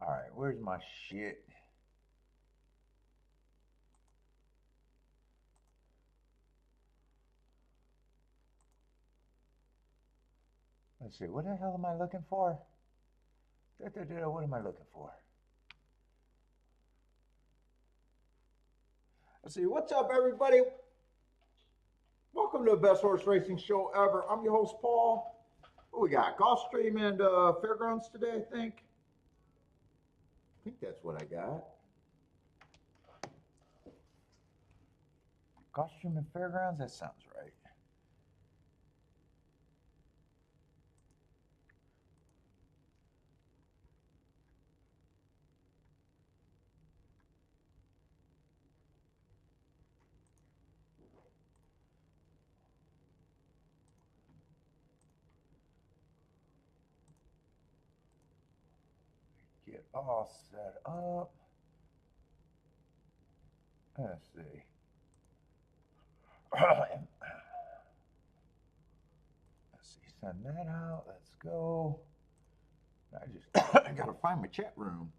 All right, where's my shit? Let's see, what the hell am I looking for? What am I looking for? Let's see, what's up, everybody? Welcome to the best horse racing show ever. I'm your host, Paul. What we got? Gulfstream and Fairgrounds today, I think. I think that's what I got. Gulfstream and Fairgrounds? That sounds right. Get all set up. Let's see. Let's see. Send that out. Let's go. I gotta find my chat room.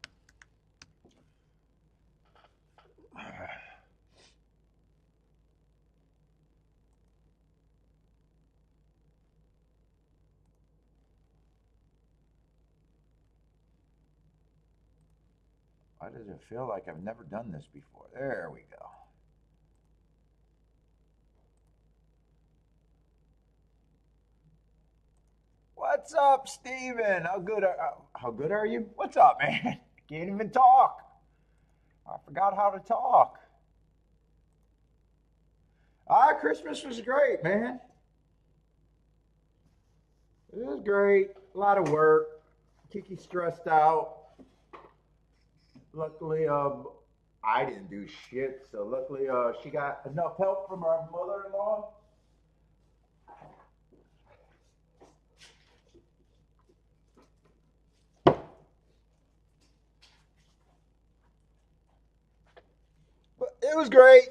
Why does it feel like I've never done this before? There we go. What's up, Steven? How good are you? What's up, man? Can't even talk. I forgot how to talk. Christmas was great, man. It was great. A lot of work. Kiki stressed out. Luckily, I didn't do shit. So luckily, she got enough help from our mother-in-law. But it was great.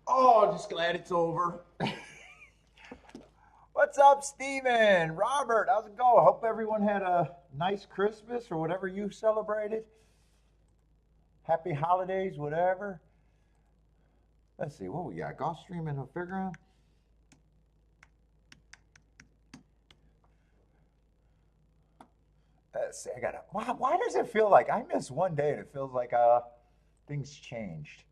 Oh, just glad it's over. What's up, Steven? Robert, how's it going? Hope everyone had a nice Christmas or whatever you celebrated. Happy holidays, whatever. Let's see, what we got? Gulfstream and a fairground? Let's see, I gotta. Why does it feel like I missed one day and it feels like things changed?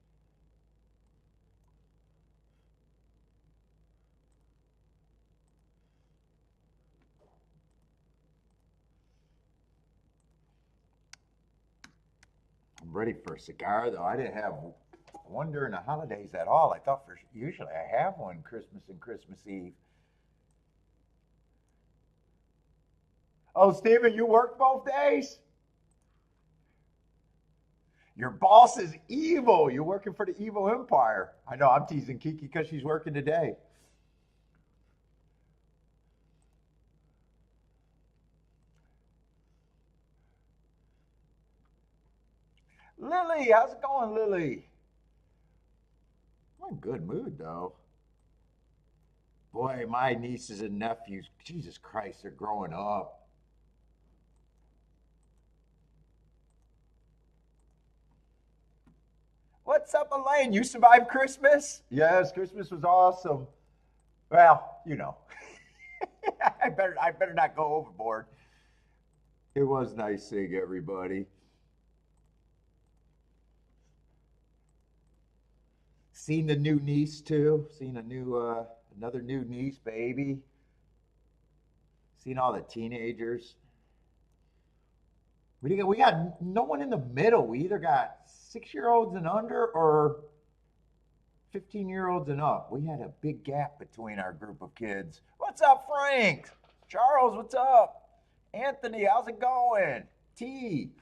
I'm ready for a cigar, though. I didn't have one during the holidays at all. I thought usually I have one Christmas and Christmas Eve. Oh, Steven, you worked both days? Your boss is evil. You're working for the evil empire. I know I'm teasing Kiki because she's working today. Lily, how's it going, Lily? I'm in a good mood, though. Boy, my nieces and nephews, Jesus Christ, they're growing up. What's up, Elaine? You survived Christmas? Yes, Christmas was awesome. Well, you know, I better not go overboard. It was nice seeing everybody. Seen the new niece too. Seen another new niece, baby. Seen all the teenagers. We got no one in the middle. We either got 6 year olds and under or 15-year olds and up. We had a big gap between our group of kids. What's up, Frank? Charles, what's up? Anthony, how's it going? T.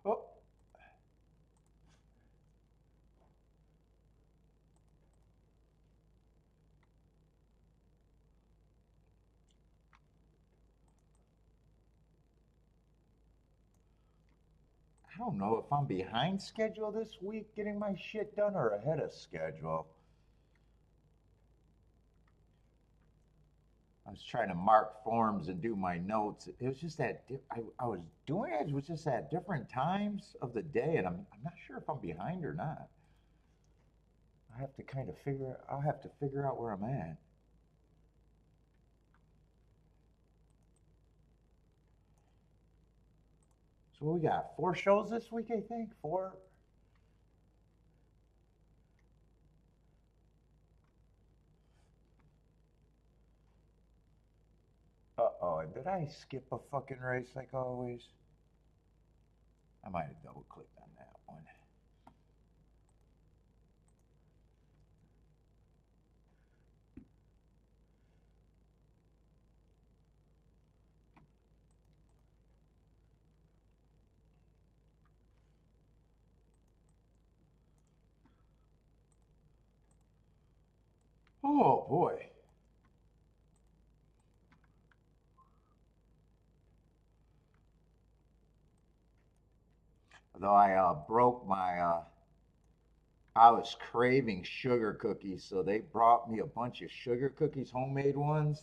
Oh, don't know if I'm behind schedule this week getting my shit done or ahead of schedule. I was trying to mark forms and do my notes. It was just that I was doing it. It was just at different times of the day, and I'm not sure if I'm behind or not. I have to kind of figure. I'll have to figure out where I'm at. So we got 4 shows this week, I think. Four. Uh-oh, did I skip a fucking race like always? I might have double clicked on that one. Oh boy. Although I broke my, I was craving sugar cookies, so they brought me a bunch of sugar cookies, homemade ones.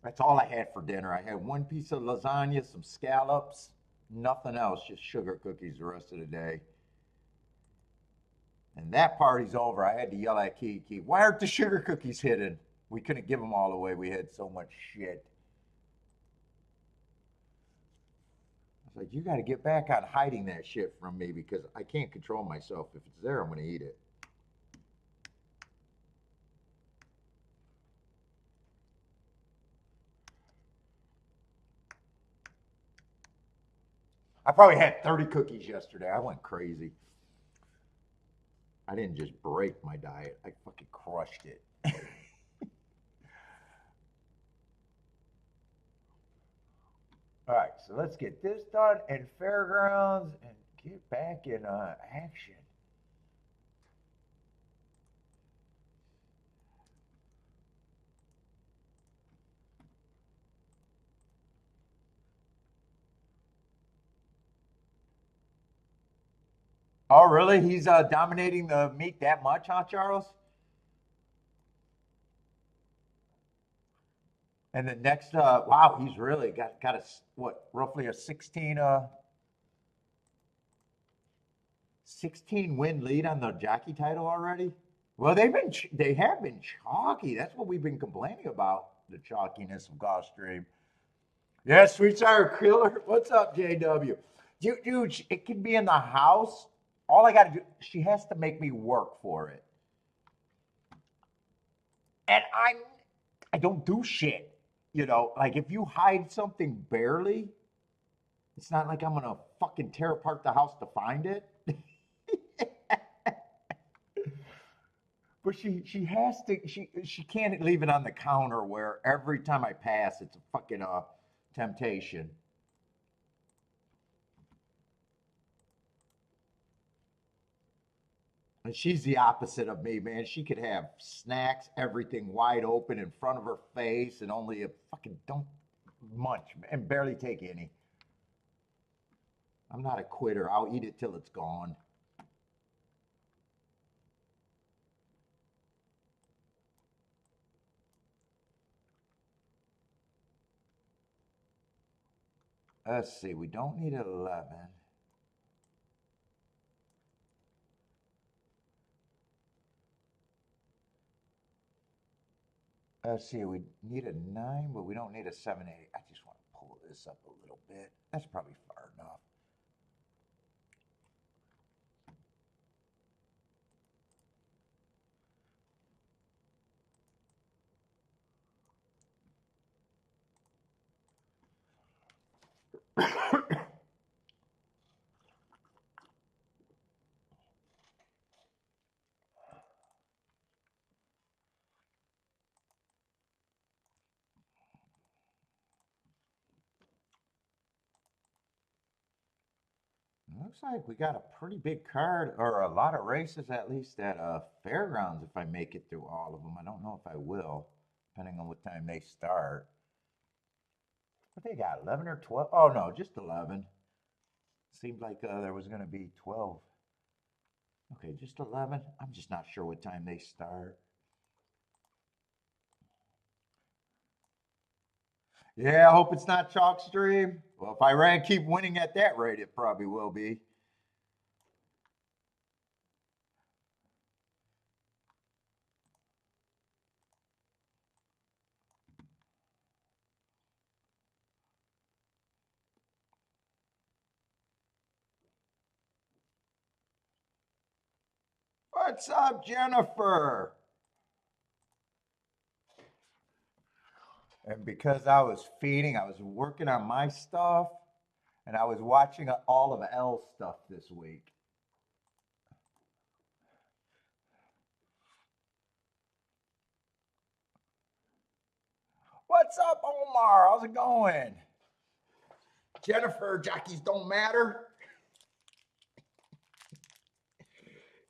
That's all I had for dinner. I had one piece of lasagna, some scallops, nothing else, just sugar cookies the rest of the day. And that party's over. I had to yell at Kiki, why aren't the sugar cookies hidden? We couldn't give them all away. We had so much shit. I was like, you got to get back on hiding that shit from me because I can't control myself. If it's there, I'm going to eat it. I probably had 30 cookies yesterday. I went crazy. I didn't just break my diet, I fucking crushed it. All right, so let's get this done and fairgrounds and get back in action. Oh, really? He's dominating the meet that much, huh, Charles? And the next, wow, he's really got a what, roughly a 16 win lead on the jockey title already. Well, they have been chalky. That's what we've been complaining about, the chalkiness of Gulfstream. Yeah, sweet sour killer. What's up, JW? Dude, it can be in the house. All I got to do, she has to make me work for it, and I don't do shit. You know, like if you hide something barely, it's not like I'm gonna fucking tear apart the house to find it. But she has to she can't leave it on the counter where every time I pass it's a fucking temptation. And she's the opposite of me, man. She could have snacks, everything wide open in front of her face, and only a fucking don't munch and barely take any. I'm not a quitter. I'll eat it till it's gone. Let's see. We don't need 11. Let's see. We need a 9, but we don't need a 7, 8. I just want to pull this up a little bit. That's probably far enough. Looks like we got a pretty big card, or a lot of races at least at fairgrounds. If I make it through all of them, I don't know if I will, depending on what time they start. What they got, 11 or 12? Oh no, just 11. Seemed like there was going to be 12. Okay, just 11. I'm just not sure what time they start. Yeah, I hope it's not chalk stream. Well, if Iran keep winning at that rate, it probably will be. What's up, Jennifer? And because I was feeding, I was working on my stuff, and I was watching all of L's stuff this week. What's up, Omar? How's it going? Jennifer, jockeys don't matter.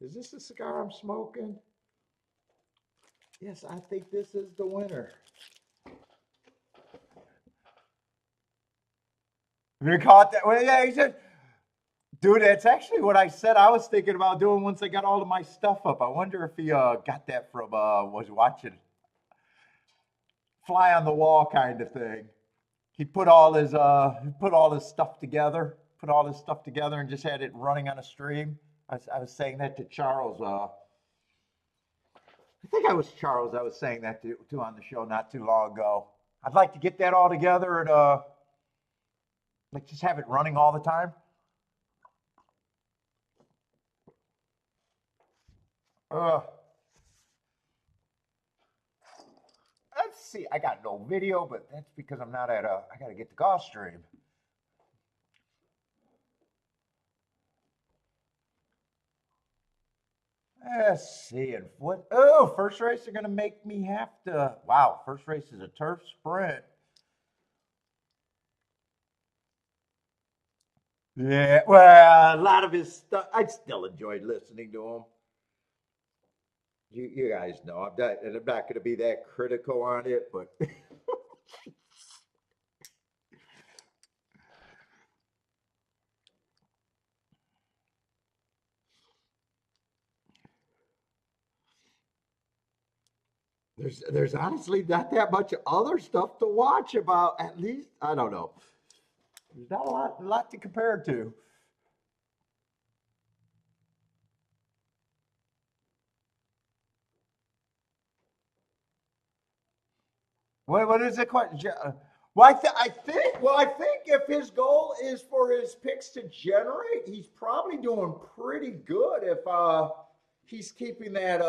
Is this the cigar I'm smoking? Yes, I think this is the winner. You caught that? Well, yeah, he said, dude, that's actually what I said I was thinking about doing once I got all of my stuff up. I wonder if he got that from, was watching Fly on the Wall kind of thing. He put all his stuff together, and just had it running on a stream. I was saying that to Charles. I think I was Charles. I was saying that to on the show not too long ago. I'd like to get that all together and like just have it running all the time. Let's see. I got no video, but that's because I'm not at a. I got to get the Gulfstream. Let's see. And what? Oh, first race are going to make me have to. Wow, first race is a turf sprint. Yeah, well, a lot of his stuff. I still enjoyed listening to him. You guys know I'm not going to be that critical on it, but there's honestly not that much other stuff to watch about. At least I don't know. There's not a lot to compare to. What is the question? Well, I think if his goal is for his picks to generate, he's probably doing pretty good if he's keeping that.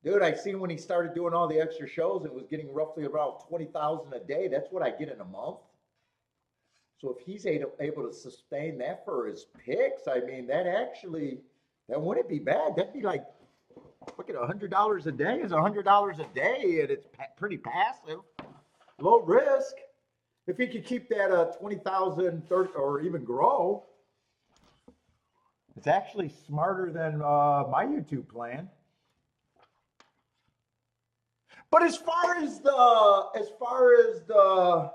Dude, I seen when he started doing all the extra shows, it was getting roughly about 20,000 a day. That's what I get in a month. So if he's able to sustain that for his picks, I mean, that wouldn't be bad. That'd be like, look at $100 a day is $100 a day, and it's pretty passive, low risk. If he could keep that 20,000, 30, or even grow, it's actually smarter than my YouTube plan. But as far as the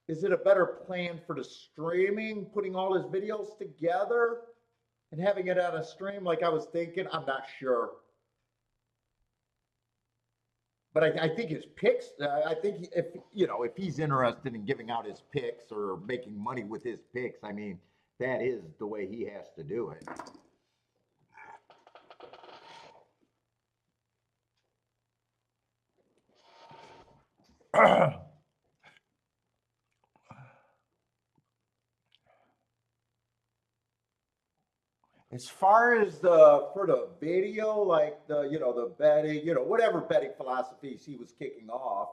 is it a better plan for the streaming, putting all his videos together and having it on a stream like I was thinking? I'm not sure. But I think his picks. I think if he's interested in giving out his picks or making money with his picks, I mean that is the way he has to do it. As far as the video, like the betting, whatever betting philosophies he was kicking off,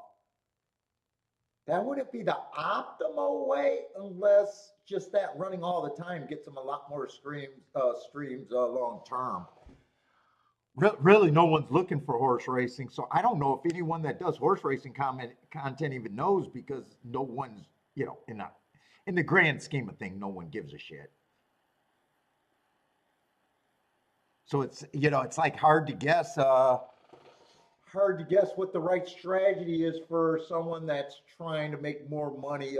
that wouldn't be the optimal way unless just that running all the time gets him a lot more streams long term. Really, no one's looking for horse racing, so I don't know if anyone that does horse racing content even knows because no one's in the grand scheme of things, no one gives a shit. So it's like hard to guess what the right strategy is for someone that's trying to make more money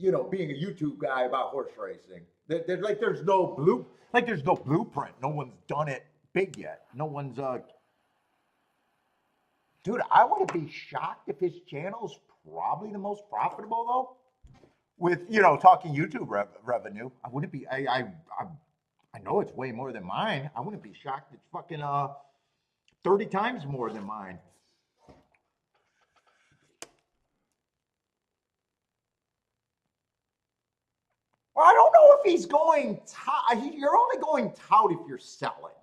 being a YouTube guy about horse racing. Like there's no blueprint. No one's done it big yet. No one's dude. I wouldn't be shocked if his channel's probably the most profitable though. With talking YouTube revenue, I wouldn't be. I know it's way more than mine. I wouldn't be shocked. It's fucking 30 times more than mine. Well, I don't know if he's going tout. You're only going tout if you're selling.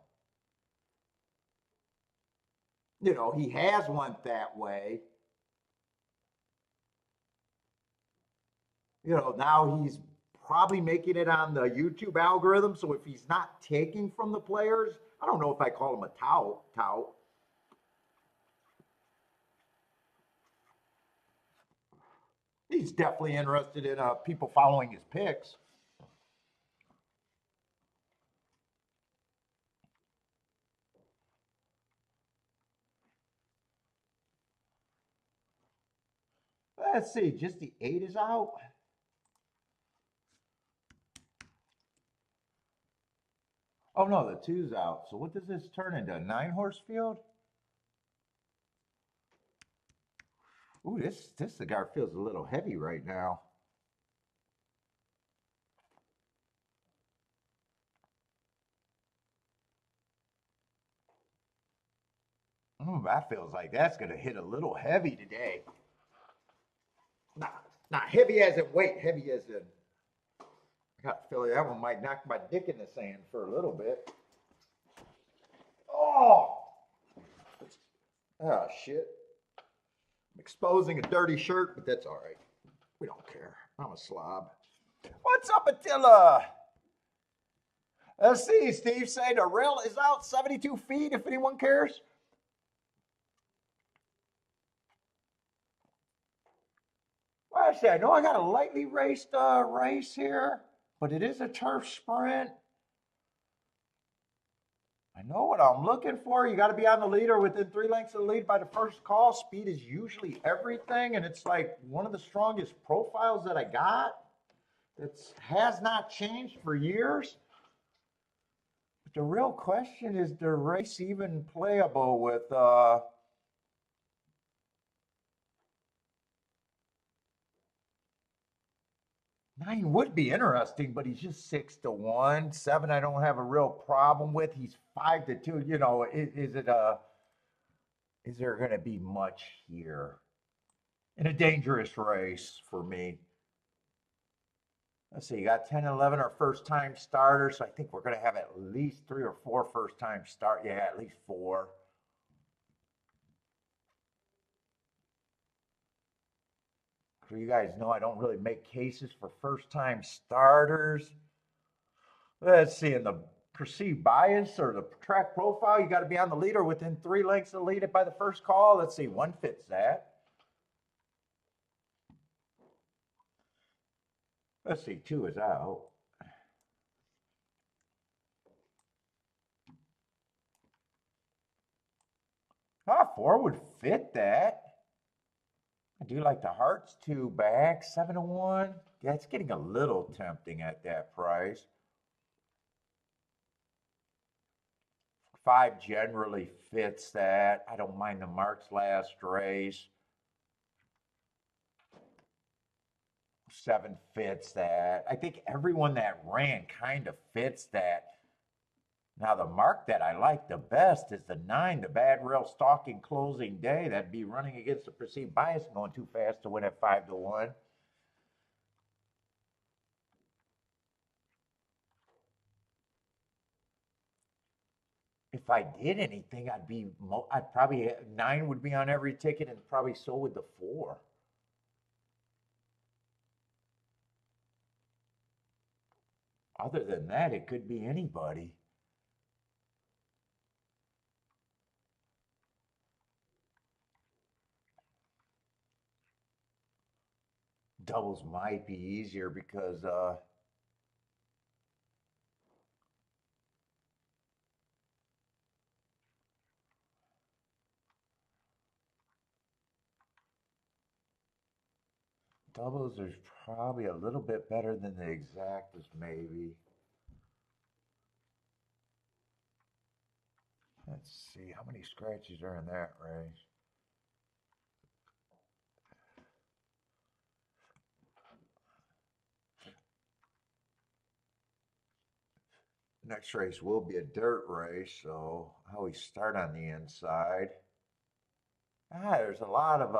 He has went that way. Now he's probably making it on the YouTube algorithm. So if he's not taking from the players, I don't know if I call him a tout. He's definitely interested in people following his picks. Let's see, just the 8 is out. Oh no, the 2's out. So what does this turn into? A 9-horse field? Ooh, this cigar feels a little heavy right now. That feels like that's gonna hit a little heavy today. Not heavy as in weight, heavy as in. I got a feeling that one might knock my dick in the sand for a little bit. Oh shit. I'm exposing a dirty shirt, but that's all right. We don't care. I'm a slob. What's up, Attila? Let's see. Steve saying the rail is out 72 feet if anyone cares. Well, actually, I know I got a lightly raced race here, but it is a turf sprint. I know what I'm looking for. You got to be on the lead or within 3 lengths of the lead by the first call. Speed is usually everything, and it's like one of the strongest profiles that I got. It has not changed for years. But the real question is, the race even playable with 9 would be interesting, but he's just 6-1. 7, I don't have a real problem with. He's 5-2. Is there going to be much here in a dangerous race for me? Let's see, you got 10 and 11 are first time starters, so I think we're going to have at least 3 or 4 first time start. Yeah, at least 4. So you guys know I don't really make cases for first time starters. Let's see, in the perceived bias or the track profile, you got to be on the lead or within 3 lengths of the lead by the first call. Let's see, 1 fits that. Let's see, 2 is out. 4 would fit that. I do like the Hearts 2 back, 7-1. Yeah, it's getting a little tempting at that price. 5 generally fits that. I don't mind the Mark's last race. 7 fits that. I think everyone that ran kind of fits that. Now, the mark that I like the best is the 9, the bad rail stalking closing day. That'd be running against the perceived bias and going too fast to win at 5-1. If I did anything, I'd probably 9 would be on every ticket, and probably so would the 4. Other than that, it could be anybody. Doubles might be easier because Doubles are probably a little bit better than the exactas, maybe. Let's see, how many scratches are in that race? Next race will be a dirt race, so I always start on the inside. There's a lot of,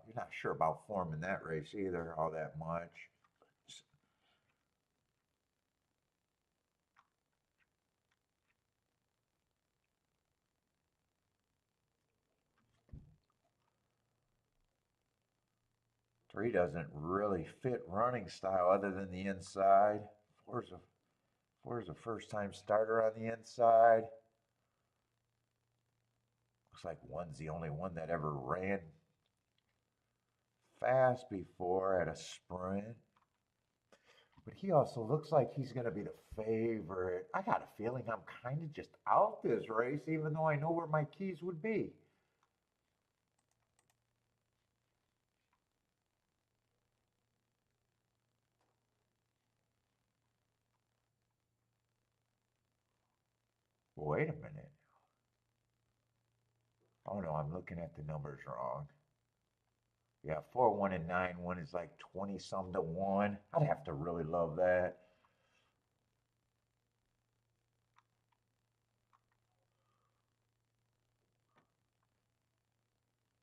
you're not sure about form in that race either, all that much. Three doesn't really fit running style other than the inside. Four's a first time starter on the inside. Looks like one's the only one that ever ran fast before at a sprint. But he also looks like he's going to be the favorite. I got a feeling I'm kind of just out this race, even though I know where my keys would be. Wait a minute. Oh no, I'm looking at the numbers wrong. Yeah, 4-1 and 9-1 is like 20 some to 1. I'd have to really love that.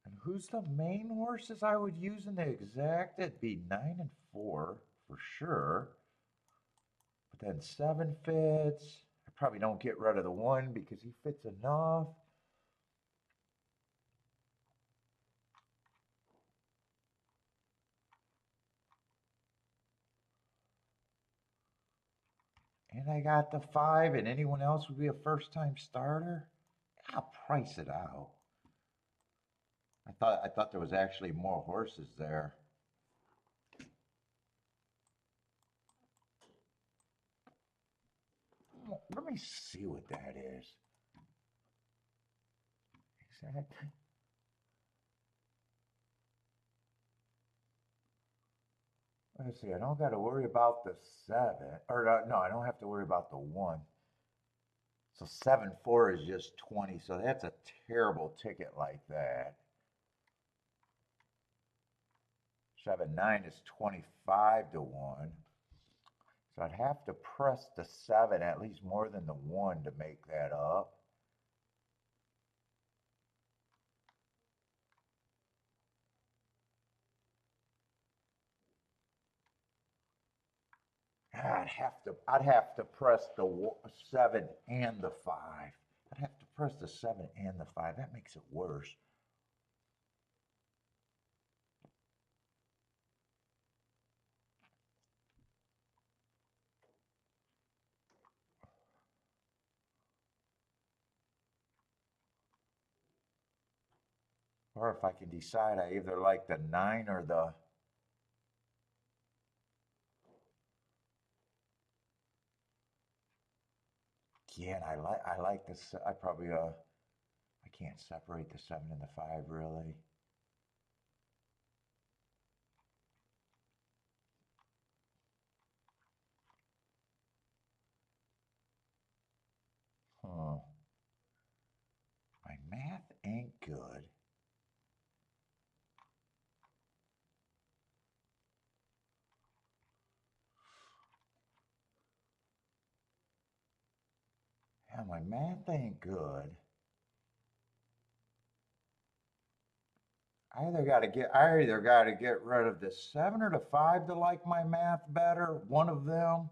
And who's the main horses I would use in the exact? It'd be 9 and 4 for sure. But then 7 fits. I probably don't get rid of the 1 because he fits enough. And I got the 5, and anyone else would be a first-time starter. I'll price it out. I thought there was actually more horses there. Let me see what that is. Exactly. Let's see, I don't got to worry about the 7. Or no, I don't have to worry about the 1. So 7-4 is just 20. So that's a terrible ticket like that. 7-9 is 25 to 1. So I'd have to press the 7 at least more than the 1 to make that up. I'd have to press the 7 and the 5. I'd have to press the 7 and the 5. That makes it worse. Or if I can decide I either like the 9 or the... Again, I like this. I probably I can't separate the 7 and the 5 really. Huh. My math ain't good. Yeah, my math ain't good. I either got to get rid of the 7 or the 5 to like my math better. One of them.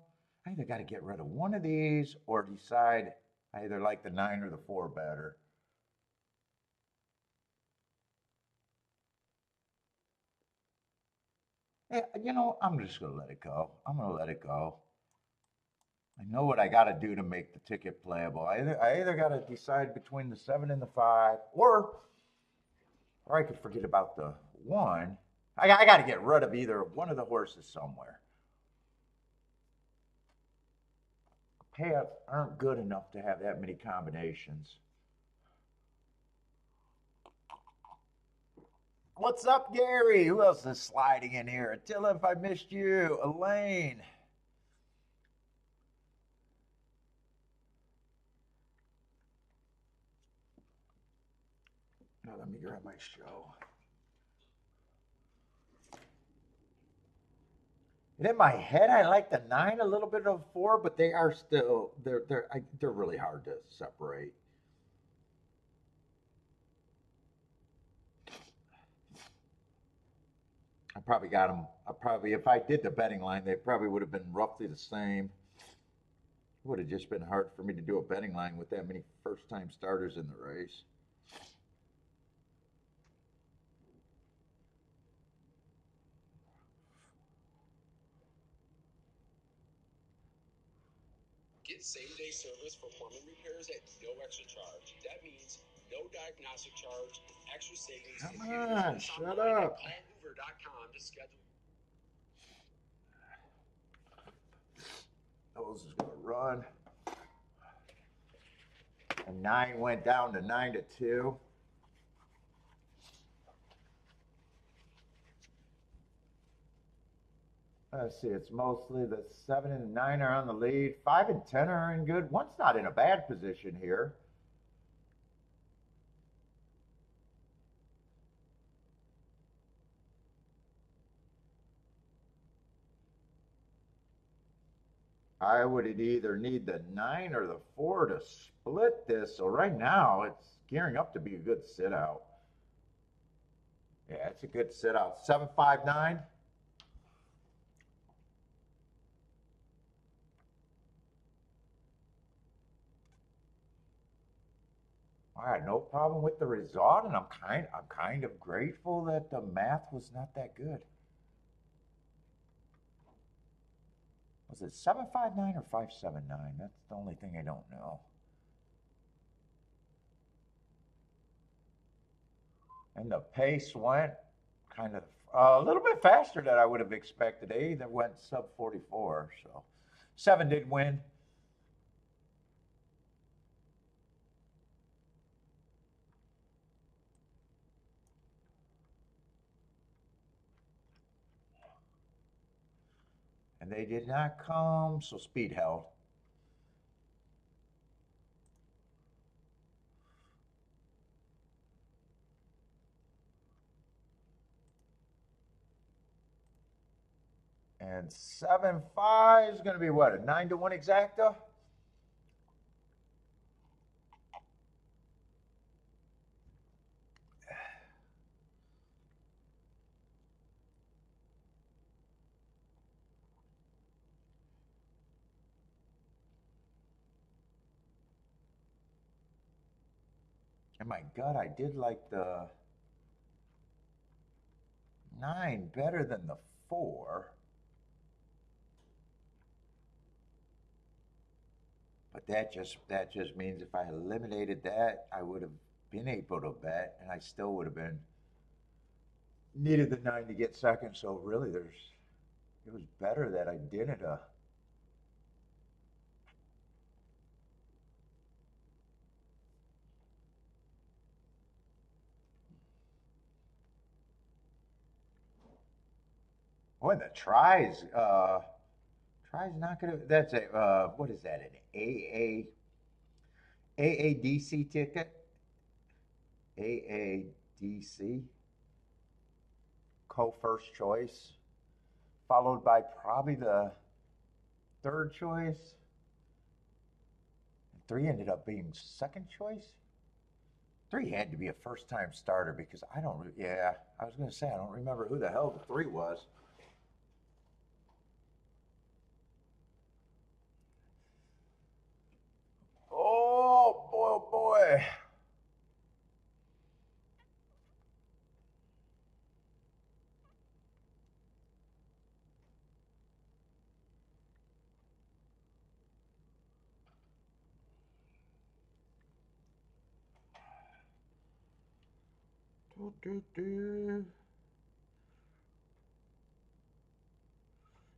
I either got to get rid of one of these or decide I either like the 9 or the 4 better. Yeah, you know, I'm just gonna let it go. I'm gonna let it go. I know what I got to do to make the ticket playable. I either got to decide between the 7 and the 5, or I could forget about the 1. I got to get rid of either one of the horses somewhere. Payouts aren't good enough to have that many combinations. What's up, Gary? Who else is sliding in here? Attila, if I missed you. Elaine. Oh, let me grab my show. And in my head, I like the 9 a little bit of 4, but they are still they're really hard to separate. I probably got them. If I did the betting line, they probably would have been roughly the same. It would have just been hard for me to do a betting line with that many first-time starters in the race. Get same-day service for plumbing repairs at no extra charge. That means no diagnostic charge, extra savings. Come on, shut up. Callhoover.com to schedule. Those is going to run. And 9 went down to 9-2. Let's see, it's mostly the 7 and 9 are on the lead. 5 and 10 are in good. 1's not in a bad position here. I would either need the 9 or the 4 to split this. So right now, it's gearing up to be a good sit out. Yeah, it's a good sit out. 7, 5, 9. I had no problem with the result, and I'm kind of grateful that the math was not that good. Was it 759 or 579? That's the only thing I don't know. And the pace went kind of a little bit faster than I would have expected. They either went sub 44, so 7 did win. And they did not come, so speed held. And 7-5 is going to be what, a 9-1 exacta? And my gut, I did like the 9 better than the 4. But that just means if I eliminated that, I would have been able to bet, and I still would have been needed the 9 to get second. So really, it was better that I didn't. Oh, and the tries not gonna. That's a what is that? An AADC ticket. AADC. Co-first choice, followed by probably the third choice. 3 ended up being second choice. 3 had to be a first-time starter because I don't. Yeah, I was going to say I don't remember who the hell the 3 was. Oh boy, oh boy.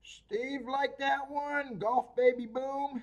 Steve liked that one. Golf baby boom.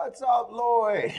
What's up, Lloyd?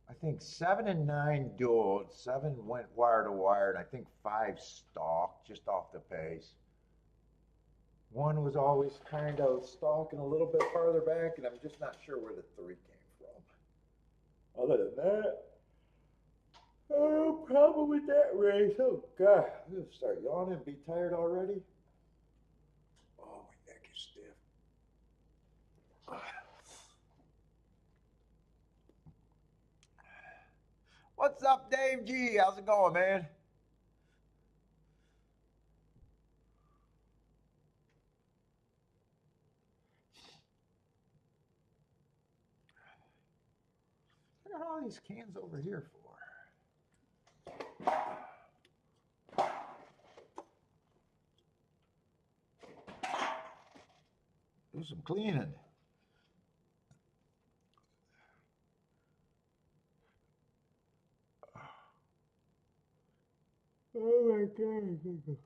I think 7 and 9 dueled. 7 went wire to wire, and I think 5 stalked just off the pace. 1 was always kind of stalking a little bit farther back, and I'm just not sure where the 3 came from. Other than that, no problem with that race. Oh, God. I'm going to start yawning and be tired already. Oh, my neck is stiff. What's up, Dave G? How's it going, man? What are all these cans over here for? Do some cleaning. Oh my God.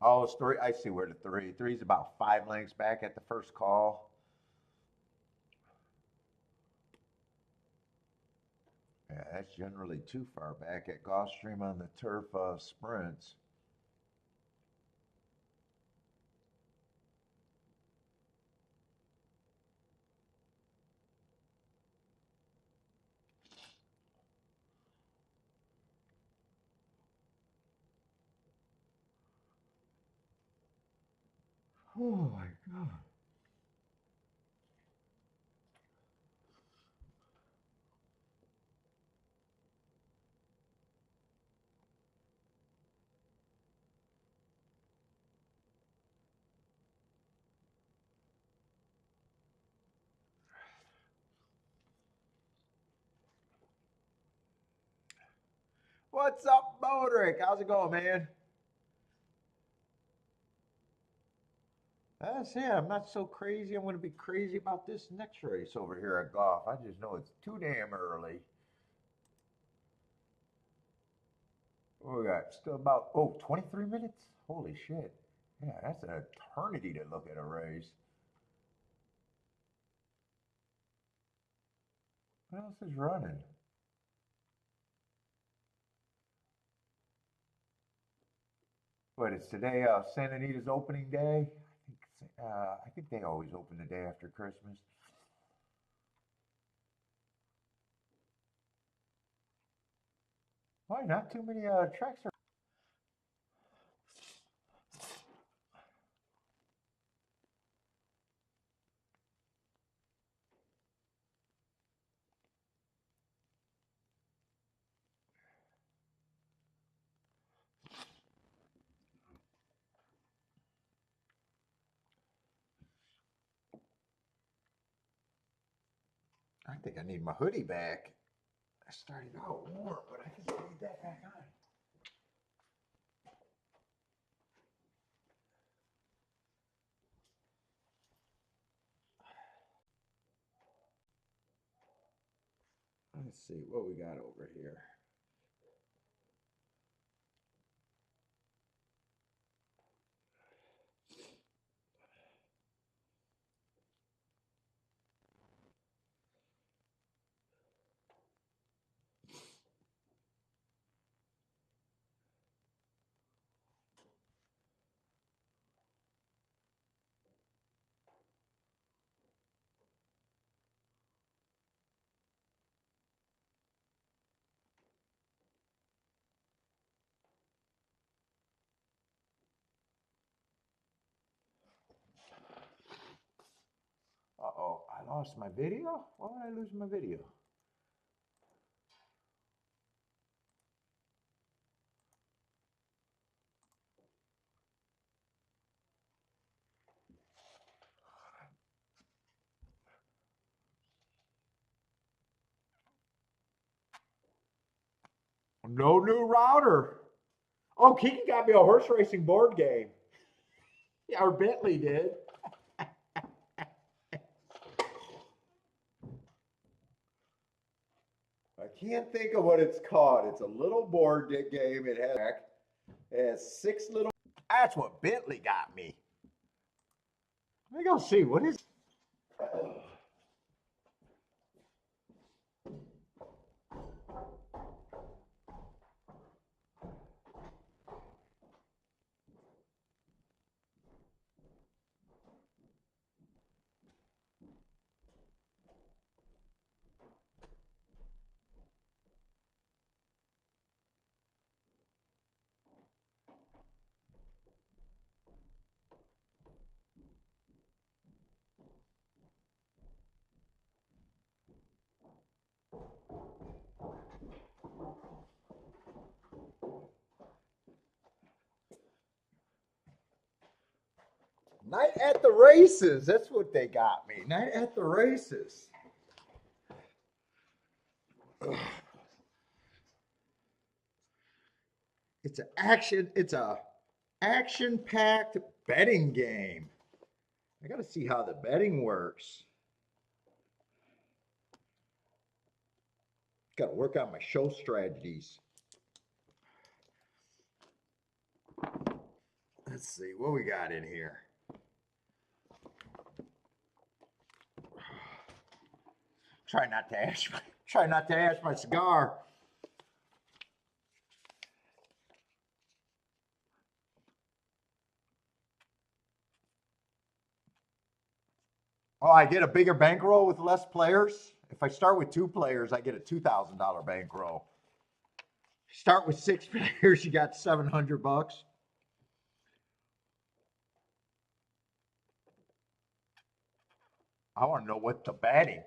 Oh, it's 3. I see where the 3. 3's about 5 lengths back at the first call. Yeah, that's generally too far back at Gulfstream on the turf sprints. Oh my God. What's up, Modric? How's it going, man? That's it. I'm not so crazy. I'm going to be crazy about this next race over here at golf. I just know it's too damn early. What we got? Still about, 23 minutes? Holy shit. Yeah, that's an eternity to look at a race. What else is running? But it's today Santa Anita's opening day. I think they always open the day after Christmas. Why not too many tracks are? I think I need my hoodie back. I started out warm, but I just need that back on. Let's see what we got over here. lost my video? Why would I lose my video? No new router. Oh, Kiki got me a horse racing board game. Yeah, or Bentley did. I can't think of what it's called. It's a little board game. It has 6 little. That's what Bentley got me. Let me go see. What is. Night at the races. That's what they got me. Night at the races. Ugh. It's a action-packed betting game. I got to see how the betting works. Got to work on my show strategies. Let's see what we got in here. Try not to ash my cigar. Oh, I get a bigger bankroll with less players. If I start with 2 players, I get a $2,000 bankroll. Start with 6 players, you got $700. I want to know what the betting.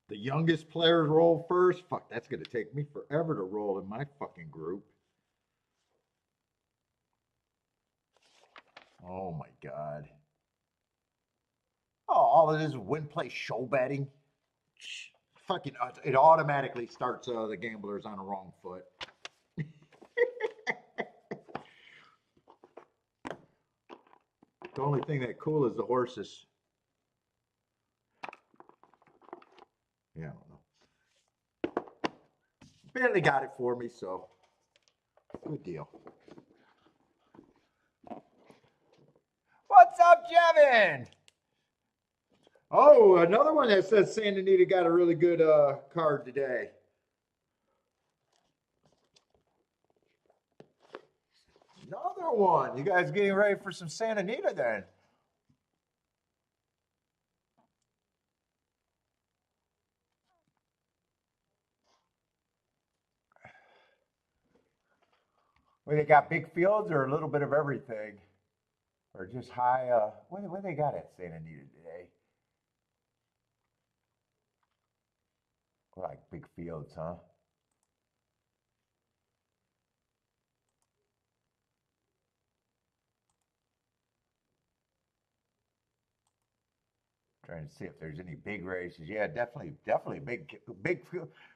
The youngest players roll first. Fuck, that's going to take me forever to roll in my fucking group. Oh my God. Oh, all it is win, play, show betting. Fucking, it automatically starts the gamblers on the wrong foot. The only thing that cool is the horses. Yeah, I don't know. Barely got it for me, so good deal. What's up, Jevin? Oh, another one that says Santa Anita got a really good card today. Another one. You guys getting ready for some Santa Anita then? Well, they got big fields or a little bit of everything? Or just high, what they got at Santa Anita today? Like big fields, huh? Trying to see if there's any big races. Yeah, definitely big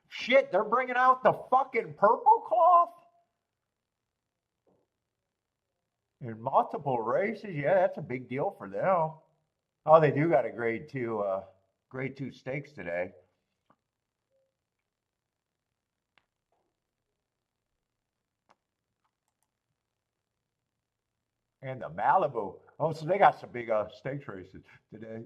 shit. They're bringing out the fucking purple cloth in multiple races. Yeah, that's a big deal for them. Oh, they do got a grade two stakes today. And the Malibu. Oh, so they got some big stakes races today.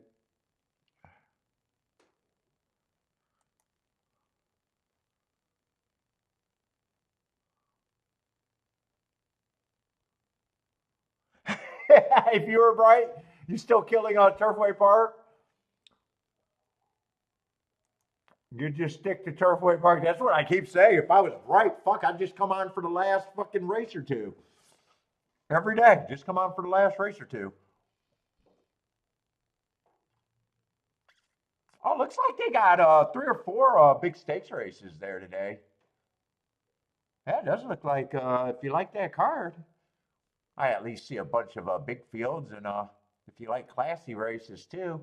If you were bright, you still killing on Turfway Park? You just stick to Turfway Park. That's what I keep saying. If I was right, fuck, I'd just come on for the last fucking race or two. Every day. Just come on for the last race or two. Oh, looks like they got 3 or 4 big stakes races there today. Yeah, it does look like if you like that card, I at least see a bunch of big fields, and if you like classy races too.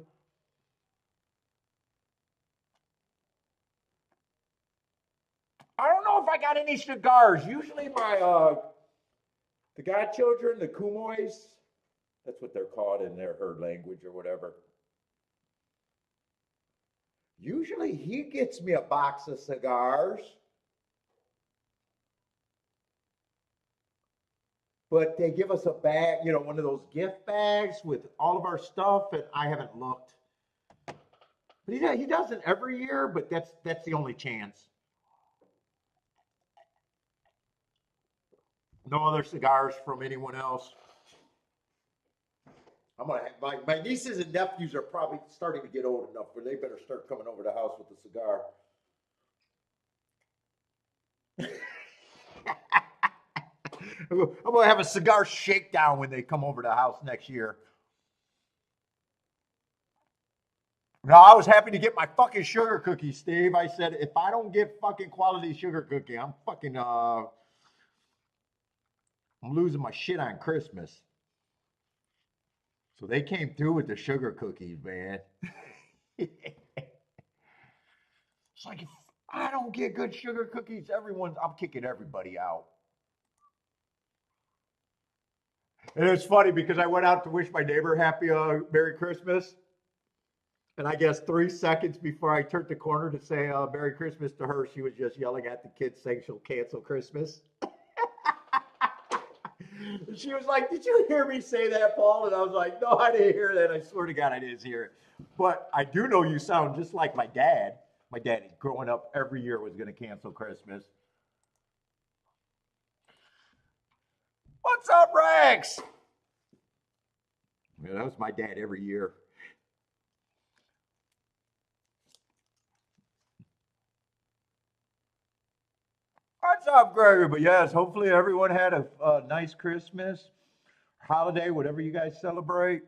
I don't know if I got any cigars. Usually my the godchildren, the kumoys, that's what they're called in their herd language or whatever. Usually he gets me a box of cigars, but they give us a bag, you know, one of those gift bags with all of our stuff, and I haven't looked. But he does it every year, but that's the only chance. No other cigars from anyone else. My nieces and nephews are probably starting to get old enough where they better start coming over the house with a cigar. I'm gonna have a cigar shakedown when they come over to the house next year. No, I was happy to get my fucking sugar cookie, Steve. I said if I don't get fucking quality sugar cookie, I'm fucking I'm losing my shit on Christmas. So they came through with the sugar cookies, man. It's like if I don't get good sugar cookies, I'm kicking everybody out. And it's funny because I went out to wish my neighbor happy Merry Christmas. And I guess 3 seconds before I turned the corner to say Merry Christmas to her, she was just yelling at the kids saying she'll cancel Christmas. She was like, "Did you hear me say that, Paul?" And I was like, "No, I didn't hear that. I swear to God, I didn't hear it." But I do know you sound just like my dad. My dad, growing up, every year was going to cancel Christmas. What's up, Rex? Yeah, that was my dad every year. What's up, Gregory? But yes, hopefully everyone had a nice Christmas, holiday, whatever you guys celebrate.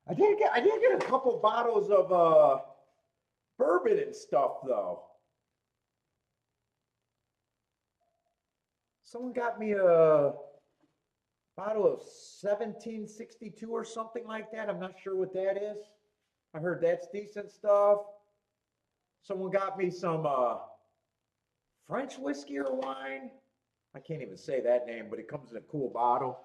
I did get a couple bottles of bourbon and stuff though. Someone got me a bottle of 1762 or something like that. I'm not sure what that is. I heard that's decent stuff. Someone got me some French whiskey or wine. I can't even say that name, but it comes in a cool bottle.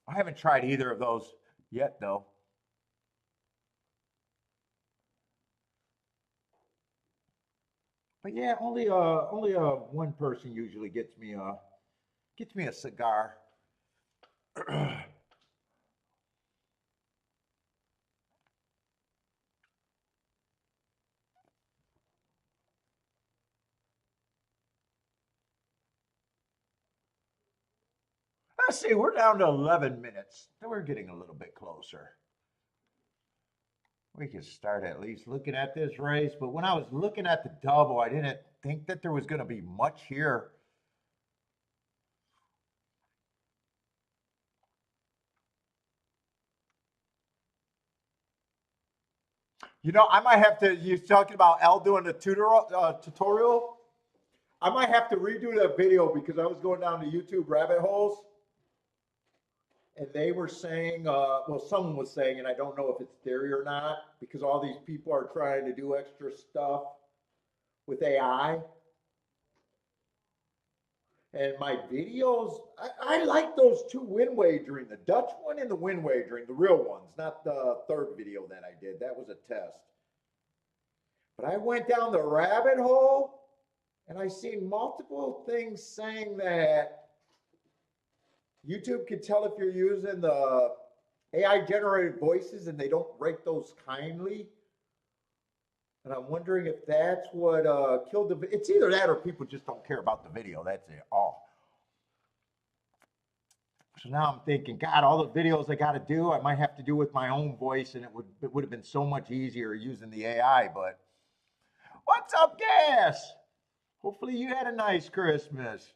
I haven't tried either of those yet, though. But yeah, only one person usually gets me a cigar. Let's see, we're down to 11 minutes. We're getting a little bit closer. We could start at least looking at this race, but when I was looking at the double, I didn't think that there was going to be much here. You know, I might have to. You're talking about L doing the tutorial. I might have to redo that video because I was going down the YouTube rabbit holes, and they were saying, well, someone was saying, and I don't know if it's theory or not, because all these people are trying to do extra stuff with AI. And my videos, I like those two win wagering, the Dutch one and the win wagering, the real ones, not the third video that I did. That was a test. But I went down the rabbit hole and I seen multiple things saying that YouTube can tell if you're using the AI generated voices and they don't rate those kindly. And I'm wondering if that's what killed the. It's either that or people just don't care about the video. That's it. All. So now I'm thinking, God, all the videos I got to do, I might have to do with my own voice, and it would have been so much easier using the AI. But what's up, Gas? Hopefully you had a nice Christmas.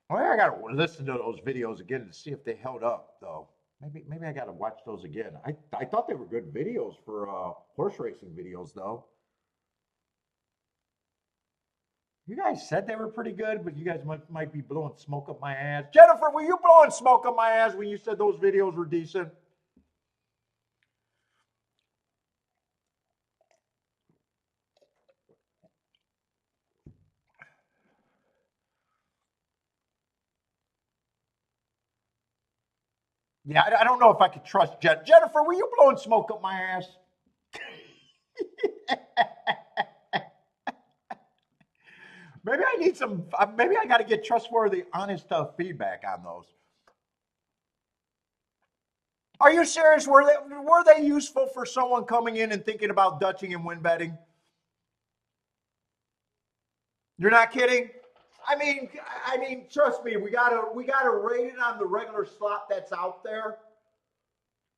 Well, I got to listen to those videos again to see if they held up, though. Maybe I got to watch those again. I thought they were good videos for horse racing videos, though. You guys said they were pretty good, but you guys might be blowing smoke up my ass. Jennifer, were you blowing smoke up my ass when you said those videos were decent? Yeah, I don't know if I could trust Jennifer, were you blowing smoke up my ass? Maybe I need some. Maybe I got to get trustworthy, honest feedback on those. Are you serious? Were they useful for someone coming in and thinking about dutching and win betting? You're not kidding? I mean, trust me, we gotta rate it on the regular slot that's out there.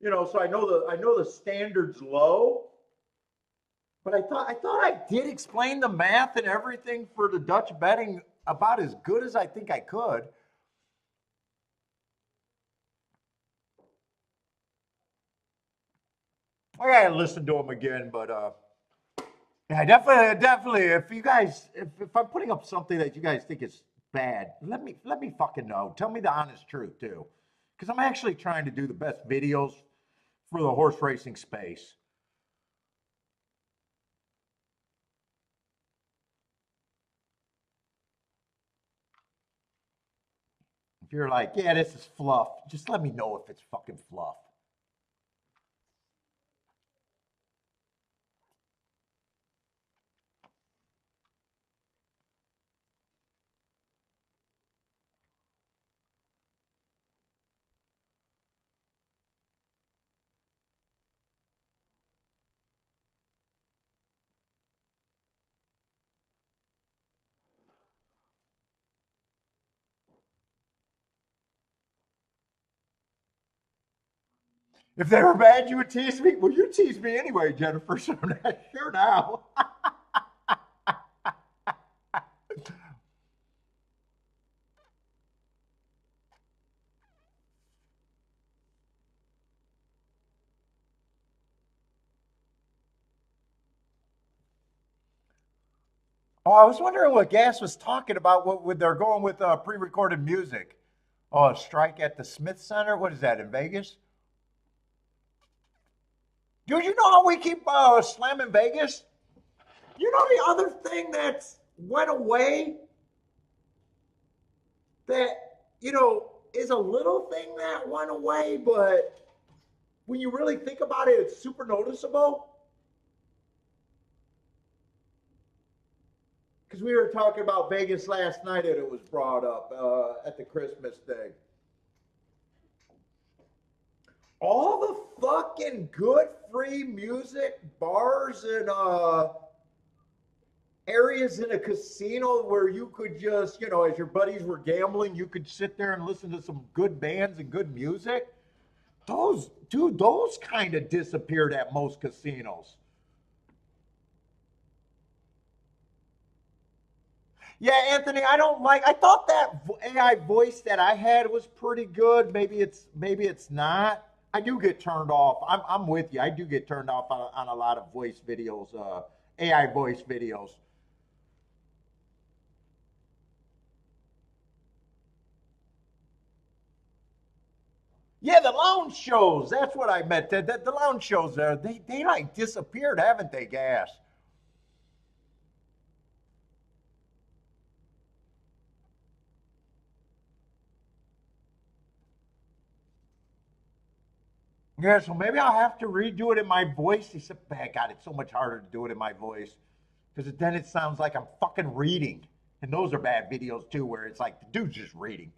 So I know the standard's low, but I thought I did explain the math and everything for the Dutch betting about as good as I think I could. I gotta listen to them again, but yeah, definitely. If I'm putting up something that you guys think is bad, let me fucking know. Tell me the honest truth too, because I'm actually trying to do the best videos for the horse racing space. If you're like, yeah, this is fluff, just let me know if it's fucking fluff. If they were bad, you would tease me. Well, you tease me anyway, Jennifer. So I'm not sure now. Oh, I was wondering what Gas was talking about. What they're going with pre-recorded music. Oh, a strike at the Smith Center. What is that in Vegas? Dude, you know how we keep slamming Vegas? You know the other thing that's went away that is a little thing that went away, but when you really think about it, it's super noticeable. Because we were talking about Vegas last night and it was brought up at the Christmas thing. All the fucking good free music bars and areas in a casino where you could just, as your buddies were gambling, you could sit there and listen to some good bands and good music. Those kind of disappeared at most casinos. Yeah, Anthony, I don't like. I thought that AI voice that I had was pretty good. Maybe it's not. I do get turned off. I'm with you. I do get turned off on a lot of voice videos, AI voice videos. Yeah, the lounge shows. That's what I meant. The lounge shows there. They like disappeared, haven't they, Gas? Yeah, so maybe I'll have to redo it in my voice. Except, God, it's so much harder to do it in my voice. Because then it sounds like I'm fucking reading. And those are bad videos too, where it's like the dude's just reading.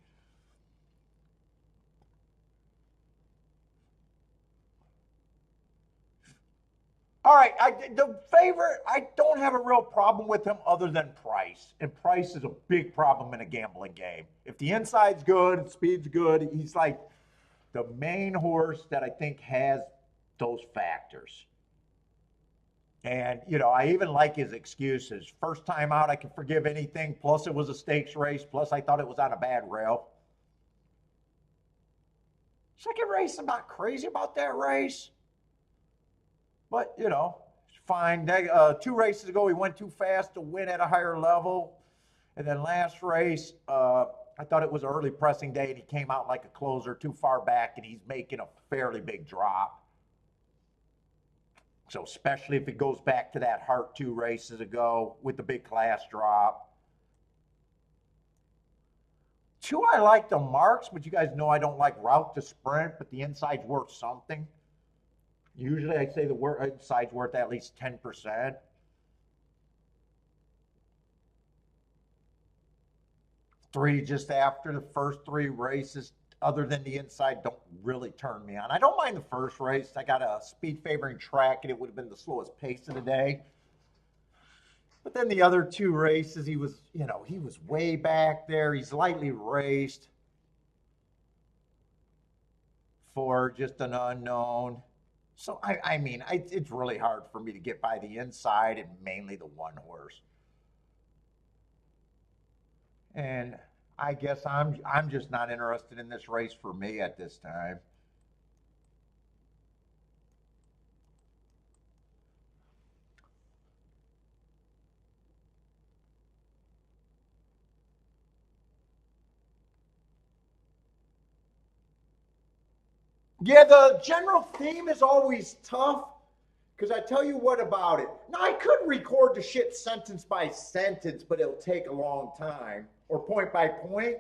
All right, the favorite, I don't have a real problem with him other than price. And price is a big problem in a gambling game. If the inside's good, speed's good, he's like the main horse that I think has those factors. And, you know, I even like his excuses. First time out, I can forgive anything. Plus, it was a stakes race. Plus, I thought it was on a bad rail. Second race, I'm not crazy about that race. But, you know, it's fine. 2 races ago, he went too fast to win at a higher level. And then last race, I thought it was an early pressing day, and he came out like a closer too far back, and he's making a fairly big drop. So especially if it goes back to that Hart 2 races ago with the big class drop. 2, I like the marks, but you guys know I don't like route to sprint, but the inside's worth something. Usually I say the inside's worth at least 10%. 3, just after the first 3 races, other than the inside, don't really turn me on. I don't mind the first race. I got a speed favoring track, and it would have been the slowest pace of the day. But then the other 2 races, he was, you know, he was way back there. He's lightly raced for just an unknown. So, I mean, it's really hard for me to get by the inside and mainly the 1 horse. And I guess I'm just not interested in this race for me at this time. Yeah, the general theme is always tough because I tell you what about it. Now, I could record the shit sentence by sentence, but it'll take a long time, or point by point.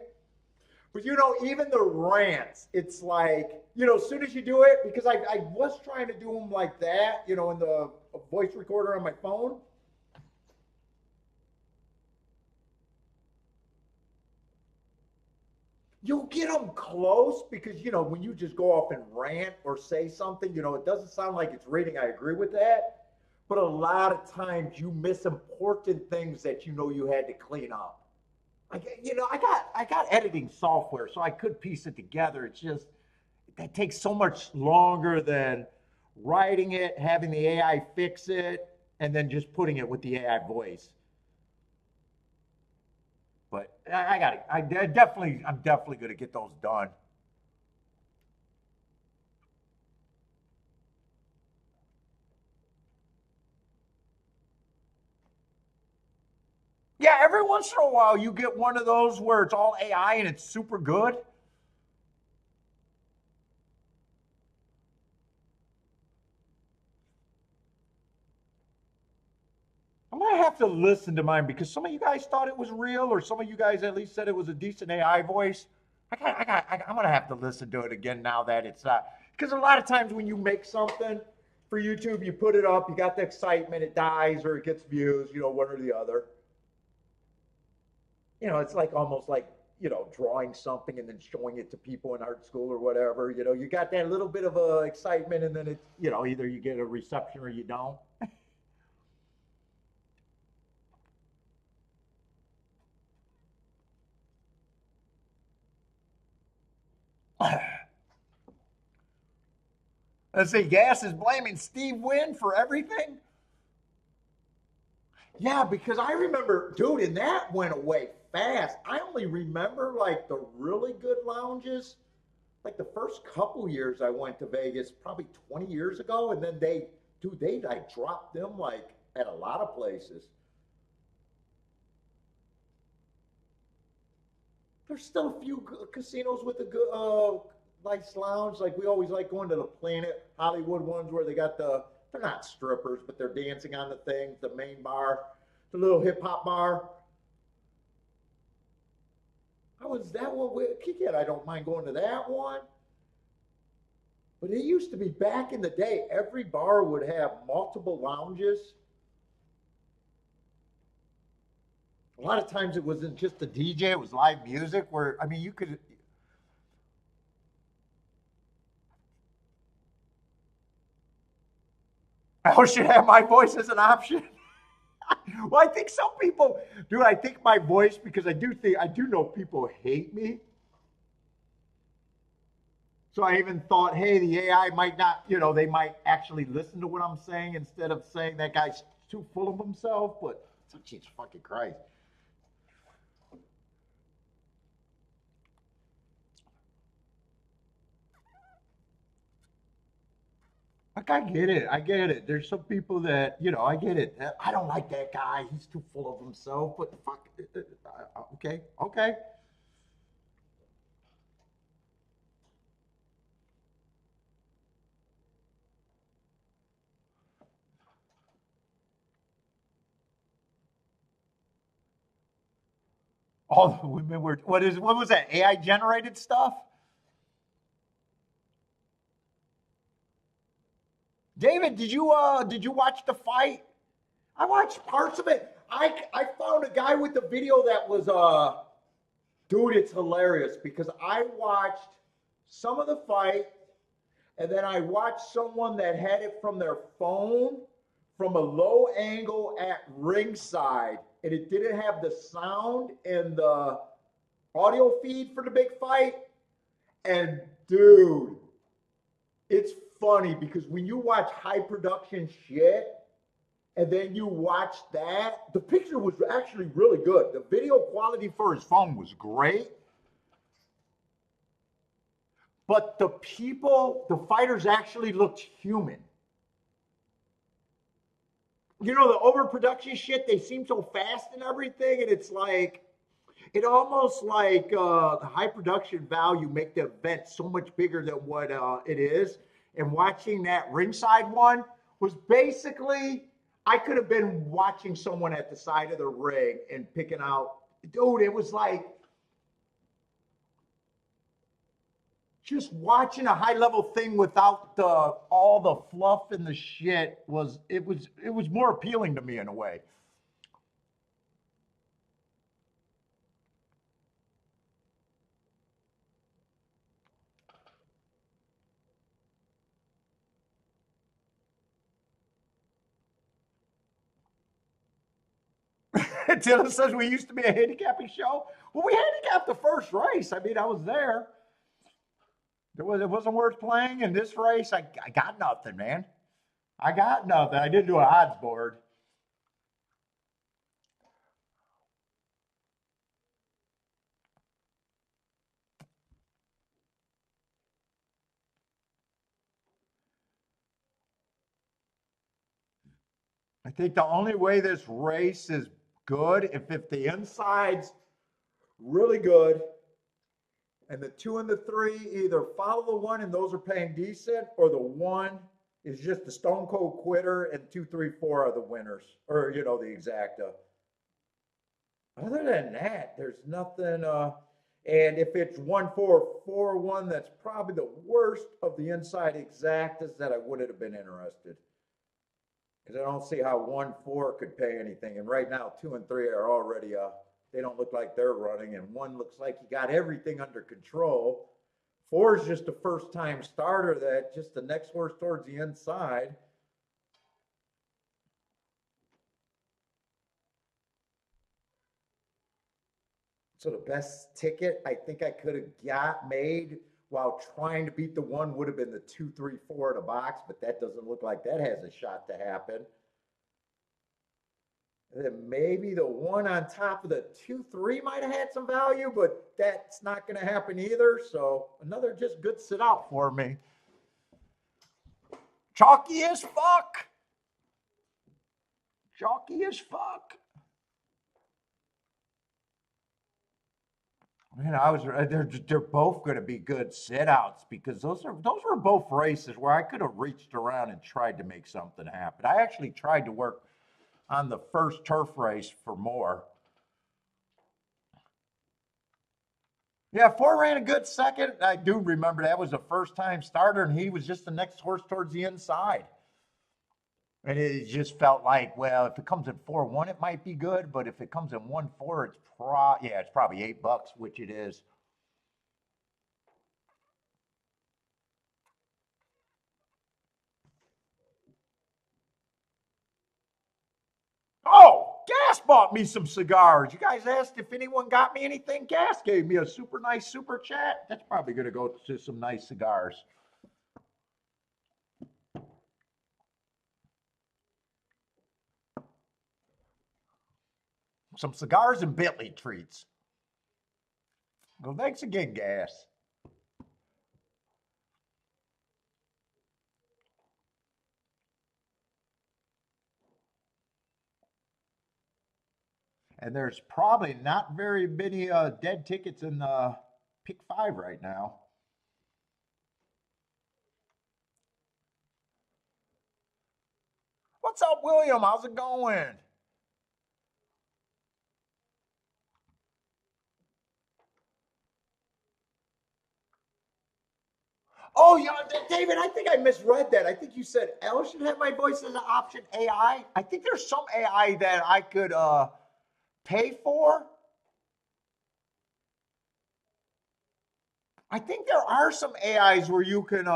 But you know, even the rants, it's like, you know, as soon as you do it, because I was trying to do them like that, you know, in the voice recorder on my phone. You'll get them close because, you know, when you just go off and rant or say something, you know, it doesn't sound like it's reading. I agree with that. But a lot of times you miss important things that you know you had to clean up. You know, I got editing software, so I could piece it together. It's just that takes so much longer than writing it, having the AI fix it, and then just putting it with the AI voice. But I got it. I'm definitely going to get those done. Yeah, every once in a while you get one of those where it's all AI and it's super good. I'm gonna have to listen to mine because some of you guys thought it was real, or some of you guys at least said it was a decent AI voice. I'm gonna have to listen to it again now that it's not. Because a lot of times when you make something for YouTube, you put it up, you got the excitement, it dies or it gets views, you know, one or the other. You know, it's like almost like, you know, drawing something and then showing it to people in art school or whatever. You know, you got that little bit of excitement, and then it's, you know, either you get a reception or you don't. Let's see, Gas is blaming Steve Wynn for everything. Yeah, because I remember, dude, and that went away fast. I only remember like the really good lounges, like the first couple years I went to Vegas, probably 20 years ago, and then dude, they like dropped them like at a lot of places. There's still a few casinos with a good, nice lounge. Like we always like going to the Planet Hollywood ones where they got they're not strippers, but they're dancing on the things, the main bar, the little hip hop bar. How was that one with Kiki? I don't mind going to that one. But it used to be back in the day, every bar would have multiple lounges. A lot of times it wasn't just a DJ; it was live music. Where I mean, you could. I should have my voice as an option. Well, I think some people, dude. I think my voice because I do know people hate me. So I even thought, hey, the AI might not, they might actually listen to what I'm saying instead of saying that guy's too full of himself. But Jesus fucking Christ. Like I get it. I get it. There's some people that, I get it. I don't like that guy. He's too full of himself. But fuck. Okay. Okay. All the women were. What was that? AI generated stuff. David, did you watch the fight? I watched parts of it. I found a guy with the video that was dude, it's hilarious because I watched some of the fight and then I watched someone that had it from their phone from a low angle at ringside and it didn't have the sound and the audio feed for the big fight. And dude, it's funny because when you watch high production shit and then you watch that, the picture was actually really good. The video quality for his phone was great. But the fighters actually looked human. The overproduction shit, they seem so fast and everything, and it's like, it almost like the high production value make the event so much bigger than what it is. And watching that ringside one was basically, I could have been watching someone at the side of the ring and picking out, dude, it was like just watching a high level thing without the all the fluff and the shit was more appealing to me in a way. Dylan says we used to be a handicapping show. Well, we handicapped the first race. I mean, I was there. It wasn't worth playing in this race. I got nothing, man. I got nothing. I didn't do an odds board. I think the only way this race is good if the inside's really good and the two and the three either follow the one and those are paying decent, or the one is just a stone cold quitter and two, three, four are the winners, or the exacta. Other than that, there's nothing. And if it's 1-4-4-1, that's probably the worst of the inside exactas that I wouldn't have been interested because I don't see how 1-4 could pay anything. And right now, two and three are already they don't look like they're running, and one looks like you got everything under control. Four is just a first time starter that just the next horse towards the inside. So the best ticket I think I could have got made while trying to beat the one would have been the 2-3-4 in the box, but that doesn't look like that has a shot to happen. And then maybe the one on top of the 2-3 might have had some value, but that's not going to happen either. So another just good sit out for me. Chalky as fuck. Chalky as fuck. Man, they're both going to be good sit outs because those were both races where I could have reached around and tried to make something happen. I actually tried to work on the first turf race for more. Yeah, four ran a good second. I do remember that was a first time starter, and he was just the next horse towards the inside. And it just felt like, well, if it comes in 4-1, it might be good, but if it comes in 1-4, it's probably $8, which it is. Oh, Gas bought me some cigars. You guys asked if anyone got me anything. Gas gave me a super nice super chat. That's probably going to go to some nice cigars. Some cigars and Bentley treats. Well, thanks again, Gas. And there's probably not very many dead tickets in the pick 5 right now. What's up, William? How's it going? Oh, yeah, David, I think I misread that. I think you said L should have my voice as an option AI. I think there's some AI that I could pay for. I think there are some AIs where you can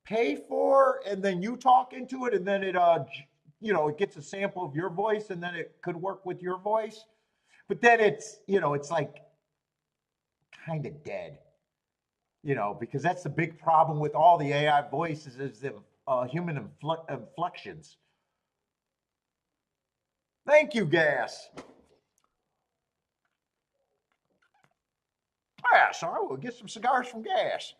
pay for and then you talk into it and then it it gets a sample of your voice and then it could work with your voice. But then it's like kind of dead. Because that's the big problem with all the AI voices is the human inflections. Thank you, Gas. Yeah, sorry, we'll get some cigars from Gas.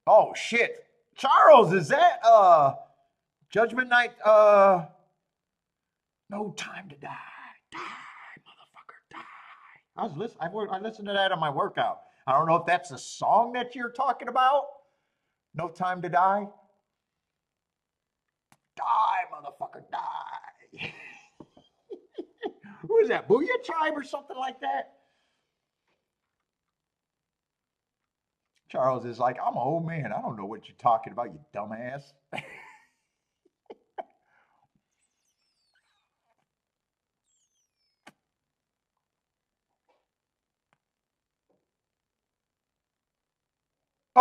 Oh shit, Charles, is that Judgment Night? No time to die, die, motherfucker, die. I listened to that on my workout. I don't know if that's the song that you're talking about. No time to die. Die, motherfucker, die. Who is that? Booyah Tribe or something like that? Charles is like, I'm an old man. I don't know what you're talking about, you dumbass.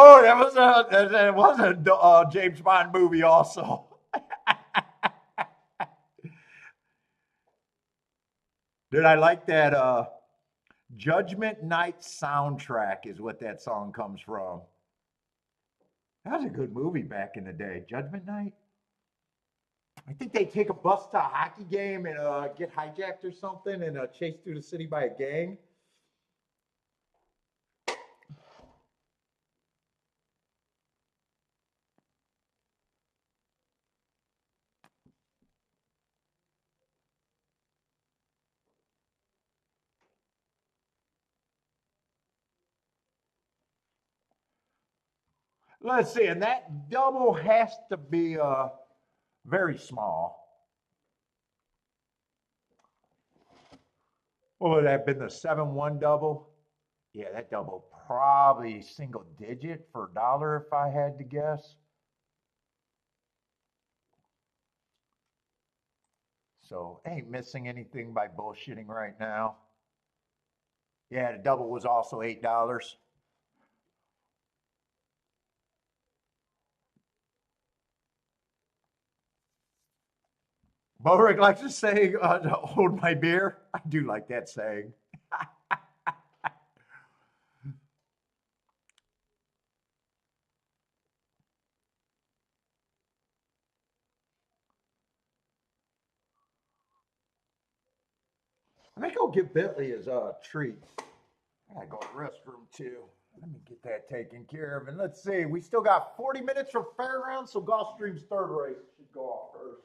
Oh, that was a James Bond movie also. Dude, I like that Judgment Night soundtrack is what that song comes from. That was a good movie back in the day. Judgment Night. I think they take a bus to a hockey game and get hijacked or something and chased through the city by a gang. Let's see, and that double has to be very small. What would that have been, the 7-1 double? Yeah, that double probably single digit for a dollar if I had to guess. So ain't missing anything by bullshitting right now. Yeah, the double was also $8. Boric likes to say, hold my beer. I do like that saying. I think I'll give Bentley his treat. I gotta go to the restroom too. Let me get that taken care of. And let's see, we still got 40 minutes for Fairgrounds, so Gulfstream's third race should go off first.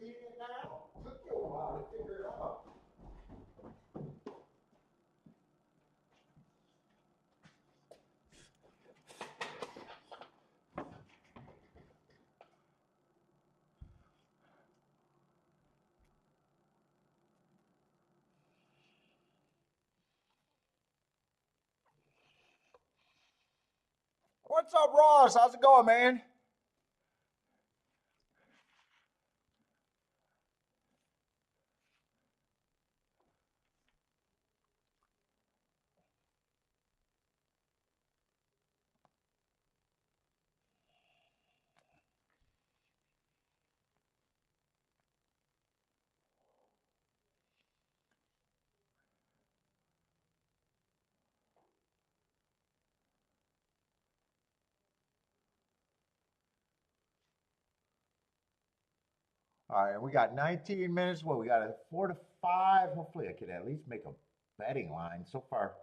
reading it now? Took you a while to figure it out. What's up, Ross? How's it going, man? All right, we got 19 minutes. Well, we got a 4 to 5. Hopefully, I can at least make a betting line. So far,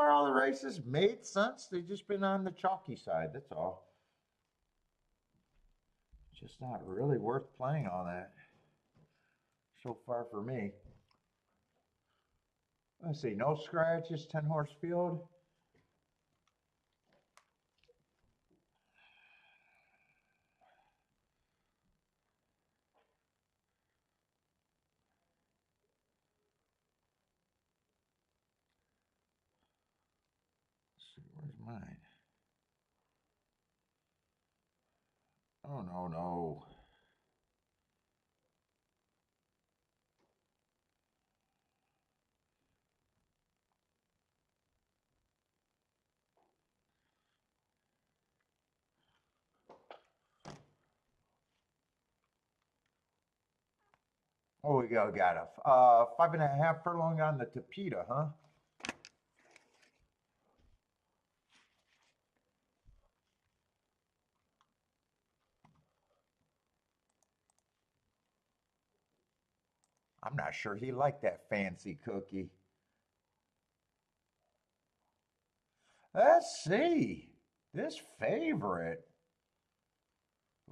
all the races made sense. They've just been on the chalky side. That's all. Just not really worth playing on that so far for me. Let's see, no scratches, 10 horse field. Let's see, where's mine? Oh, no, no. Oh, we got a 5.5 furlong on the Tapeta, huh? I'm not sure he liked that fancy cookie. Let's see. This favorite.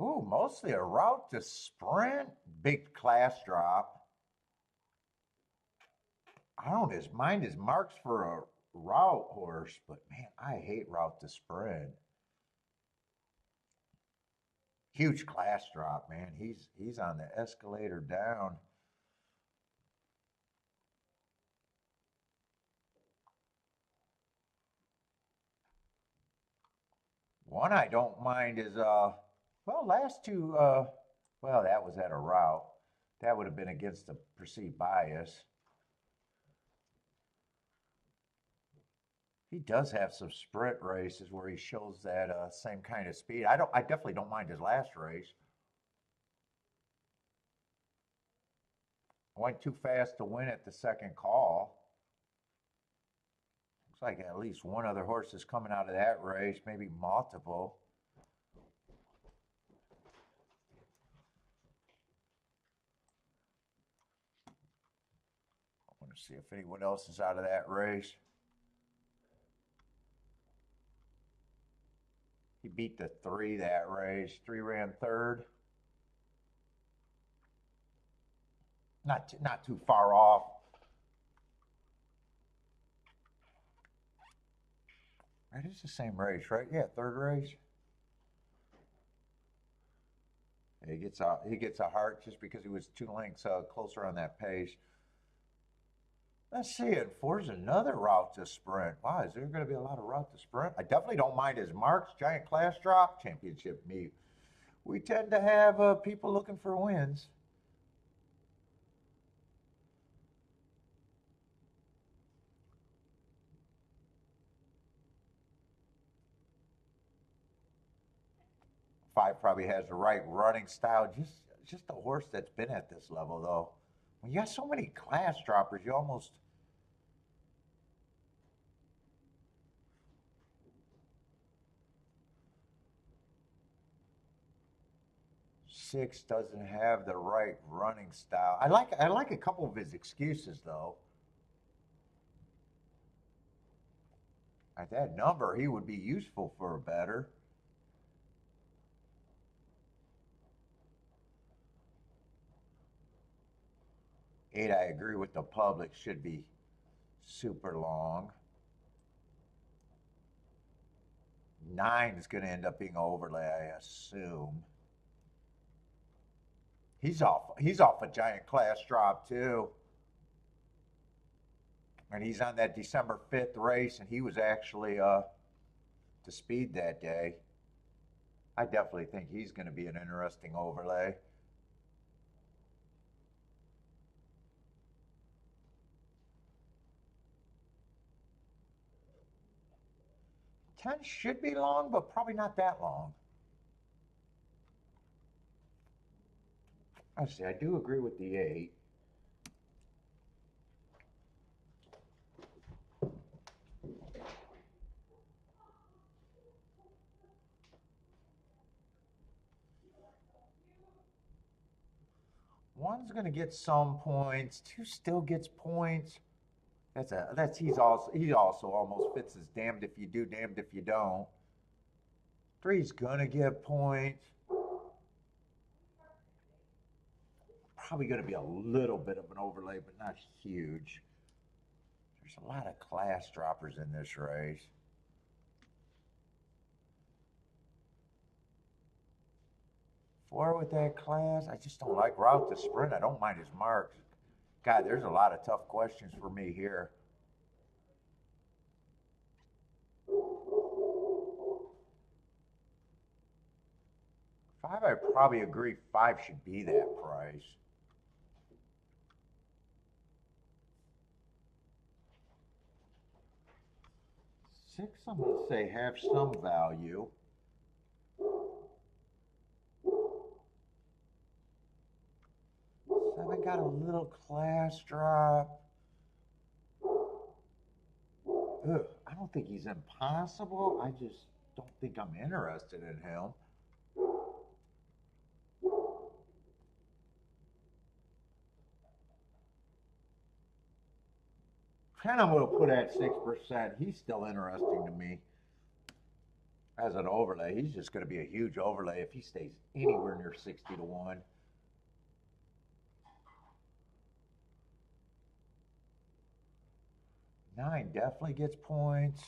Ooh, mostly a route to sprint. Big class drop. I don't know, his mind is marks for a route horse, but man, I hate route to sprint. Huge class drop, man. He's on the escalator down. One I don't mind is well, last two well, that was at a route. That would have been against the perceived bias. He does have some sprint races where he shows that same kind of speed. I definitely don't mind his last race. Went too fast to win at the second call. Looks like at least one other horse is coming out of that race, maybe multiple. I want to see if anyone else is out of that race. He beat the 3 that race. 3 ran third. Not too far off. Right, it's the same race, right? Yeah, third race. He gets a heart just because he was 2 lengths closer on that pace. Let's see it. Force another route to sprint. Wow, is there going to be a lot of route to sprint? I definitely don't mind his marks. Giant class drop, championship meet. We tend to have people looking for wins. Five probably has the right running style. Just a horse that's been at this level though. When you got so many class droppers, you almost 6 doesn't have the right running style. I like a couple of his excuses though. At that number, he would be useful for a better. 8, I agree with the public, should be super long. 9 is going to end up being overlay, I assume. He's off a giant class drop too. And he's on that December 5th race, and he was actually to speed that day. I definitely think he's going to be an interesting overlay. Ten should be long, but probably not that long. I see. I do agree with the 8. One's going to get some points. 2 still gets points. He's also almost fits as damned if you do, damned if you don't. 3's going to get points. Probably going to be a little bit of an overlay, but not huge. There's a lot of class droppers in this race. 4 with that class. I just don't like route to sprint. I don't mind his marks. God, there's a lot of tough questions for me here. 5, I probably agree 5 should be that price. 6, I'm going to say have some value. 7 got a little class drop. Ugh, I don't think he's impossible. I just don't think I'm interested in him. 10, I'm going to put at 6%. He's still interesting to me as an overlay. He's just going to be a huge overlay if he stays anywhere near 60 to 1. 9 definitely gets points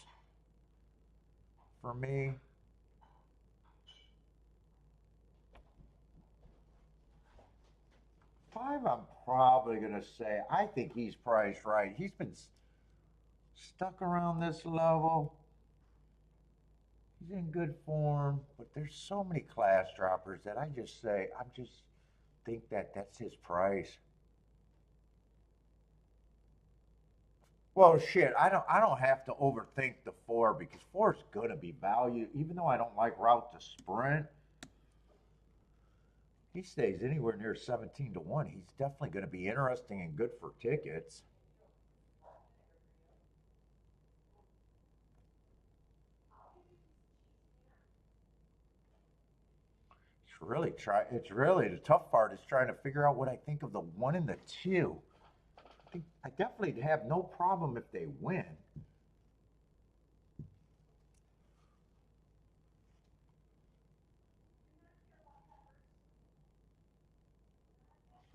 for me. 5, I'm probably going to say, I think he's priced right. He's been stuck around this level. He's in good form, but there's so many class droppers that I just think that that's his price. Well, shit, I don't have to overthink the 4 because 4 is going to be value. Even though I don't like route to sprint, he stays anywhere near 17 to 1. He's definitely going to be interesting and good for tickets. It's really the tough part is trying to figure out what I think of the 1 and the 2. I definitely have no problem if they win.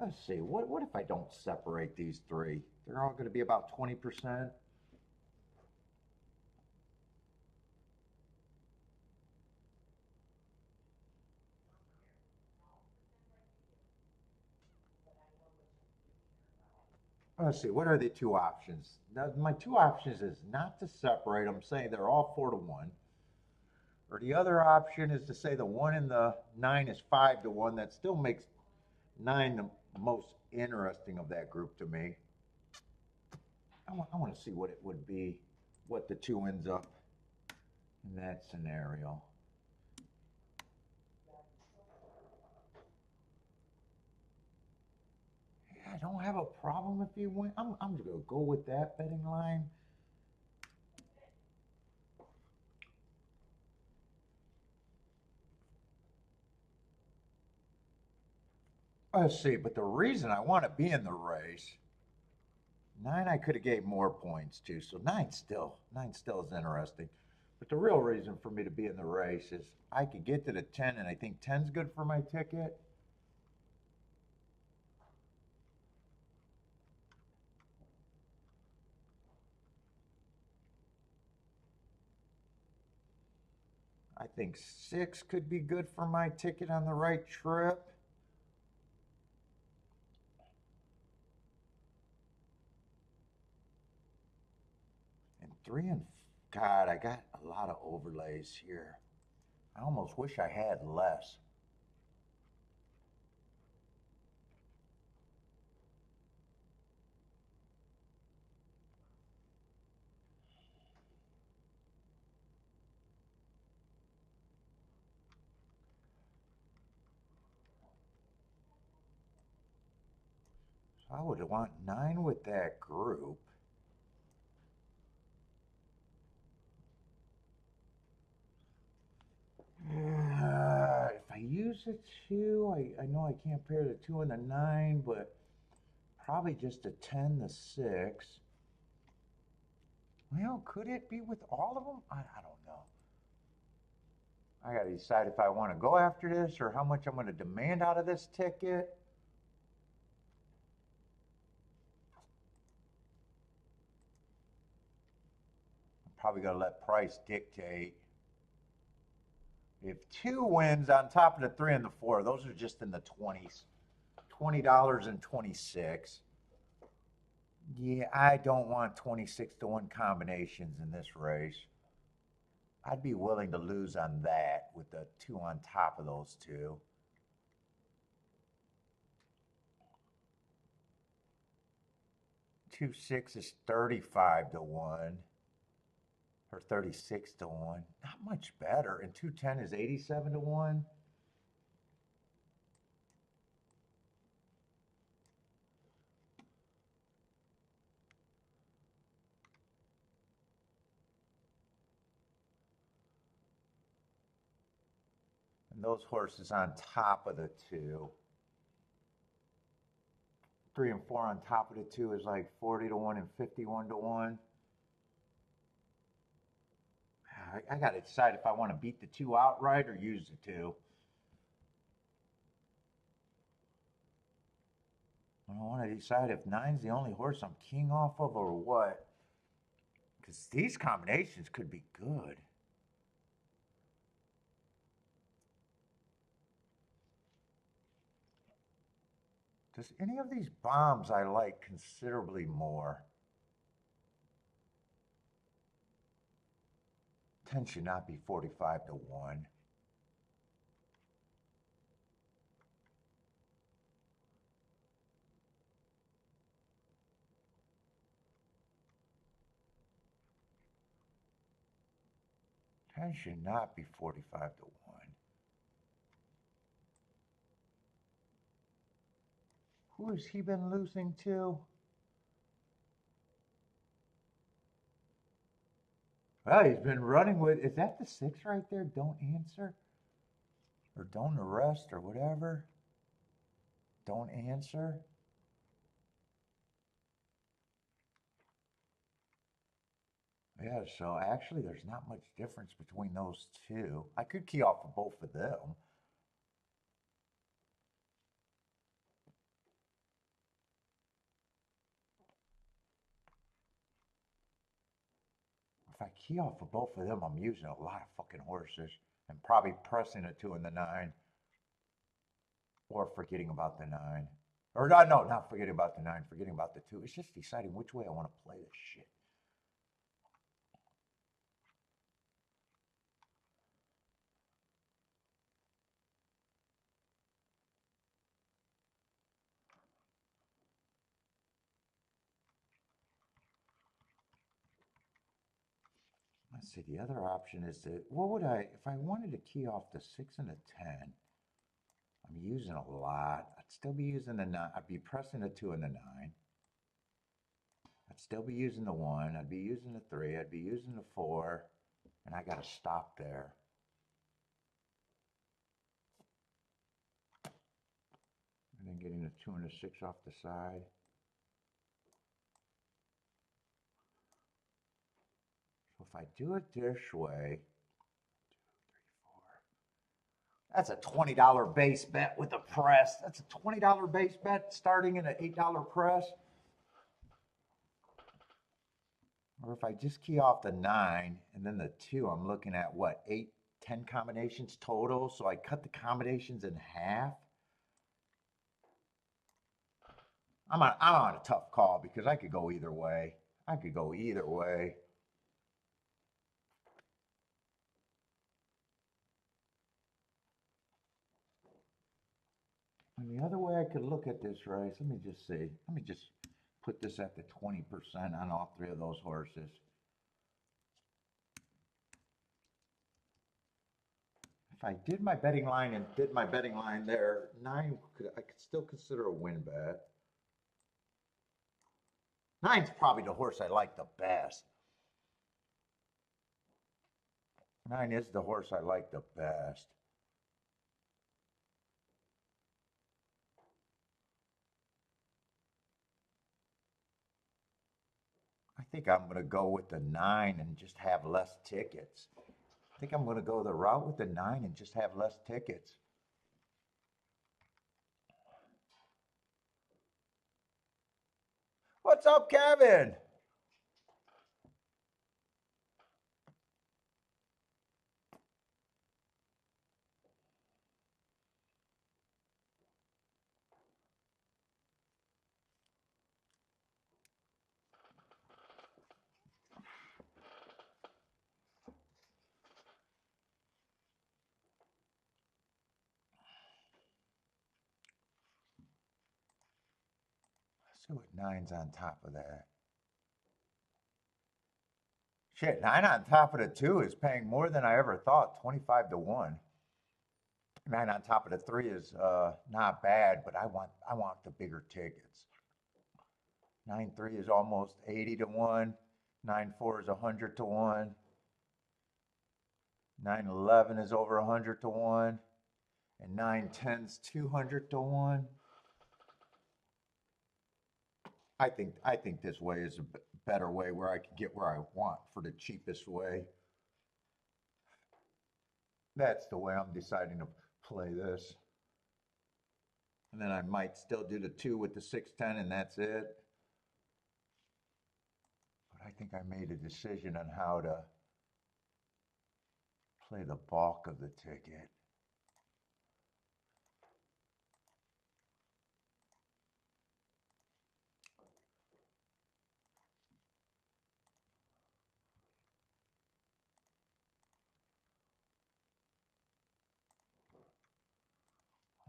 Let's see, what if I don't separate these 3? They're all going to be about 20%. Let's see, what are the 2 options? Now, my 2 options is not to separate them, saying they're all 4 to 1. Or the other option is to say the 1 and the 9 is 5 to 1. That still makes 9 the most interesting of that group to me. I want to see what it would be, what the 2 ends up in that scenario. I don't have a problem if he wins. I'm going to go with that betting line. Let's see, but the reason I want to be in the race, 9 I could have gave more points to, so 9 still is interesting. But the real reason for me to be in the race is I could get to the 10, and I think 10's good for my ticket. I think 6 could be good for my ticket on the right trip. And 3 and God, I got a lot of overlays here. I almost wish I had less. So I would want 9 with that group. If I use a 2, I know I can't pair the 2 and the 9, but probably just a 10, the 6. Well, could it be with all of them? I don't know. I got to decide if I want to go after this or how much I'm going to demand out of this ticket. I'm probably going to let price dictate. If 2 wins on top of the 3 and the 4, those are just in the 20s. $20.26. Yeah, I don't want 26 to 1 combinations in this race. I'd be willing to lose on that with the 2 on top of those 2. 2-6 is 35 to 1 or 36 to 1. Not much better. And 2-10 is 87 to 1. And those horses on top of the 2. 3 and 4 on top of the 2 is like 40 to 1 and 51 to 1. I got to decide if I want to beat the 2 outright or use the 2. I want to decide if 9's the only horse I'm king off of or what. Because these combinations could be good. Does any of these bombs I like considerably more? 10 should not be 45 to 1. Ten should not be 45 to 1. Who has he been losing to? Well, he's been running with, is that the 6 right there? Don't answer? Or don't arrest or whatever? Don't answer? Yeah, so actually there's not much difference between those 2. I could key off of both of them. If I key off of both of them, I'm using a lot of fucking horses and probably pressing a 2 and the 9. Or forgetting about the 9. Or no, not forgetting about the 9, forgetting about the 2. It's just deciding which way I want to play this shit. Let's see, the other option is to, what would if I wanted to key off the 6 and the 10, I'm using a lot. I'd still be using the 9. I'd be pressing the 2 and the 9. I'd still be using the 1. I'd be using the 3. I'd be using the 4. And I got to stop there. And then getting the 2 and the 6 off the side. So if I do it this way, 2, 3, 4. That's a $20 base bet with a press. That's a $20 base bet starting in an $8 press. Or if I just key off the 9 and then the 2, I'm looking at what, 8 10 combinations total, so I cut the combinations in half. I'm on a tough call because I could go either way. I could go either way. And the other way I could look at this race, let me just see. Let me just put this at the 20% on all three of those horses. If I did my betting line and did my betting line there, I could still consider a win bet. 9's probably the horse I like the best. 9 is the horse I like the best. I think I'm going to go with the 9 and just have less tickets. I think I'm going to go the route with the 9 and just have less tickets. What's up, Kevin? Let's see what 9's on top of that. Shit, 9 on top of the 2 is paying more than I ever thought, 25 to 1. 9 on top of the 3 is not bad, but I want the bigger tickets. 9-3 is almost 80 to 1. 9-4 is 100 to 1. 9-11 is over 100 to 1. And 9-10's 200 to 1. I think this way is a better way where I can get where I want for the cheapest way. That's the way I'm deciding to play this. And then I might still do the 2 with the 6-10 and that's it. But I think I made a decision on how to play the bulk of the ticket.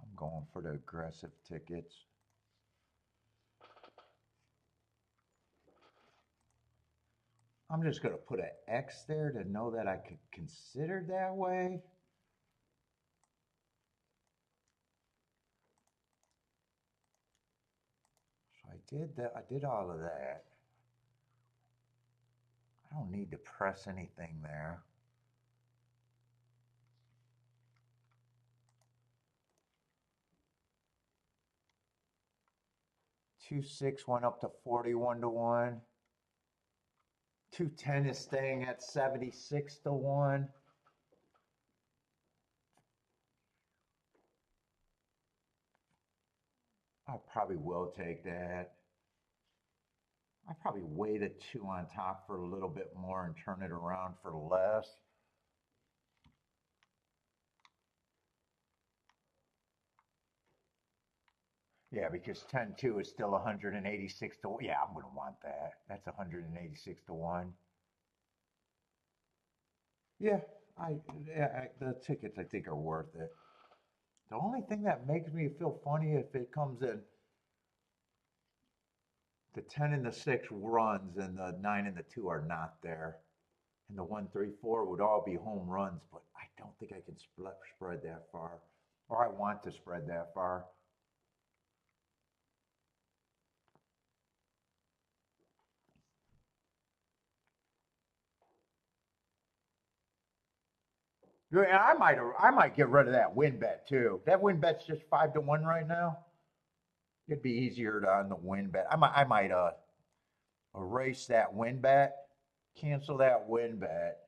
I'm going for the aggressive tickets. I'm just going to put an X there to know that I could consider that way. So I did that. I did all of that. I don't need to press anything there. 2-6 went up to 41 to 1. 2-10 is staying at 76 to 1. I probably will take that. I probably weigh the 2 on top for a little bit more and turn it around for less. Yeah, because 10-2 is still 186 to 1. Yeah, I'm going to want that. That's 186 to 1. Yeah, the tickets I think are worth it. The only thing that makes me feel funny if it comes in the 10 and the 6 runs and the 9 and the 2 are not there. And the 1, 3, 4 would all be home runs, but I don't think I can spread that far. Or I want to spread that far. Yeah, I might get rid of that win bet too. That win bet's just 5 to 1 right now. It'd be easier to on the win bet. I might erase that win bet, cancel that win bet,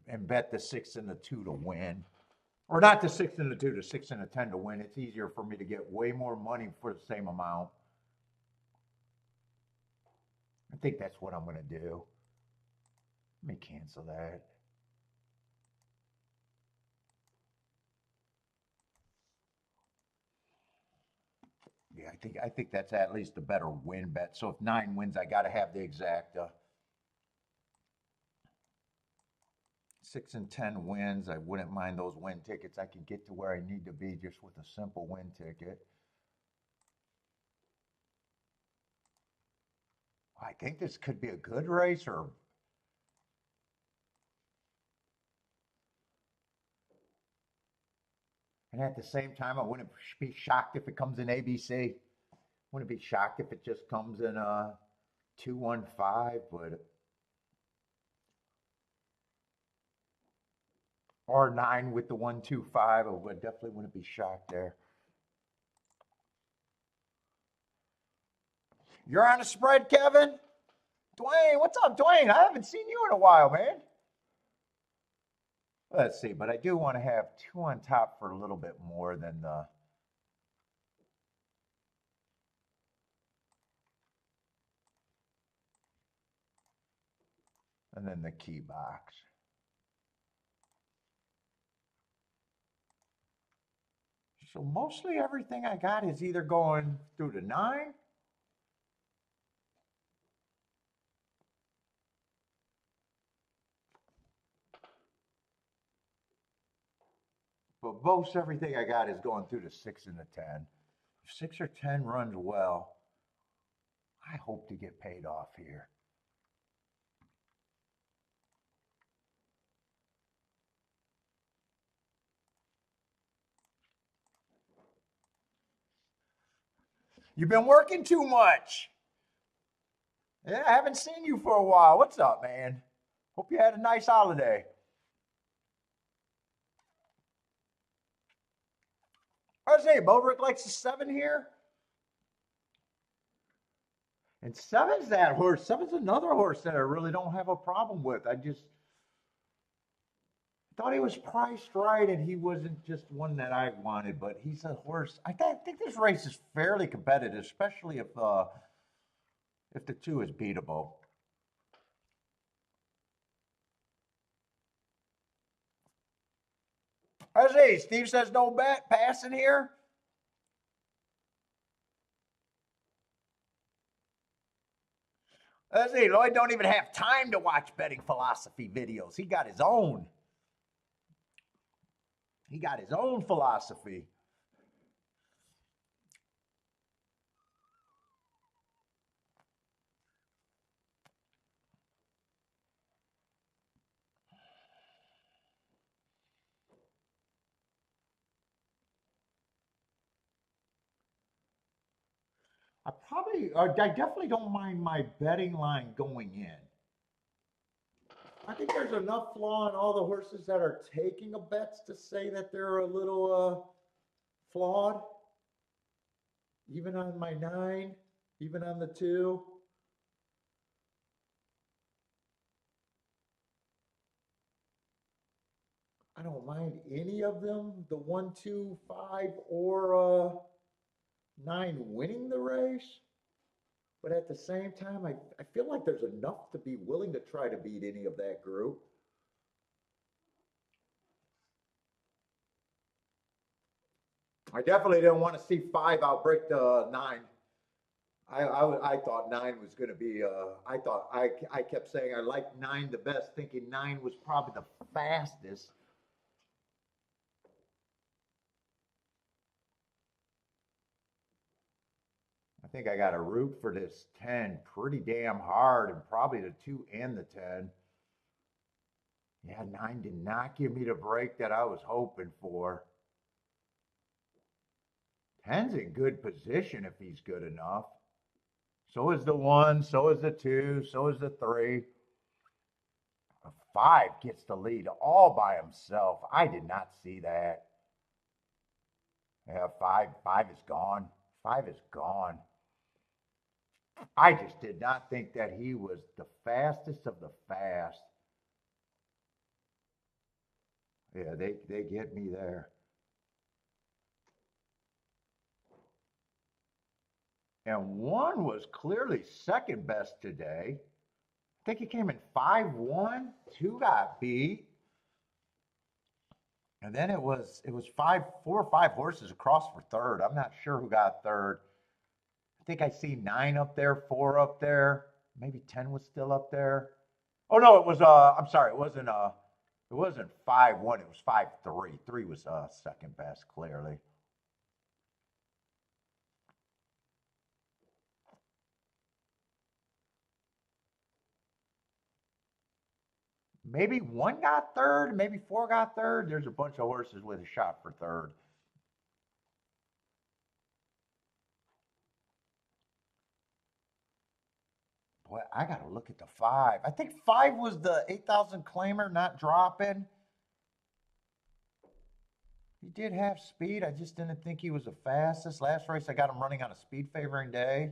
and bet the 6 and the 2 to win. Or not the 6 and the 2, the 6 and the 10 to win. It's easier for me to get way more money for the same amount. I think that's what I'm going to do. Let me cancel that. I think that's at least a better win bet. So if 9 wins, I got to have the exacta. 6 and 10 wins. I wouldn't mind those win tickets. I could get to where I need to be just with a simple win ticket. I think this could be a good race, or and at the same time, I wouldn't be shocked if it comes in ABC. Wouldn't be shocked if it just comes in 215, but or 9 with the 125. I would definitely wouldn't be shocked there. You're on a spread, Kevin? Dwayne, what's up, Dwayne? I haven't seen you in a while, man. Let's see, but I do want to have 2 on top for a little bit more than the. And then the key box. So mostly everything I got is either going through the 9. But most everything I got is going through the 6 and the 10. If 6 or 10 runs well, I hope to get paid off here. You've been working too much. Yeah, I haven't seen you for a while. What's up, man? Hope you had a nice holiday. I was saying, Bodrick likes the 7 here. And 7's that horse. 7's another horse that I really don't have a problem with. I just thought he was priced right, and he wasn't just one that I wanted, but he's a horse. I think this race is fairly competitive, especially if the 2 is beatable. I say, Steve says no bet passing here. I say, Lloyd don't even have time to watch betting philosophy videos. He got his own. He got his own philosophy. I definitely don't mind my betting line going in. I think there's enough flaw in all the horses that are taking a bets to say that they're a little flawed. Even on my 9, even on the 2. I don't mind any of them. The 1, 2, 5, or 9 winning the race. But at the same time, I feel like there's enough to be willing to try to beat any of that group. I definitely didn't want to see 5 outbreak the 9. I thought 9 was going to be. I kept saying I liked 9 the best, thinking 9 was probably the fastest. I think I got to root for this 10 pretty damn hard, and probably the 2 and the 10. Yeah, 9 did not give me the break that I was hoping for. 10's in good position if he's good enough. So is the 1, so is the 2, so is the 3. A 5 gets the lead all by himself. I did not see that. Yeah, 5 is gone. 5 is gone. I just did not think that he was the fastest of the fast. Yeah, they get me there. And 1 was clearly second best today. I think he came in 5-1. 2 got beat. And then it was 4 or 5 horses across for third. I'm not sure who got third. think I see 9 up there, 4 up there, maybe 10 was still up there. Oh no, it was I'm sorry, it wasn't 5-1, it was 5-3. 3 was second best, clearly. Maybe 1 got third, maybe 4 got third. There's a bunch of horses with a shot for third. Boy, I got to look at the 5. I think 5 was the 8,000 claimer not dropping. He did have speed. I just didn't think he was the fastest. Last race, I got him running on a speed favoring day.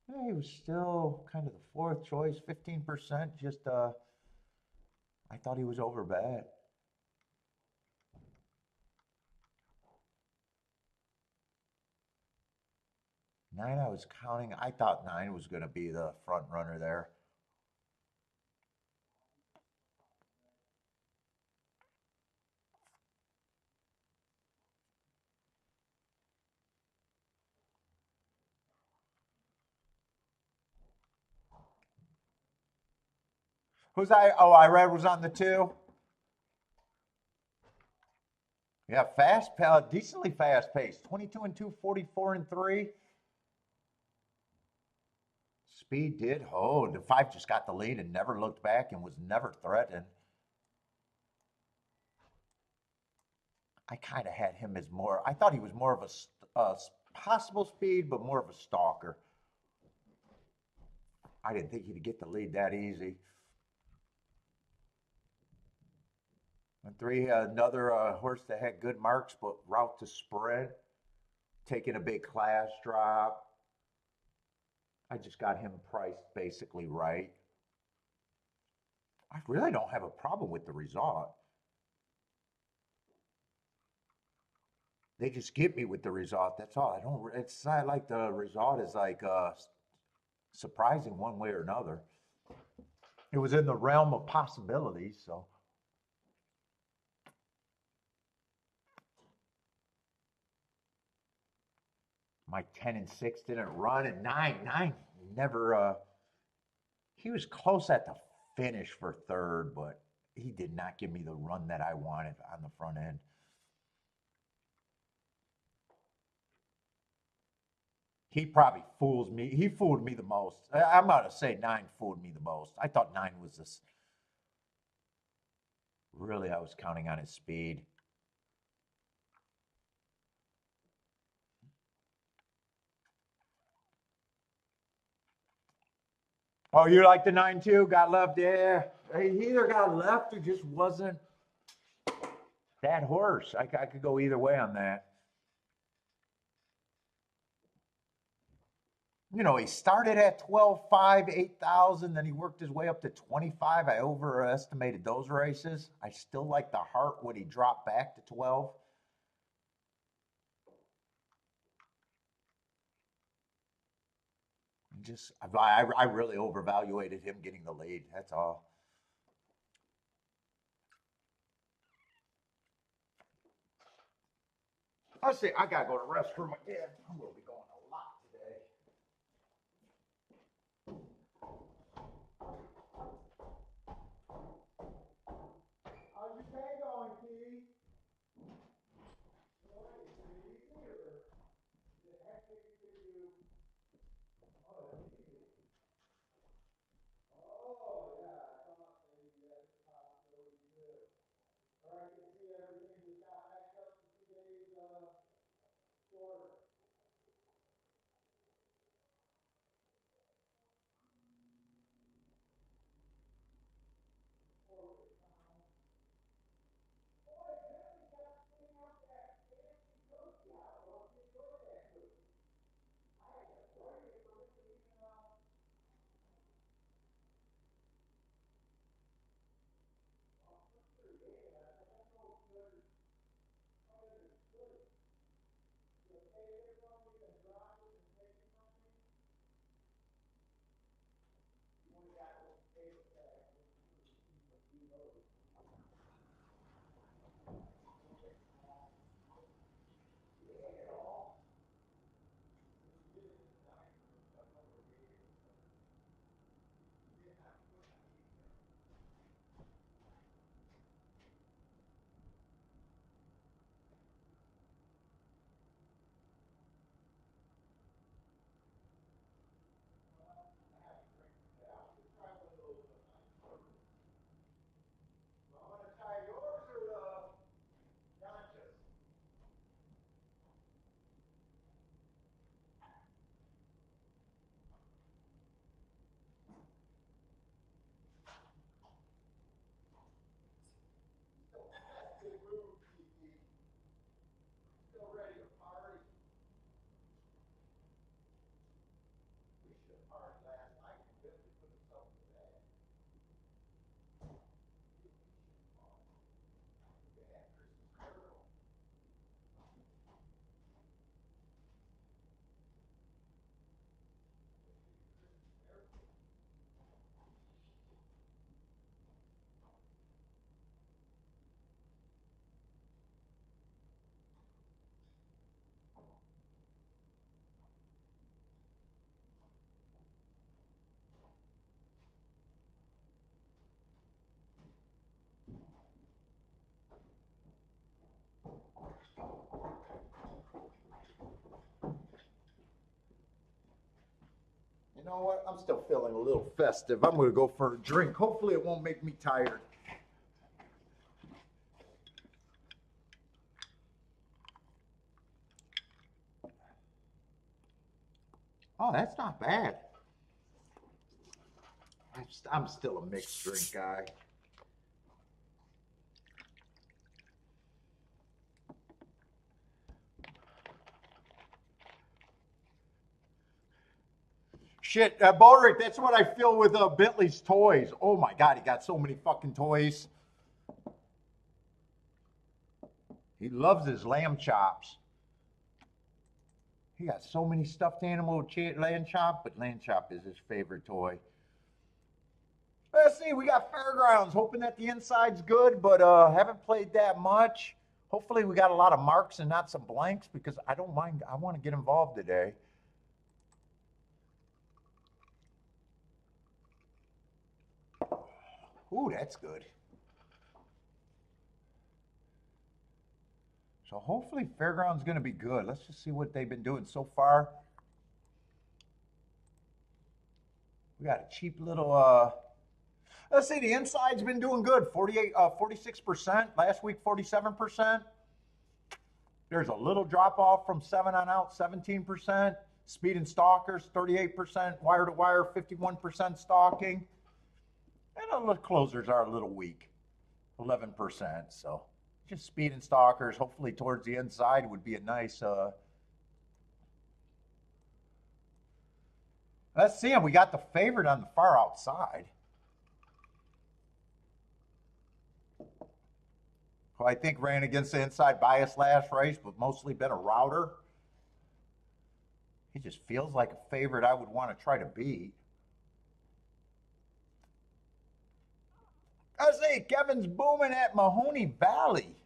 Yeah, he was still kind of the 4th choice, 15%. Just, I thought he was over bad. 9, I was counting. I thought 9 was going to be the front runner there. Who's I? Oh, I read was on the 2. Yeah, fast, decently fast pace. 22 and 2, 44 and 3. Speed did hold. The 5 just got the lead and never looked back and was never threatened. I kind of had him as more. I thought he was more of a possible speed, but more of a stalker. I didn't think he'd get the lead that easy. And 3, another horse that had good marks, but route to spread, taking a big class drop. I just got him priced basically right. I really don't have a problem with the result. They just get me with the result. That's all. I don't. It's not like the result is like surprising one way or another. It was in the realm of possibilities. So my 10 and 6 didn't run, and 9 never. He was close at the finish for third, but he did not give me the run that I wanted on the front end. He probably fools me. He fooled me the most. I'm going to say 9 fooled me the most. I thought 9 was this. Really, I was counting on his speed. Oh, you like the 9 too? Got left? Yeah. He either got left or just wasn't that horse. I could go either way on that. You know, he started at 12.5, 8,000, then he worked his way up to 25. I overestimated those races. I still like the heart when he dropped back to 12. Just, I really overvaluated him getting the lead. That's all. I say I gotta go to the restroom again. I'm gonna be going a lot today. How's your day going, Keith? I'm still feeling a little festive. I'm going to go for a drink. Hopefully it won't make me tired. Oh, that's not bad. I'm still a mixed drink guy. Shit, Baldrick, that's what I feel with Bentley's toys. Oh my God, he got so many fucking toys. He loves his lamb chops. He got so many stuffed animal lamb chop, but lamb chop is his favorite toy. Let's see, we got Fairgrounds, hoping that the inside's good, but haven't played that much. Hopefully we got a lot of marks and not some blanks because I don't mind. I want to get involved today. Ooh, that's good. So hopefully Fairground's going to be good. Let's just see what they've been doing so far. We got a cheap little, let's see, the inside's been doing good. 46%. Last week, 47%. There's a little drop off from 7 on out, 17%. Speed and stalkers, 38%. Wire to wire, 51% stalking. And the closers are a little weak, 11%. So just speed and stalkers. Hopefully towards the inside would be a nice. Let's see him. We got the favorite on the far outside. Who I think ran against the inside bias last race, but mostly been a router. He just feels like a favorite I would want to try to beat. I say Kevin's booming at Mahoney Valley.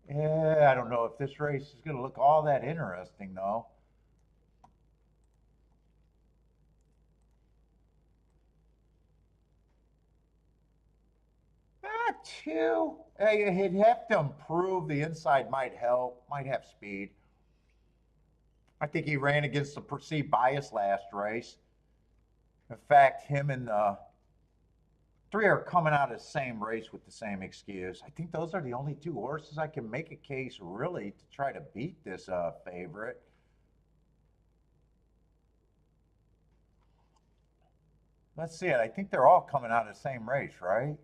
Yeah, I don't know if this race is going to look all that interesting, though. Not too. He'd have to improve. The inside might help, might have speed. I think he ran against the perceived bias last race. In fact, him and three are coming out of the same race with the same excuse. I think those are the only two horses I can make a case really to try to beat this favorite. Let's see it. I think they're all coming out of the same race, right?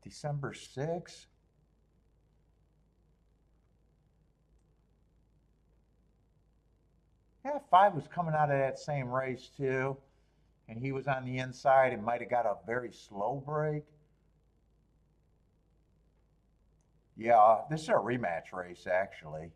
December 6th. Yeah, 5 was coming out of that same race too. And he was on the inside and might have got a very slow break. Yeah, this is a rematch race, actually.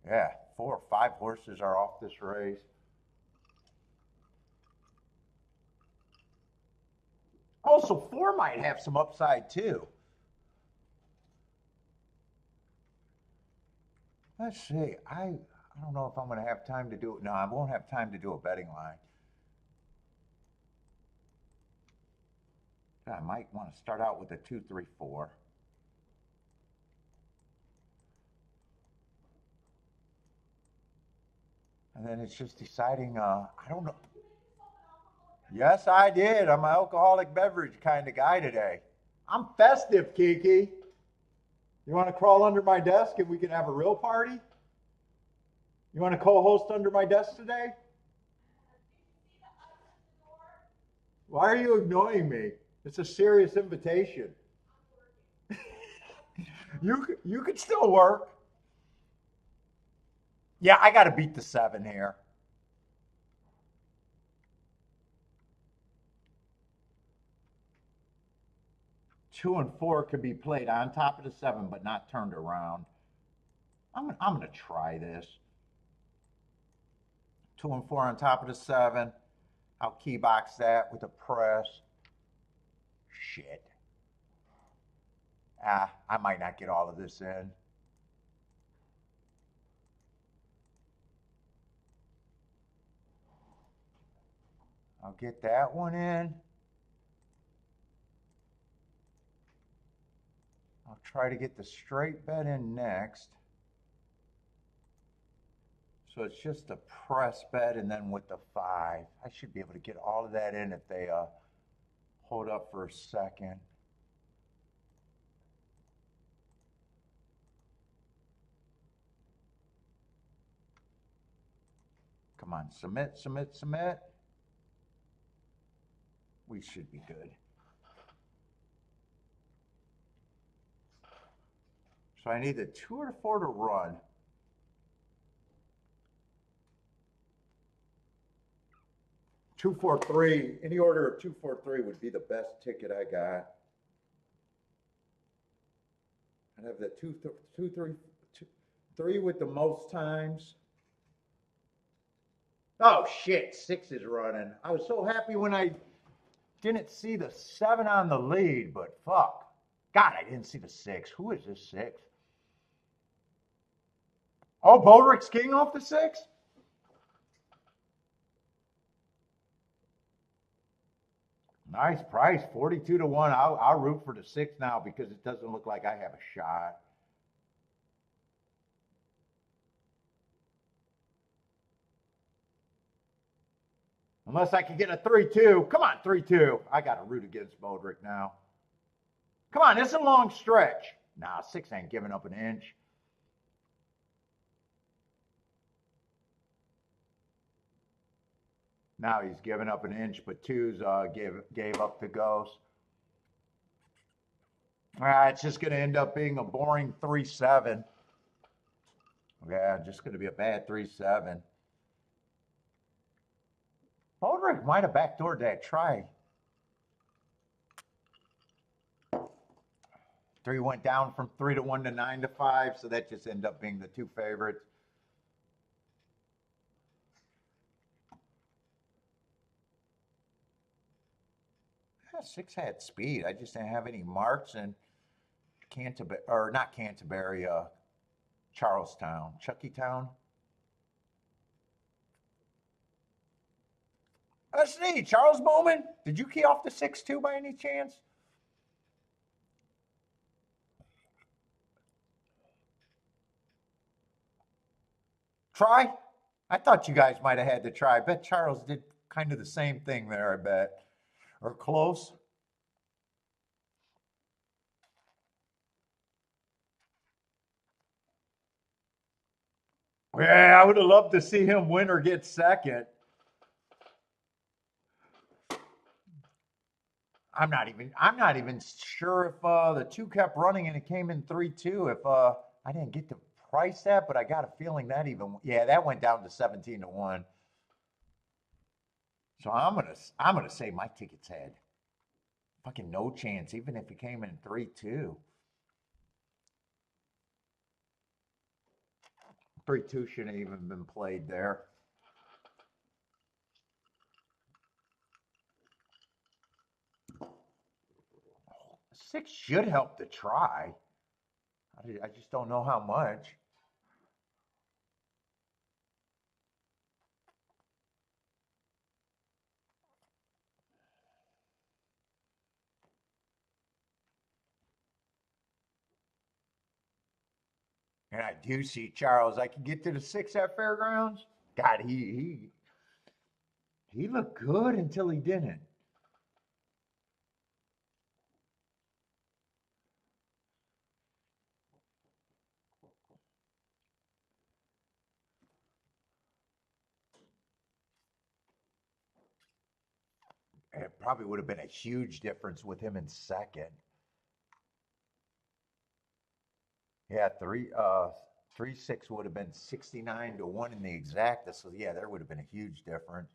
Yeah, 4 or 5 horses are off this race. Also, 4 might have some upside too. Let's see. I don't know if I'm going to have time to do it. No, I won't have time to do a betting line. I might want to start out with a 2, 3, 4. And then it's just deciding, I don't know. Yes, I did. I'm an alcoholic beverage kind of guy today. I'm festive, Kiki. You want to crawl under my desk and we can have a real party? You want to co-host under my desk today? Why are you ignoring me? It's a serious invitation. You could still work. Yeah, I got to beat the 7 here. Two and 4 could be played on top of the 7, but not turned around. I'm going to try this. 2 and 4 on top of the 7. I'll key box that with a press. Shit. I might not get all of this in. I'll get that one in. I'll try to get the straight bet in next. So it's just a press bet and then with the 5. I should be able to get all of that in if they hold up for a second. Come on, submit, submit, submit. We should be good. So I need the 2 or 4 to run. Two, 4, 3. Any order of 2, 4, 3 would be the best ticket I got. I'd have the 2, 3, 3 with the most times. Oh shit, 6 is running. I was so happy when I didn't see the 7 on the lead, but fuck. God, I didn't see the 6. Who is this 6? Oh, Bodrick's king off the 6? Nice price, 42 to 1. I'll root for the 6 now because it doesn't look like I have a shot. Unless I can get a 3-2. Come on, 3-2. I got to root against Bodrick now. Come on, it's a long stretch. Nah, 6 ain't giving up an inch. Now he's giving up an inch, but 2's gave up the ghost. It's just going to end up being a boring 3-7. Yeah, just going to be a bad 3-7. Bodrick might have backdoored that try. 3 went down from 3 to 1 to 9 to 5, so that just ended up being the 2 favorites. Yeah, 6 had speed. I just didn't have any marks in Canterbury, or not Canterbury, Charlestown, Chuckytown. Let's see, Charles Bowman, did you key off the 6-2 by any chance? Try? I thought you guys might have had to try. I bet Charles did kind of the same thing there, I bet. Or close. Yeah, I would have loved to see him win or get second. I'm not even sure if the 2 kept running and it came in 3-2. If I didn't get to price that, but I got a feeling that that went down to 17 to 1. So I'm gonna say my tickets had fucking no chance, even if it came in 3-2. 3-2 shouldn't have even been played there. 6 should help the try. I just don't know how much. And I do see Charles. I can get to the 6 at Fairgrounds. God, he looked good until he didn't. It probably would have been a huge difference with him in second. Yeah, 3-6 would have been 69 to 1 in the exacta. So yeah, there would have been a huge difference.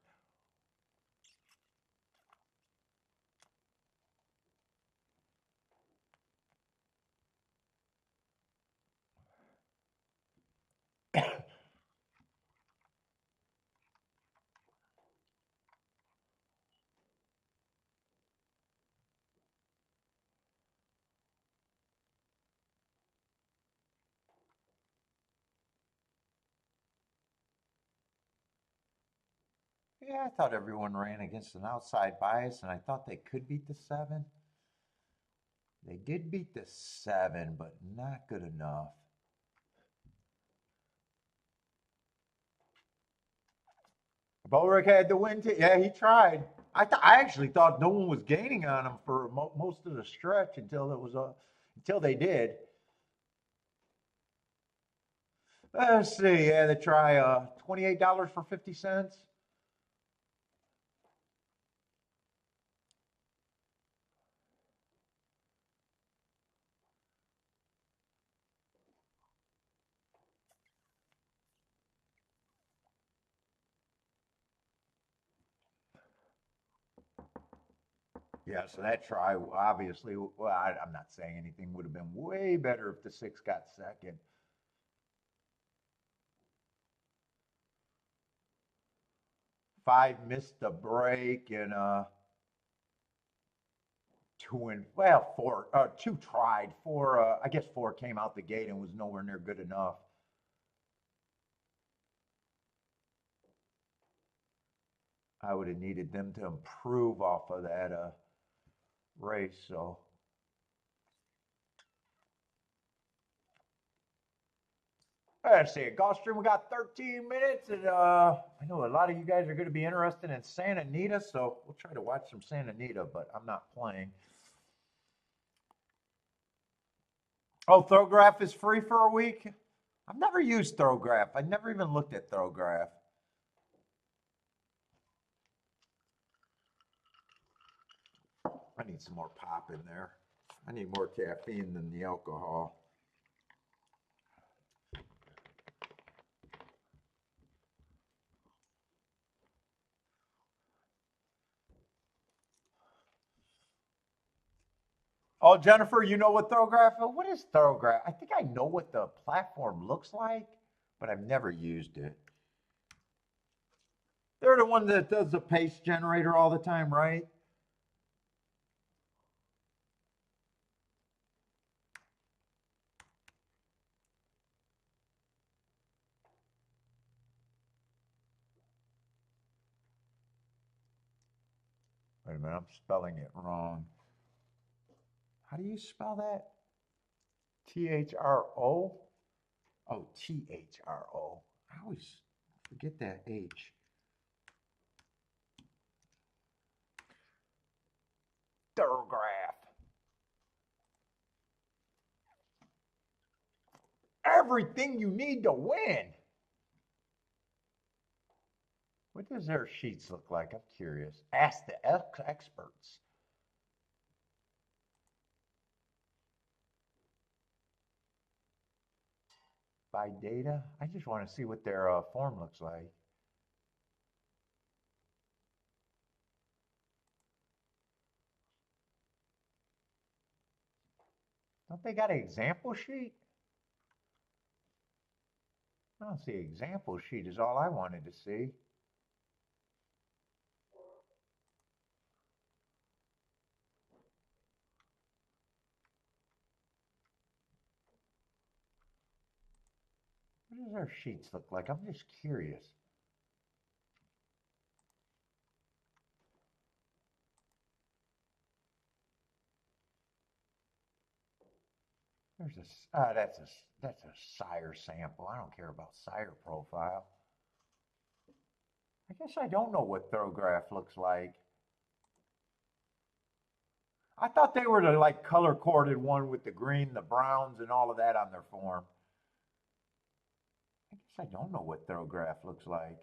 Yeah, I thought everyone ran against an outside bias, and I thought they could beat the 7. They did beat the 7, but not good enough. Boric had the win. Yeah, he tried. I actually thought no one was gaining on him for most of the stretch until they did. Let's see. Yeah, they try $28 for 50 cents. Yeah, so that try obviously. Well, I'm not saying anything would have been way better if the 6 got second. 5 missed the break, and 2 and well 4 2 tried. 4 I guess 4 came out the gate and was nowhere near good enough. I would have needed them to improve off of that race. So let's see. Gulfstream, we got 13 minutes, and I know a lot of you guys are going to be interested in Santa Anita, so we'll try to watch some Santa Anita, but I'm not playing. Oh, Throwgraph is free for a week? I've never used Throwgraph. I never even looked at Throwgraph. I need some more pop in there. I need more caffeine than the alcohol. Oh, Jennifer, you know what Throwgraph is? What is Throwgraph? I think I know what the platform looks like, but I've never used it. They're the one that does the paste generator all the time, right? Wait a minute, I'm spelling it wrong. How do you spell that? THRO? Oh, THRO. I always forget that H. Throwgraph. Everything you need to win. What does their sheets look like? I'm curious. Ask the experts. By data? I just want to see what their form looks like. Don't they got an example sheet? I don't see an example sheet is all I wanted to see. What does their sheets look like? I'm just curious. There's that's a sire sample. I don't care about sire profile. I guess I don't know what Throwgraph looks like. I thought they were the like color coded one with the green, the browns, and all of that on their form. I guess I don't know what Throwgraph looks like.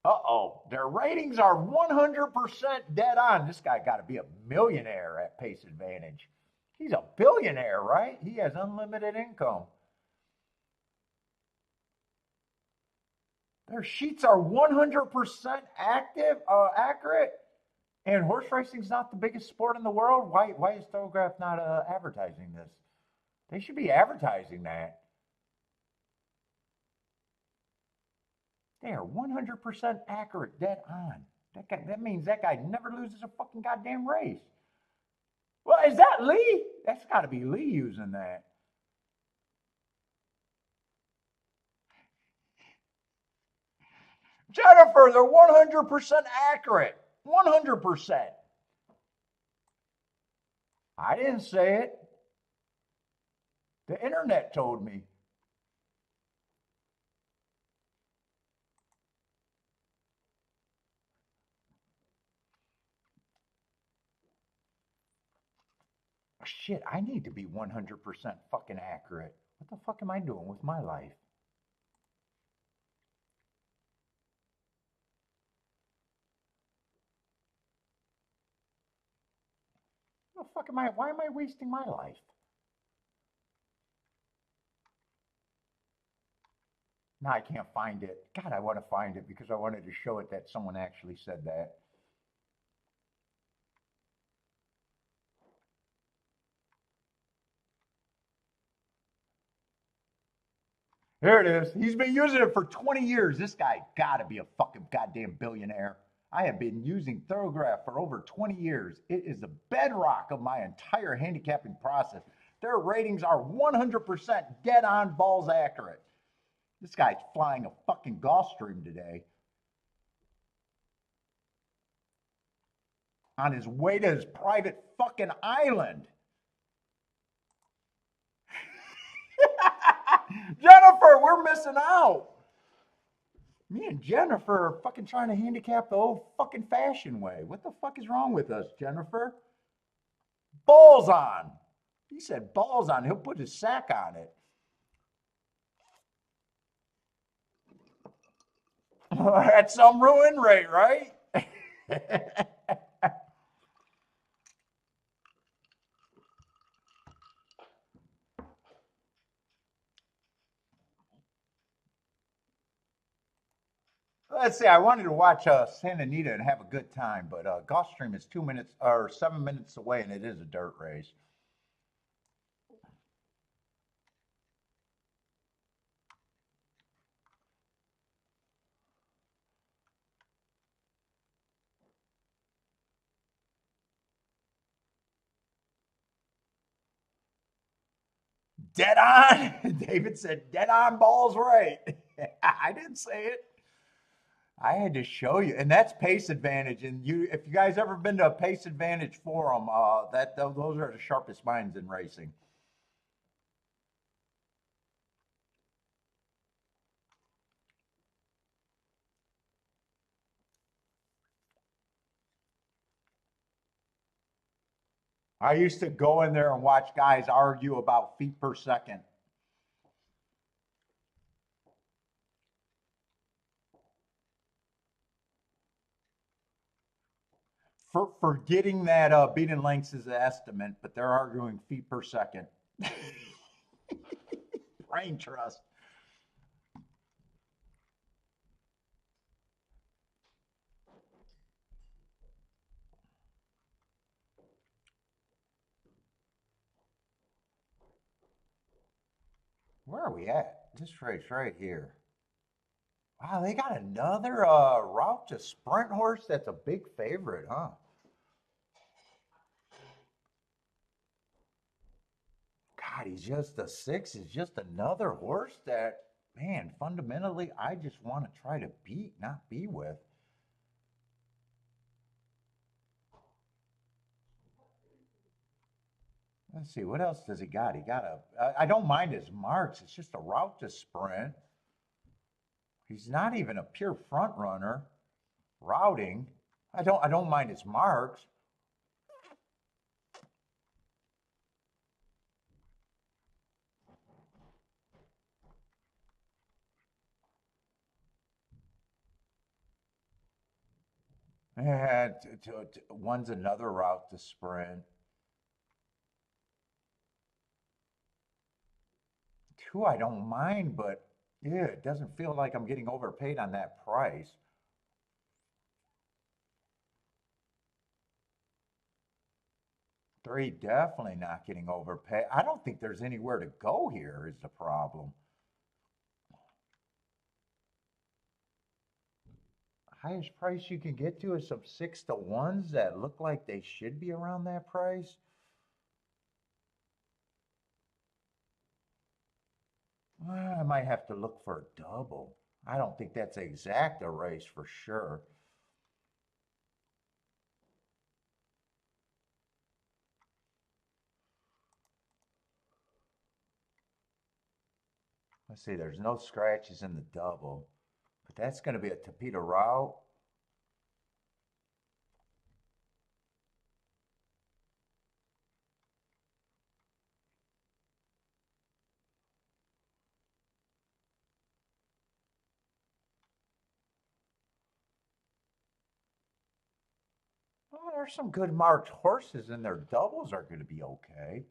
Uh-oh, their ratings are 100% dead on. This guy got to be a millionaire at Pace Advantage. He's a billionaire, right? He has unlimited income. Their sheets are 100% accurate. And horse racing's not the biggest sport in the world. Why is Throwgraph not advertising this? They should be advertising that. They are 100% accurate, dead on. That means that guy never loses a fucking goddamn race. Well, is that Lee? That's got to be Lee using that. Jennifer, they're 100% accurate. 100%. I didn't say it. The internet told me. Shit, I need to be 100% fucking accurate. What the fuck am I doing with my life? What the fuck am I? Why am I wasting my life? Now I can't find it. God, I want to find it because I wanted to show it that someone actually said that. Here it is. He's been using it for 20 years. This guy gotta be a fucking goddamn billionaire. I have been using Thorograph for over 20 years. It is the bedrock of my entire handicapping process. Their ratings are 100% dead on balls accurate. This guy's flying a fucking Gulfstream today on his way to his private fucking island. Jennifer, we're missing out. Me and Jennifer are fucking trying to handicap the old fucking fashion way. What the fuck is wrong with us, Jennifer? Balls on. He said balls on. He'll put his sack on it. At some ruin rate, right? Let's see. I wanted to watch Santa Anita and have a good time, but Gulfstream is 2 minutes or 7 minutes away, and it is a dirt race. Dead on. David said, dead on balls right. I didn't say it. I had to show you, and that's pace advantage. And you, if you guys ever been to a pace advantage forum, those are the sharpest minds in racing. I used to go in there and watch guys argue about feet per second. For forgetting that beating lengths is an estimate, but they're arguing feet per second. Brain trust. Where are we at? This race right here. Wow, they got another route to sprint horse that's a big favorite, huh? God, he's just a six. He's just another horse that, man, fundamentally, I just want to try to beat, not be with. Let's see, what else does he got? He got I don't mind his marks. It's just a route to sprint. He's not even a pure front runner. Routing. I don't mind his marks. Yeah, one's another route to sprint. Two, I don't mind, but yeah, it doesn't feel like I'm getting overpaid on that price. Three, definitely not getting overpaid. I don't think there's anywhere to go here, is the problem. Highest price you can get to is some 6-to-1s that look like they should be around that price. I might have to look for a double. I don't think that's exact a race for sure. Let's see, there's no scratches in the double, but that's going to be a torpedo route. Oh, there's some good marked horses, and their doubles are going to be okay.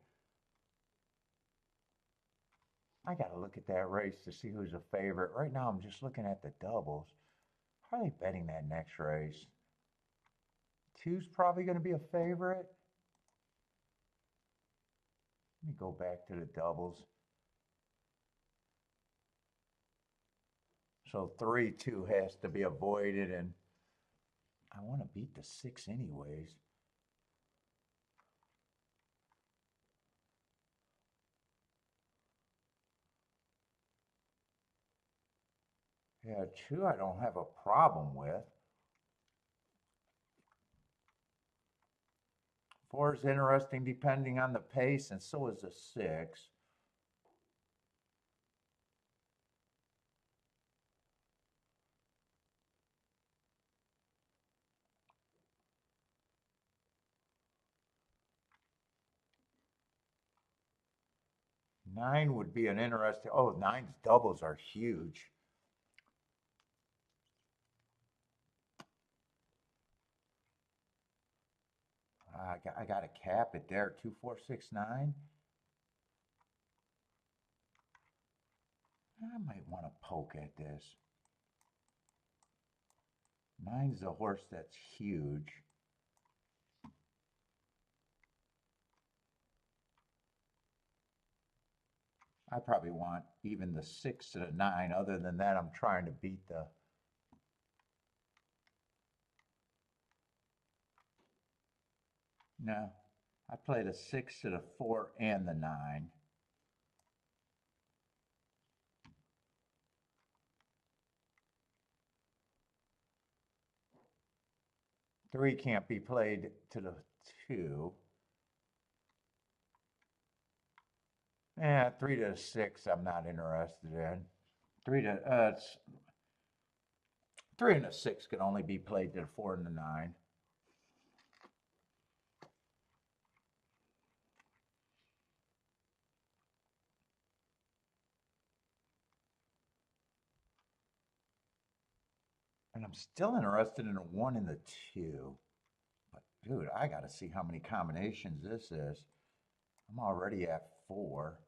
I got to look at that race to see who's a favorite. Right now, I'm just looking at the doubles. How are they betting that next race? Two's probably going to be a favorite. Let me go back to the doubles. So 3-2 has to be avoided, and I want to beat the 6 anyways. Yeah, 2 I don't have a problem with. 4 is interesting depending on the pace, and so is a 6. Nine would be an interesting. Oh, nine's doubles are huge. I got to cap it there. 2, 4, 6, 9. I might want to poke at this. Nine's a horse that's huge. I probably want even the 6 to the 9. Other than that, I'm trying to beat the. No, I play the 6 to the 4 and the 9. Three can't be played to the 2. Yeah, 3 to 6, I'm not interested in. 3 and a 6 can only be played to the 4 and the 9. And I'm still interested in a 1 and the 2. But dude, I got to see how many combinations this is. I'm already at 4.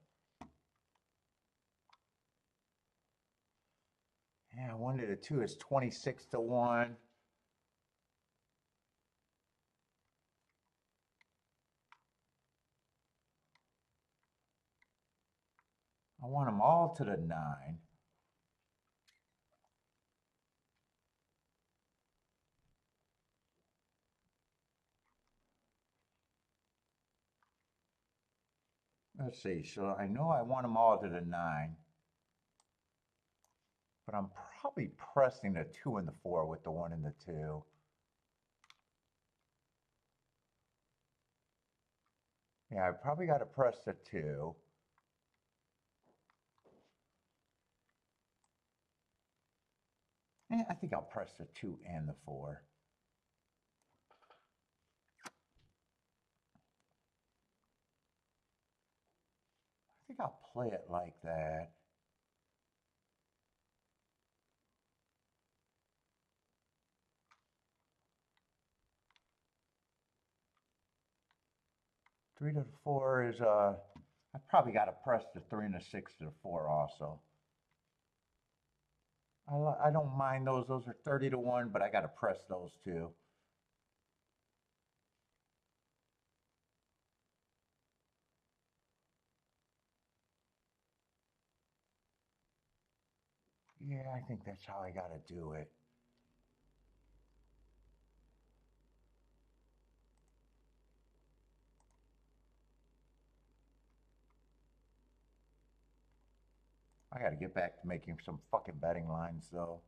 Yeah, 1 to the 2 is 26 to 1. I want them all to the 9. Let's see. So I know I want them all to the 9. But I'm probably pressing the 2 and the 4 with the 1 and the 2. Yeah, I probably got to press the 2. I think I'll press the 2 and the 4. I think I'll play it like that. Three to the 4 is I probably got to press the 3 and the 6 to the 4 also. I don't mind those. Those are 30 to 1, but I got to press those too. Yeah, I think that's how I got to do it. I got to get back to making some fucking betting lines, though.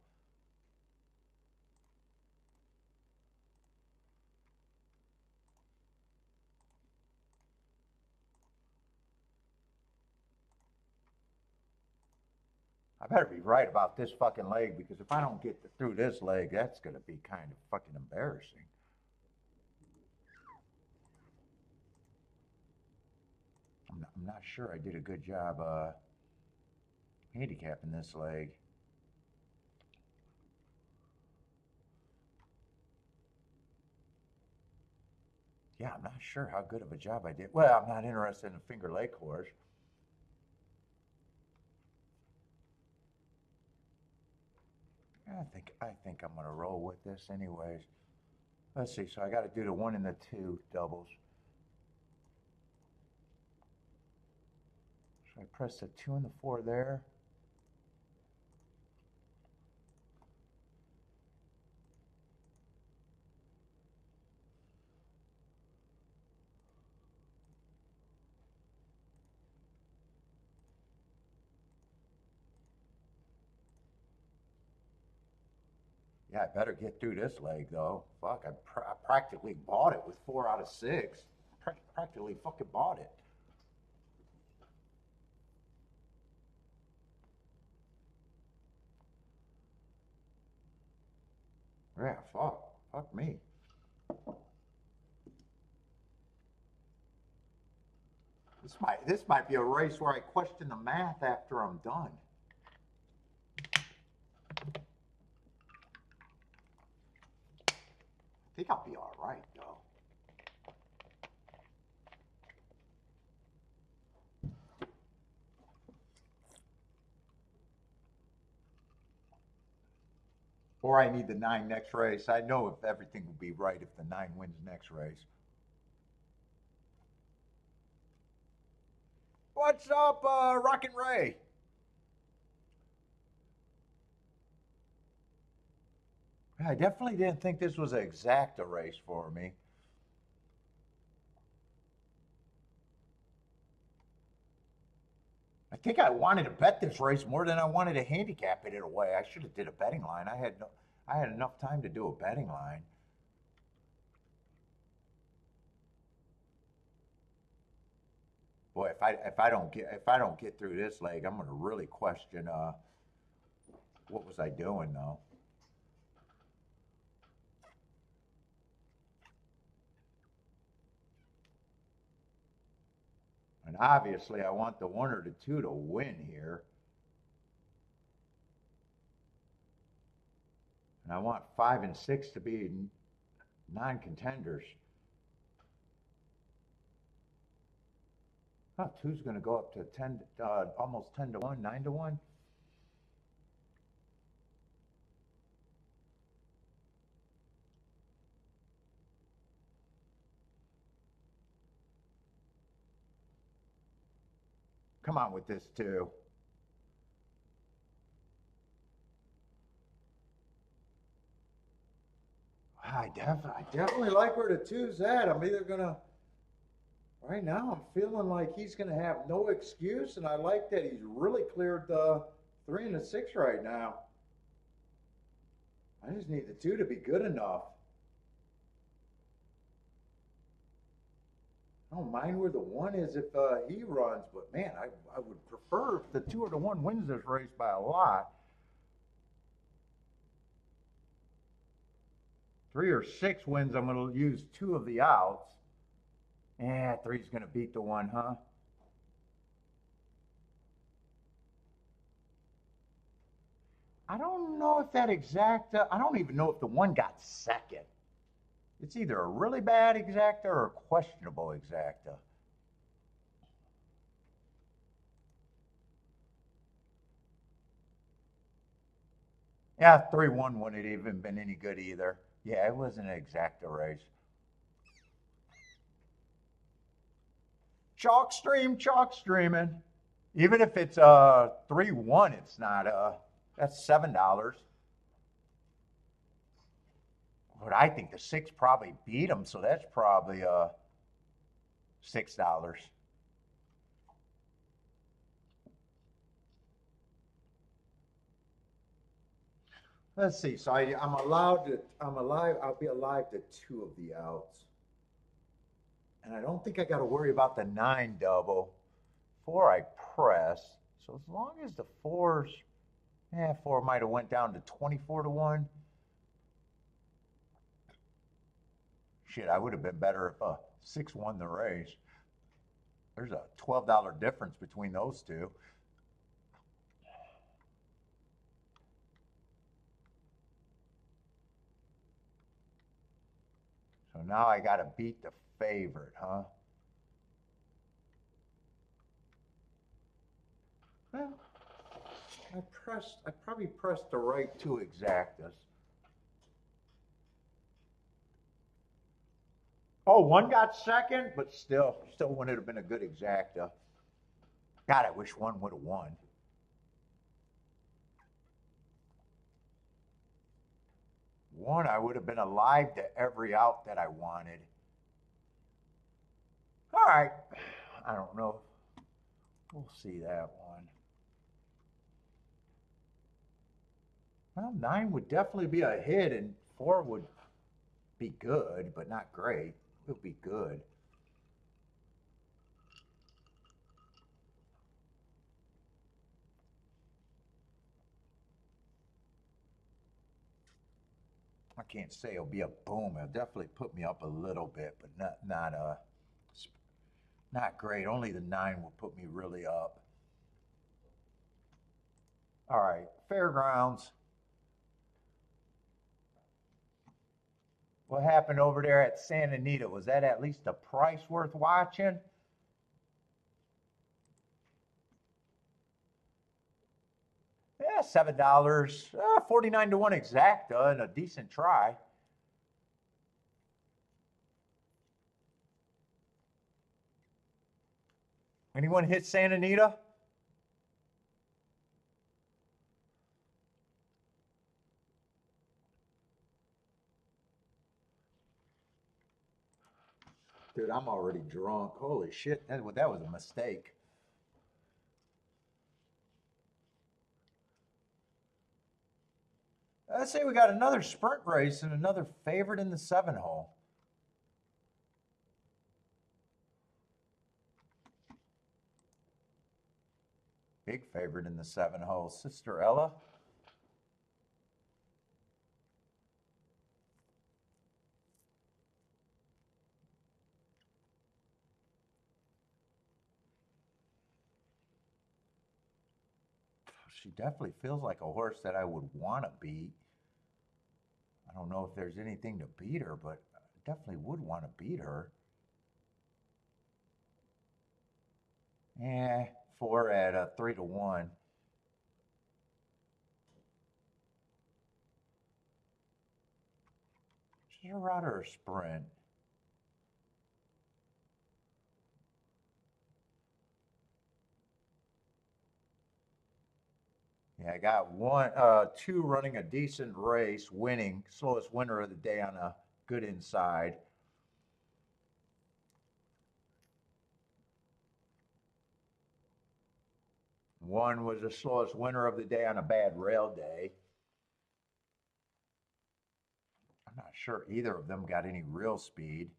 I better be right about this fucking leg, because if I don't get through this leg, that's going to be kind of fucking embarrassing. I'm not sure I did a good job handicapping this leg. Yeah, I'm not sure how good of a job I did. Well, I'm not interested in a finger leg horse. I think I'm gonna roll with this anyways. Let's see. So I got to do the 1 and the 2 doubles. So I press the 2 and the 4 there. Yeah, I better get through this leg though. Fuck, I practically bought it with 4 out of 6. Practically fucking bought it. Yeah, fuck me. This might be a race where I question the math after I'm done. I think I'll be all right though. Or I need the 9 next race. I know if everything will be right if the 9 wins next race. What's up, Rockin' Ray? I definitely didn't think this was an exacta race for me. I think I wanted to bet this race more than I wanted to handicap it in a way. I should have did a betting line. I had enough time to do a betting line. Boy, if I don't get through this leg, I'm gonna really question what was I doing though. And obviously, I want the 1 or the 2 to win here. And I want 5 and 6 to be non-contenders. Oh, 2's going to go up to 10, almost 10 to 1, 9 to 1. Come on with this 2. I definitely like where the 2's at. I'm either going to, right now, I'm feeling like he's going to have no excuse, and I like that he's really cleared the 3 and the 6 right now. I just need the 2 to be good enough. I don't mind where the 1 is if he runs, but man, I would prefer if the 2 or the 1 wins this race by a lot. 3 or 6 wins, I'm going to use 2 of the outs. Yeah, 3's going to beat the 1, huh? I don't know if that exacta, I don't even know if the 1 got second. It's either a really bad exacta or a questionable exacta. Yeah, 3-1 wouldn't have even been any good either. Yeah, it wasn't an exacta race. Chalk streaming. Even if it's 3-1, it's not that's $7. But I think the 6 probably beat him, so that's probably $6. Let's see. So I'm allowed to. I'm alive. I'll be alive to two of the outs, and I don't think I got to worry about the nine double. Four I press. So as long as the fours, four might have went down to 24-1. Shit, I would have been better if six won the race. There's a $12 difference between those two. So now I got to beat the favorite, huh? Well, I probably pressed the right two exactas. Oh, one got second, but still wouldn't have been a good exacta. God, I wish one would have won. One, I would have been alive to every out that I wanted. All right, I don't know. We'll see that one. Well, nine would definitely be a hit, and four would be good, but not great. It would be good. I can't say it'll be a boom. It'll definitely put me up a little bit, but not great. Only the nine will put me really up. All right, fairgrounds. What happened over there at Santa Anita? Was that at least a price worth watching? Yeah, $7, 49-1 exacta, and a decent try. Anyone hit Santa Anita? Dude, I'm already drunk. Holy shit, that was a mistake. Let's say we got another sprint race and another favorite in the 7-hole. Big favorite in the 7-hole, Sister Ella. She definitely feels like a horse that I would want to beat. I don't know if there's anything to beat her, but I definitely would want to beat her. Yeah, four at 3-1. She's a route or a sprint. Yeah, I got two running a decent race, winning, slowest winner of the day on a good inside. One was the slowest winner of the day on a bad rail day. I'm not sure either of them got any real speed.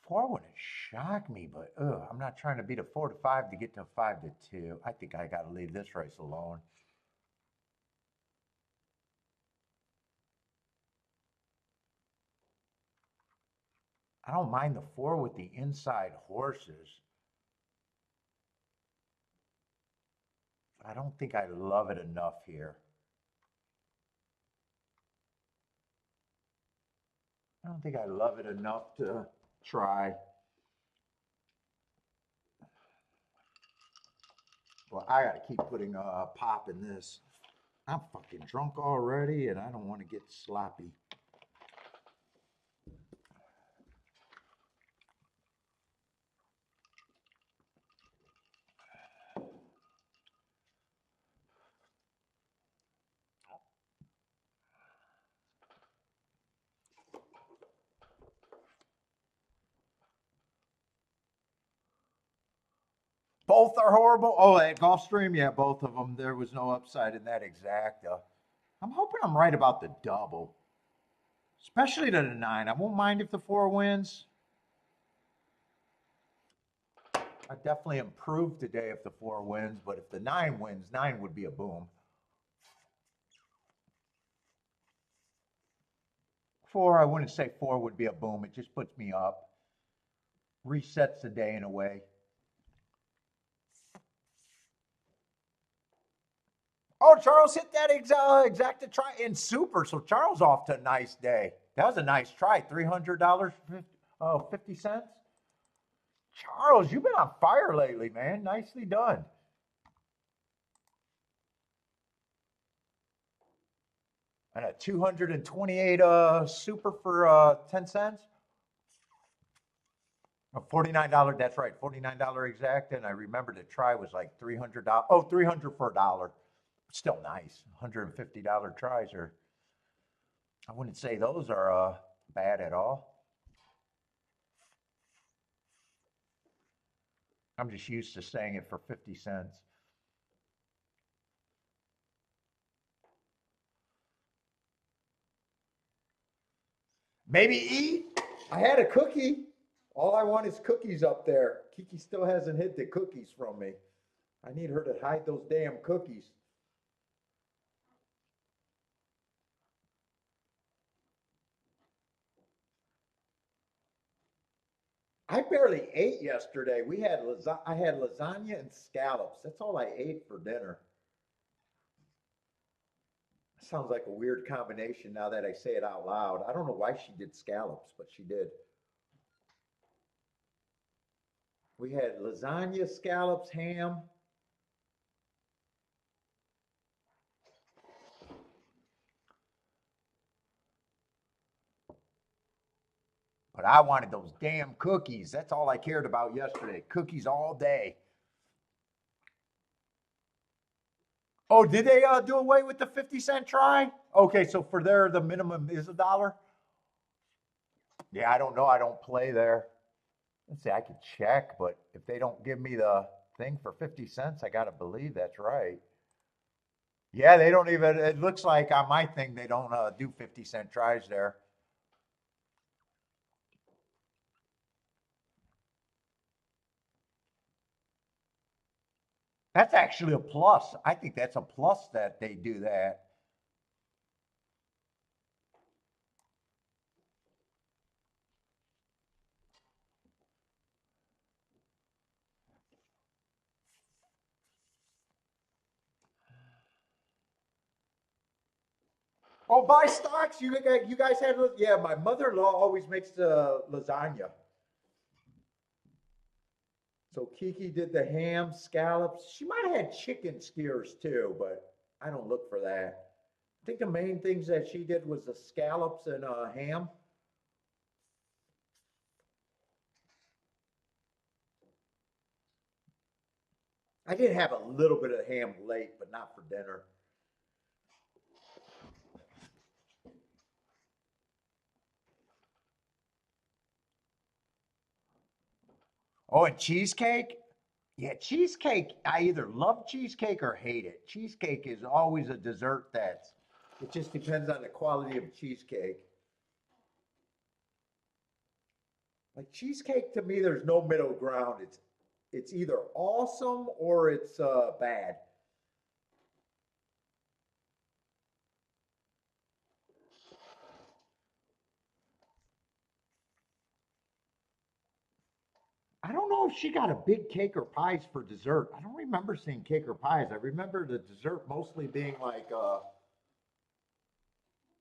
Four wouldn't shock me, but I'm not trying to beat a 4-5 to get to a 5-2. I think I got to leave this race alone. I don't mind the four with the inside horses. I don't think I love it enough here. I don't think I love it enough to try. Well, I got to keep putting pop in this. I'm fucking drunk already, and I don't want to get sloppy. Both are horrible. Oh, at Gulfstream, yeah, both of them. There was no upside in that exacta. I'm hoping I'm right about the double, especially to the 9. I won't mind if the 4 wins. I definitely improved today if the 4 wins, but if the 9 wins, 9 would be a boom. 4, I wouldn't say 4 would be a boom. It just puts me up. Resets the day in a way. Oh, Charles hit that exacta try in super. So Charles off to a nice day. That was a nice try. $300, 50 cents. Charles, you've been on fire lately, man. Nicely done. And a 228 super for 10 cents. A $49, that's right, $49 exact. And I remember the try was like $300. Oh, 300 for $1. Still nice. $150 tries are, I wouldn't say those are bad at all. I'm just used to saying it for 50 cents. Maybe eat. I had a cookie. All I want is cookies up there. Kiki still hasn't hid the cookies from me. I need her to hide those damn cookies. I barely ate yesterday. I had lasagna and scallops. That's all I ate for dinner. Sounds like a weird combination now that I say it out loud. I don't know why she did scallops, but she did. We had lasagna, scallops, ham. But I wanted those damn cookies. That's all I cared about yesterday. Cookies all day. Oh, did they do away with the 50 cent try? Okay, so for there, the minimum is $1. Yeah, I don't know. I don't play there. Let's see, I could check, but if they don't give me the thing for 50 cents, I got to believe that's right. Yeah, they don't even, it looks like on my thing, they don't do 50 cent tries there. That's actually a plus. I think that's a plus that they do that. Oh, buy stocks. You guys had, yeah, my mother in law always makes the lasagna. So Kiki did the ham, scallops. She might have had chicken skewers too, but I don't look for that. I think the main things that she did was the scallops and ham. I did have a little bit of ham late, but not for dinner. Oh, and cheesecake? Yeah, cheesecake. I either love cheesecake or hate it. Cheesecake is always a dessert that's, it just depends on the quality of cheesecake. Like cheesecake to me, there's no middle ground. It's either awesome or it's bad. I don't know if she got a big cake or pies for dessert. I don't remember seeing cake or pies. I remember the dessert mostly being like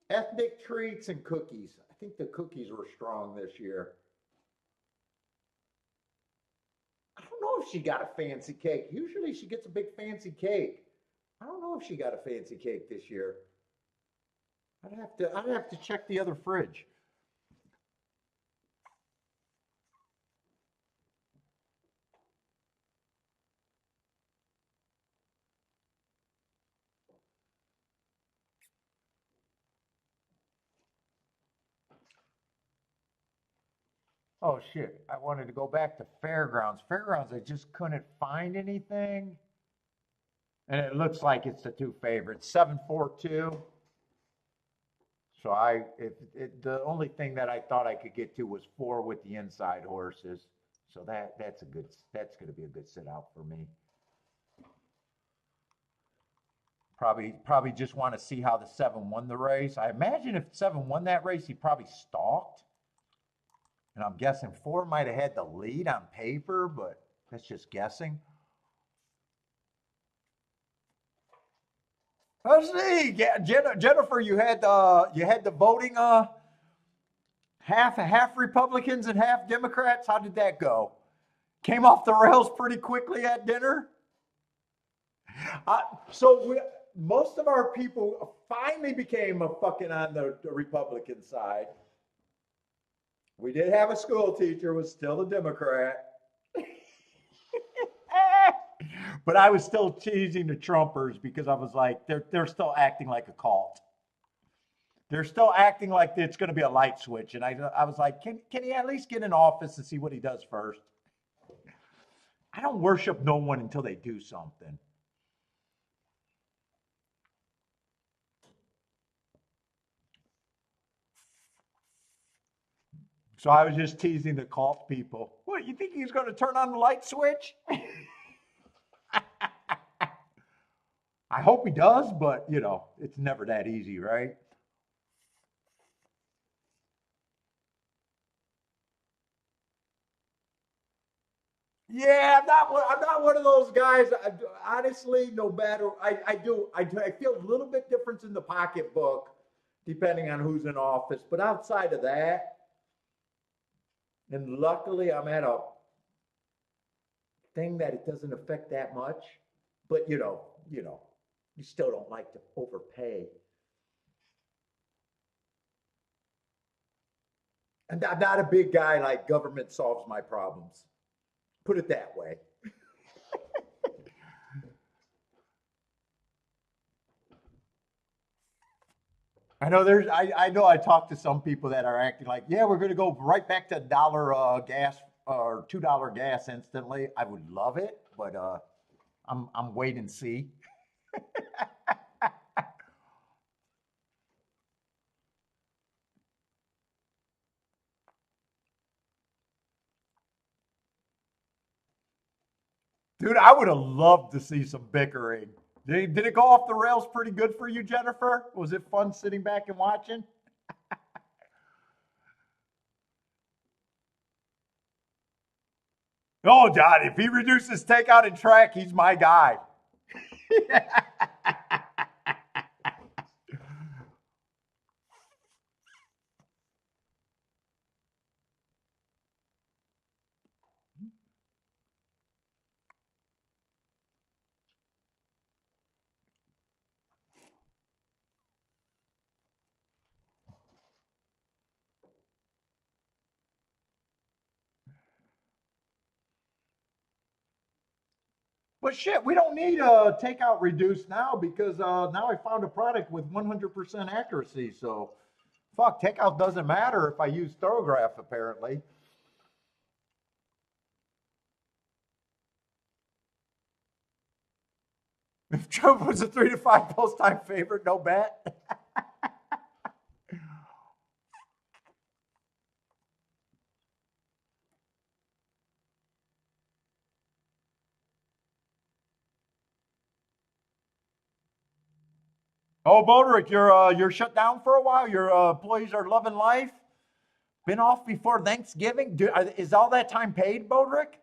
ethnic treats and cookies. I think the cookies were strong this year. I don't know if she got a fancy cake. Usually she gets a big fancy cake. I don't know if she got a fancy cake this year. I'd have to check the other fridge. Oh shit! I wanted to go back to fairgrounds. Fairgrounds, I just couldn't find anything, and it looks like it's the two favorites, 742. So the only thing that I thought I could get to was four with the inside horses. So that's going to be a good sit out for me. Probably just want to see how the seven won the race. I imagine if seven won that race, he probably stalked. And I'm guessing four might have had the lead on paper, but that's just guessing. Let's see, Jennifer, you had the voting half Republicans and half Democrats. How did that go? Came off the rails pretty quickly at dinner. Most of our people finally became a fucking on the Republican side. We did have a school teacher, was still a Democrat. But I was still teasing the Trumpers because I was like, they're still acting like a cult. They're still acting like it's going to be a light switch, and I was like, can he at least get in office and see what he does first? I don't worship no one until they do something. So I was just teasing the cult people. What, you think he's going to turn on the light switch? I hope he does, but it's never that easy, right? Yeah, I'm not one of those guys. Honestly, no matter, I feel a little bit difference in the pocketbook depending on who's in office. But outside of that, and luckily I'm at a thing that it doesn't affect that much. But you still don't like to overpay. And I'm not a big guy like government solves my problems. Put it that way. I know I talked to some people that are acting like, yeah, we're going to go right back to dollar gas or $2 gas instantly. I would love it, but I'm wait and see. Dude, I would have loved to see some bickering. Did it go off the rails pretty good for you, Jennifer? Was it fun sitting back and watching? Oh, John, if he reduces takeout and track, he's my guy. But shit, we don't need a takeout reduce now because now I found a product with 100% accuracy. So, fuck, takeout doesn't matter if I use Thorograph, apparently. If Trump was a 3 to 5 post time favorite, no bet. Oh, Boderick, you're shut down for a while. Your employees are loving life. Been off before Thanksgiving. Is all that time paid, Boderick?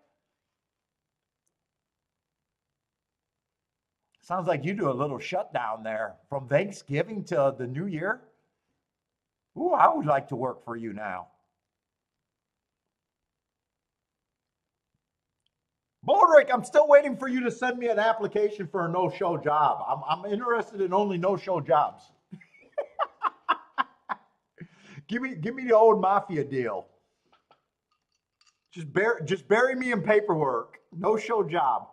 Sounds like you do a little shutdown there from Thanksgiving to the New Year. Ooh, I would like to work for you now. Boderick, I'm still waiting for you to send me an application for a no-show job. I'm interested in only no-show jobs. Give me the old mafia deal. Just bury me in paperwork. No-show job.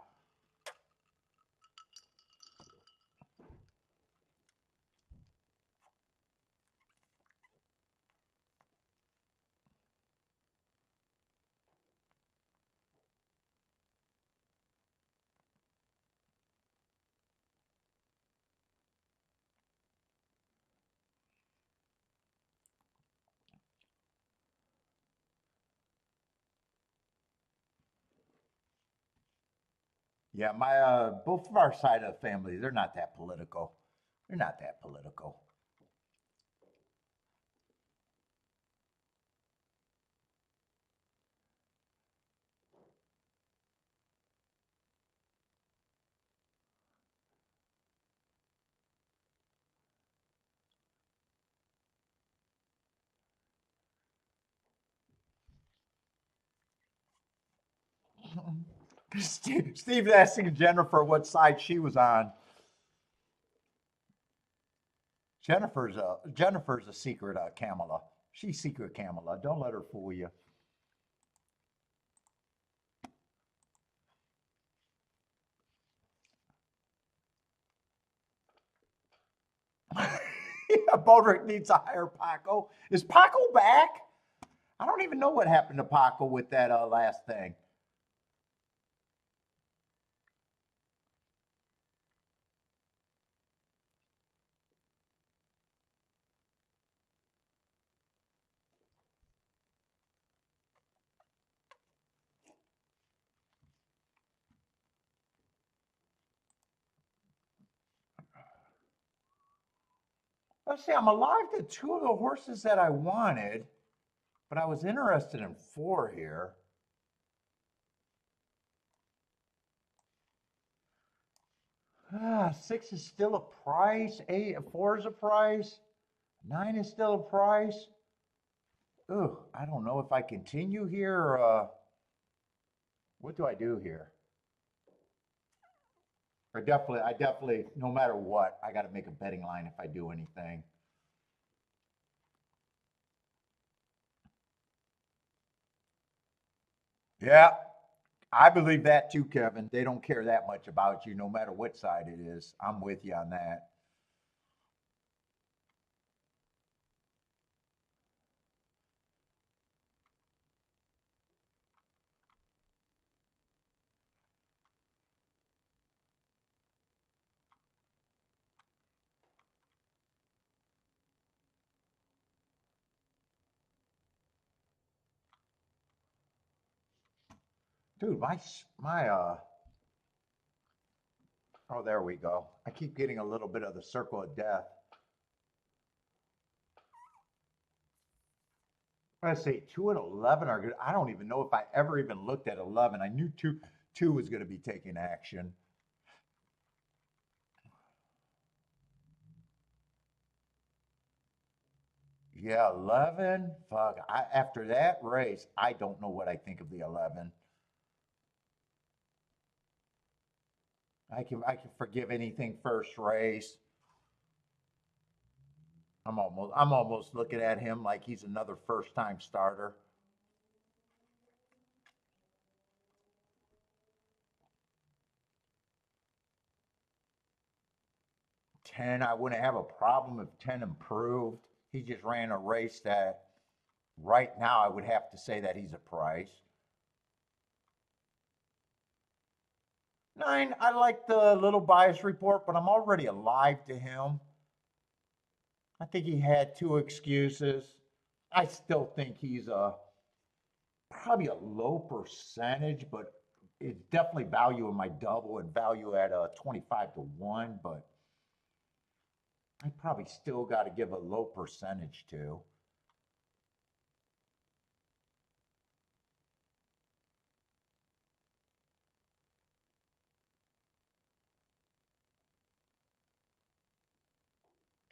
Yeah, my both of our side of the family, they're not that political. They're not that political. Steve's asking Jennifer what side she was on. Jennifer's a secret Kamala. She's secret Kamala. Don't let her fool you. Yeah, Bodrick needs to hire Paco. Is Paco back? I don't even know what happened to Paco with that last thing. Let's see, I'm alive to two of the horses that I wanted, but I was interested in four here. Six is still a price. Four is a price. Nine is still a price. Ooh, I don't know if I continue here or what do I do here? I definitely, no matter what, I got to make a betting line if I do anything. Yeah, I believe that too, Kevin. They don't care that much about you, no matter what side it is. I'm with you on that. Dude, oh, there we go. I keep getting a little bit of the circle of death. Let's see, 2 and 11 are good. I don't even know if I ever even looked at 11. I knew two was going to be taking action. Yeah, 11. Fuck. After that race, I don't know what I think of the 11. I can forgive anything first race. I'm almost looking at him like he's another first time starter. 10, I wouldn't have a problem if 10 improved. He just ran a race that right now I would have to say that he's a price. 9, I like the little bias report, but I'm already alive to him. I think he had two excuses. I still think he's probably a low percentage, but it's definitely value in my double and value at 25 to 1. But I probably still got to give a low percentage to.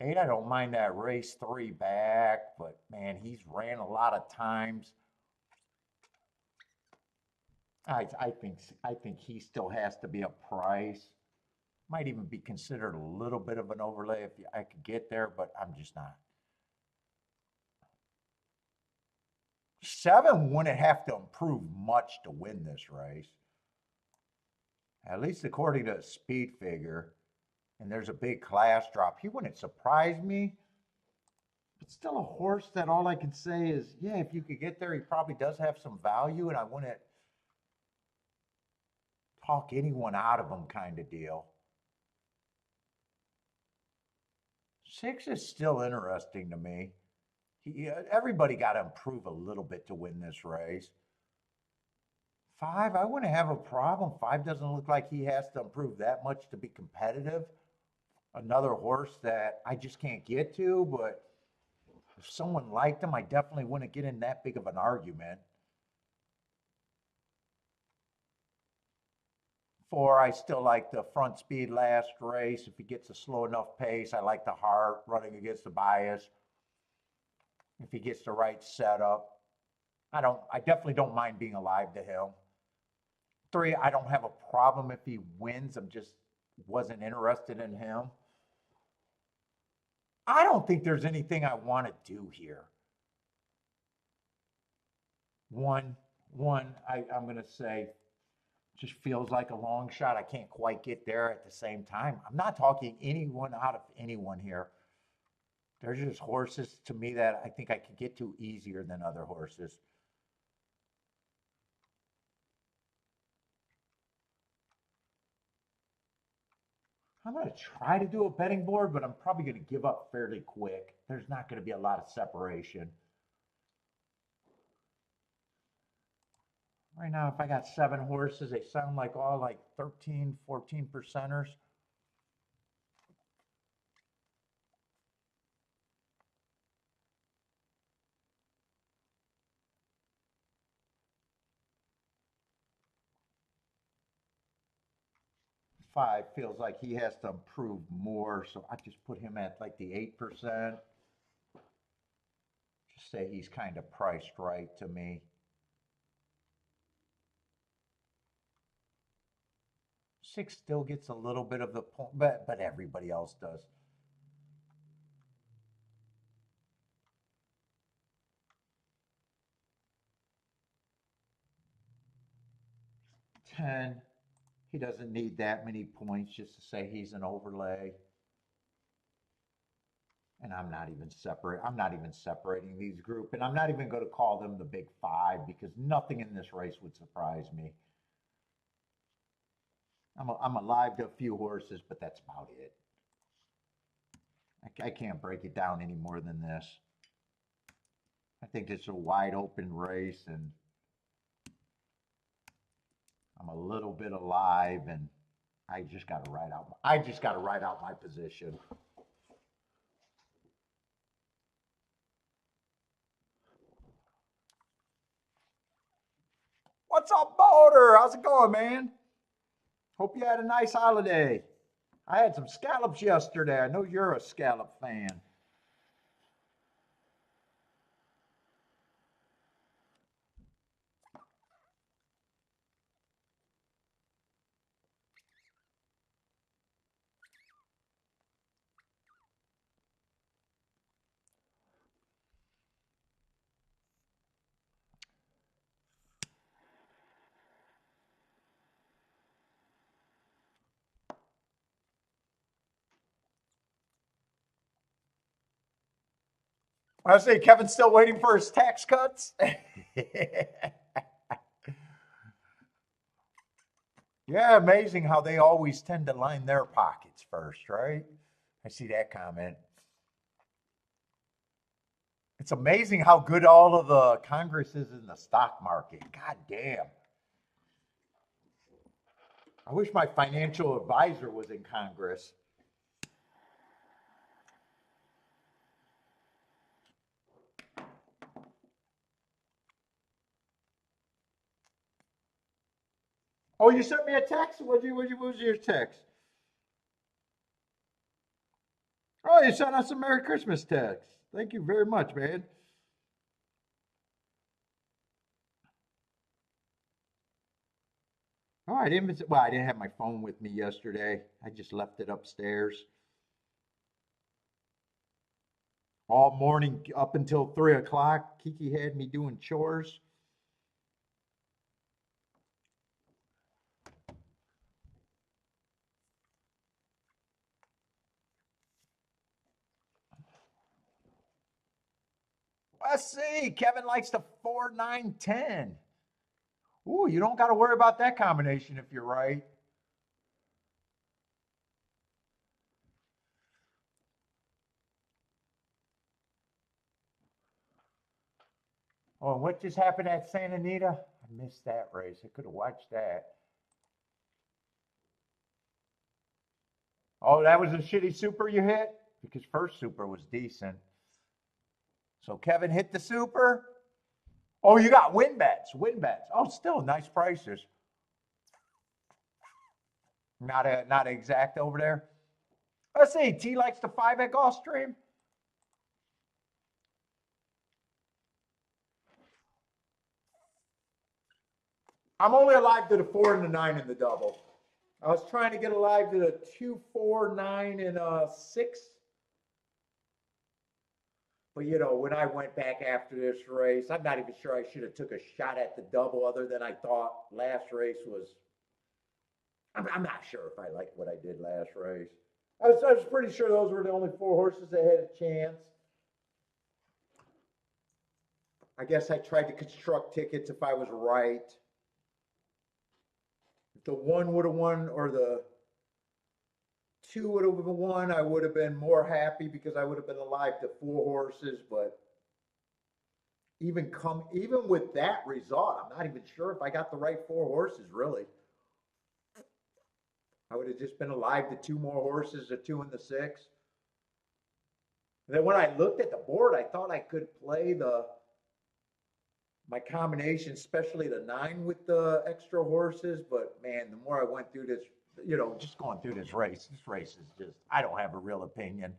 Eight, I don't mind that race three back, but man, he's ran a lot of times. I think he still has to be a price. Might even be considered a little bit of an overlay if I could get there, but I'm just not. Seven wouldn't have to improve much to win this race, at least according to the speed figure. And there's a big class drop. He wouldn't surprise me, but still a horse that all I can say is, yeah, if you could get there, he probably does have some value, and I wouldn't talk anyone out of him kind of deal. Six is still interesting to me. Everybody got to improve a little bit to win this race. 5, I wouldn't have a problem. 5 doesn't look like he has to improve that much to be competitive. Another horse that I just can't get to, but if someone liked him, I definitely wouldn't get in that big of an argument. 4, I still like the front speed last race. If he gets a slow enough pace, I like the heart running against the bias. If he gets the right setup, I definitely don't mind being alive to him. 3, I don't have a problem if he wins. I'm just wasn't interested in him. I don't think there's anything I want to do here. One, I'm going to say just feels like a long shot. I can't quite get there at the same time. I'm not talking anyone out of anyone here. There's just horses to me that I think I could get to easier than other horses. I'm going to try to do a betting board, but I'm probably going to give up fairly quick. There's not going to be a lot of separation. Right now, if I got 7 horses, they sound like all like 13, 14 percenters. Five feels like he has to improve more, so I just put him at like the 8%. Just say he's kind of priced right to me. 6 still gets a little bit of the point, but everybody else does. 10, he doesn't need that many points just to say he's an overlay. And I'm not even separating these group, and I'm not even going to call them the big 5 because nothing in this race would surprise me. I'm alive to a few horses, but that's about it. I can't break it down any more than this. I think it's a wide open race, and I'm a little bit alive, and I just got to ride out my position. What's up, Boulder? How's it going, man? Hope you had a nice holiday. I had some scallops yesterday. I know you're a scallop fan. I say Kevin's still waiting for his tax cuts. Yeah, amazing how they always tend to line their pockets first, right? I see that comment. It's amazing how good all of the Congress is in the stock market. God damn. I wish my financial advisor was in Congress. Oh, you sent me a text? What was your text? Oh, you sent us a Merry Christmas text. Thank you very much, man. Oh, I didn't have my phone with me yesterday. I just left it upstairs. All morning up until 3 o'clock. Kiki had me doing chores. Let's see. Kevin likes the 4, 9, 10. Ooh, you don't got to worry about that combination if you're right. Oh, what just happened at Santa Anita? missed that race. I could have watched that. Oh, that was a shitty super you hit? Because first super was decent. So Kevin hit the super. Oh, you got win bets. Win bets. Oh, still nice prices. Not exact over there. Let's see. T likes the 5 at Gulfstream. I'm only alive to the 4 and the 9 in the double. I was trying to get alive to the 2, 4, 9, and 6. But you know, when I went back after this race, I'm not even sure I should have took a shot at the double, other than I thought last race was. I'm not sure if I liked what I did last race. I was pretty sure those were the only 4 horses that had a chance. I guess I tried to construct tickets if I was right. If the 1 would have won or the 2 would have won, I would have been more happy because I would have been alive to 4 horses. But even with that result, I'm not even sure if I got the right 4 horses really. I would have just been alive to 2 more horses, the 2 and the 6. And then when I looked at the board, I thought I could play my combination, especially the 9 with the extra horses. But man, the more I went through this, you know, just going through this race is just, I don't have a real opinion.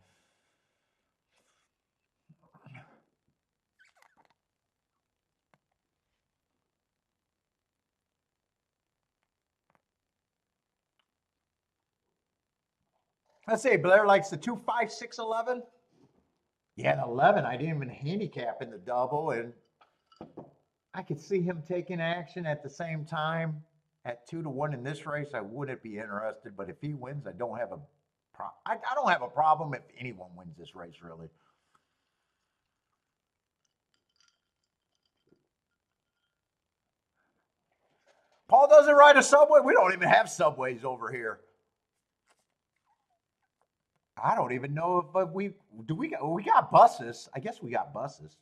Let's say Blair likes the 2, 5, 6, 11. Yeah, the 11, I didn't even handicap in the double, and I could see him taking action at the same time. At 2 to 1 in this race, I wouldn't be interested. But if he wins, I don't have a I don't have a problem if anyone wins this race, really. Paul doesn't ride a subway. We don't even have subways over here. I don't even know if we do. We got buses. I guess we got buses.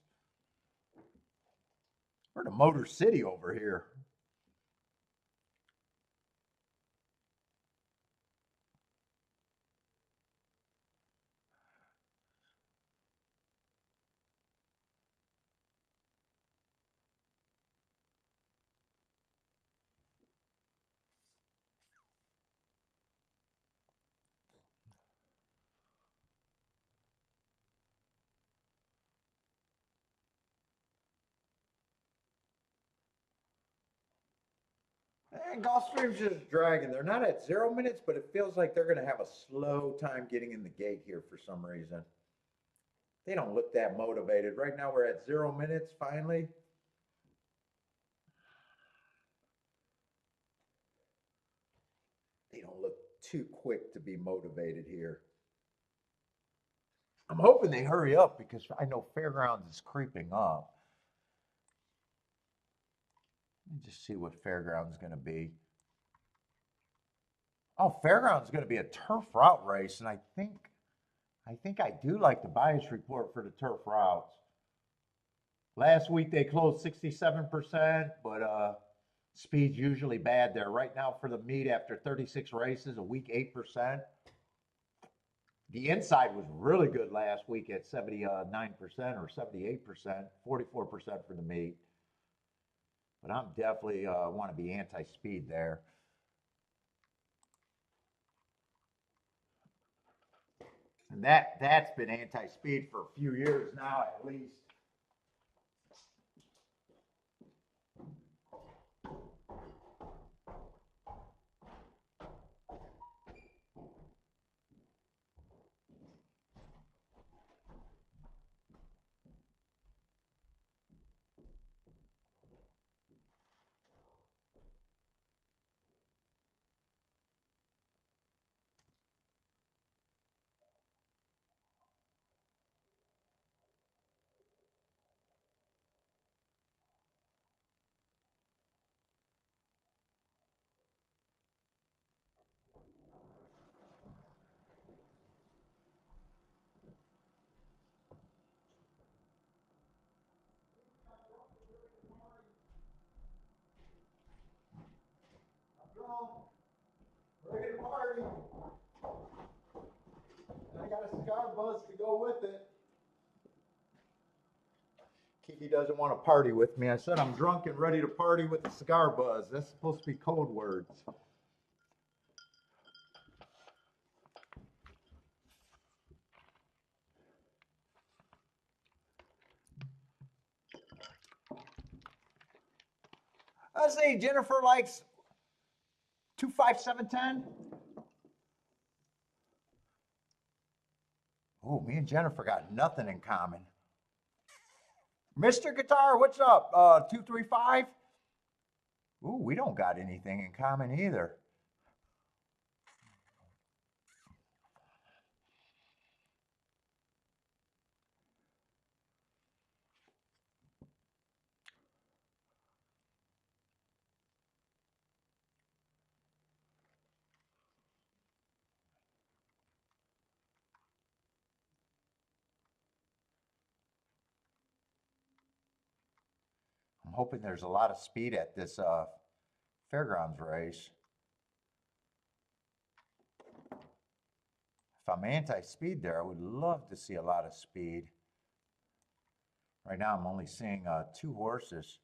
We're the Motor City over here. And Gulfstream's just dragging. They're not at 0 minutes, but it feels like they're going to have a slow time getting in the gate here for some reason. They don't look that motivated. Right now we're at 0 minutes finally. They don't look too quick to be motivated here. I'm hoping they hurry up because I know Fairgrounds is creeping up. Let me just see what Fairgrounds is going to be. Oh, Fairgrounds is going to be a turf route race, and I think I do like the bias report for the turf routes. Last week they closed 67%, but speed's usually bad there. Right now for the meet after 36 races, a week 8%. The inside was really good last week at 79% or 78%, 44% for the meet. But I'm definitely want to be anti-speed there. And that's been anti-speed for a few years now, at least. buzz to go with it. Kiki doesn't want to party with me. I said I'm drunk and ready to party with the cigar buzz. That's supposed to be code words. I say Jennifer likes 25710. Oh, me and Jennifer got nothing in common. Mr. Guitar, what's up? 235? Ooh, we don't got anything in common either. I'm hoping there's a lot of speed at this fairgrounds race. If I'm anti-speed there, I would love to see a lot of speed. Right now I'm only seeing 2 horses,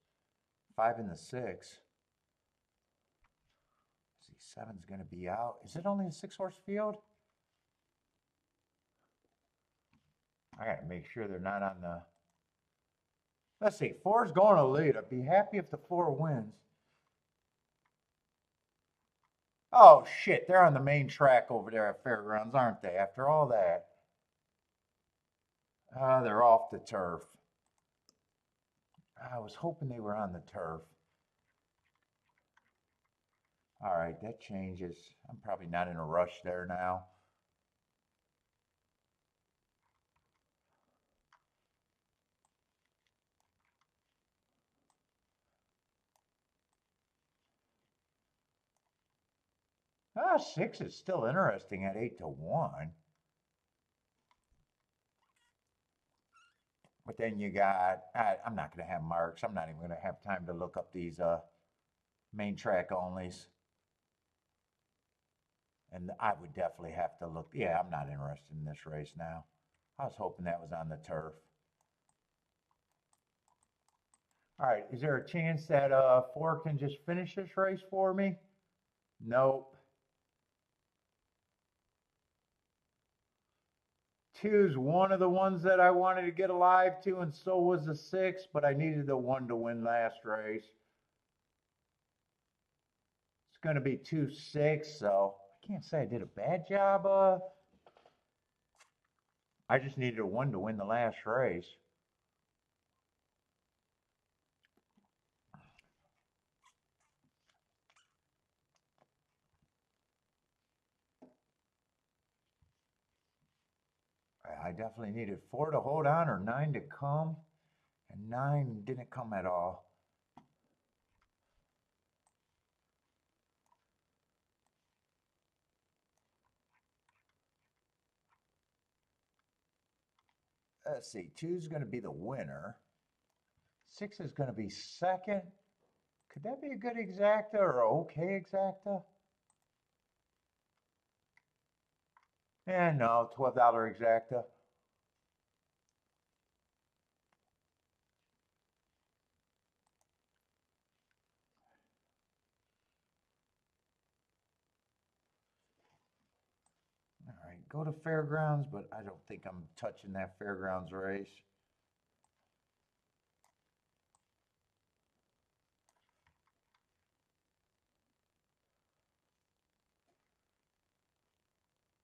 5 and the 6. See, 7's going to be out. Is it only a 6-horse field? I got to make sure they're not on the... Let's see, 4's going to lead. I'd be happy if the 4 wins. Oh, shit, they're on the main track over there at Fairgrounds, aren't they, after all that? They're off the turf. I was hoping they were on the turf. All right, that changes. I'm probably not in a rush there now. Ah, 6 is still interesting at 8-1. But then you got, I'm not going to have marks. I'm not even going to have time to look up these main track onlys. And I would definitely have to look. Yeah, I'm not interested in this race now. I was hoping that was on the turf. All right, is there a chance that 4 can just finish this race for me? Nope. 2's one of the ones that I wanted to get alive to, and so was the 6, but I needed the 1 to win last race. It's going to be 2-6, so I can't say I did a bad job. I just needed a 1 to win the last race. I definitely needed 4 to hold on or 9 to come, and 9 didn't come at all. Let's see, 2's going to be the winner. 6 is going to be second. Could that be a good exacta or an okay exacta? No, $12 exacta. All right, go to Fairgrounds, but I don't think I'm touching that Fairgrounds race.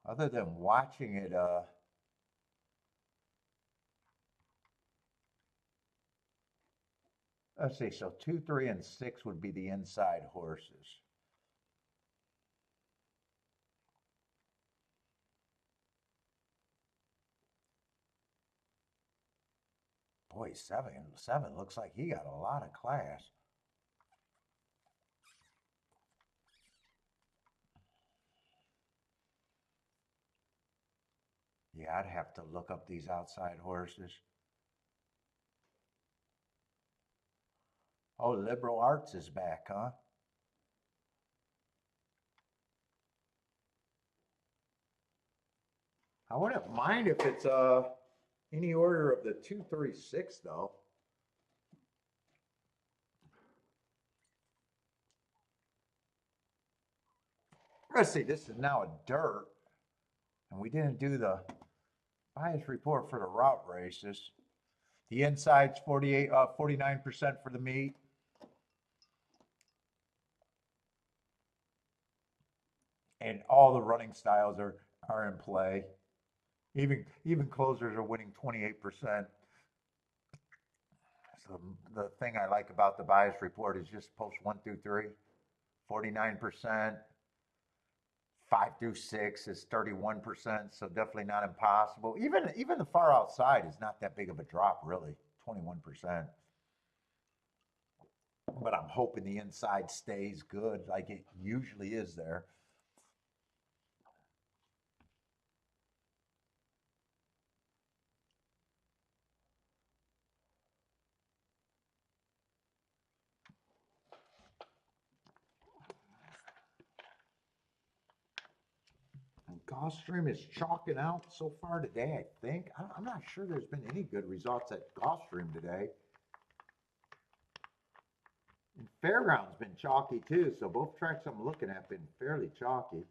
Other than watching it, let's see, so 2, 3, and 6 would be the inside horses. Boy, 7 looks like he got a lot of class. Yeah, I'd have to look up these outside horses. Oh, Liberal Arts is back, huh? I wouldn't mind if it's any order of the 236 though. Let's see, this is now a dirt, and we didn't do the bias report for the route races. The inside's 49% for the meat. And all the running styles are in play. Even closers are winning 28%. So the thing I like about the bias report is just post 1 through 3, 49%. 5 through 6 is 31%, so definitely not impossible. Even the far outside is not that big of a drop, really, 21%. But I'm hoping the inside stays good like it usually is there. Gulfstream is chalking out so far today, I think. I'm not sure there's been any good results at Gulfstream today. And Fairground's been chalky too, so both tracks I'm looking at been fairly chalky.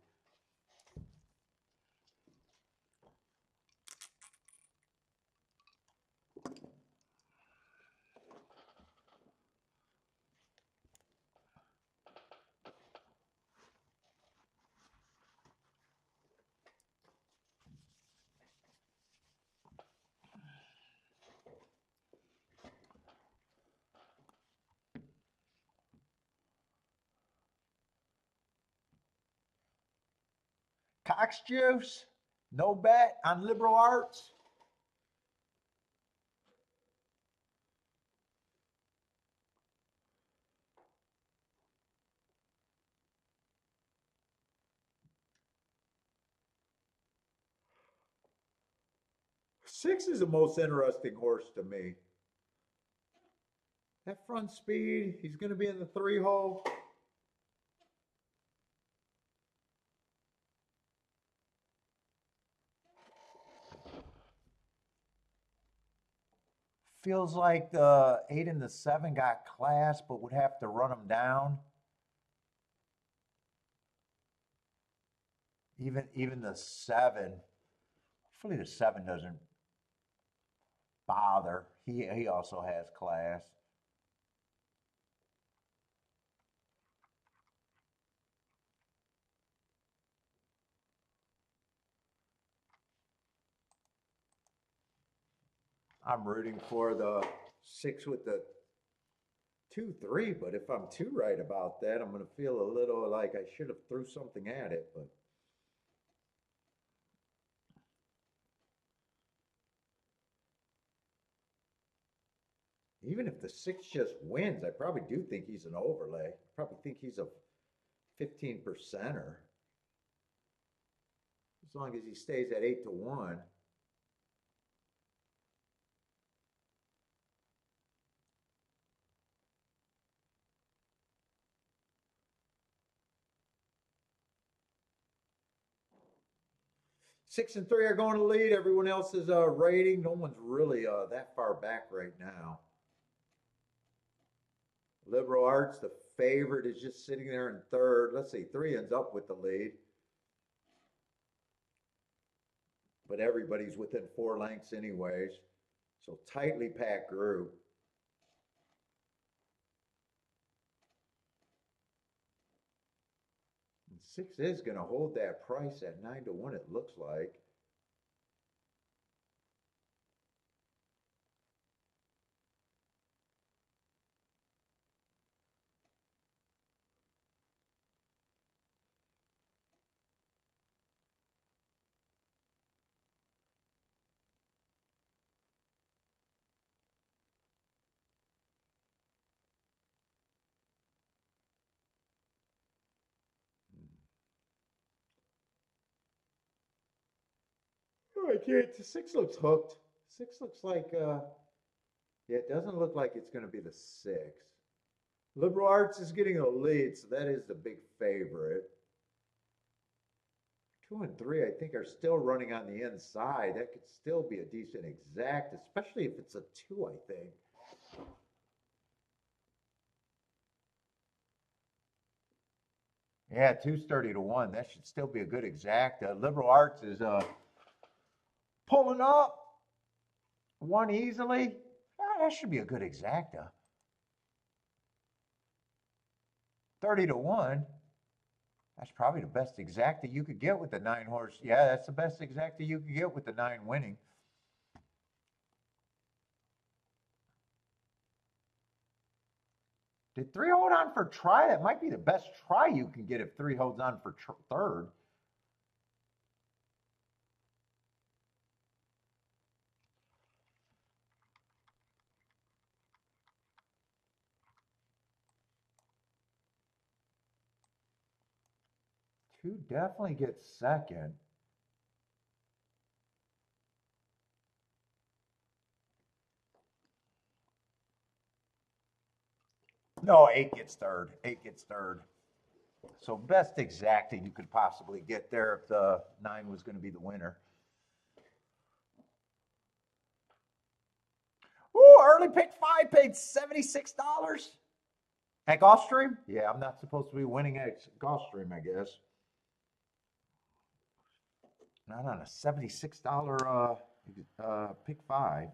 Cox Juice, no bet on liberal arts. Six is the most interesting horse to me. That front speed, he's going to be in the 3-hole. Feels like the 8 and the 7 got class, but would have to run them down. Even the 7. Hopefully the 7 doesn't bother. He also has class. I'm rooting for the 6 with the 2-3, but if I'm too right about that, I'm going to feel a little like I should have threw something at it. But even if the 6 just wins, I probably do think he's an overlay. I probably think he's a 15%er. As long as he stays at 8-1. Six and 3 are going to lead. Everyone else is rating. No one's really that far back right now. Liberal Arts, the favorite, is just sitting there in third. Let's see, 3 ends up with the lead. But everybody's within 4 lengths anyways. So tightly packed group. And 6 is going to hold that price at 9-1, it looks like. Oh, I can't. 6 looks hooked. 6 looks like, yeah, it doesn't look like it's going to be the 6. Liberal Arts is getting a lead, so that is the big favorite. 2 and 3, I think, are still running on the inside. That could still be a decent exact, especially if it's a 2, I think. Yeah, 2's 30 to 1. That should still be a good exact. Liberal arts is pulling up 1 easily. That should be a good exacta. 30 to 1. That's probably the best exacta you could get with the 9 horse. Yeah, that's the best exacta you could get with the 9 winning. Did 3 hold on for try? That might be the best try you can get if 3 holds on for third. Two definitely gets second. No, 8 gets third. 8 gets third. So best exacta you could possibly get there if the 9 was going to be the winner. Ooh, early pick 5 paid $76 at Gulfstream. Yeah, I'm not supposed to be winning at Gulfstream, I guess. Not on a $76 pick 5.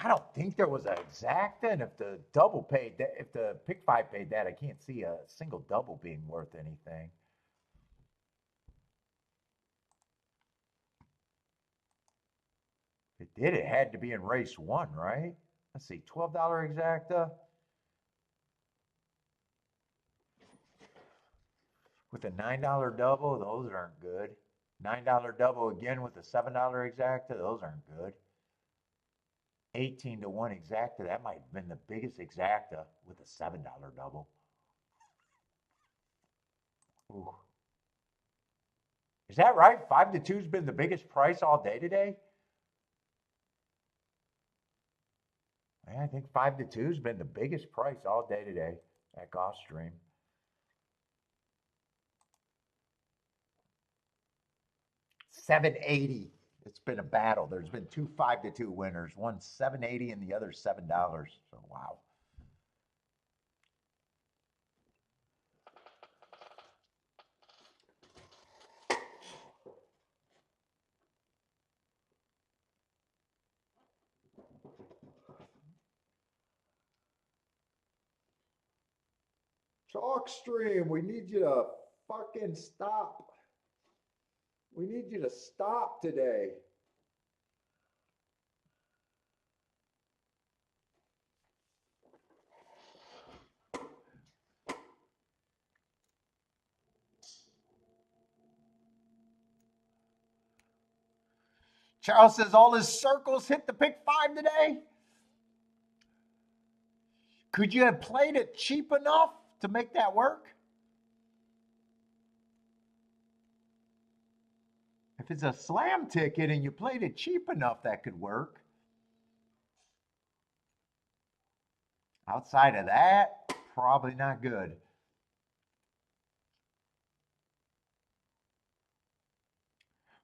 I don't think there was an exacta, and if the double paid that, if the pick 5 paid that, I can't see a single double being worth anything. It did. It had to be in race 1, right? Let's see, $12 exacta with a $9 double. Those aren't good. $9 double again with a $7 exacta. Those aren't good. 18 to 1 exacta. That might have been the biggest exacta with a $7 double. Ooh. Is that right? 5 to 2's been the biggest price all day today? Yeah, I think 5 to 2's been the biggest price all day today at Gulfstream. $7.80. It's been a battle. There's been 2 5 to 2 winners. One $7.80 and the other $7. So wow. Chalkstream, we need you to fucking stop. We need you to stop today. Charles says all his circles hit the pick 5 today. Could you have played it cheap enough to make that work? If it's a slam ticket and you played it cheap enough, that could work. Outside of that, probably not good.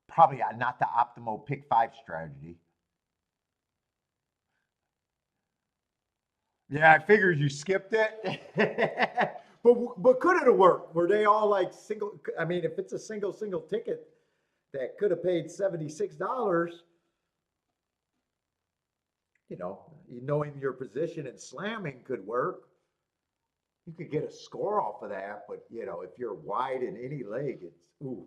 Probably not the optimal pick 5 strategy. Yeah, I figured you skipped it. but could it have worked? Were they all like single? I mean, if it's a single ticket that could have paid $76, you know, knowing your position and slamming could work. You could get a score off of that, but you know, if you're wide in any leg, it's ooh.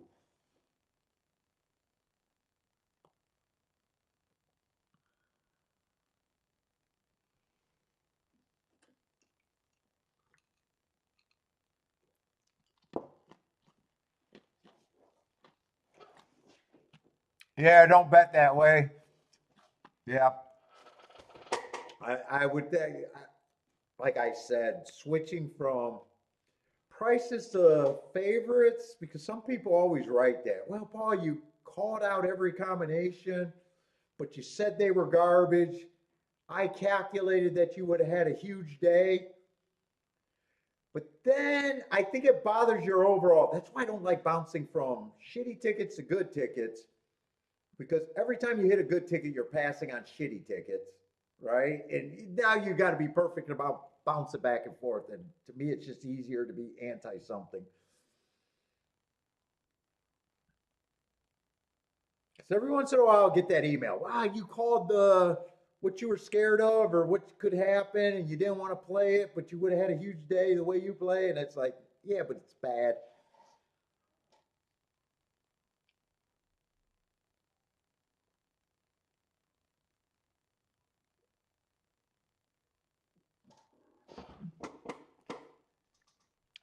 Yeah, don't bet that way. Yeah. I would think, like I said, switching from prices to favorites, because some people always write that. Well, Paul, you called out every combination, but you said they were garbage. I calculated that you would have had a huge day. But then I think it bothers your overall. That's why I don't like bouncing from shitty tickets to good tickets, because every time you hit a good ticket, you're passing on shitty tickets, right? And now you got to be perfect about bouncing back and forth. And to me, it's just easier to be anti something. So every once in a while, I'll get that email. Wow, you called the what you were scared of or what could happen, and you didn't want to play it, but you would have had a huge day the way you play. And it's like, yeah, but it's bad.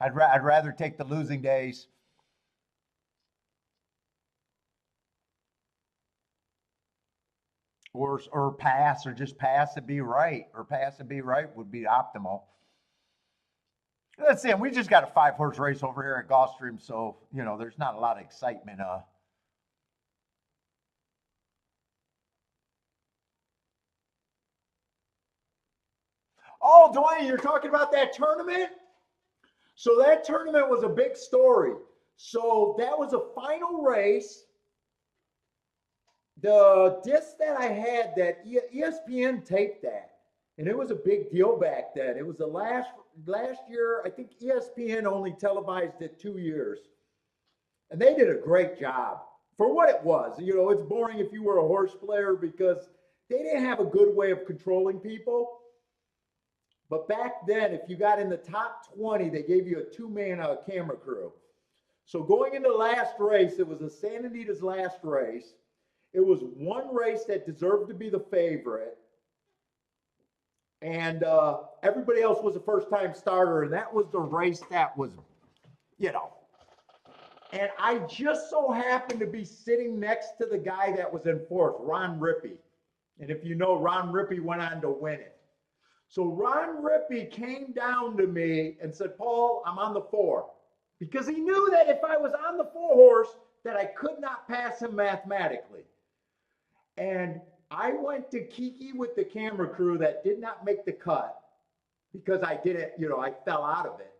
I'd rather take the losing days. Or pass or just pass and be right or pass and be right would be optimal. Let's see. We just got a 5 horse race over here at Gulfstream, so there's not a lot of excitement. Oh, Dwayne, you're talking about that tournament? So that tournament was a big story. So that was a final race. The disc that I had, that ESPN taped that, and it was a big deal back then. It was the last year. I think ESPN only televised it 2 years, and they did a great job for what it was. It's boring if you were a horse player because they didn't have a good way of controlling people. But back then, if you got in the top 20, they gave you a two-man camera crew. So going into the last race, it was a Santa Anita's last race. It was one race that deserved to be the favorite. And everybody else was a first-time starter. And that was the race that was, you know. And I just so happened to be sitting next to the guy that was in fourth, Ron Rippey. And if you know, Ron Rippey went on to win it. So Ron Rippey came down to me and said, Paul, I'm on the 4. Because he knew that if I was on the 4 horse, that I could not pass him mathematically. And I went to Kiki with the camera crew that did not make the cut because I didn't, I fell out of it.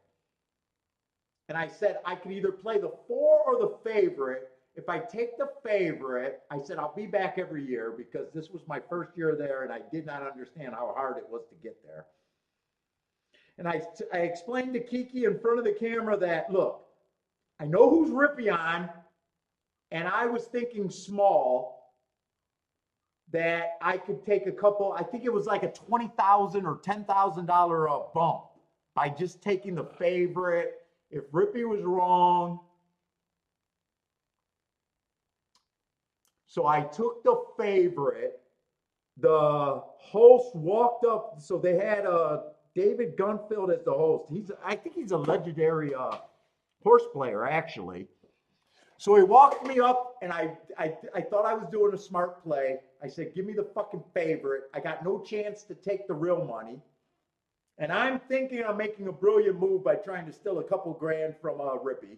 And I said, I could either play the 4 or the favorite. If I take the favorite, I said, I'll be back every year because this was my first year there and I did not understand how hard it was to get there. And I explained to Kiki in front of the camera that, look, I know who's Rippy on, and I was thinking small, that I could take a couple, I think it was like a $20,000 or $10,000 bump by just taking the favorite. If Rippy was wrong, so I took the favorite. The host walked up, so they had David Gunfield as the host. I think he's a legendary horse player, actually. So he walked me up, and I thought I was doing a smart play. I said, give me the fucking favorite. I got no chance to take the real money. And I'm thinking I'm making a brilliant move by trying to steal a couple grand from Rippy.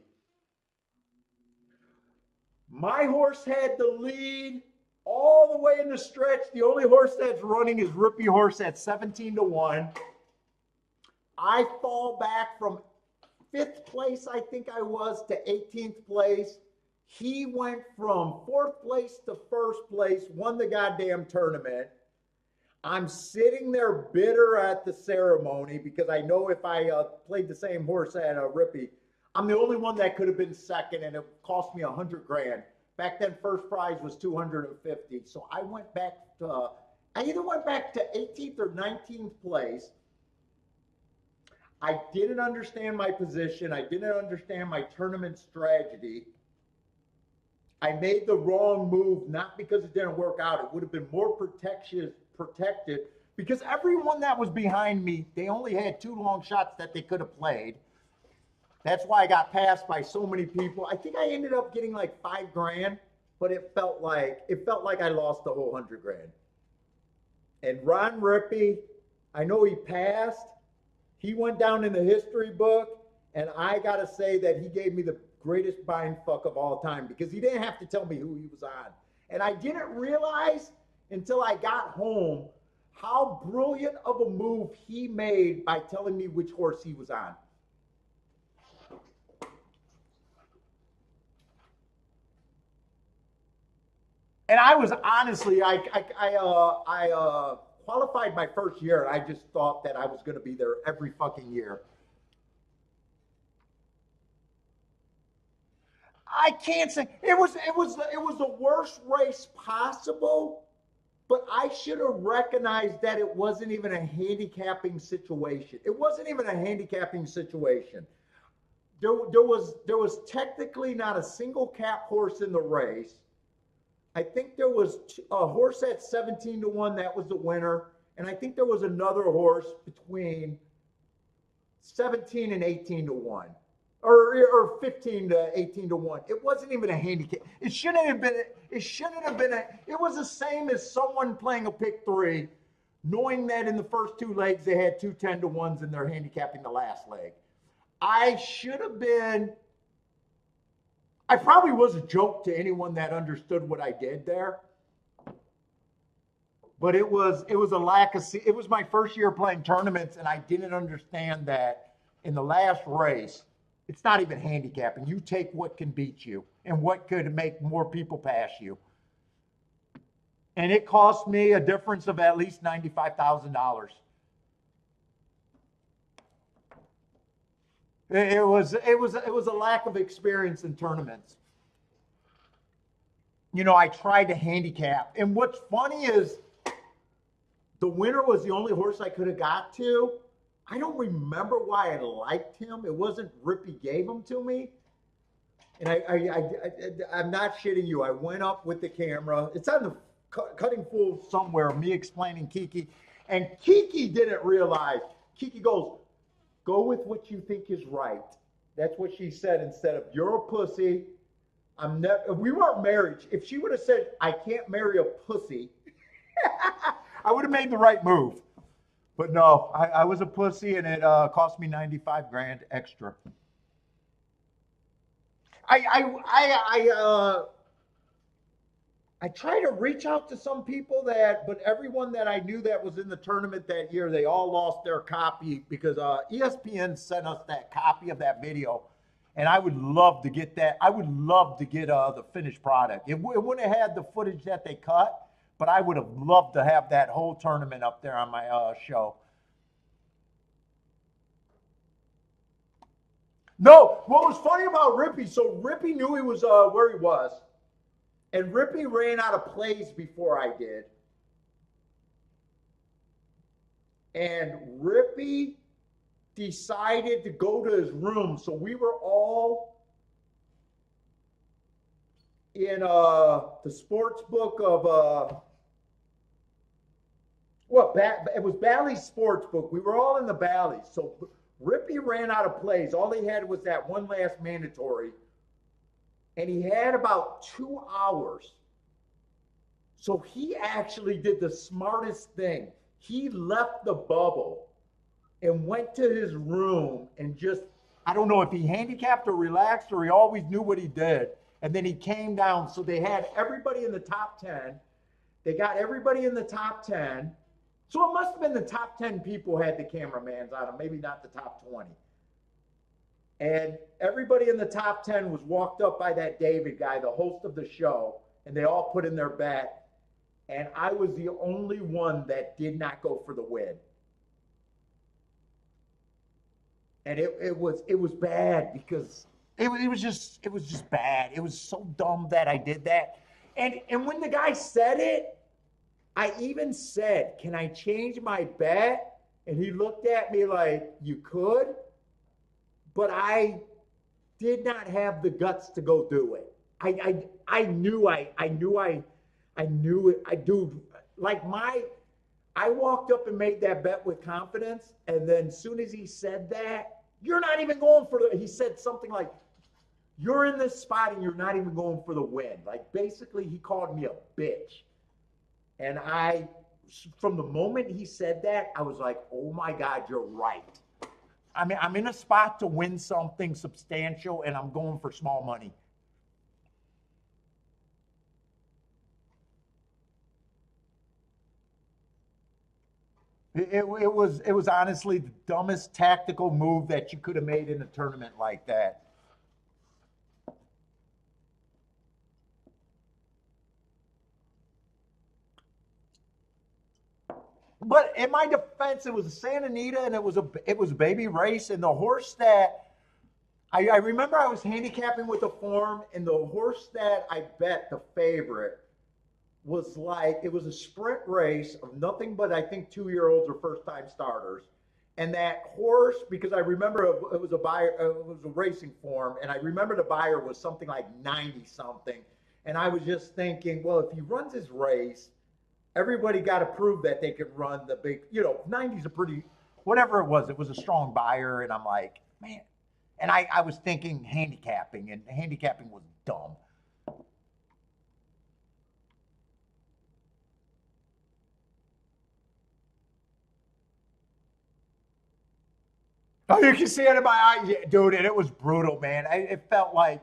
My horse had the lead all the way in the stretch. The only horse that's running is Rippy horse at 17-1. I fall back from 5th place, I think I was, to 18th place. He went from 4th place to 1st place, won the goddamn tournament. I'm sitting there bitter at the ceremony because I know if I played the same horse at Rippy, I'm the only one that could have been second, and it cost me 100 grand. Back then, first prize was 250. So I went back to, I either went back to 18th or 19th place. I didn't understand my position. I didn't understand my tournament strategy. I made the wrong move, not because it didn't work out. It would have been more protected because everyone that was behind me, they only had 2 long shots that they could have played. That's why I got passed by so many people. I think I ended up getting like 5 grand, but it felt like I lost the whole 100 grand. And Ron Rippey, I know he passed. He went down in the history book, and I gotta say that he gave me the greatest bind fuck of all time because he didn't have to tell me who he was on. And I didn't realize until I got home how brilliant of a move he made by telling me which horse he was on. And I was honestly, qualified my first year, and I just thought that I was going to be there every fucking year. I can't say it was the worst race possible, but I should have recognized that it wasn't even a handicapping situation. It wasn't even a handicapping situation. There was technically not a single cap horse in the race. I think there was a horse at 17 to 1 that was the winner, and I think there was another horse between 17 and 18 to 1. Or 15 to 18 to 1. It wasn't even a handicap. It shouldn't have been. It was the same as someone playing a pick 3, knowing that in the first 2 legs they had 2 10 to 1s and they're handicapping the last leg. I should have been. I probably was a joke to anyone that understood what I did there. But it was a lack of. It was my first year playing tournaments, and I didn't understand that in the last race. It's not even handicapping. You take what can beat you and what could make more people pass you. And it cost me a difference of at least $95,000. It was a lack of experience in tournaments. You know, I tried to handicap. And what's funny is the winner was the only horse I could have got to. I don't remember why I liked him. It wasn't Rippy gave him to me. And I'm not shitting you. I went up with the camera. It's on the cutting fool somewhere, me explaining Kiki. And Kiki didn't realize. Kiki goes, go with what you think is right. That's what she said instead of, you're a pussy. We weren't married. If she would have said, I can't marry a pussy, I would have made the right move. But no, I was a pussy, and it cost me $95,000 extra. I tried to reach out to some people but everyone that I knew that was in the tournament that year, they all lost their copy because ESPN sent us that copy of that video, and I would love to get that. I would love to get the finished product. It wouldn't have had the footage that they cut, but I would have loved to have that whole tournament up there on my show. No, what was funny about Rippy, so Rippy knew he was where he was, and Rippy ran out of plays before I did. And Rippy decided to go to his room, so we were all in the sports book of it was Bally's sports book. We were all in the Bally's. So Rippy ran out of plays. All he had was that one last mandatory. And he had about 2 hours. So he actually did the smartest thing. He left the bubble and went to his room and just, I don't know if he handicapped or relaxed or he always knew what he did. And then he came down. So they had everybody in the top 10. They got everybody in the top 10. So it must have been the top 10 people had the cameramans on them, maybe not the top 20. And everybody in the top 10 was walked up by that David guy, the host of the show, and they all put in their bet. And I was the only one that did not go for the win. And it was bad because it was just bad. It was so dumb that I did that. And when the guy said it, I even said, can I change my bet? And he looked at me like, you could, but I did not have the guts to go do it. I knew it. Dude, like I walked up and made that bet with confidence. And then as soon as he said that, you're not even going for he said something like, you're in this spot and you're not even going for the win. Like basically he called me a bitch. And from the moment he said that, I was like, oh my God, you're right. I mean, I'm in a spot to win something substantial and I'm going for small money. It was honestly the dumbest tactical move that you could have made in a tournament like that. But in my defense, it was a Santa Anita, and it was a baby race, and the horse that I remember I was handicapping with the form, and the horse that I bet the favorite was like it was a sprint race of nothing but I think 2-year-olds or first time starters. And that horse, because I remember it was a buyer, it was a racing form, and I remember the buyer was something like 90 something. And I was just thinking, well, if he runs his race, everybody got to prove that they could run the big, 90's a pretty, whatever it was a strong buyer. And I'm like, man. And I was thinking handicapping, and handicapping was dumb. Oh, you can see it in my eye, yeah, dude, and it was brutal, man. It felt like,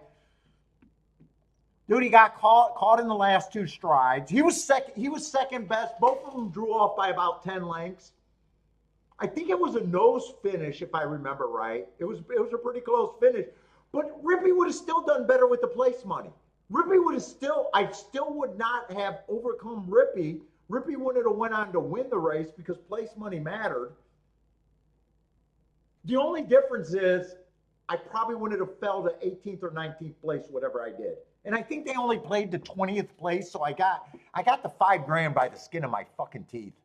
dude, he got caught in the last two strides. He was second. He was second best. Both of them drew off by about 10 lengths. I think it was a nose finish, if I remember right. It was a pretty close finish. But Rippy would have still done better with the place money. Rippy would have still, I still would not have overcome Rippy. Rippy wouldn't have went on to win the race because place money mattered. The only difference is I probably wouldn't have fell to 18th or 19th place, whatever I did. And I think they only played to 20th place, so I got the $5,000 by the skin of my fucking teeth.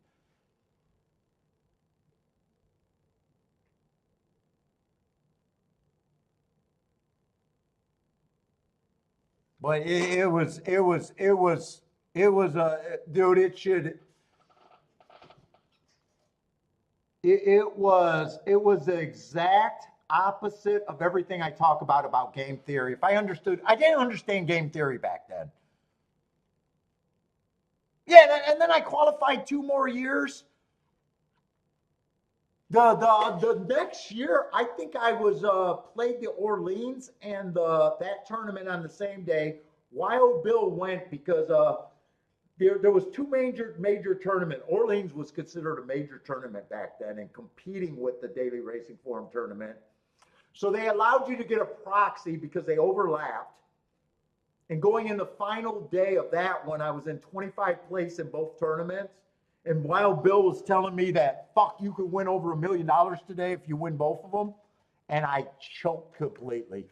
But dude, it was the exact opposite of everything I talk about game theory. If I didn't understand game theory back then. Yeah, and then I qualified 2 more years. The next year, I think I was played the Orleans and that tournament on the same day. Wild Bill went because there was two major tournament. Orleans was considered a major tournament back then and competing with the Daily Racing Form tournament. So they allowed you to get a proxy because they overlapped. And going in the final day of that one, I was in 25th place in both tournaments. And Wild Bill was telling me that, fuck, you could win over $1 million today if you win both of them. And I choked completely.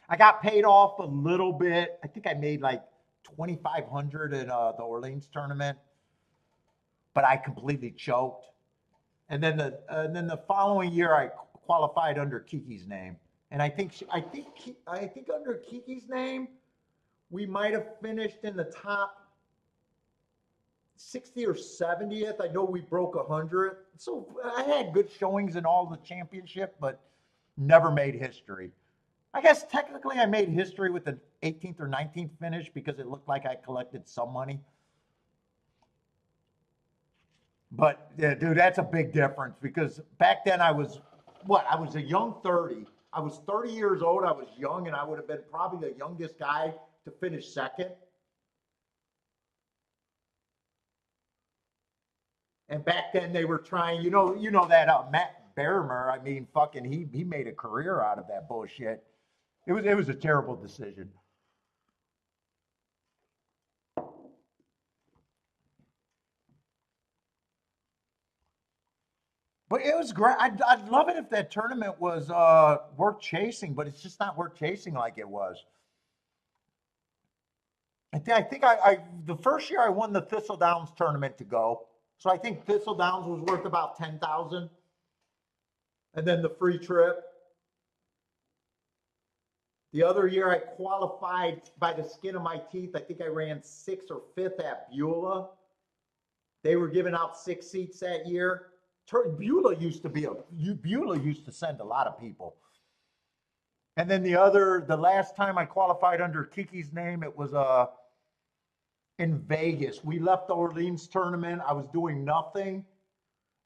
I got paid off a little bit. I think I made like 2,500 in the Orleans tournament, but I completely choked. And then the following year, I qualified under Kiki's name. And I think under Kiki's name, we might have finished in the top 60 or 70th. I know we broke 100. So I had good showings in all the championship, but never made history. I guess technically I made history with the 18th or 19th finish because it looked like I collected some money. But yeah, dude, that's a big difference because back then I was what? I was a young 30. I was 30 years old. I was young, and I would have been probably the youngest guy to finish second. And back then they were trying, that Matt Barimer. I mean, fucking, he made a career out of that bullshit. It was a terrible decision. But it was great. I'd love it if that tournament was worth chasing, but it's just not worth chasing like it was. I think the first year I won the Thistle Downs tournament to go, so I think Thistle Downs was worth about 10,000, and then the free trip. The other year I qualified by the skin of my teeth. I think I ran sixth or fifth at Beulah. They were giving out 6 seats that year. Beulah used to Beulah used to send a lot of people. And then the last time I qualified under Kiki's name, it was in Vegas. We left the Orleans tournament. I was doing nothing.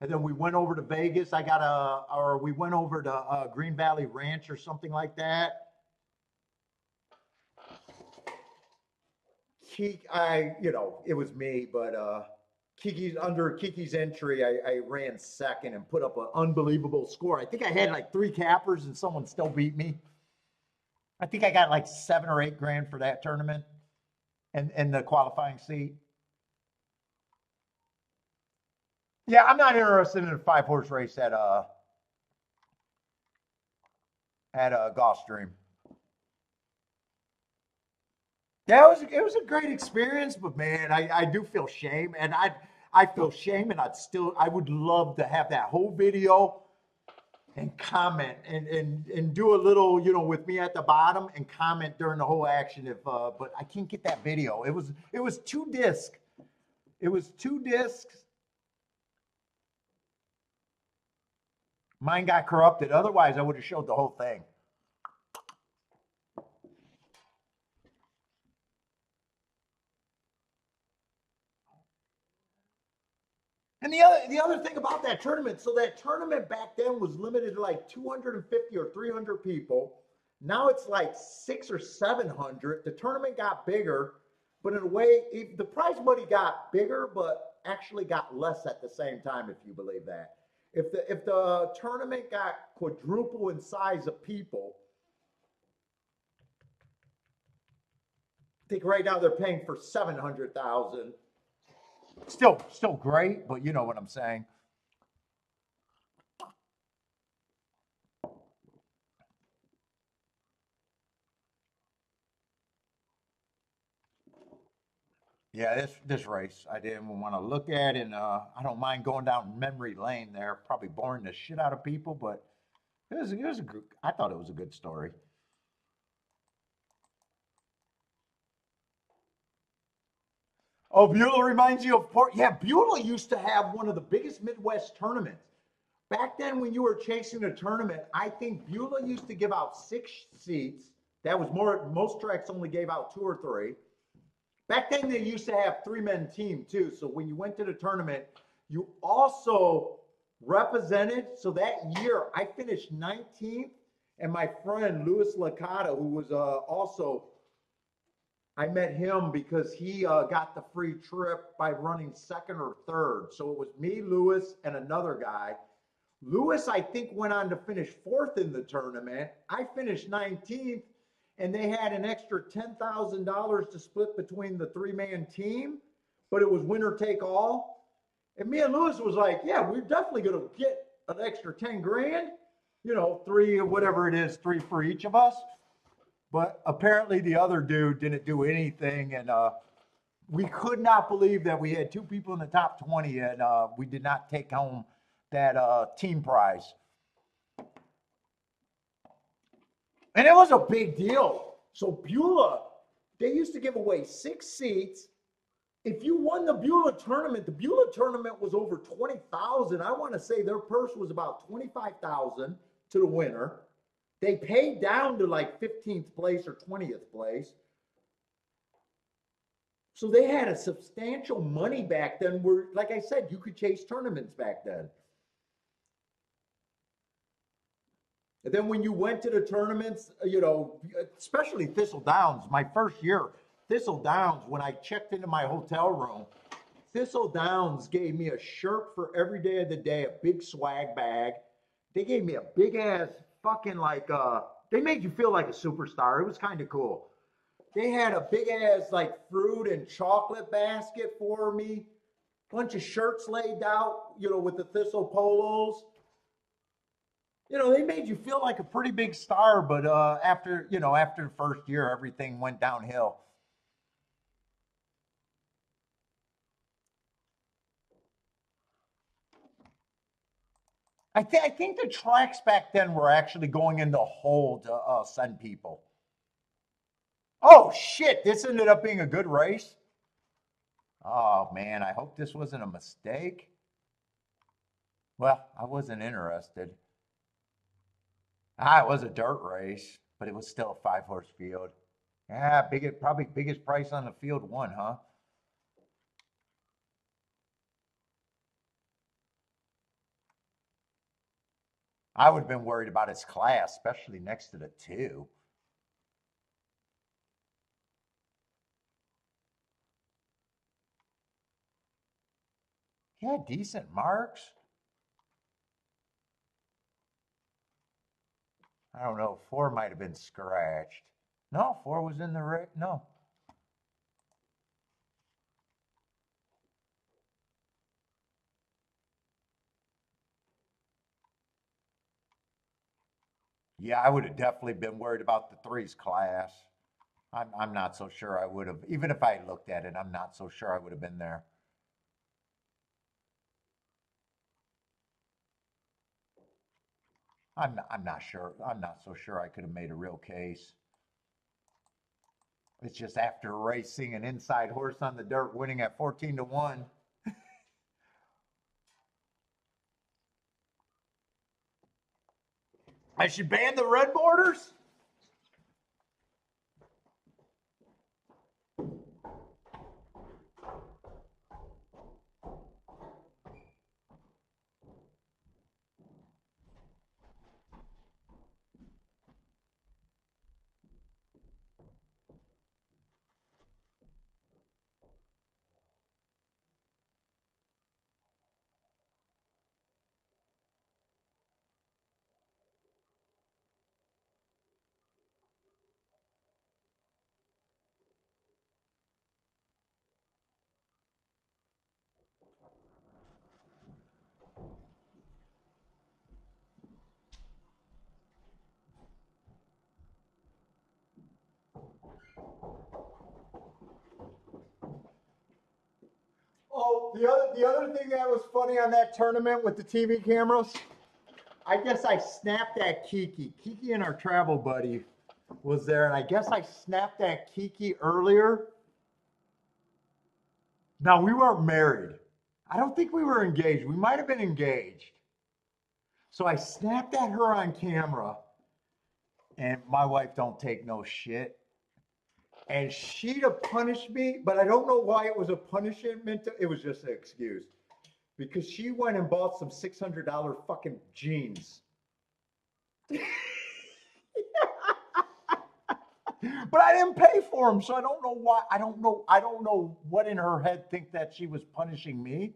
And then we went over to Vegas. Or we went over to Green Valley Ranch or something like that. It was me, but under Kiki's entry, I ran second and put up an unbelievable score. I think I had like 3 cappers and someone still beat me. I think I got like 7 or 8 grand for that tournament and the qualifying seat. Yeah, I'm not interested in a 5 horse race at Gulfstream. Yeah, it was a great experience, but man, I do feel shame, and I feel shame, and I would love to have that whole video and comment and do a little, with me at the bottom and comment during the whole action if but I can't get that video. It was 2 discs. It was 2 discs. Mine got corrupted. Otherwise, I would have showed the whole thing. And the other thing about that tournament, so that tournament back then was limited to like 250 or 300 people. Now it's like 600 or 700. The tournament got bigger, but in a way, the prize money got bigger, but actually got less at the same time, if you believe that. If the tournament got quadruple in size of people, I think right now they're paying for 700,000. Still great, but you know what I'm saying. Yeah, this race I didn't even want to look at, and I don't mind going down memory lane there. Probably boring the shit out of people, but it was a good. I thought it was a good story. Oh, Beulah reminds you of Port. Yeah, Beulah used to have one of the biggest Midwest tournaments. Back then, when you were chasing a tournament, I think Beulah used to give out 6 seats. That was more. Most tracks only gave out 2 or 3. Back then, they used to have 3-man team too. So when you went to the tournament, you also represented. So that year, I finished 19th, and my friend Louis Licata, who was also, I met him because he got the free trip by running second or third. So it was me, Louis, and another guy. Louis, I think, went on to finish fourth in the tournament. I finished 19th, and they had an extra $10,000 to split between the 3-man team, but it was winner take all. And me and Louis was like, yeah, we're definitely going to get an extra 10 grand, 3, whatever it is, 3 for each of us. But apparently the other dude didn't do anything, and we could not believe that we had 2 people in the top 20, and we did not take home that team prize. And it was a big deal. So Beulah, they used to give away 6 seats. If you won the Beulah tournament was over 20,000. I want to say their purse was about 25,000 to the winner. They paid down to like 15th place or 20th place. So they had a substantial money back then where, like I said, you could chase tournaments back then. And then when you went to the tournaments, especially Thistle Downs, my first year, Thistle Downs, when I checked into my hotel room, Thistle Downs gave me a shirt for every day of the day, a big swag bag. They gave me a big ass fucking they made you feel like a superstar. It was kind of cool. They had a big ass like fruit and chocolate basket for me, bunch of shirts laid out, with the Thistle polos. They made you feel like a pretty big star, but after the first year, everything went downhill. I think the tracks back then were actually going in the hole to send people. Oh shit! This ended up being a good race. Oh man, I hope this wasn't a mistake. Well, I wasn't interested. It was a dirt race, but it was still a 5 horse field. Yeah, probably biggest price on the field won, huh? I would have been worried about his class, especially next to the 2. He had decent marks. I don't know. 4 might have been scratched. No, 4 was in the right. No. Yeah, I would have definitely been worried about the threes class. I'm not so sure I would have, even if I looked at it, I'm not so sure I would have been there. I'm not sure. I'm not so sure I could have made a real case. It's just after racing an inside horse on the dirt, winning at 14-1. I should ban the red borders. Oh, the other thing that was funny on that tournament with the TV cameras, I guess I snapped at Kiki. Kiki and our travel buddy was there, and I guess I snapped at Kiki earlier. Now we weren't married. I don't think we were engaged. We might have been engaged. So I snapped at her on camera, and my wife don't take no shit. And she'd have punished me, but I don't know why it was a punishment. It was just an excuse because she went and bought some $600 fucking jeans. But I didn't pay for them, so I don't know why. I don't know. I don't know what in her head think that she was punishing me.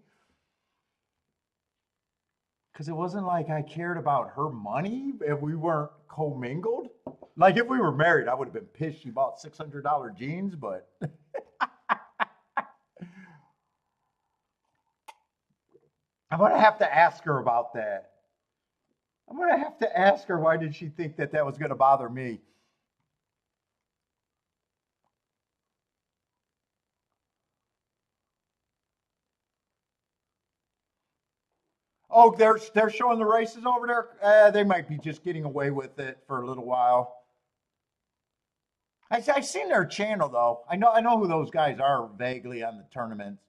Because it wasn't like I cared about her money if we weren't commingled. Like if we were married, I would have been pissed she bought $600 jeans, but I'm gonna have to ask her about that. I'm gonna have to ask her why did she think that that was gonna bother me. Oh, they're showing the races over there. They might be just getting away with it for a little while. I've seen their channel though. I know who those guys are vaguely on the tournaments.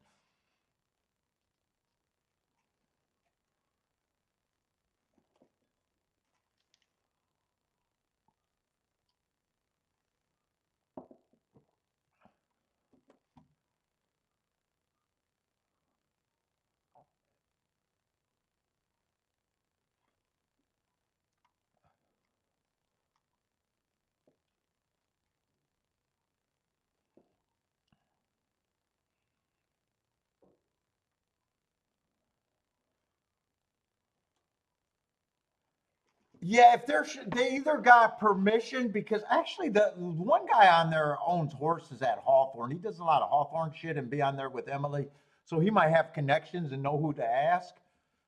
Yeah, if they either got permission because actually the one guy on there owns horses at Hawthorne. He does a lot of Hawthorne shit and be on there with Emily, so he might have connections and know who to ask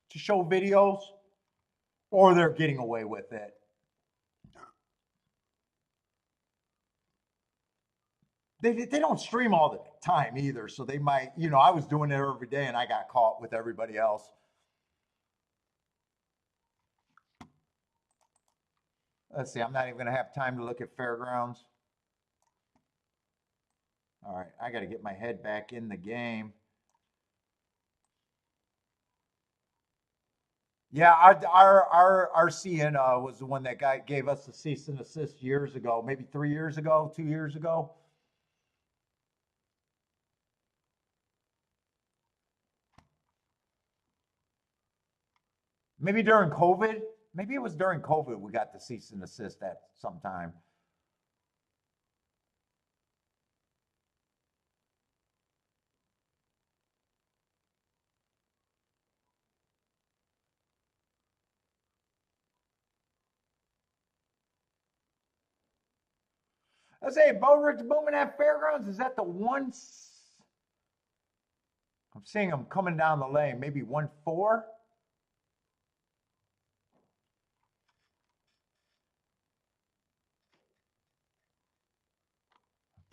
to show videos, or they're getting away with it. They don't stream all the time either, so they might, I was doing it every day and I got caught with everybody else. Let's see, I'm not even gonna have time to look at fairgrounds. All right, I got to get my head back in the game. Yeah, our Sienna was the one that guy gave us the cease and assist years ago, maybe 3 years ago, 2 years ago. Maybe during COVID. Maybe it was during COVID we got the cease and assist at some time. I say Bo Rick's booming at fairgrounds. Is that the one? I'm seeing them coming down the lane. Maybe 1-4.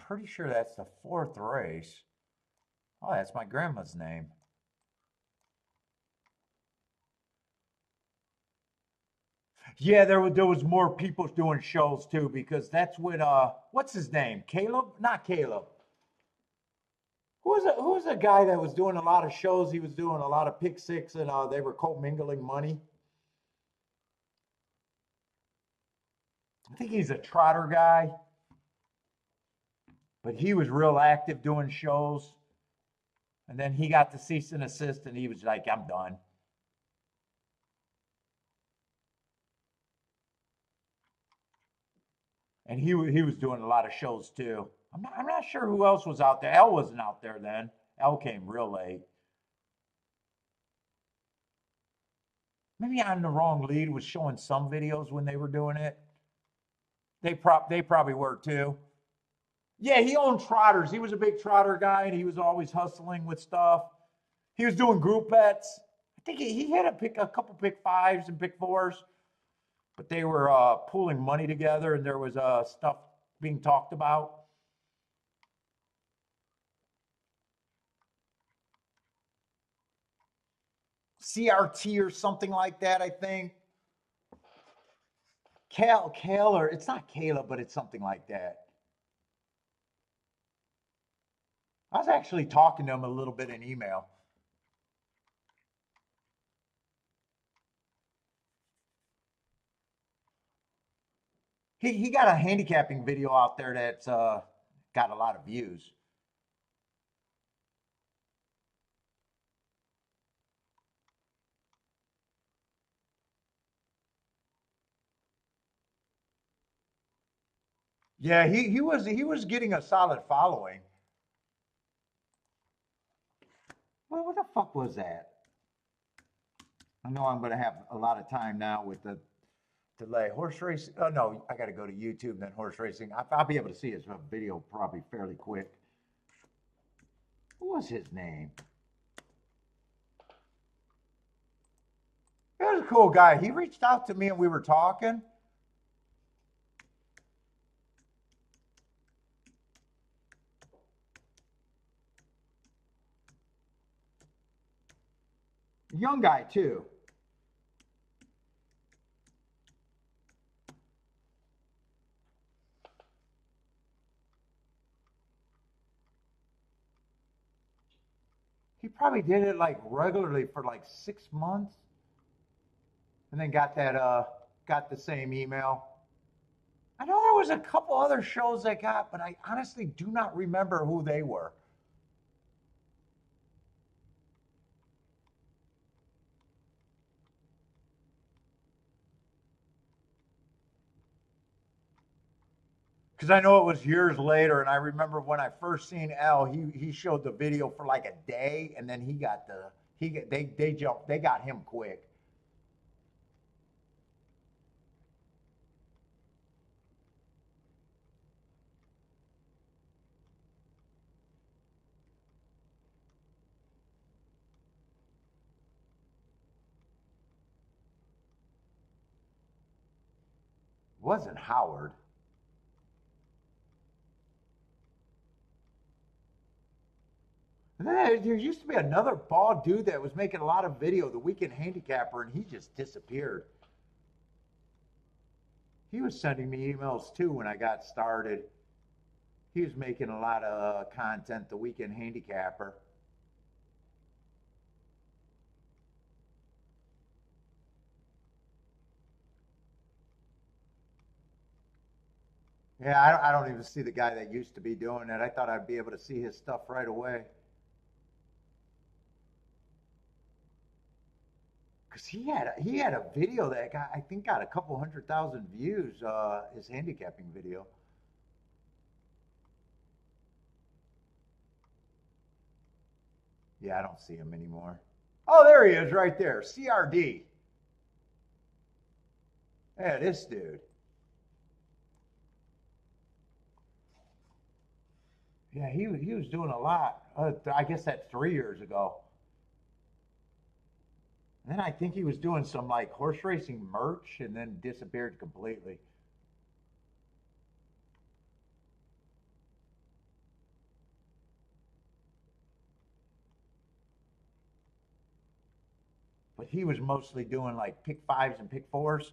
pretty sure that's the fourth race. Oh, that's my grandma's name. Yeah, there was more people doing shows too because that's when what's his name? Caleb? Not Caleb. Who was a guy that was doing a lot of shows? He was doing a lot of pick six and they were commingling money. I think he's a trotter guy, but he was real active doing shows. And then he got the cease and assist, and he was like, "I'm done." And he was doing a lot of shows too. I'm not sure who else was out there. Elle wasn't out there then. Elle came real late. Maybe On the Wrong Lead was showing some videos when they were doing it. They probably were too. Yeah, he owned trotters. He was a big trotter guy, and he was always hustling with stuff. He was doing group bets. I think he had a couple pick fives and pick fours, but they were pooling money together, and there was stuff being talked about. CRT or something like that, I think. Cal, or it's not Caleb, but it's something like that. I was actually talking to him a little bit in email. He got a handicapping video out there that's got a lot of views. Yeah, he was getting a solid following. Well, what the fuck was that? I know I'm going to have a lot of time now with the delay. Horse racing. Oh no, I got to go to YouTube then horse racing. I'll be able to see his video probably fairly quick. What was his name? He was a cool guy. He reached out to me and we were talking. Young guy too. He probably did it like regularly for like 6 months, and then got the same email. I know there was a couple other shows I got, but I honestly do not remember who they were. Because I know it was years later, and I remember when I first seen Al, he showed the video for like a day, and then they got him quick. It wasn't Howard. There used to be another bald dude that was making a lot of video, the weekend handicapper, and he just disappeared. He was sending me emails too when I got started. He was making a lot of content, the weekend handicapper. Yeah, I don't even see the guy that used to be doing it. I thought I'd be able to see his stuff right away. Because he had a video that got, I think, got a couple 100,000 views. His handicapping video. Yeah, I don't see him anymore. Oh, there he is, right there. CRD. Yeah, this dude. Yeah, he was doing a lot. I guess that's 3 years ago. And then I think he was doing some like horse racing merch and then disappeared completely. but he was mostly doing like pick fives and pick fours.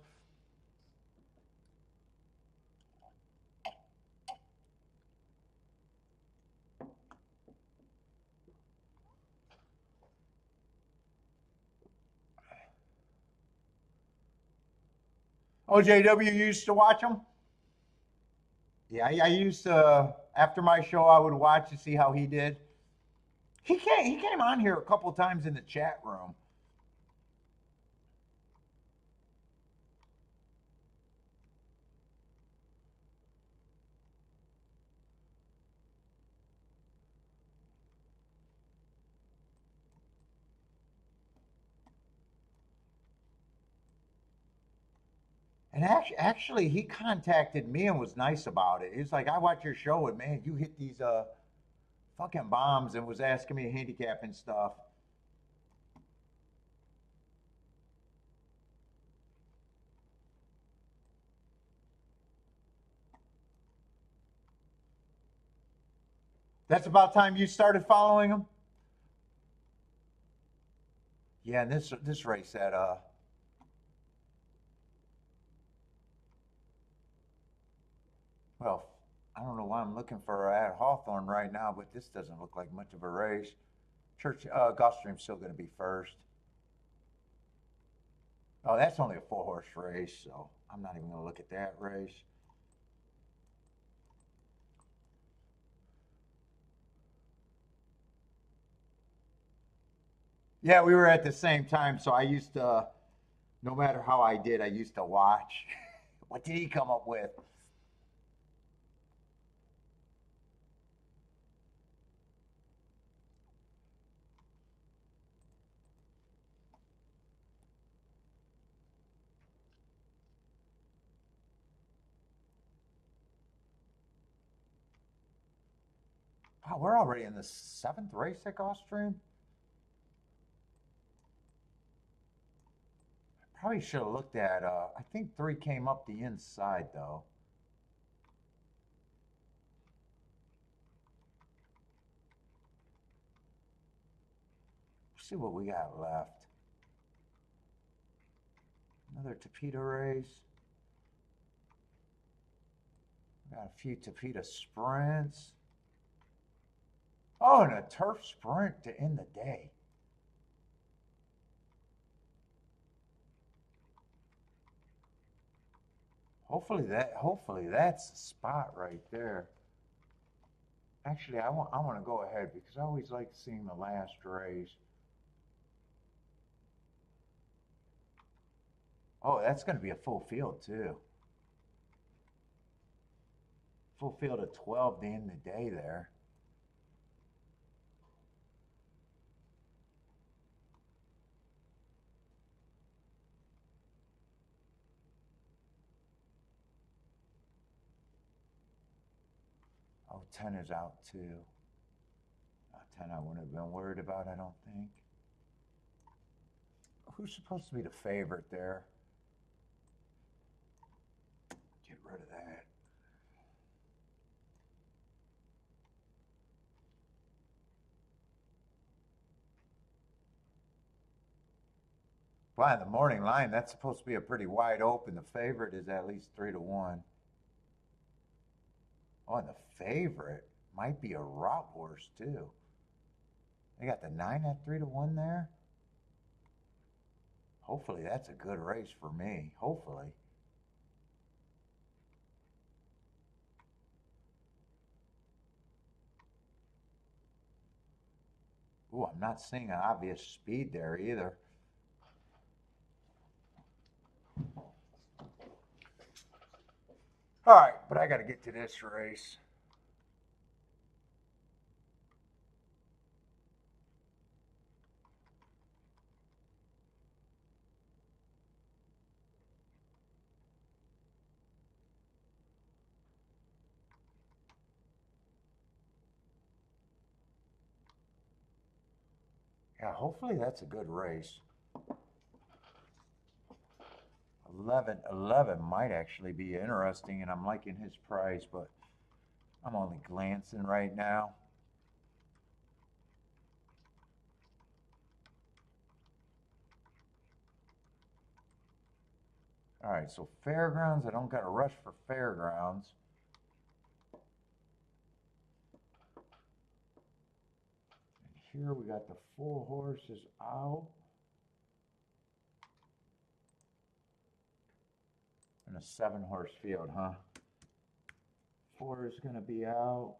OJW used to watch him. Yeah, I used to, after my show, I would watch to see how he did. He came on here a couple times in the chat room. And actually, he contacted me and was nice about it. He's like, I watch your show, and man, you hit these fucking bombs, and was asking me handicap and stuff. That's about time you started following him. Yeah, and this race at well, I don't know why I'm looking for at Hawthorne right now, but this doesn't look like much of a race. Church Gulfstream's still going to be first. Oh, that's only a 4-horse race, so I'm not even going to look at that race. Yeah, we were at the same time, so I used to, no matter how I did, I used to watch. What did he come up with? Wow, we're already in the 7th race at Gulfstream. Probably should have looked at. I think 3 came up the inside though. Let's see what we got left. Another Tapeta race. We got a few Tapeta sprints. Oh, and a turf sprint to end the day. Hopefully that's the spot right there. Actually, I want to go ahead because I always like seeing the last race. Oh, that's going to be a full field too. Full field of 12 to end the day there. Oh, 10 is out too. 10 I wouldn't have been worried about, I don't think. Who's supposed to be the favorite there? Get rid of that. By the morning line, that's supposed to be a pretty wide open. The favorite is at least 3 to 1. Oh, and the favorite might be a route horse too. They got the 9 at 3 to 1 there. Hopefully that's a good race for me. Hopefully. Ooh, I'm not seeing an obvious speed there either. All right, but I got to get to this race. Yeah, hopefully that's a good race. 11 might actually be interesting, and I'm liking his price, but I'm only glancing right now. All right, so fairgrounds, I don't got to rush for fairgrounds. And here we got the 4 horses out. And a 7 horse field, huh? 4 is going to be out.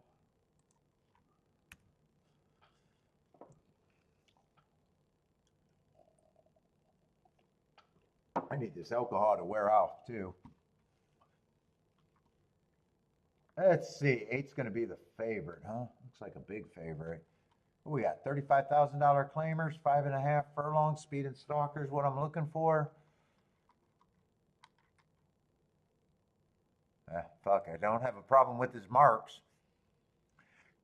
I need this alcohol to wear off too. Let's see, 8's going to be the favorite, huh? Looks like a big favorite. What we got? $35,000 claimers, 5.5 furlongs, speed and stalkers. What I'm looking for. Fuck, I don't have a problem with his marks.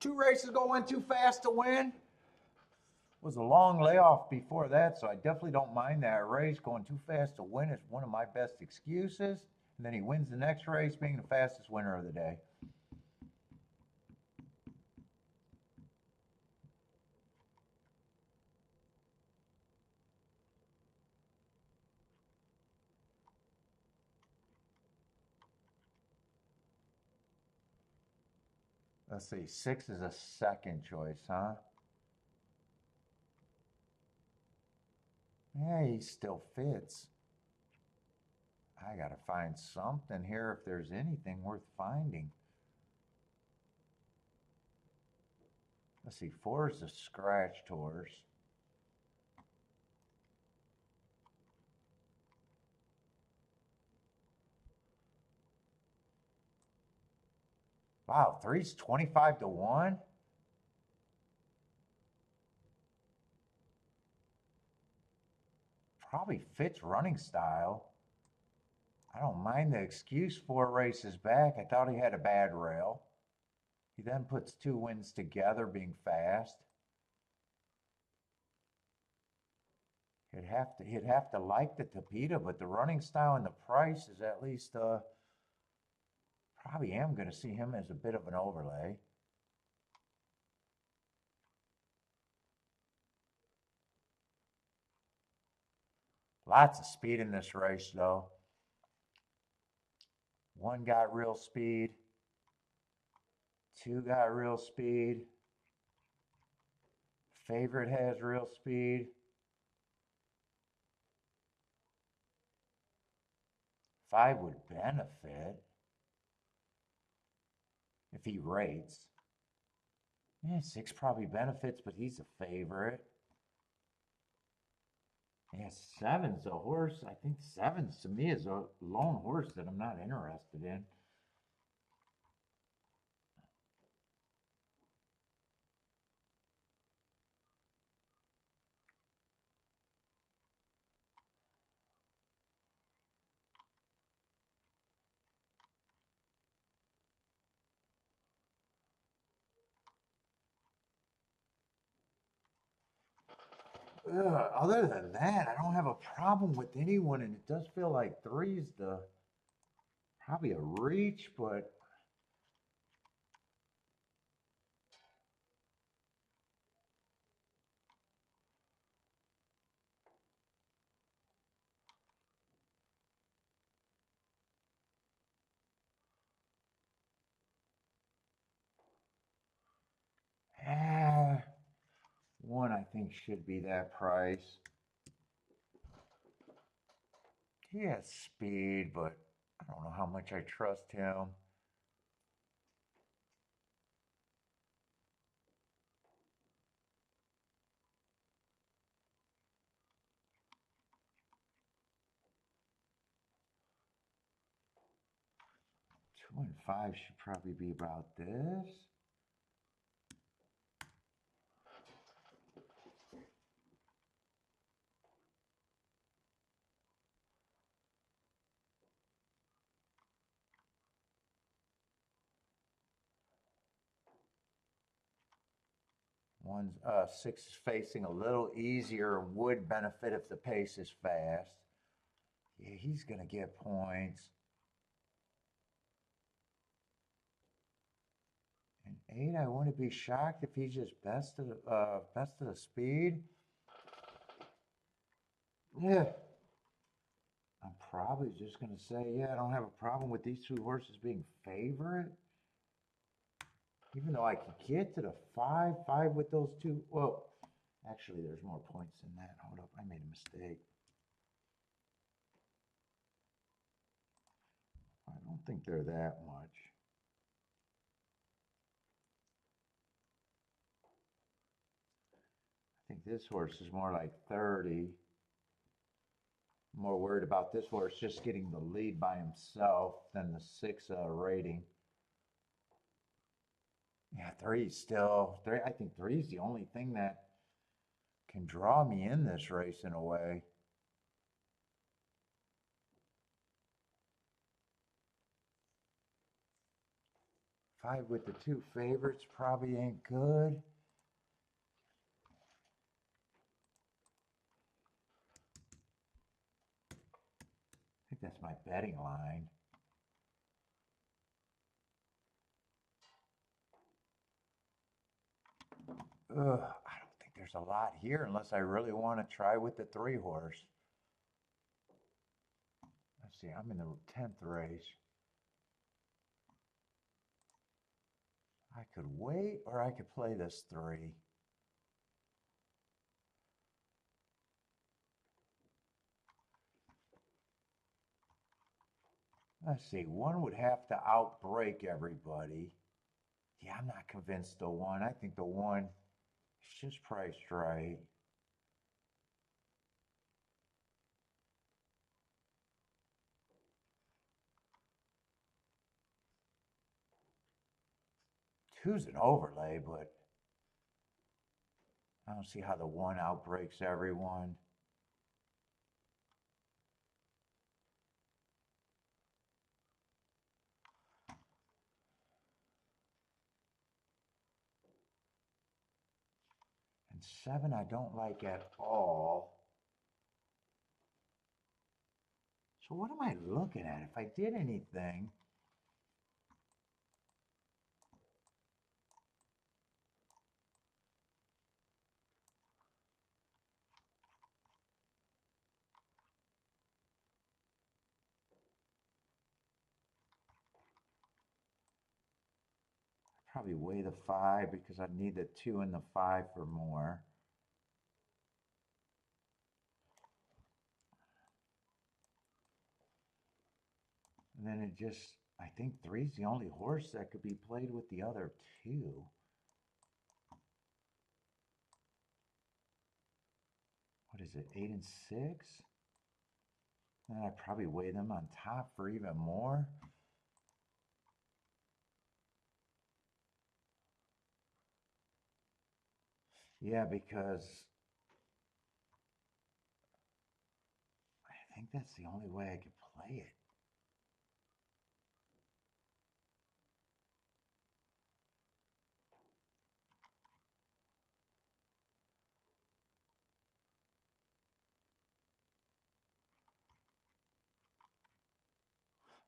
2 races going too fast to win. Was a long layoff before that, so I definitely don't mind that race. Going too fast to win is one of my best excuses. And then he wins the next race, being the fastest winner of the day. Let's see, 6 is a second choice, huh? Yeah, he still fits. I gotta find something here if there's anything worth finding. Let's see, 4 is a scratched horse. Wow, 3's 25 to 1. Probably fits running style. I don't mind the excuse 4 races back. I thought he had a bad rail. He then puts 2 wins together, being fast. He'd have to like the Tapeta, but the running style and the price is at least probably am going to see him as a bit of an overlay. Lots of speed in this race, though. 1 got real speed. 2 got real speed. Favorite has real speed. 5 would benefit if he rates. Yeah, 6 probably benefits, but he's a favorite. Yeah, 7's a horse. I think 7's to me is a lone horse that I'm not interested in. Other than that, I don't have a problem with anyone, and it does feel like 3's probably a reach, but ah, 1 I think should be that price. He has speed, but I don't know how much I trust him. Two and 5 should probably be about this. One's 6 is facing a little easier, would benefit if the pace is fast. Yeah, he's gonna get points. And 8, I wouldn't be shocked if he's just best of the speed. Yeah, I'm probably just going to say, yeah, I don't have a problem with these two horses being favorite. Even though I could get to the five with those two. Well, actually, there's more points than that. Hold up, I made a mistake. I don't think they're that much. I think this horse is more like 30. More worried about this horse just getting the lead by himself than the 6 rating. Yeah, three's still three. I think three's the only thing that can draw me in this race in a way. Five with the two favorites probably ain't good. I think that's my betting line. I don't think there's a lot here unless I really want to try with the 3 horse. Let's see, I'm in the 10th race. I could wait or I could play this 3. Let's see, 1 would have to outbreak everybody. Yeah, I'm not convinced the 1. I think the 1 is just priced right. Two's an overlay, but I don't see how the 1 outbreaks everyone. And 7 I don't like at all. So what am I looking at? If I did anything, probably weigh the 5 because I need the 2 and the 5 for more. And then it just, I think 3's the only horse that could be played with the other 2. What is it, 8 and 6? And I probably weigh them on top for even more. Yeah, because I think that's the only way I could play it.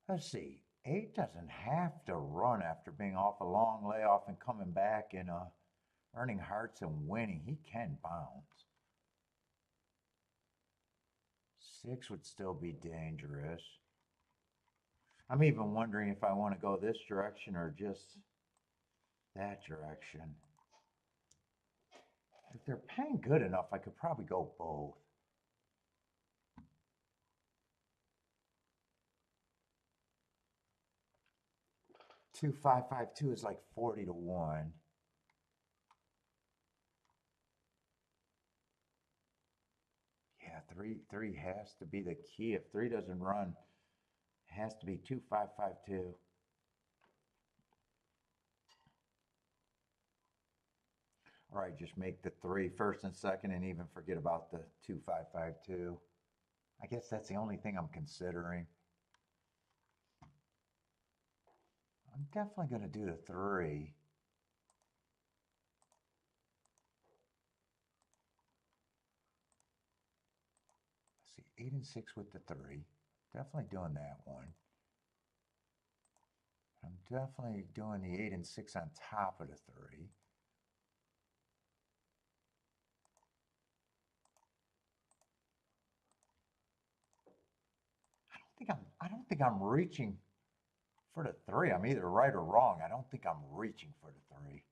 Let's see. 8 doesn't have to run after being off a long layoff and coming back and earning hearts and winning. He can bounce. 6 would still be dangerous. I'm even wondering if I want to go this direction or just that direction. If they're paying good enough, I could probably go both. Two 552 is like 40 to 1. Yeah, three has to be the key. If 3 doesn't run, it has to be 2 552. All right, just make the 3 first and second and even forget about the 2 552. I guess that's the only thing I'm considering. I'm definitely going to do the 3. Let's see, 8 and 6 with the 3. Definitely doing that one. I'm definitely doing the 8 and 6 on top of the 3. think I'm reaching for the 3. I'm either right or wrong. I don't think I'm reaching for the 3.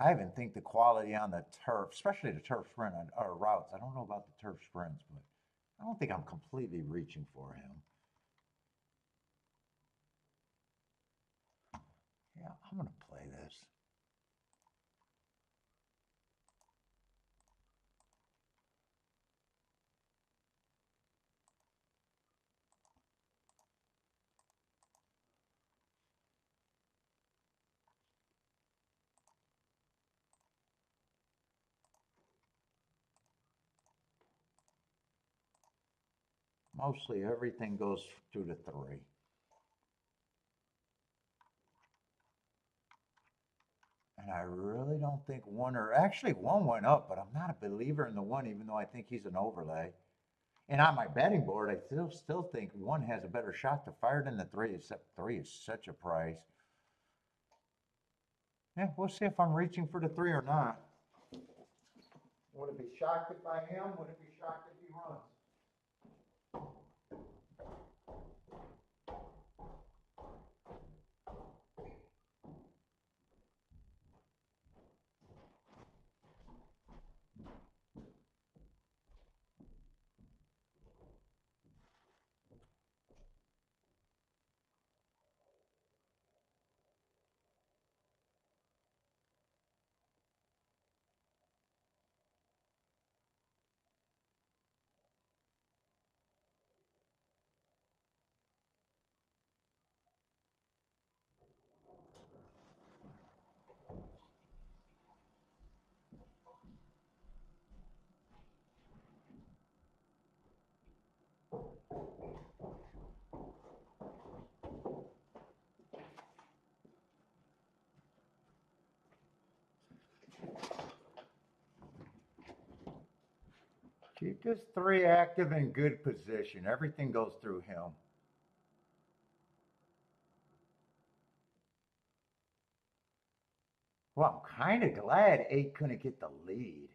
I even think the quality on the turf, especially the turf sprint or routes, I don't know about the turf sprints, but I don't think I'm completely reaching for him. Yeah, I'm going to play this. Mostly everything goes through the 3. And I really don't think 1 or actually 1 went up, but I'm not a believer in the 1, even though I think he's an overlay. And on my betting board, I still think 1 has a better shot to fire than the 3, except 3 is such a price. Yeah, we'll see if I'm reaching for the 3 or not. Would it be shocked if I am? Would it be shocked if he runs? Keep this 3 active in good position. Everything goes through him. Well, I'm kind of glad 8 couldn't get the lead.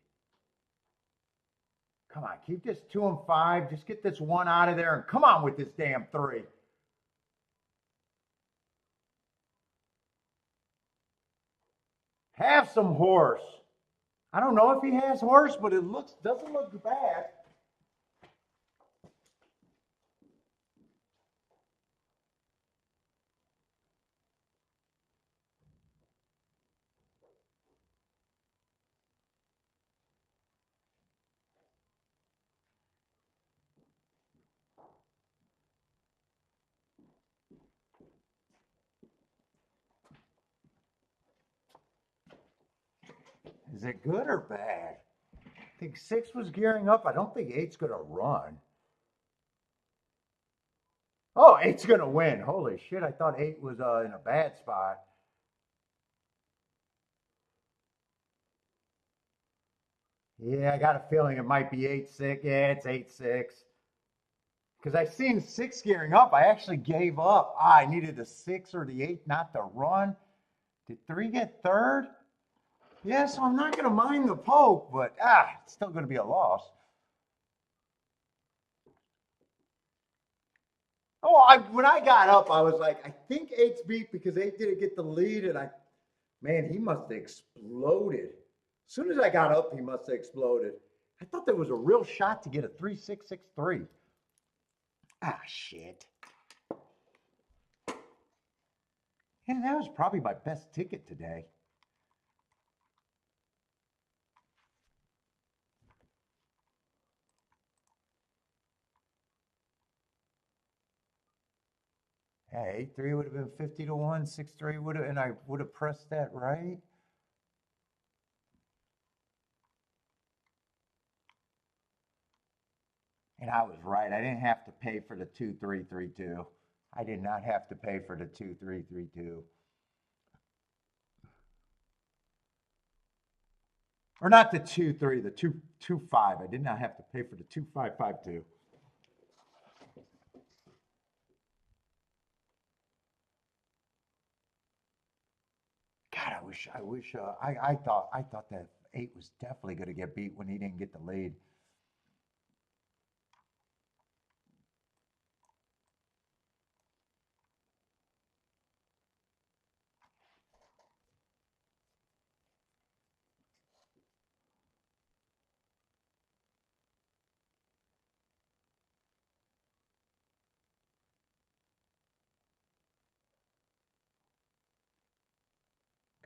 Come on, keep this 2 and 5. Just get this 1 out of there and come on with this damn 3. Have some horse. I don't know if he has horse, but it doesn't look bad. Is it good or bad? I think 6 was gearing up. I don't think 8's going to run. Oh, 8's going to win. Holy shit, I thought 8 was in a bad spot. Yeah, I got a feeling it might be 8-6. Yeah, it's 8-6. Because I seen 6 gearing up. I actually gave up. I needed the 6 or the 8 not to run. Did 3 get third? Yeah, so I'm not going to mind the poke, but it's still going to be a loss. Oh, when I got up, I was like, I think 8's beat because 8 didn't get the lead, and man, he must have exploded. As soon as I got up, he must have exploded. I thought there was a real shot to get a 3-6-6-3. Shit. Yeah, that was probably my best ticket today. Yeah, 8-3 would have been 50-1, 6-3 would have, and I would have pressed that right. And I was right. I didn't have to pay for the 2-3-3-2. I did not have to pay for the 2-3-3-2. Or not the 2-3, the 2-2-5. I did not have to pay for the 2-5-5-2. God, I thought that 8 was definitely going to get beat when he didn't get the lead.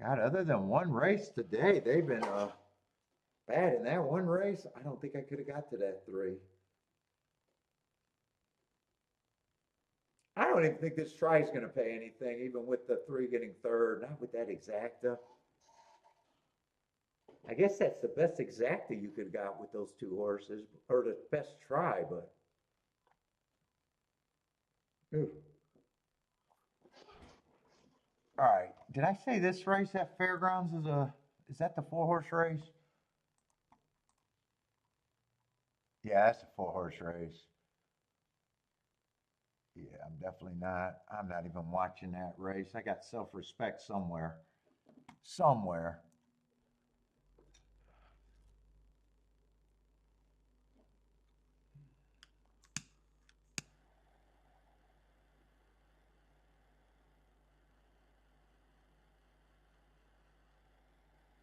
God, other than one race today, they've been bad in that one race. I don't think I could have got to that 3. I don't even think this try is going to pay anything, even with the 3 getting 3rd. Not with that exacta. I guess that's the best exacta you could have got with those 2 horses, or the best try, but. Ooh. All right. Did I say this race at Fairgrounds is that the 4-horse race? Yeah, that's a 4-horse race. Yeah, I'm not even watching that race. I got self-respect somewhere. Somewhere.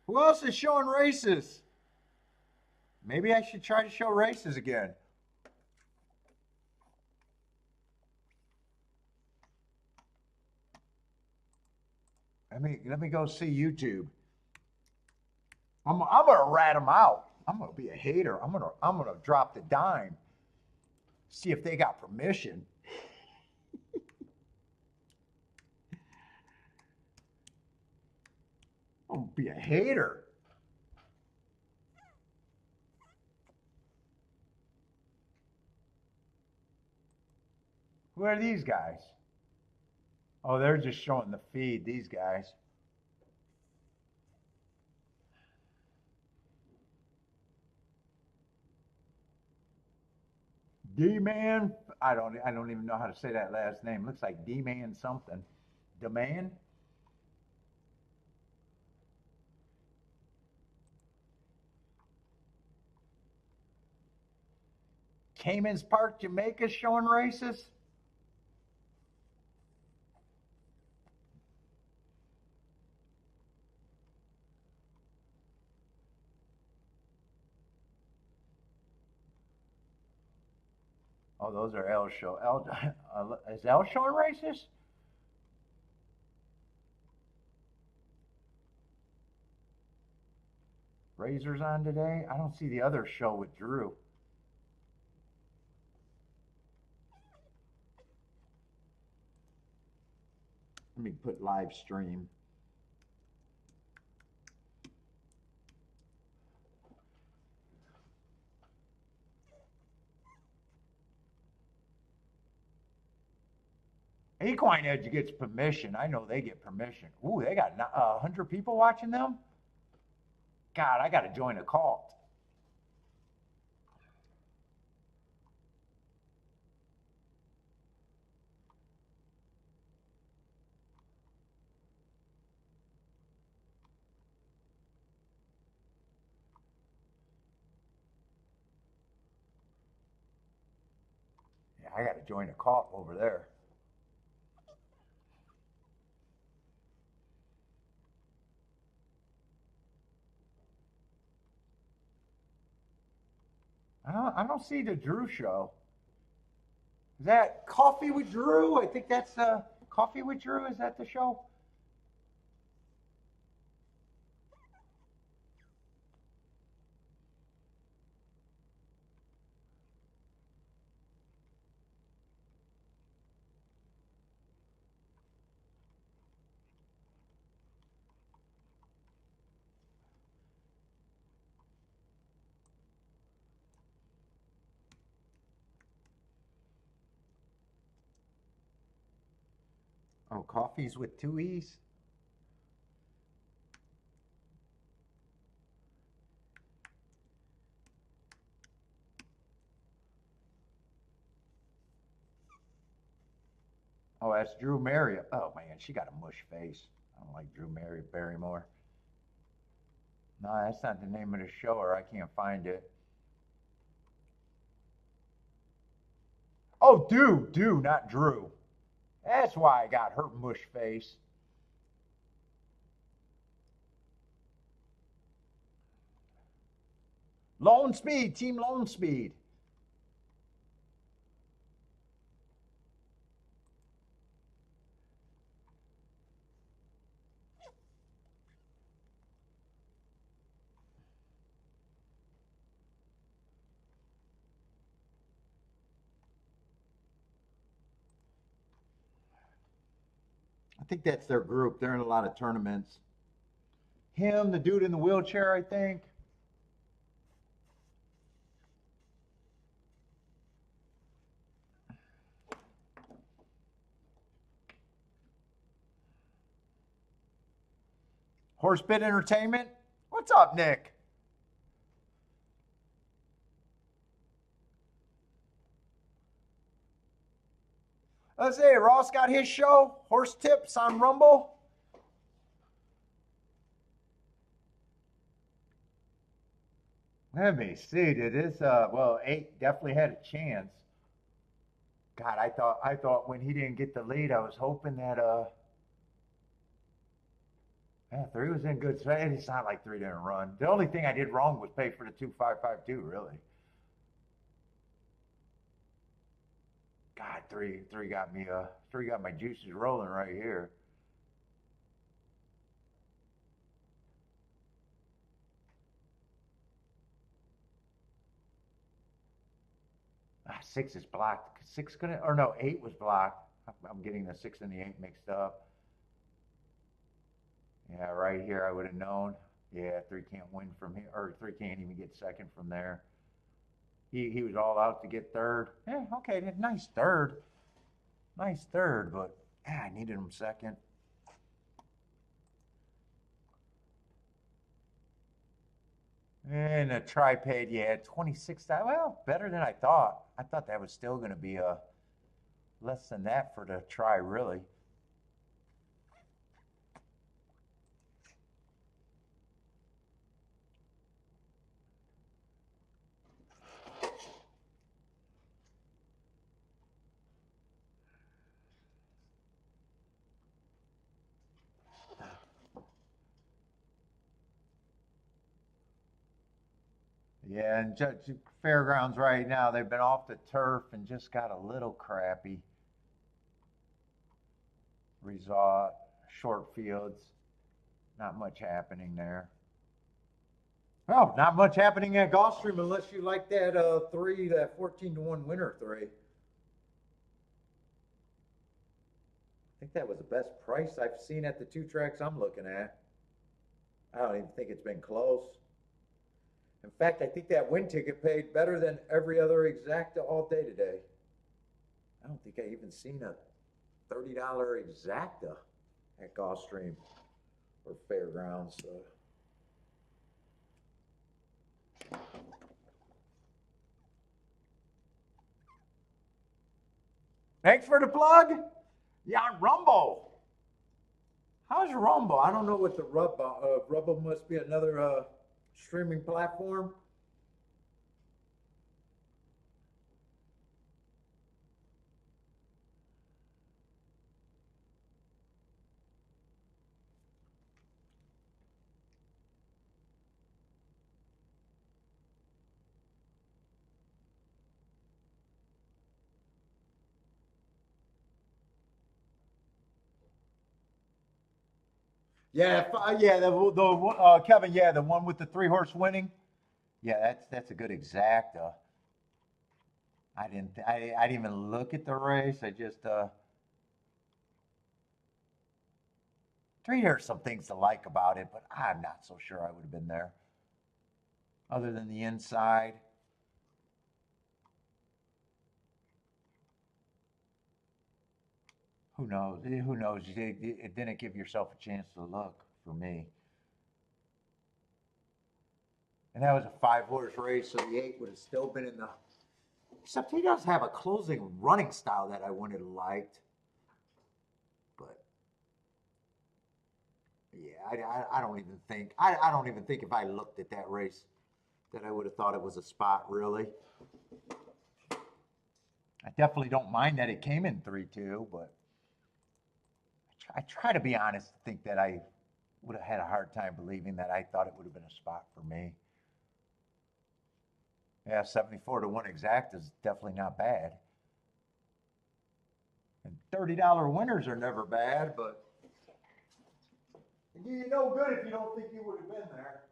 Who else is showing races? Maybe I should try to show races again. Let me go see YouTube. I'm gonna rat them out. I'm gonna be a hater. I'm gonna drop the dime. See if they got permission. I'm gonna be a hater. Who are these guys? Oh, they're just showing the feed, these guys. D-Man, I don't even know how to say that last name. Looks like D-Man something. Demand? Cayman's Park, Jamaica showing races? Oh, those are L show. L, is L showing races? Razors on today? I don't see the other show with Drew. Let me put live stream. Equine Edge gets permission. I know they get permission. Ooh, they got 100 people watching them? God, I got to join a cult. Yeah, I got to join a cult over there. I don't see the Drew show. Is that Coffee with Drew? I think that's Coffee with Drew. Is that the show? Oh, Coffee's with 2 E's? Oh, that's Drew Marriott. Oh, man, she got a mush face. I don't like Drew Marriott Barrymore. No, that's not the name of the show, or I can't find it. Oh, Do, not Drew. That's why I got her mush face. Lone Speed, Team Lone Speed. think that's their group. They're in a lot of tournaments. Him, the dude in the wheelchair, I think. Horsebit Entertainment. What's up, Nick? Let's say Ross got his show, Horse Tips on Rumble. Let me see. Did this? Well, 8 definitely had a chance. God, I thought when he didn't get the lead, I was hoping that yeah, 3 was in good shape. It's not like 3 didn't run. The only thing I did wrong was pay for the 2552, really. God, three got me 3 got my juices rolling right here. 6 is blocked. 6 gonna, or no, 8 was blocked. I'm getting the 6 and the 8 mixed up. Yeah, right here I would have known. Yeah, 3 can't win from here, or 3 can't even get second from there. He was all out to get third. Yeah, okay, nice third. Nice third, but yeah, I needed him second. And a tri-paid, yeah, 26. Well, better than I thought. I thought that was still going to be less than that for the try, really. Yeah, and fairgrounds right now, they've been off the turf and just got a little crappy. Resort, short fields, not much happening there. Well, not much happening at Gulfstream unless you like that 3, that 14-1 winner 3. I think that was the best price I've seen at the 2 tracks I'm looking at. I don't even think it's been close. In fact, I think that win ticket paid better than every other exacta all day today. I don't think I even seen a $30 exacta at Gulfstream or Fairgrounds. Thanks for the plug. Yeah, Rumble. How's Rumble? I don't know what the Rumble must be another streaming platform. Yeah, yeah, the Kevin, yeah, the one with the 3-horse winning. Yeah, that's a good exacta. I didn't even look at the race. I just 3, there's some things to like about it, but I'm not so sure I would have been there. Other than the inside. Who knows? Who knows? It didn't give yourself a chance to look for me. And that was a 5-horse race, so the 8 would have still been in the. Except he does have a closing running style that I would have liked. But yeah, I don't even think I don't even think if I looked at that race that I would have thought it was a spot really. I definitely don't mind that it came in 3-2, but I try to be honest. Think that I would have had a hard time believing that I thought it would have been a spot for me. Yeah, 74-1 exact is definitely not bad. And $30 winners are never bad, but you no good if you don't think you would have been there.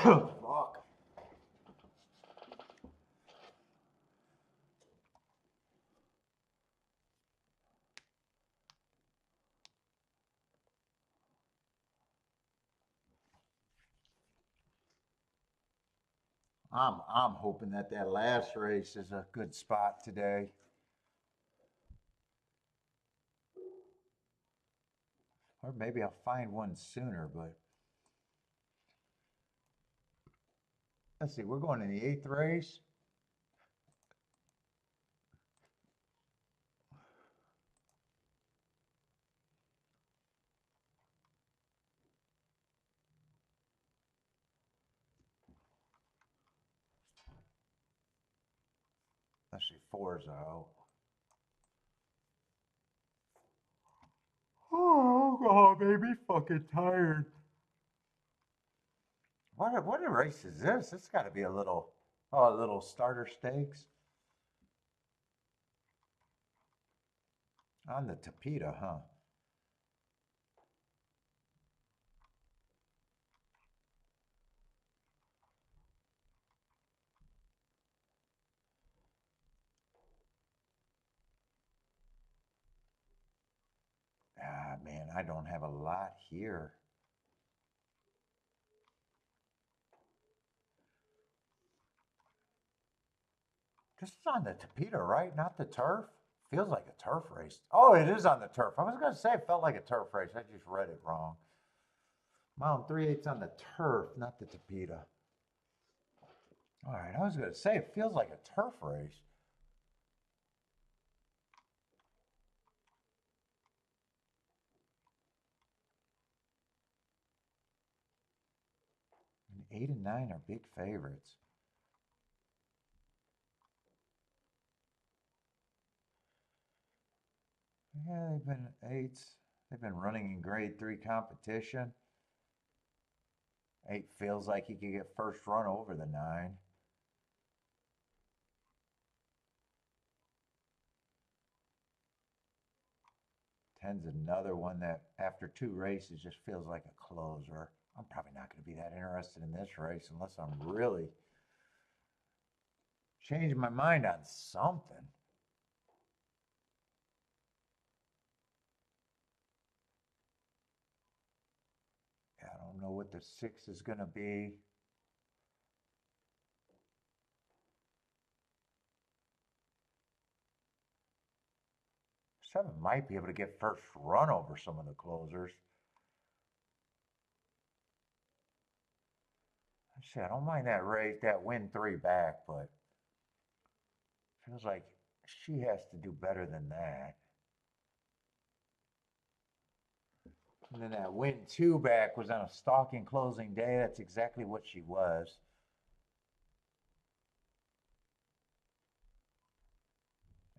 Fuck. I'm hoping that that last race is a good spot today. Or maybe I'll find one sooner, but let's see, we're going in the 8th race. Let's see, 4's out. Oh, God, baby, fucking tired. What a race is this? It's got to be a little starter stakes. On the Tapeta, huh? Ah, man, I don't have a lot here. This is on the Tapeta, right? Not the turf? Feels like a turf race. Oh, it is on the turf. I was going to say it felt like a turf race. I just read it wrong. Mile 3/8 on the turf, not the Tapeta. All right, I was going to say it feels like a turf race. And 8 and 9 are big favorites. Yeah, they've been 8s. They've been running in grade 3 competition. 8 feels like he could get first run over the 9. 10's another one that after 2 races just feels like a closer. I'm probably not going to be that interested in this race unless I'm really changing my mind on something. I don't know what the 6 is going to be. Seven might be able to get first run over some of the closers. See, I don't mind that race, that win 3 back, but feels like she has to do better than that. And then that win 2 back was on a stalking closing day. That's exactly what she was.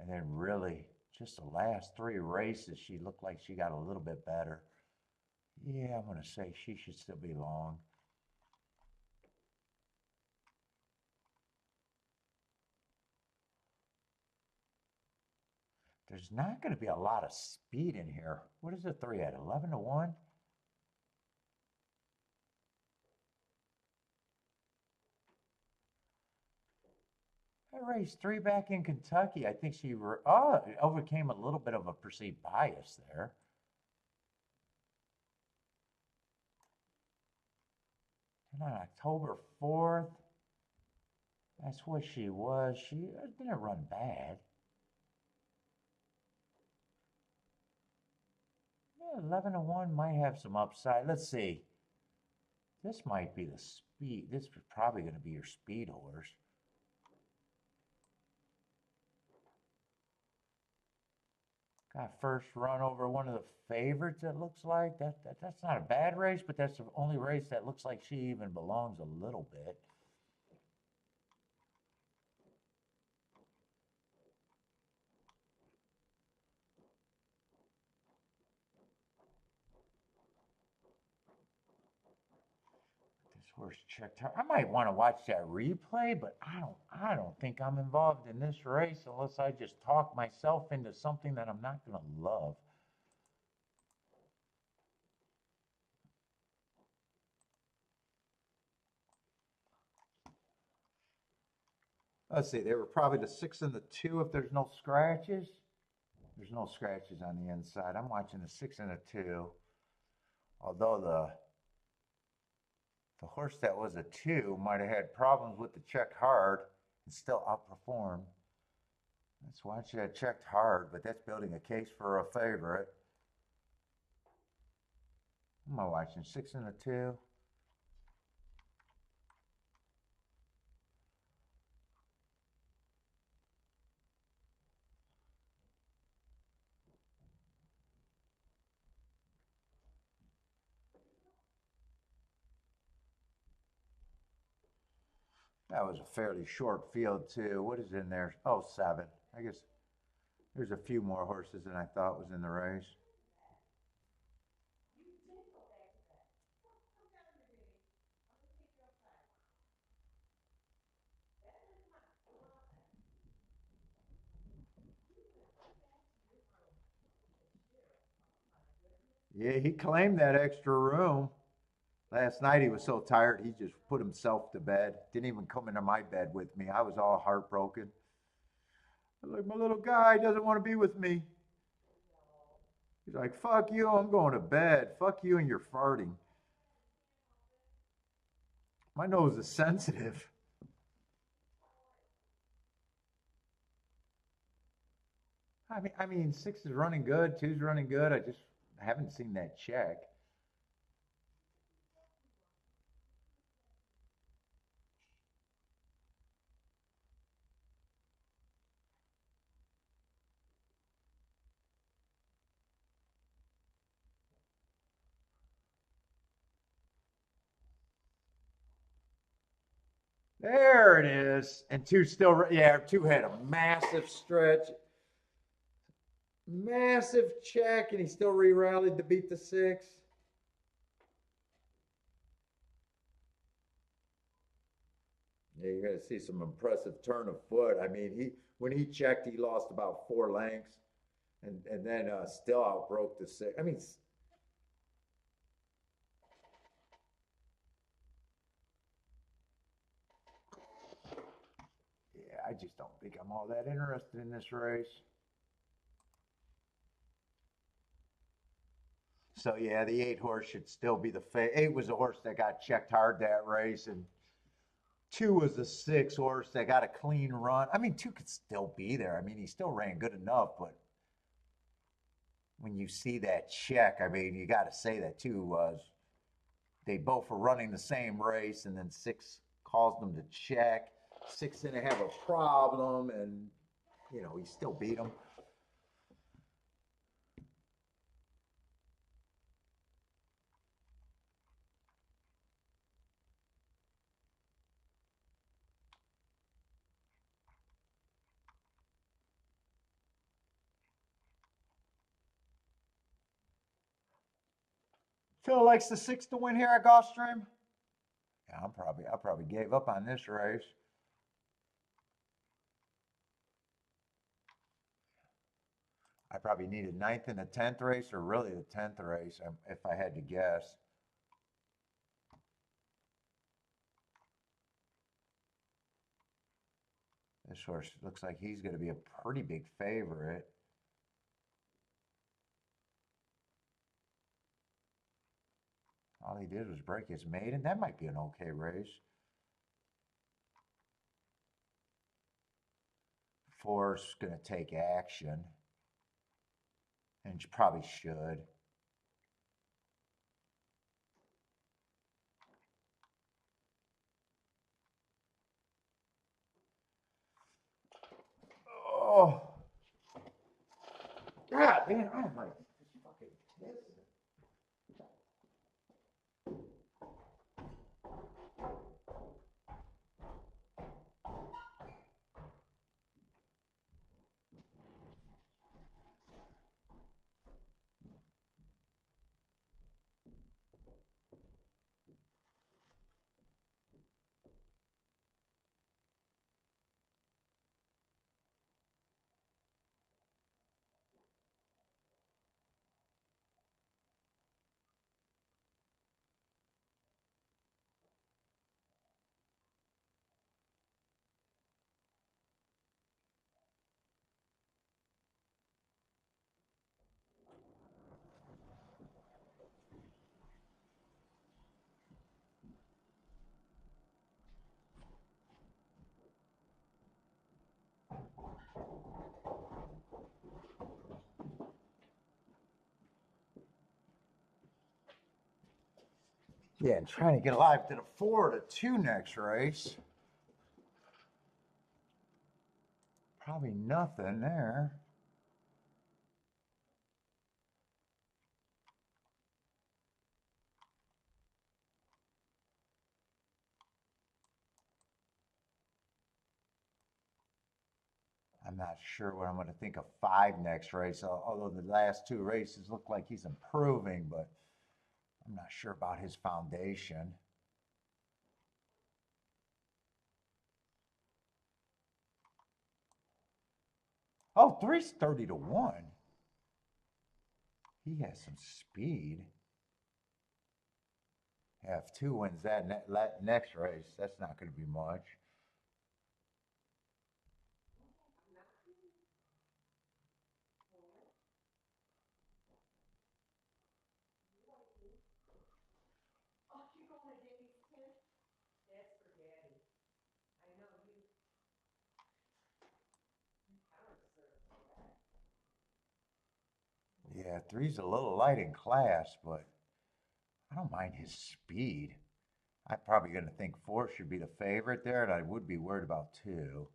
And then really, just the last 3 races, she looked like she got a little bit better. Yeah, I'm going to say she should still be long. There's not going to be a lot of speed in here. What is the 3 at? 11 to 1? I raced 3 back in Kentucky. I think she overcame a little bit of a perceived bias there. And on October 4th, that's what she was. She didn't run bad. Yeah, 11 to 1 might have some upside. Let's see. This might be the speed. This is probably going to be your speed horse. Got first run over one of the favorites, it looks like. That's not a bad race, but that's the only race that looks like she even belongs a little bit. This horse checked her. I might want to watch that replay, but I don't think I'm involved in this race unless I just talk myself into something that I'm not going to love. Let's see, they were probably the 6 and the 2 if there's no scratches. There's no scratches on the inside. I'm watching the 6 and a 2. Although the horse that was a 2 might have had problems with the check hard and still outperformed. Let's watch that checked hard, but that's building a case for a favorite. What am I watching? 6 and a 2. That was a fairly short field too. What is in there? Oh, 7. I guess there's a few more horses than I thought was in the race. Yeah, he claimed that extra room. Last night he was so tired he just put himself to bed. Didn't even come into my bed with me. I was all heartbroken. I was like, my little guy doesn't want to be with me. He's like, fuck you, I'm going to bed. Fuck you and your farting. My nose is sensitive. I mean, 6 is running good, 2's running good. I just haven't seen that check. There it is. And 2 still, yeah, 2 had a massive stretch, massive check, and he still re-rallied to beat the 6. Yeah, you got to see some impressive turn of foot. I mean, he when he checked, he lost about 4 lengths, and then still outbroke the 6. I mean, yeah, I just don't think I'm all that interested in this race. So yeah, the 8 horse should still be the 8 was a horse that got checked hard that race, and 2 was the 6 horse that got a clean run. I mean, 2 could still be there. I mean, he still ran good enough, but when you see that check, I mean, you got to say that 2 was. They both were running the same race, and then 6 caused them to check. 6 didn't have a problem, and he still beat him. Phil likes the 6 to win here at Gulfstream. Yeah, I probably gave up on this race. I probably needed 9th and the 10th race, or really the 10th race, if I had to guess. This horse looks like he's going to be a pretty big favorite. All he did was break his maiden. That might be an okay race. 4's going to take action, and probably should. Oh, God, man, I'm like fucking pissed. Yeah, and trying to get alive to the 4-2 next race. Probably nothing there. I'm not sure what I'm going to think of 5 next race, although the last 2 races look like he's improving, but I'm not sure about his foundation. Oh, 3's 30-1. He has some speed. Yeah, if 2 wins that next race, that's not going to be much. Yeah, 3's a little light in class, but I don't mind his speed. I'm probably going to think 4 should be the favorite there, and I would be worried about 2.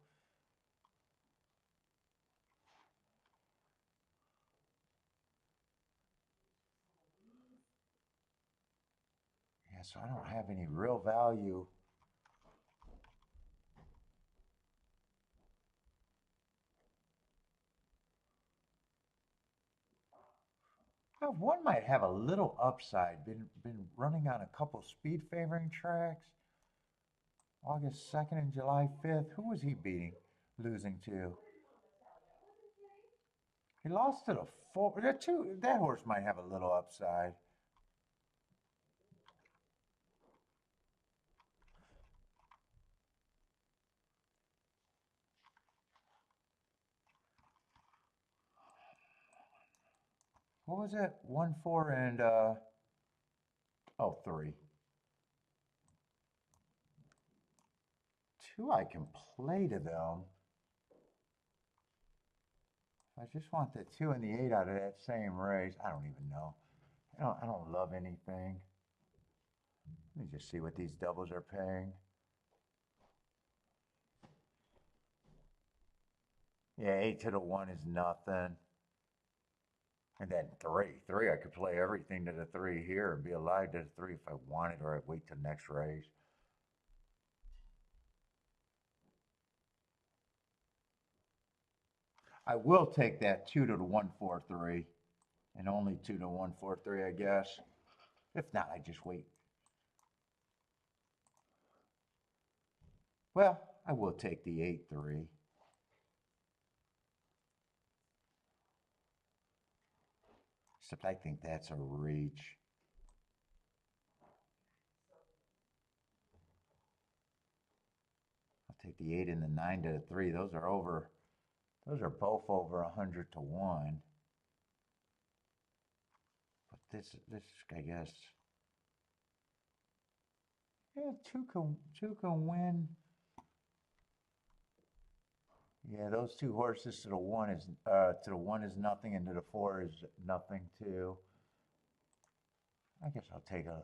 Yeah, so I don't have any real value. One might have a little upside. Been running on a couple speed favoring tracks. August 2nd and July 5th. Who was he beating? Losing to? He lost to the 4. That horse might have a little upside. What was it? 1, 4, and 3. 2 I can play to them. I just want the 2 and the 8 out of that same race. I don't even know. I don't love anything. Let me just see what these doubles are paying. Yeah, 8-1 is nothing. And then 3, I could play everything to the 3 here and be alive to the 3 if I wanted, or I'd wait till next race. I will take that 2 to the 1-4-3, and only 2 to 1-4-3, I guess. If not, I just wait. Well, I will take the 8-3. Except I think that's a reach. I'll take the 8 and the 9 to the 3. Those are both over 100-1. But this, I guess, yeah, two can win. Yeah, those 2 horses to the 1 is nothing, and to the 4 is nothing too. I guess I'll take a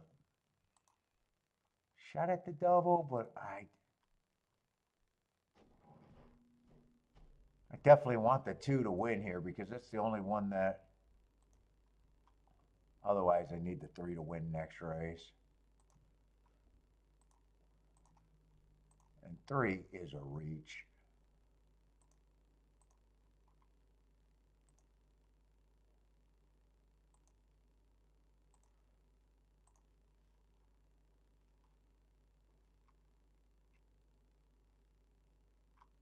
shot at the double, but I definitely want the 2 to win here because that's the only one that. Otherwise, I need the 3 to win next race. And 3 is a reach.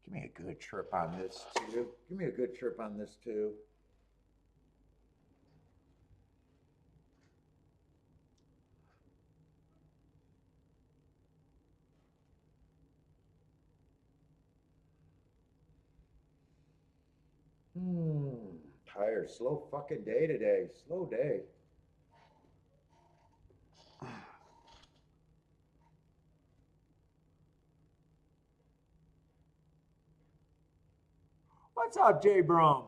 Give me a good trip on this too. Give me a good trip on this too. Tired. Slow fucking day today. Slow day. What's up, Jay Brum?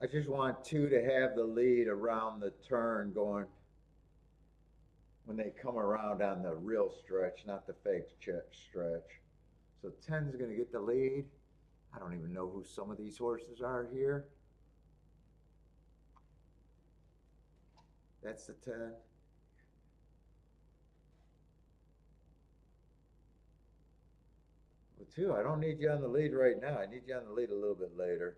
I just want two to have the lead around the turn going when they come around on the real stretch, not the fake stretch. So 10's going to get the lead. I don't even know who some of these horses are here. That's the 10. Well, 2, I don't need you on the lead right now. I need you on the lead a little bit later.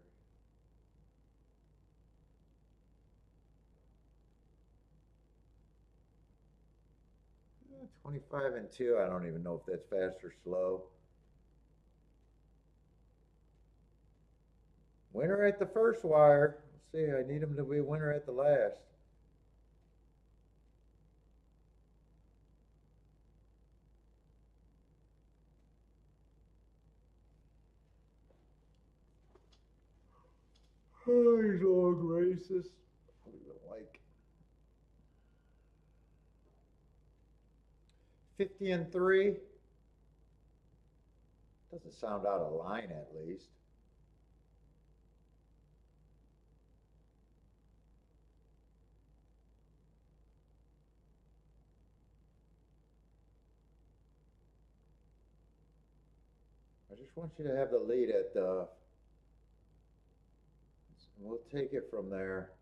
Yeah, 25 and 2, I don't even know if that's fast or slow. Winner at the first wire. Let's see, I need him to be a winner at the last. Oh, these long races. I don't like 50 and 3. Doesn't sound out of line at least. I just want you to have the lead at the. We'll take it from there.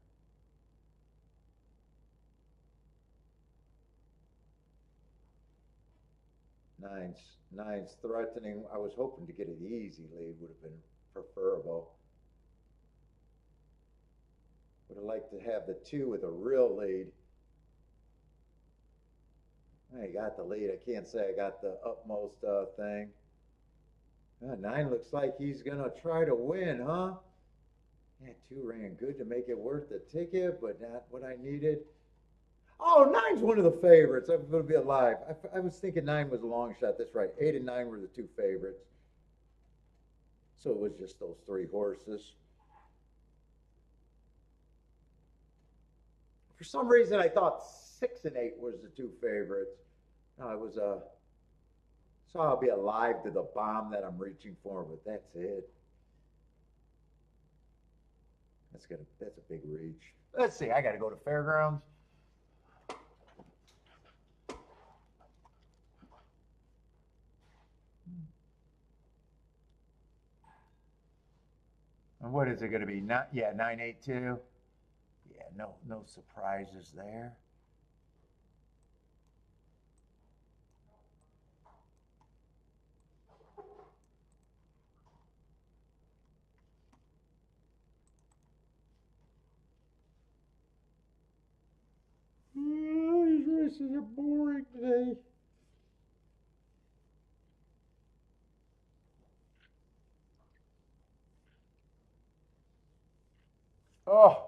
Nine's threatening. I was hoping to get an easy lead, would have been preferable. Would have liked to have the 2 with a real lead. I got the lead. I can't say I got the utmost thing. 9 looks like he's going to try to win, huh? Yeah, 2 ran good to make it worth the ticket, but not what I needed. Oh, 9's one of the favorites. I'm going to be alive. I was thinking 9 was a long shot. That's right. 8 and 9 were the 2 favorites. So it was just those 3 horses. For some reason, I thought 6 and 8 was the 2 favorites. No, it was so I'll be alive to the bomb that I'm reaching for, but that's it. That's a big reach. Let's see. I got to go to Fairgrounds. And what is it going to be? Not, yeah, 982. Yeah, no surprises there. Oh, these races are boring today. Oh.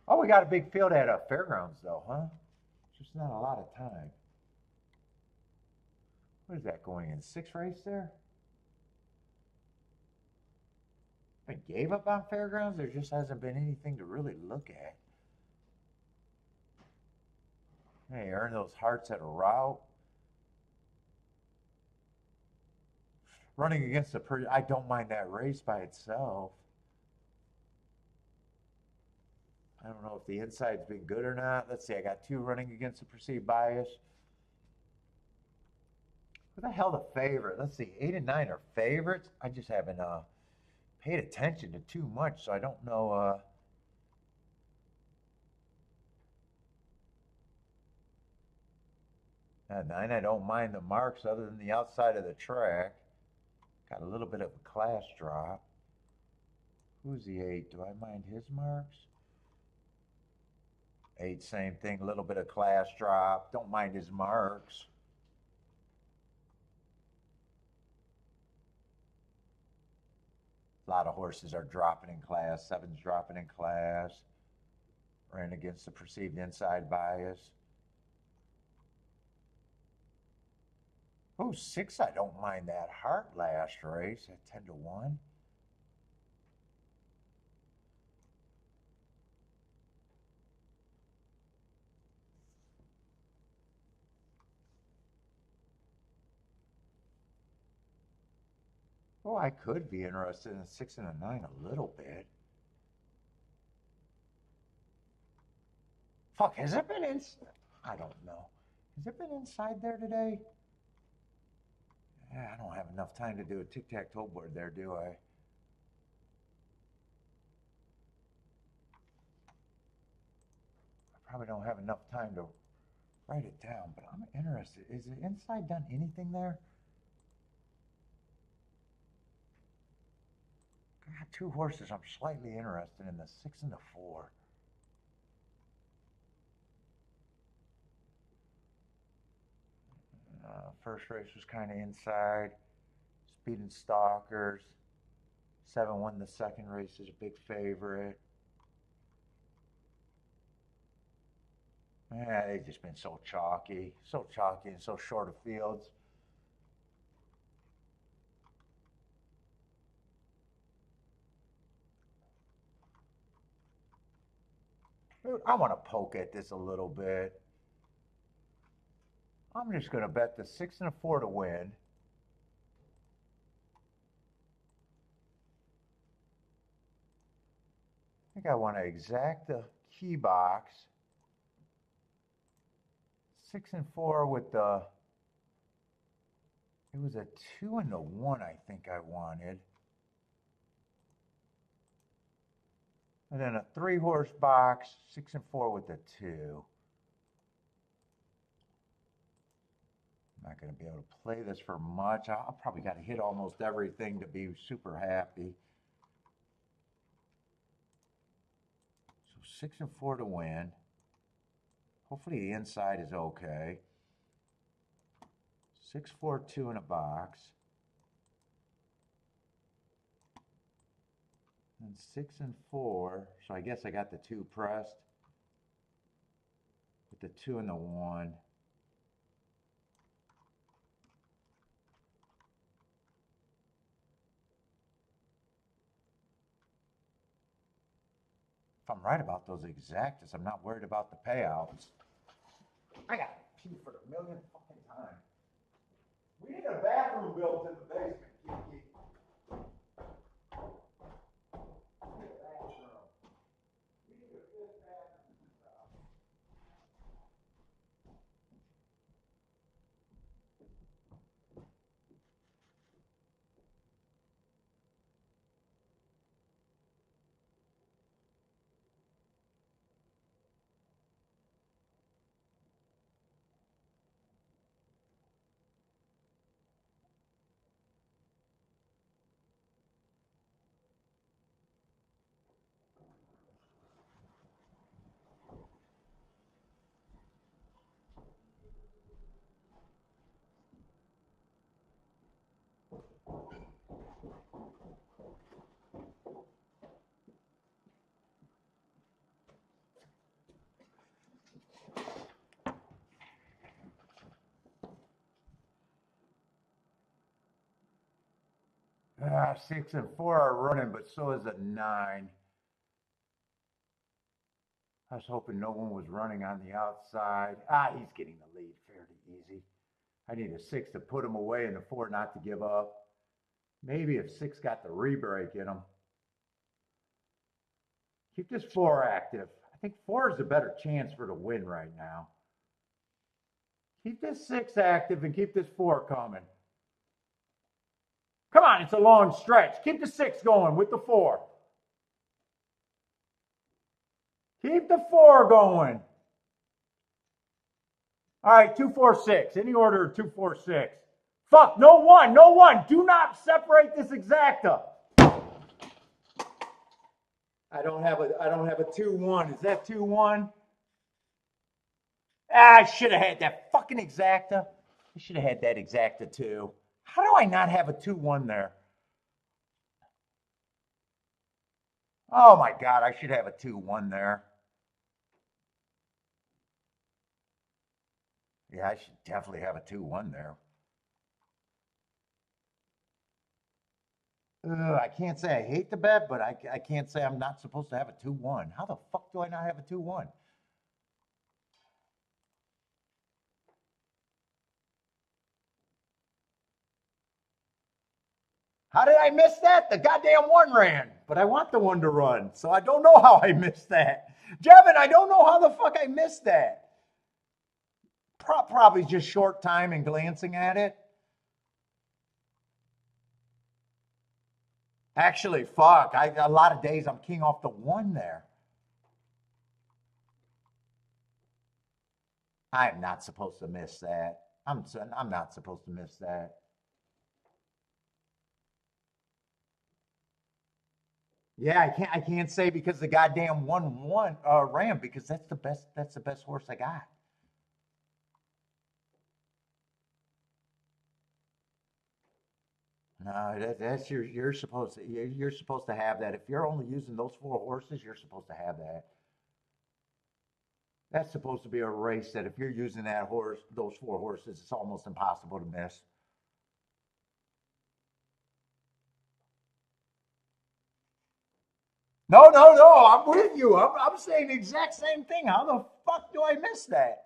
Oh, we got a big field at Fairgrounds, though, huh? Just not a lot of time. What is that going in? 6 race there? I gave up on Fairgrounds. There just hasn't been anything to really look at. Hey, earn those hearts at a route. Running against I don't mind that race by itself. I don't know if the inside's been good or not. Let's see, I got 2 running against the perceived bias. What the hell the favorite? Let's see, 8 and 9 are favorites. I just haven't paid attention to too much, so I don't know. 9, I don't mind the marks other than the outside of the track. Got a little bit of a class drop. Who's the 8? Do I mind his marks? 8, same thing, a little bit of class drop. Don't mind his marks. A lot of horses are dropping in class. 7's dropping in class. Ran against the perceived inside bias. Oh, 6, I don't mind that heart last race at 10 to 1. Oh, I could be interested in a 6 and a 9 a little bit. Fuck, has it been in? I don't know. Has it been inside there today? Yeah, I don't have enough time to do a tic-tac-toe board there, do I? I probably don't have enough time to write it down, but I'm interested. Is the inside done anything there? I got two horses. I'm slightly interested in the 6 and the 4. First race was kind of inside. Speed and Stalkers. 7 won the second race is a big favorite. Yeah, they've just been so chalky and so short of fields. Dude, I want to poke at this a little bit. I'm just going to bet the 6 and a 4 to win. I think I want to exact the key box. 6 and 4 with the. It was a 2 and a 1, I think I wanted. And then a 3-horse box, 6 and 4 with a 2. I'm not going to be able to play this for much. I'll probably got to hit almost everything to be super happy. So 6 and 4 to win. Hopefully the inside is okay. 6, 4, 2 in a box. And 6 and 4. So I guess I got the 2 pressed. With the 2 and the 1. If I'm right about those exactas, I'm not worried about the payouts. I got to pee for the millionth fucking time. We need a bathroom built in the basement, Kiki. Ah, 6 and 4 are running, but so is a 9. I was hoping no one was running on the outside. He's getting the lead fairly easy. I need a 6 to put him away and a 4 not to give up. Maybe if 6 got the re-break in him. Keep this 4 active. I think 4 is a better chance for the win right now. Keep this 6 active and keep this 4 coming. Come on, it's a long stretch. Keep the 6 going with the 4. Keep the 4 going. All right, 2, 4, 6. Any order of 2, 4, 6. Fuck, no 1, no 1. Do not separate this exacta. I don't have a 2-1. Is that 2-1? I should have had that fucking exacta. I should have had that exacta too. How do I not have a 2-1 there? Oh my God, I should have a 2-1 there. Yeah, I should definitely have a 2-1 there. I can't say I hate the bet, but I can't say I'm not supposed to have a 2-1. How the fuck do I not have a 2-1? How did I miss that? The goddamn one ran, but I want the one to run, so I don't know how I missed that. Jevin, I don't know how the fuck I missed that. Probably just short time and glancing at it. Actually, fuck, a lot of days I'm king off the one there. I'm not supposed to miss that. I'm not supposed to miss that. Yeah, I can't say because the goddamn one ran because that's the best horse I got. No, that's you're supposed to have that. If you're only using those four horses, you're supposed to have that. That's supposed to be a race that if you're using those four horses, it's almost impossible to miss. No, no, no. I'm with you. I'm saying the exact same thing. How the fuck do I miss that?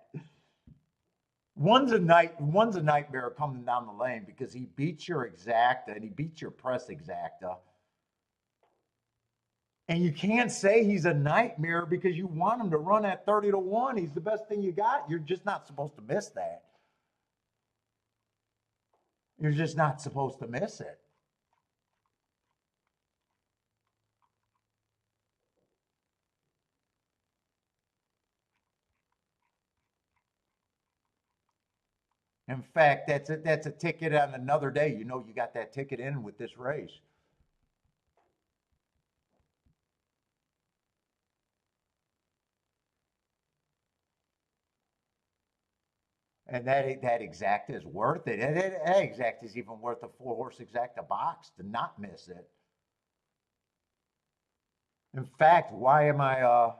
One's a nightmare coming down the lane because he beats your exacta and he beats your press exacta. And you can't say he's a nightmare because you want him to run at 30 to 1. He's the best thing you got. You're just not supposed to miss that. You're just not supposed to miss it. In fact, that's a ticket on another day. You know you got that ticket in with this race. And that exacta is worth it. And that exacta is even worth a four horse exacta box to not miss it. In fact, why am I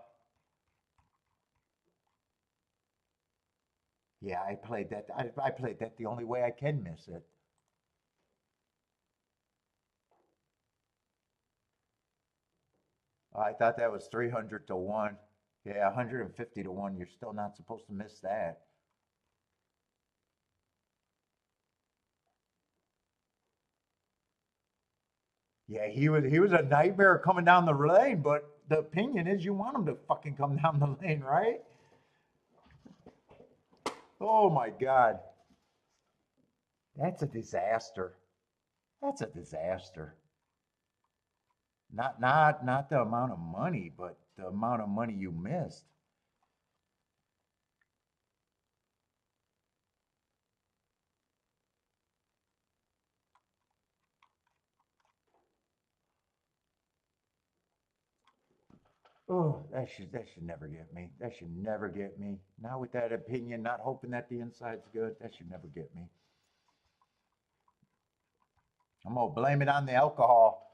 yeah, I played that. I played that the only way I can miss it. I thought that was 300 to 1. Yeah, 150 to 1. You're still not supposed to miss that. Yeah, he was a nightmare coming down the lane, but the opinion is you want him to fucking come down the lane, right? Oh my god. That's a disaster. That's a disaster. Not the amount of money, but the amount of money you missed. Oh, that should never get me. That should never get me. Not with that opinion, not hoping that the inside's good. That should never get me. I'm gonna blame it on the alcohol.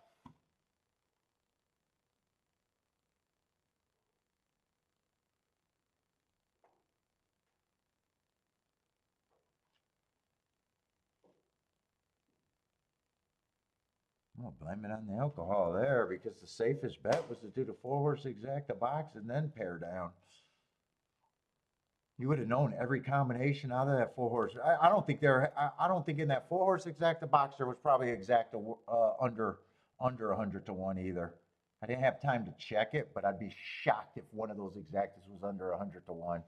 I'm gonna blame it on the alcohol there because the safest bet was to do the four horse exacta box and then pair down. You would have known every combination out of that four horse. I don't think there. I don't think in that four horse exacta box there was probably exacta under 100 to 1 either. I didn't have time to check it, but I'd be shocked if one of those exactas was under 100 to 1.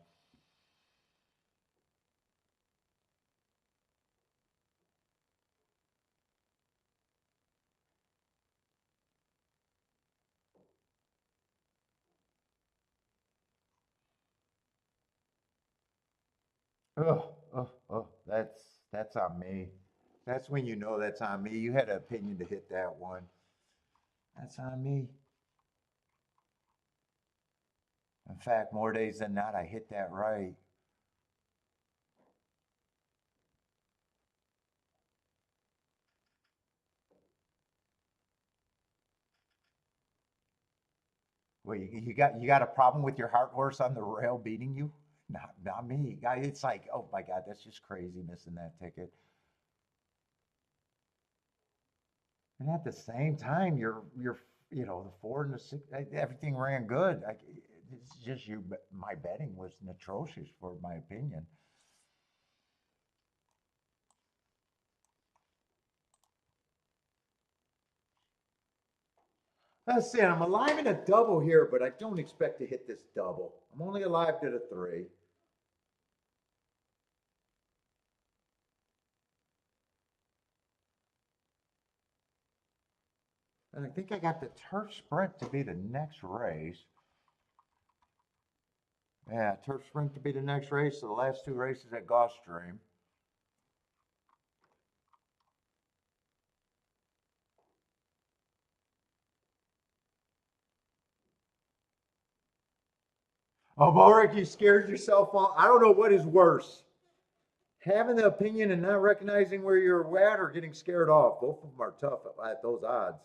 Oh, oh, oh, that's on me. That's when you know that's on me. You had an opinion to hit that one. That's on me. In fact, more days than not, I hit that right. Well, you got a problem with your heart horse on the rail beating you? Not me. It's like, oh my God, that's just crazy missing that ticket. And at the same time, the four and the six, everything ran good. It's just you. My betting was atrocious, for my opinion. Let's see, I'm alive in a double here, but I don't expect to hit this double. I'm only alive to the 3. And I think I got the turf sprint to be the next race. Yeah, turf sprint to be the next race. So the last 2 races at Gulfstream. Oh, Ulrich, you scared yourself off. I don't know what is worse. Having the opinion and not recognizing where you're at or getting scared off. Both of them are tough at those odds.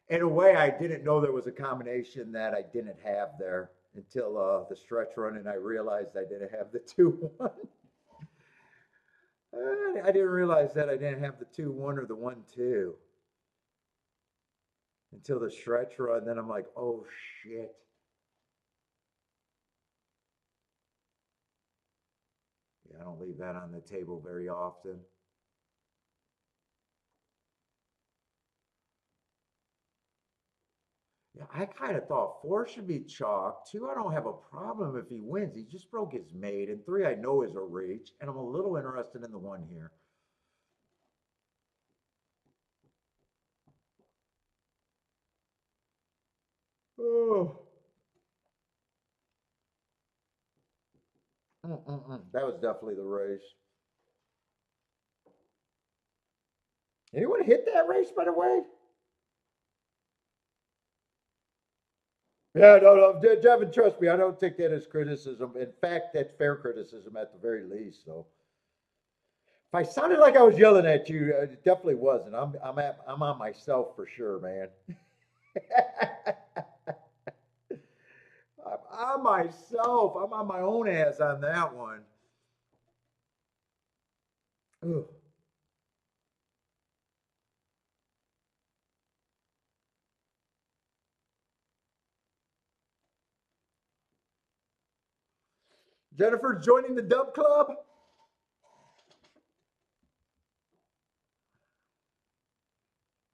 In a way, I didn't know there was a combination that I didn't have there until the stretch run, and I realized I didn't have the 2-1. I didn't realize that I didn't have the 2-1 or the 1-2 until the stretch run. Then I'm like, oh shit. Yeah, I don't leave that on the table very often. Yeah, I kind of thought 4 should be chalk. 2, I don't have a problem if he wins. He just broke his mate. And 3, I know is a reach. And I'm a little interested in the 1 here. Oh. That was definitely the race. Anyone hit that race, by the way? Yeah, no, Devin, trust me, I don't take that as criticism. In fact, that's fair criticism at the very least. So, if I sounded like I was yelling at you, it definitely wasn't. I'm on myself for sure, man. I'm on myself. I'm on my own ass on that one. Ugh. Jennifer joining the Dub Club.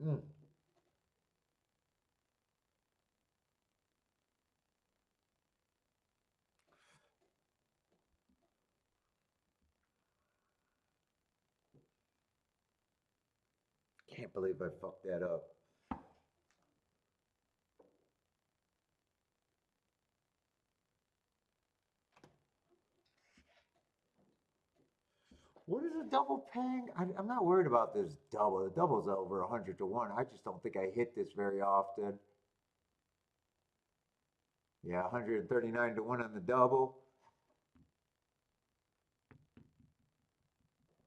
Mm. Can't believe I fucked that up. What is a double paying? I'm not worried about this double. The double's over 100 to 1. I just don't think I hit this very often. Yeah, 139 to 1 on the double.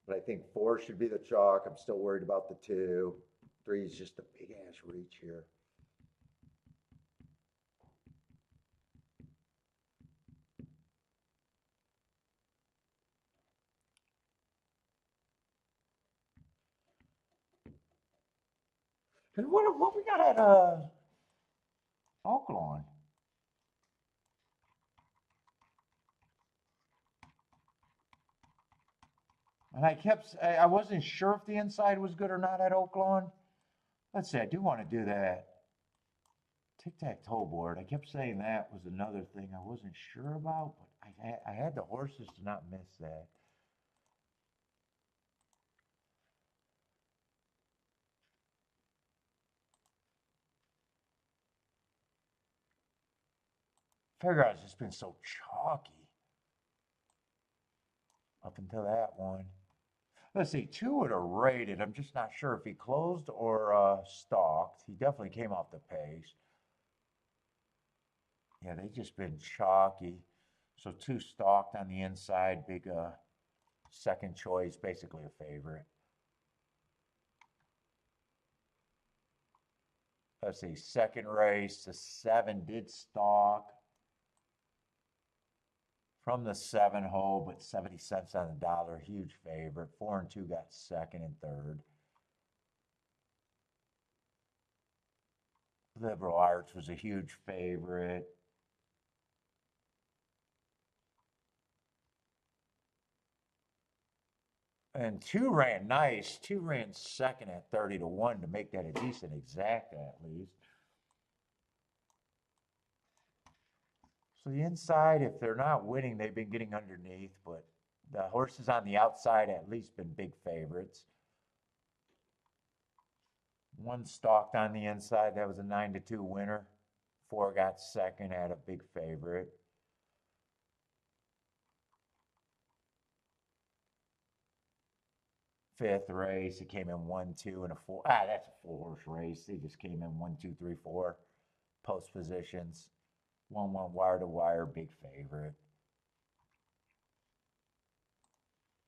But I think 4 should be the chalk. I'm still worried about the 2. 3 is just a big ass reach here. And what we got at Oaklawn? And I wasn't sure if the inside was good or not at Oaklawn. Let's see, I do want to do that tic-tac-toe board. I kept saying that was another thing I wasn't sure about, but I had the horses to not miss that. Fairground's just been so chalky up until that one. Let's see, 2 would have rated. I'm just not sure if he closed or stalked. He definitely came off the pace. Yeah, they just been chalky. So 2 stalked on the inside, big second choice, basically a favorite. Let's see, second race, the 7 did stalk from the 7 hole, but 70 cents on the dollar, huge favorite. 4 and 2 got second and third. Liberal Arts was a huge favorite. And 2 ran nice. 2 ran second at 30-1 to make that a decent exacta at least. So the inside, if they're not winning, they've been getting underneath, but the horses on the outside at least been big favorites. 1 stalked on the inside. That was a 9-2 winner. 4 got second at a big favorite. Fifth race, he came in 1, 2, and a 4. That's a 4-horse race. He just came in 1, 2, 3, 4 post positions. 1, 1 wire to wire, big favorite.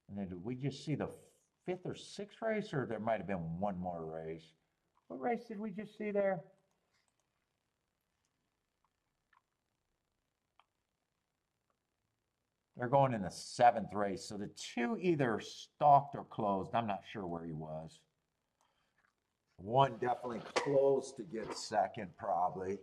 And then did we just see the 5th or 6th race, or there might have been one more race? What race did we just see there? They're going in the 7th race. So the 2 either stalked or closed. I'm not sure where he was. 1 definitely closed to get second, probably.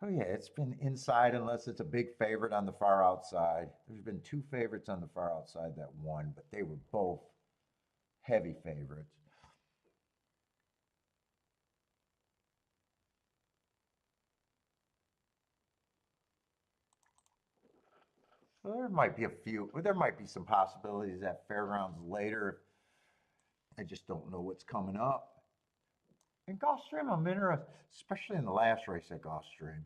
Oh yeah, it's been inside unless it's a big favorite on the far outside. There's been 2 favorites on the far outside that won, but they were both heavy favorites. So there might be a few, or there might be some possibilities at fairgrounds later. I just don't know what's coming up. In Gulfstream, I'm interested, especially in the last race at Gulfstream.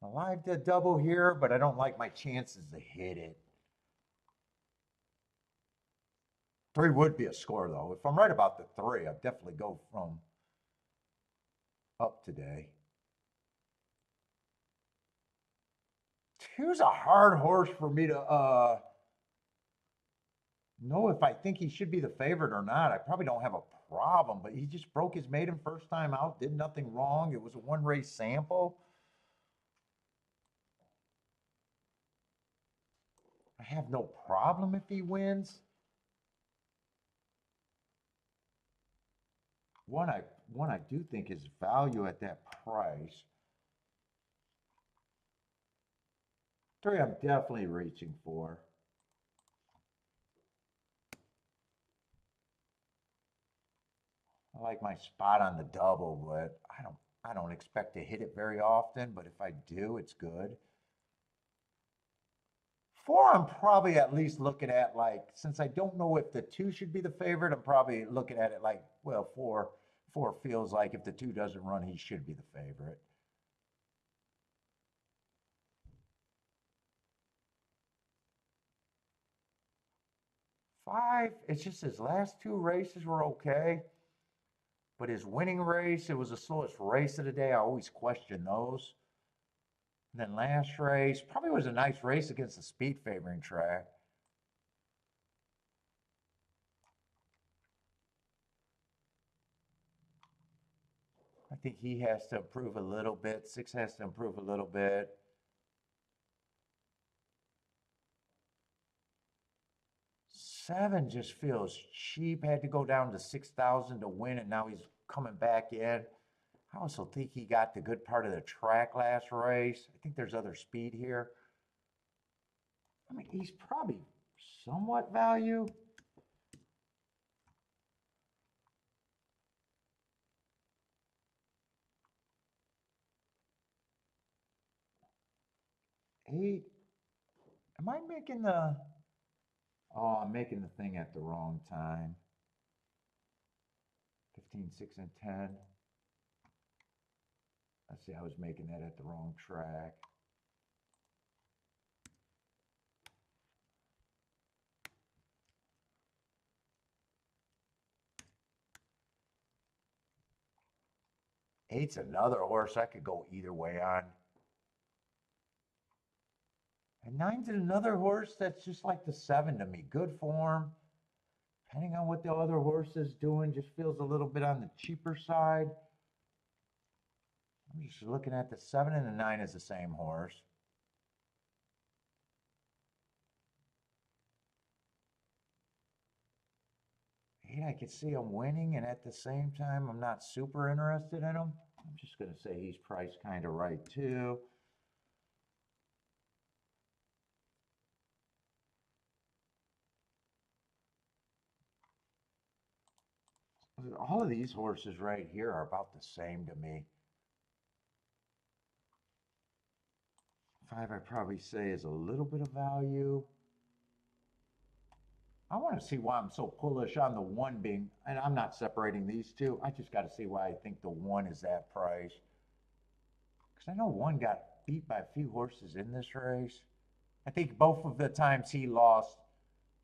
I like the double here, but I don't like my chances to hit it. 3 would be a score, though. If I'm right about the 3, I'd definitely go from up today. 2's a hard horse for me to know if I think he should be the favorite or not. I probably don't have a problem, but he just broke his maiden first time out, did nothing wrong. It was a 1 race sample. I have no problem if he wins. One I do think is value at that price. 3 I'm definitely reaching for. I like my spot on the double, but I don't expect to hit it very often, but if I do, it's good. 4 I'm probably at least looking at, like, since I don't know if the 2 should be the favorite, I'm probably looking at it like, well, 4 feels like if the 2 doesn't run, he should be the favorite. Five, it's just his last 2 races were okay. But his winning race, it was the slowest race of the day. I always question those. And then last race, probably was a nice race against the speed favoring track. I think he has to improve a little bit. 6 has to improve a little bit. 7 just feels cheap. Had to go down to 6,000 to win, and now he's coming back in. I also think he got the good part of the track last race. I think there's other speed here. I mean, he's probably somewhat value. Eight. Am I making the... Oh, I'm making the thing at the wrong time. 15, 6, and 10. Let's see, I was making that at the wrong track. Eight's another horse I could go either way on. And 9's another horse that's just like the 7 to me. Good form. Depending on what the other horse is doing, just feels a little bit on the cheaper side. I'm just looking at the 7 and the 9 as the same horse. 8, I could see him winning, and at the same time, I'm not super interested in him. I'm just going to say he's priced kind of right, too. All of these horses right here are about the same to me. 5, I'd probably say, is a little bit of value. I want to see why I'm so bullish on the 1 being, and I'm not separating these two. I just got to see why I think the 1 is that price. Because I know 1 got beat by a few horses in this race. I think both of the times he lost,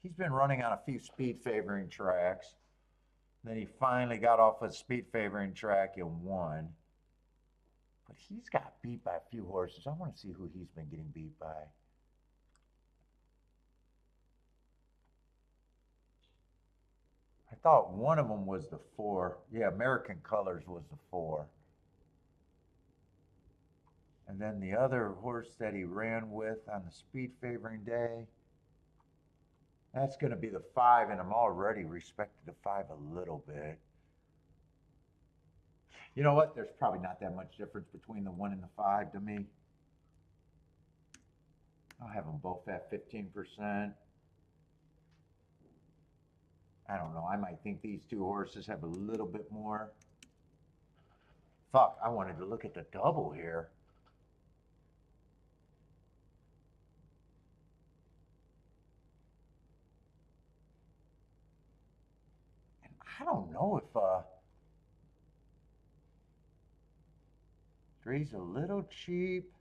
he's been running on a few speed favoring tracks. Then he finally got off a speed favoring track and won. But he's got beat by a few horses. I want to see who he's been getting beat by. I thought one of them was the 4. Yeah, American Colors was the 4. And then the other horse that he ran with on the speed favoring day, that's going to be the 5, and I'm already respected the 5 a little bit. You know what? There's probably not that much difference between the 1 and the 5 to me. I'll have them both at 15%. I don't know. I might think these 2 horses have a little bit more. Fuck, I wanted to look at the double here. And I don't know if 3's a little cheap.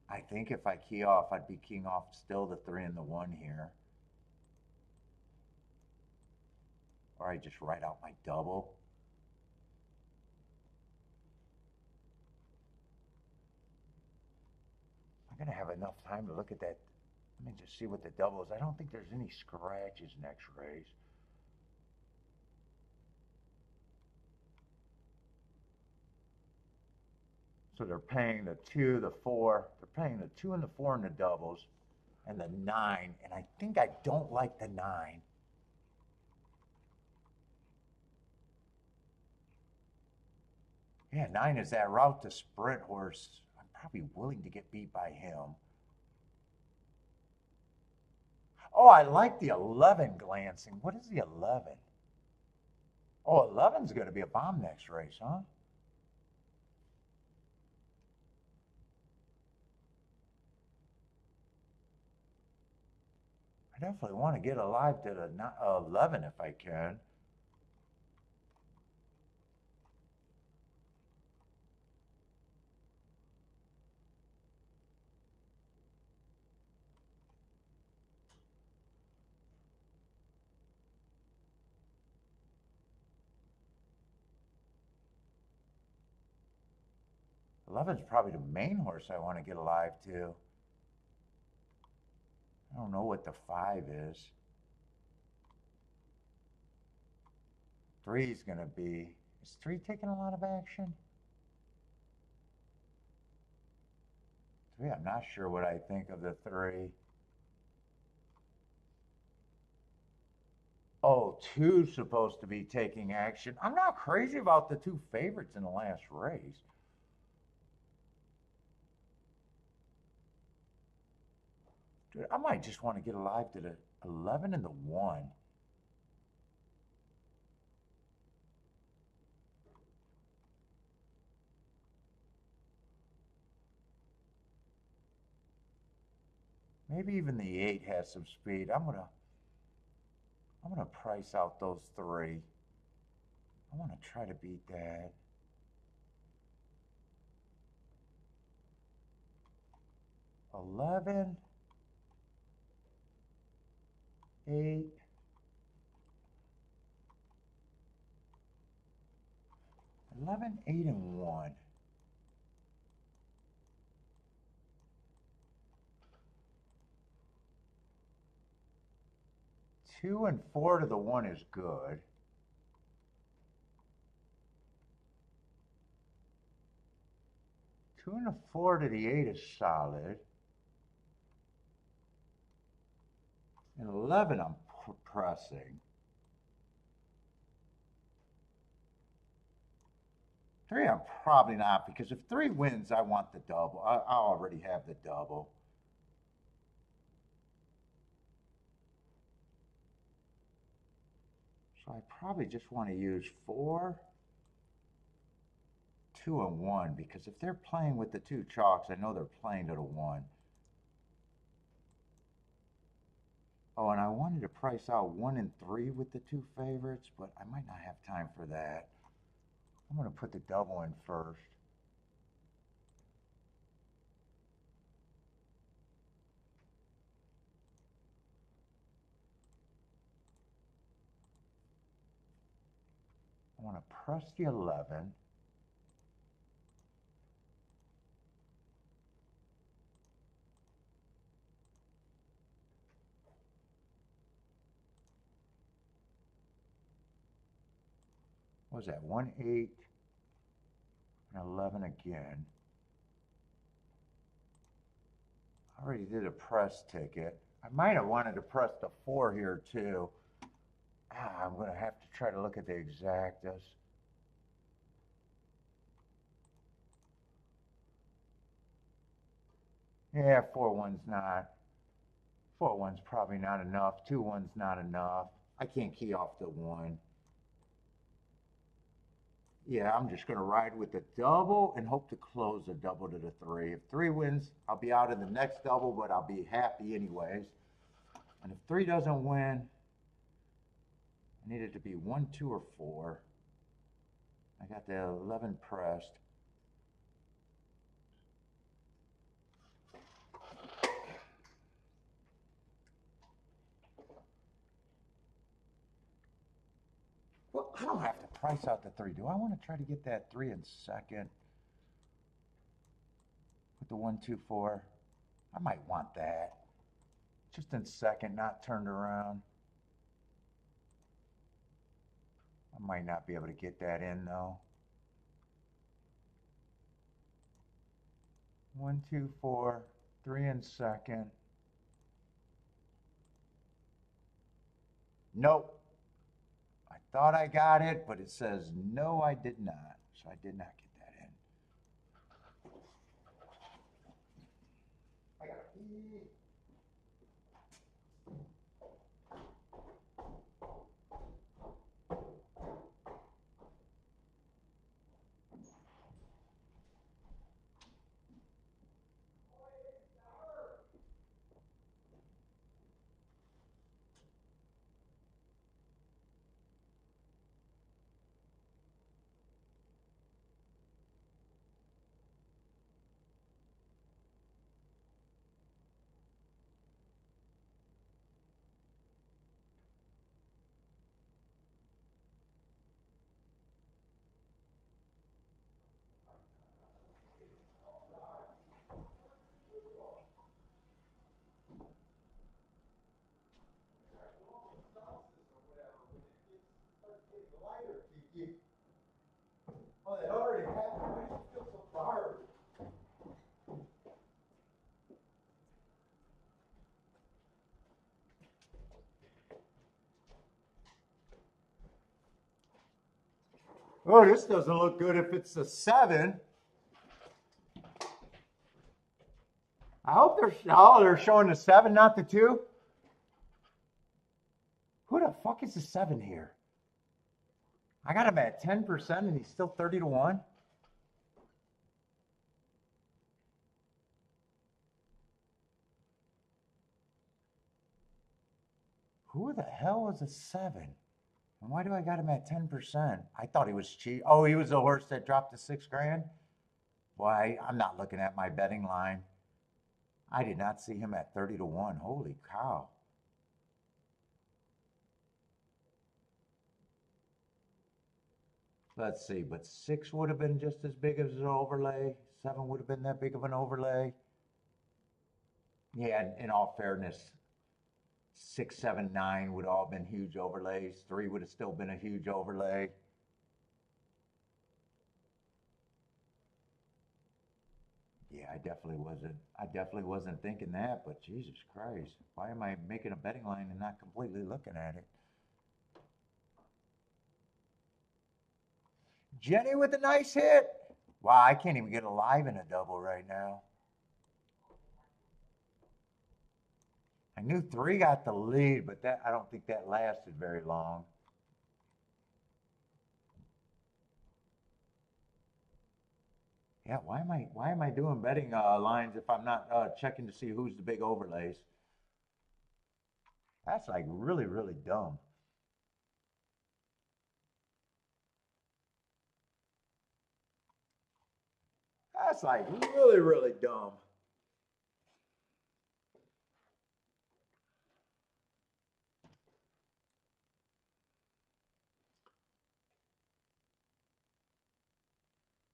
I think if I key off, I'd be keying off still the 3 and the 1 here. Or I just write out my double. I'm going to have enough time to look at that. Let me just see what the double is. I don't think there's any scratches next race. So they're paying the 2, the 4. They're paying the 2 and the 4 in the doubles. And the 9. And I think I don't like the 9. Yeah, 9 is that route to sprint horse. I'm probably willing to get beat by him. Oh, I like the 11 glancing. What is the 11? Oh, 11's going to be a bomb next race, huh? I definitely want to get alive to the 11 if I can. Eleven's probably the main horse I want to get alive to. I don't know what the 5 is. 3 is going to be... Is 3 taking a lot of action? 3, I'm not sure what I think of the 3. Oh, 2's supposed to be taking action. I'm not crazy about the 2 favorites in the last race. Dude, I might just want to get alive to the 11 and the 1. Maybe even the 8 has some speed. I'm gonna price out those 3. I want to try to beat that. 11, 8. 11, 8, and 1. Two and 4 to the 1 is good. 2 and a 4 to the 8 is solid. And 11 I'm pressing. 3 I'm probably not, because if 3 wins, I want the double. I already have the double. So So I probably just want to use 4, 2, and 1, because if they're playing with the 2 chalks, I know they're playing to the 1. Oh, and I wanted to price out 1 and 3 with the 2 favorites, but I might not have time for that. I'm going to put the double in first. I want to press the 11. What was that? 1, 8, and 11 again. I already did a press ticket. I might have wanted to press the 4 here too. I'm going to have to try to look at the exactas. Yeah, 4 1's not. 4 1's probably not enough. 2 1's not enough. I can't key off the 1. Yeah, I'm just going to ride with the double and hope to close the double to the 3. If 3 wins, I'll be out in the next double, but I'll be happy anyways. And if 3 doesn't win, I need it to be 1, 2, or 4. I got the 11 pressed. Well, I don't have to price out the 3. Do I want to try to get that 3 in second? With the 1, 2, 4. I might want that. Just in second, not turned around. I might not be able to get that in though. 1, 2, 4, 3 in second. Nope. I thought I got it, but it says no, I did not. So I did not get that in. I gotta pee. Oh, that already happened. Why do you feel so hard? Oh, this doesn't look good if it's a 7. I hope they're showing the 7, not the 2. Who the fuck is the 7 here? I got him at 10% and he's still 30 to 1. Who the hell is a 7? And why do I got him at 10%? I thought he was cheap. Oh, he was the horse that dropped to 6 grand? Why, I'm not looking at my betting line. I did not see him at 30 to 1. Holy cow. Let's see, but 6 would have been just as big as an overlay. 7 would have been that big of an overlay. Yeah, in all fairness, 6, 7, 9 would all have been huge overlays. 3 would have still been a huge overlay. Yeah, I definitely wasn't thinking that, but Jesus Christ, why am I making a betting line and not completely looking at it? Jenny with a nice hit. Wow, I can't even get alive in a double right now. I knew 3 got the lead, but I don't think that lasted very long. Yeah, why am I doing betting lines if I'm not checking to see who's the big overlays? That's like really, really dumb. That's like really, really dumb.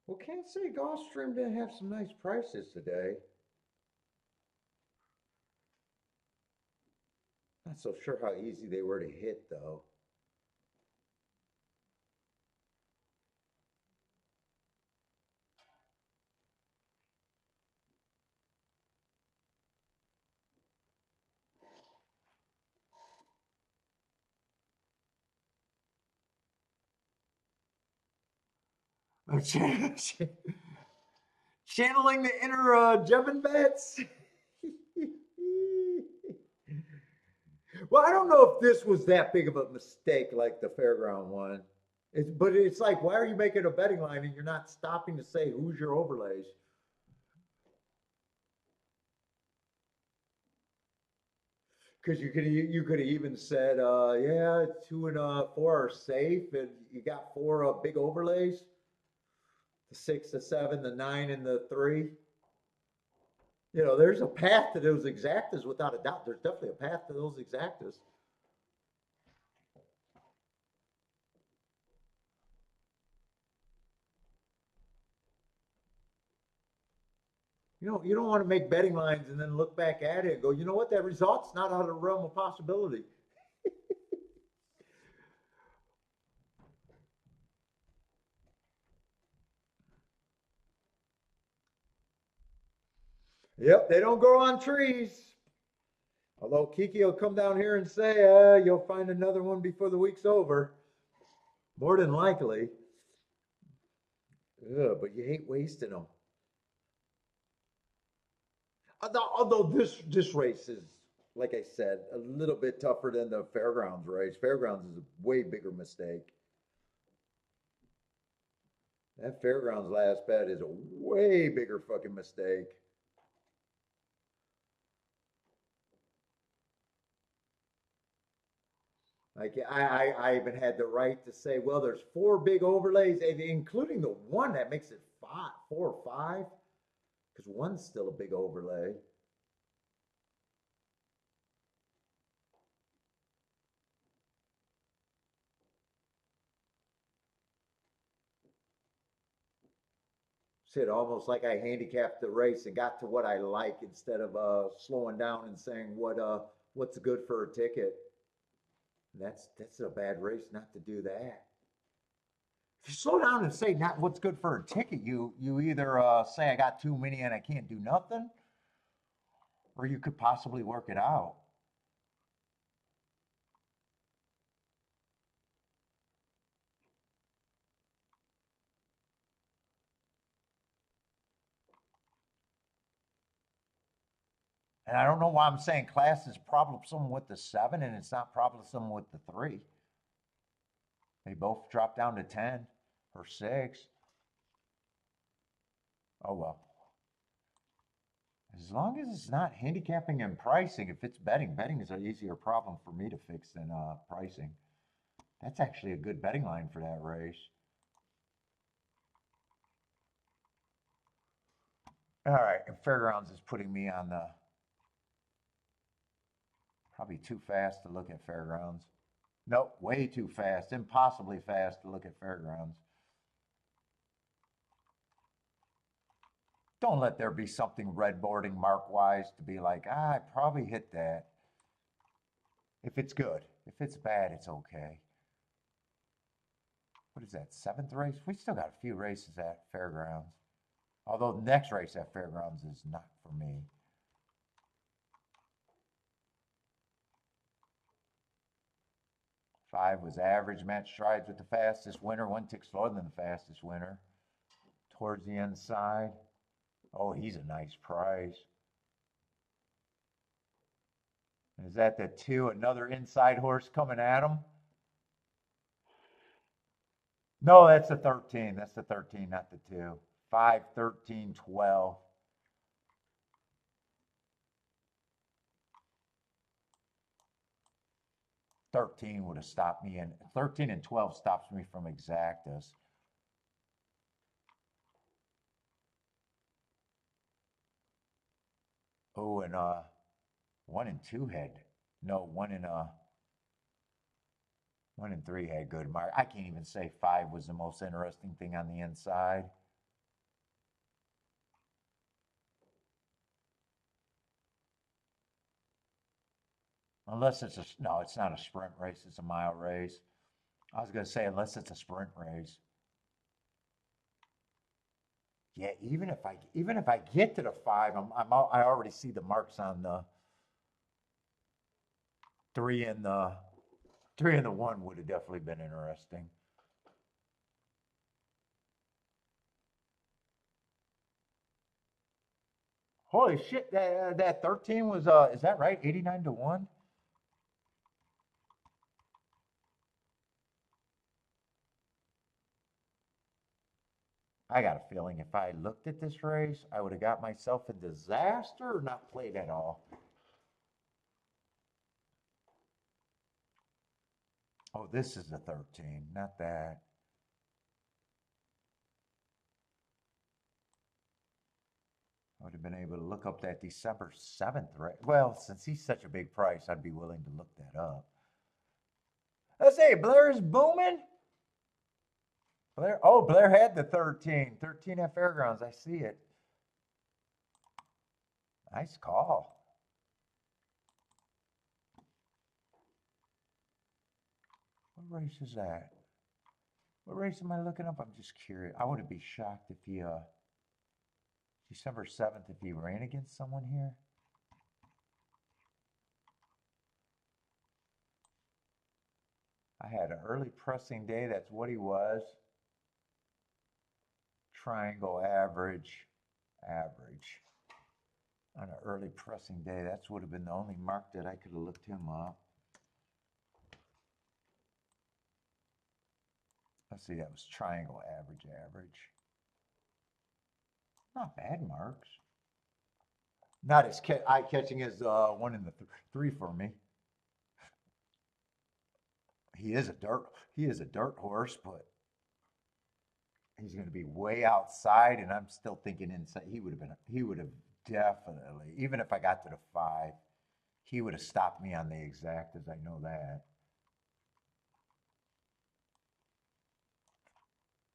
Well, can't say Gulfstream didn't have some nice prices today. Not so sure how easy they were to hit though. Channeling the inner Jevin bets. Well, I don't know if this was that big of a mistake like the fairground one. But it's like, why are you making a betting line and you're not stopping to say who's your overlays? Because you could have even said, yeah, 2 and 4 are safe, and you got four big overlays, the 6, the 7, the 9, and the 3. There's a path to those exactas without a doubt. There's definitely a path to those exactas. You don't want to make betting lines and then look back at it and go, you know what, that result's not out of the realm of possibility. Yep, they don't grow on trees. Although Kiki will come down here and say, you'll find another one before the week's over. More than likely. Ugh, but you hate wasting them. Although this race is, like I said, a little bit tougher than the fairgrounds race. Fairgrounds is a way bigger mistake. That fairgrounds last bet is a way bigger fucking mistake. Like I even had the right to say, well, there's 4 big overlays, and including the one that makes it 4 or 5, because one's still a big overlay. Shit, almost like I handicapped the race and got to what I like instead of slowing down and saying what's good for a ticket. That's a bad race not to do that. If you slow down and say not what's good for a ticket, you either say I got too many and I can't do nothing, or you could possibly work it out. And I don't know why I'm saying class is problem with the 7 and it's not problem with the 3. They both drop down to 10 or 6. Oh well. As long as it's not handicapping and pricing, if it's betting is an easier problem for me to fix than pricing. That's actually a good betting line for that race. All right, and Fairgrounds is putting me on the probably too fast to look at Fairgrounds. Nope, way too fast, impossibly fast to look at Fairgrounds. Don't let there be something red boarding mark wise to be like, I probably hit that. If it's good. If it's bad, it's okay. What is that, 7th race? We still got a few races at Fairgrounds. Although the next race at Fairgrounds is not for me. Five was average, match strides with the fastest winner. One tick slower than the fastest winner. Towards the inside. Oh, he's a nice price. Is that the 2? Another inside horse coming at him? No, that's the 13. That's the 13, not the 2. 5, 13, 12. 13 would have stopped me, and 13 and 12 stops me from exactas. Oh, and 1 and 2 had, no, 1 and 3 had good mark. I can't even say 5 was the most interesting thing on the inside. Unless it's no, it's not a sprint race, it's a mile race. I was going to say, unless it's a sprint race. Yeah, even if I get to the 5, I already see the marks on the 3 and the 1 would have definitely been interesting. Holy shit, that 13 was is that right? 89 to 1? I got a feeling if I looked at this race, I would have got myself in disaster or not played at all. Oh, this is the 13, not that. I would have been able to look up that December 7th, right? Well, since he's such a big price, I'd be willing to look that up. Let's say Blair's booming. Blair had the 13. 13 at Fairgrounds. I see it. Nice call. What race is that? What race am I looking up? I'm just curious. I wouldn't be shocked if he, December 7th, if he ran against someone here. I had an early pressing day. That's what he was. Triangle average. On an early pressing day, that would have been the only mark that I could have looked him up. Let's see, that was triangle average. Not bad marks. Not as eye-catching as 1 in the 3 for me. He is a dirt horse, but he's going to be way outside, and I'm still thinking inside. He would have definitely, even if I got to the 5, he would have stopped me on the exactas. I know that.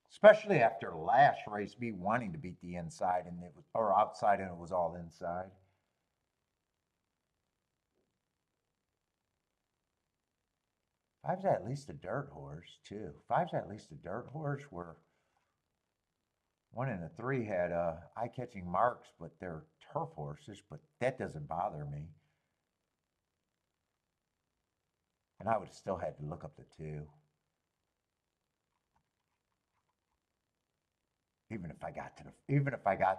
Especially after last race, me wanting to beat the inside and it was, or outside, and it was all inside. Five's at least a dirt horse too. Five's at least a dirt horse. Where 1 and the 3 had eye-catching marks, but they're turf horses. But that doesn't bother me. And I would have still had to look up the 2. Even if I got to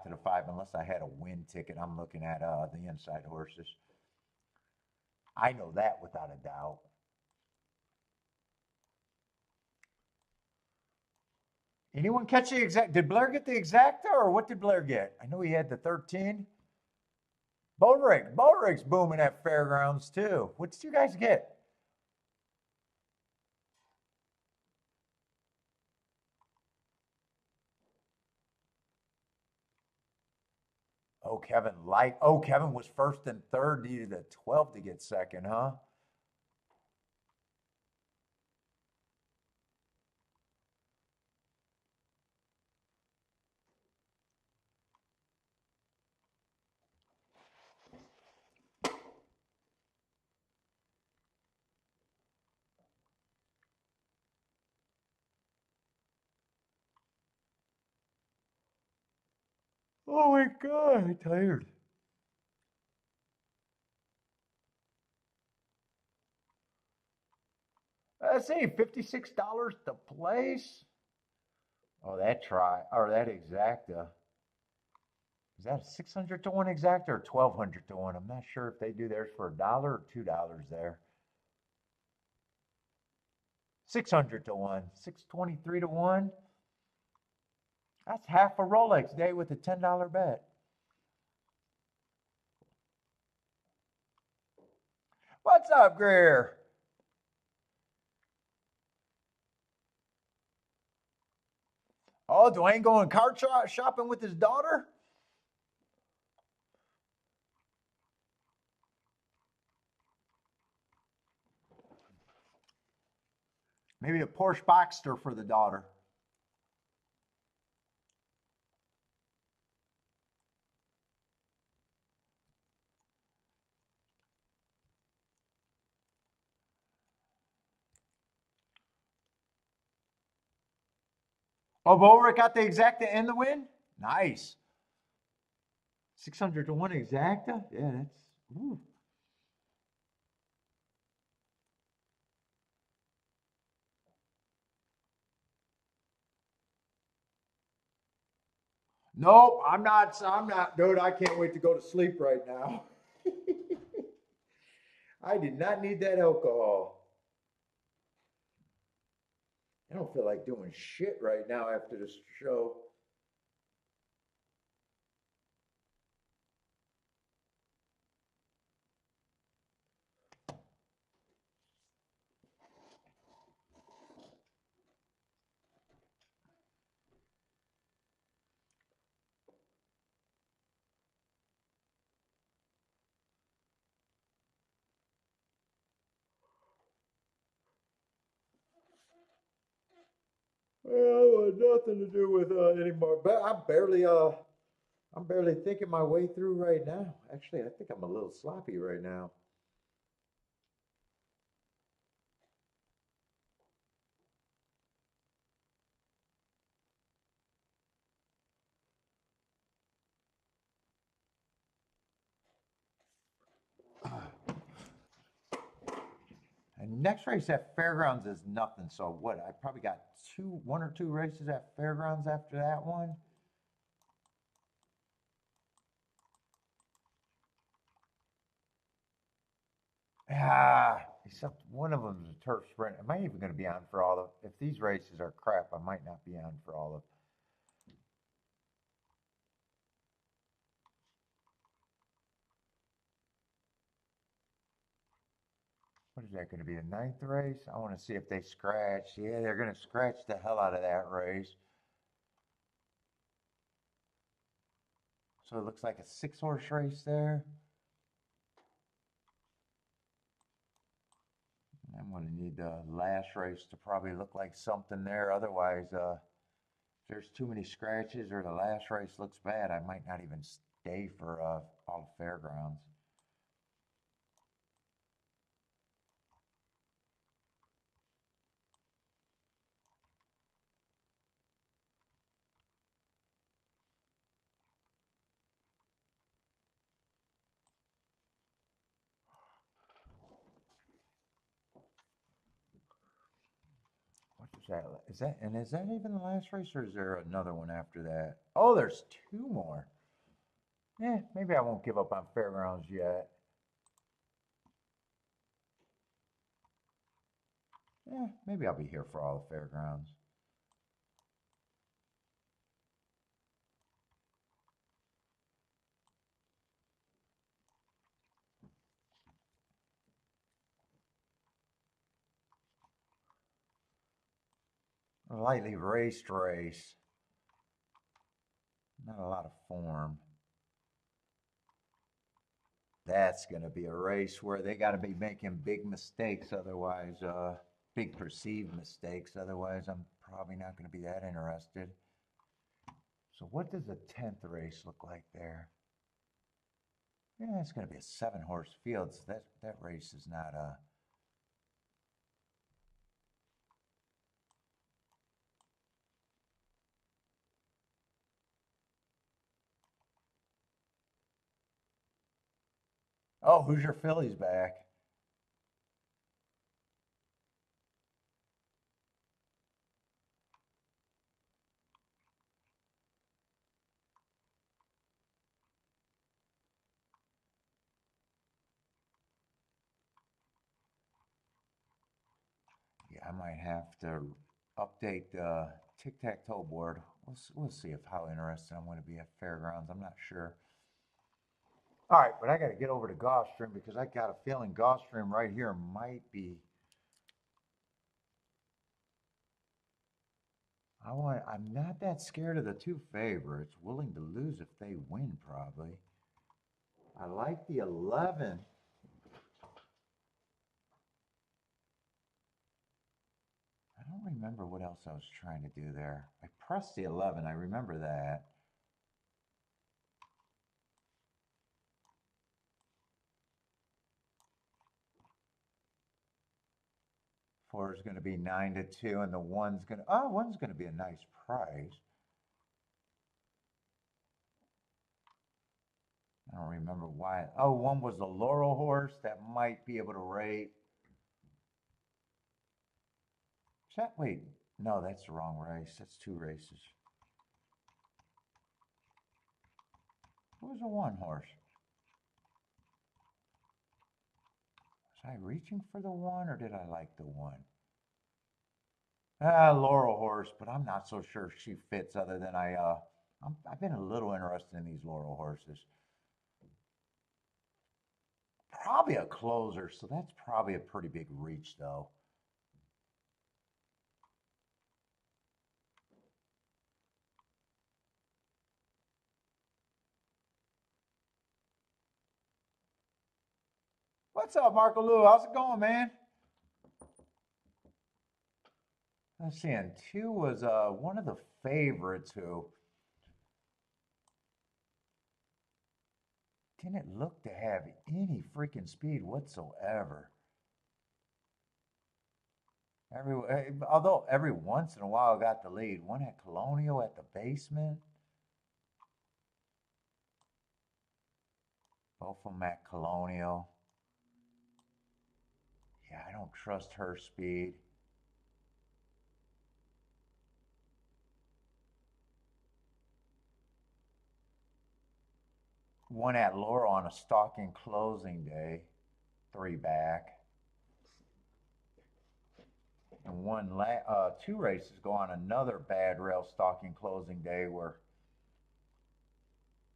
the 5, unless I had a win ticket, I'm looking at the inside horses. I know that without a doubt. Anyone catch the exact? Did Blair get the exacta, or what did Blair get? I know he had the 13. Bodrick's booming at Fairgrounds too. What did you guys get? Oh, Kevin was first and third, needed a 12 to get second, huh? Oh my God, I'm tired. Let's see, $56 to place. Oh, that exacta. Is that a 600 to 1 exacta or 1200 to 1? I'm not sure if they do theirs for $1 or $2 there. 600 to 1, 623 to 1. That's half a Rolex day with a $10 bet. What's up, Greer? Oh, Dwayne going car shopping with his daughter? Maybe a Porsche Boxster for the daughter. Oh, Boric got the exacta and the win? Nice. 600 to 1 exacta? Yeah, that's. Ooh. Nope, I'm not. I'm not, dude. I can't wait to go to sleep right now. I did not need that alcohol. I don't feel like doing shit right now after this show. Oh, nothing to do with anymore. But I'm barely thinking my way through right now. Actually, I think I'm a little sloppy right now. And next race at Fairgrounds is nothing. So what? I probably got one or two races at Fairgrounds after that one. Except one of them is a turf sprint. Am I even going to be on for all of? If these races are crap, I might not be on for all of. What is that going to be? The ninth race? I want to see if they scratch. Yeah, they're going to scratch the hell out of that race. So it looks like a 6-horse race there. I'm going to need the last race to probably look like something there. Otherwise, if there's too many scratches or the last race looks bad, I might not even stay for all the fairgrounds. What is that? Is that even the last race, or is there another one after that? Oh, there's two more. Yeah, maybe I won't give up on fairgrounds yet. Yeah, maybe I'll be here for all the fairgrounds. A lightly raced race. Not a lot of form. That's going to be a race where they got to be making big mistakes, otherwise, big perceived mistakes. Otherwise, I'm probably not going to be that interested. So, what does the 10th race look like there? Yeah, it's going to be a 7-horse field. So that race is not a. Oh, Hoosier Phillies back. Yeah, I might have to update the tic tac toe board. We'll see if how interested I'm going to be at fairgrounds. I'm not sure. All right, but I got to get over to Gulfstream because I got a feeling Gulfstream right here might be. I'm not that scared of the two favorites. Willing to lose if they win, probably. I like the 11. I don't remember what else I was trying to do there. I pressed the 11. I remember that. Four is going to be 9 to 2, and the one's going to, oh, one's going to be a nice price. I don't remember why. Oh, one was the Laurel horse that might be able to rate. Wait, no, that's the wrong race. That's two races. What was the one horse? Was I reaching for the one or did I like the one? Laurel horse, but I'm not so sure she fits other than I've been a little interested in these Laurel horses. Probably a closer, so that's probably a pretty big reach though. What's up, Marco Lou? How's it going, man? Let's see, and two was one of the favorites who didn't look to have any freaking speed whatsoever. Although every once in a while got the lead. One at Colonial at the basement. Both of them at Colonial. Yeah, I don't trust her speed. One at Laurel on a stalking closing day, 3 back. And two races go on another bad rail stalking closing day where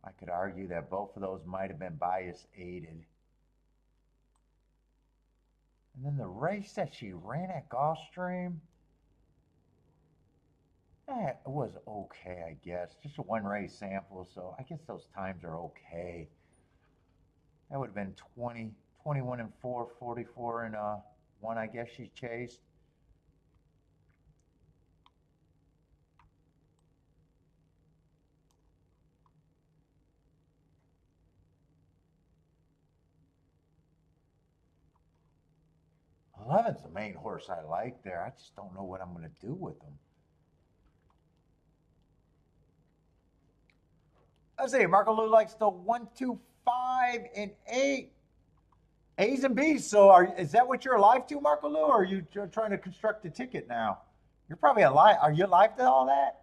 I could argue that both of those might have been bias aided. And then the race that she ran at Gulfstream, it was okay, I guess. Just a one race sample, so I guess those times are okay. That would have been 20, 21 and 4, 44 and 1, I guess she chased. Eleven's the main horse I like there. I just don't know what I'm going to do with him. Let's see. Marco Lou likes the 1, 2, 5, and 8. A's and B's. So is that what you're alive to, Marco Lou, or are you trying to construct a ticket now? You're probably alive. Are you alive to all that?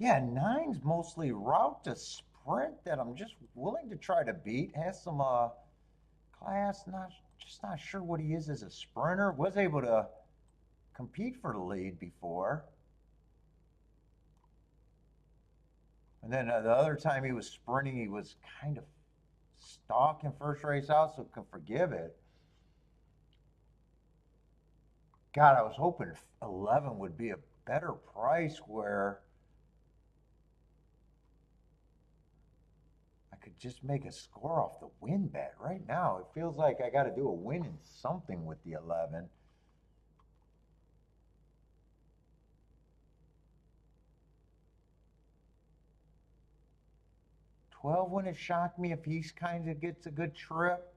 Yeah, 9's mostly route to sprint that I'm just willing to try to beat. Has some class, not sure what he is as a sprinter. Was able to compete for the lead before. And then the other time he was sprinting, he was kind of stalking first race out, so can forgive it. God, I was hoping 11 would be a better price where I could just make a score off the win bet. Right now, it feels like I got to do a win in something with the 11. $12 wouldn't shock me if he kind of gets a good trip.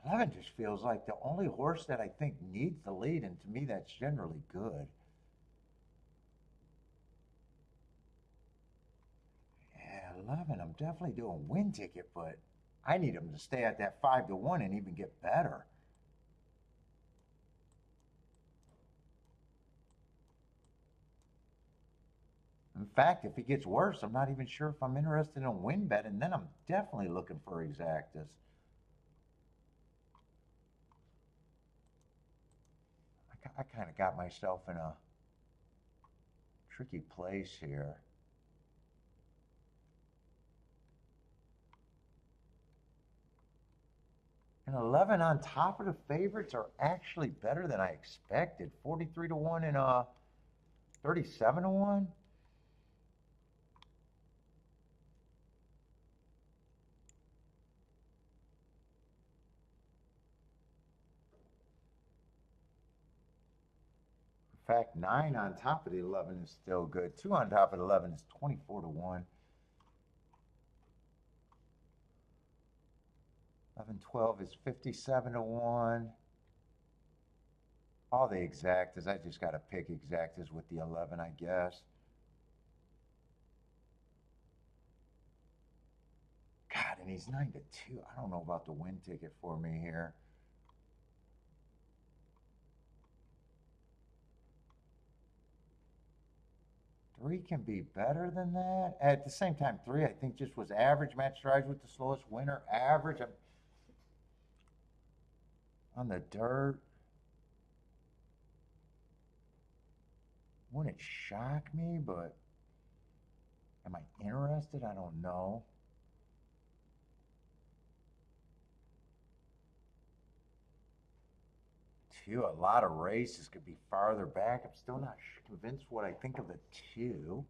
11 just feels like the only horse that I think needs the lead, and to me, that's generally good. Yeah, 11, I'm definitely doing win ticket, but I need him to stay at that 5 to 1 and even get better. In fact, if he gets worse, I'm not even sure if I'm interested in a win bet, and then I'm definitely looking for exactas. I kind of got myself in a tricky place here. And 11 on top of the favorites are actually better than I expected. 43 to 1 and 37 to 1. In fact, 9 on top of the 11 is still good. 2 on top of the 11 is 24 to 1. 11, 12 is 57 to 1. All the exactas. I just got to pick exactas with the 11, I guess. God, and he's 9 to 2. I don't know about the win ticket for me here. Three can be better than that. At the same time, 3 I think just was average. Match drives with the slowest winner. Average. I'm on the dirt. Wouldn't shock me, but am I interested? I don't know. Two, a lot of races could be farther back. I'm still not convinced what I think of the 2.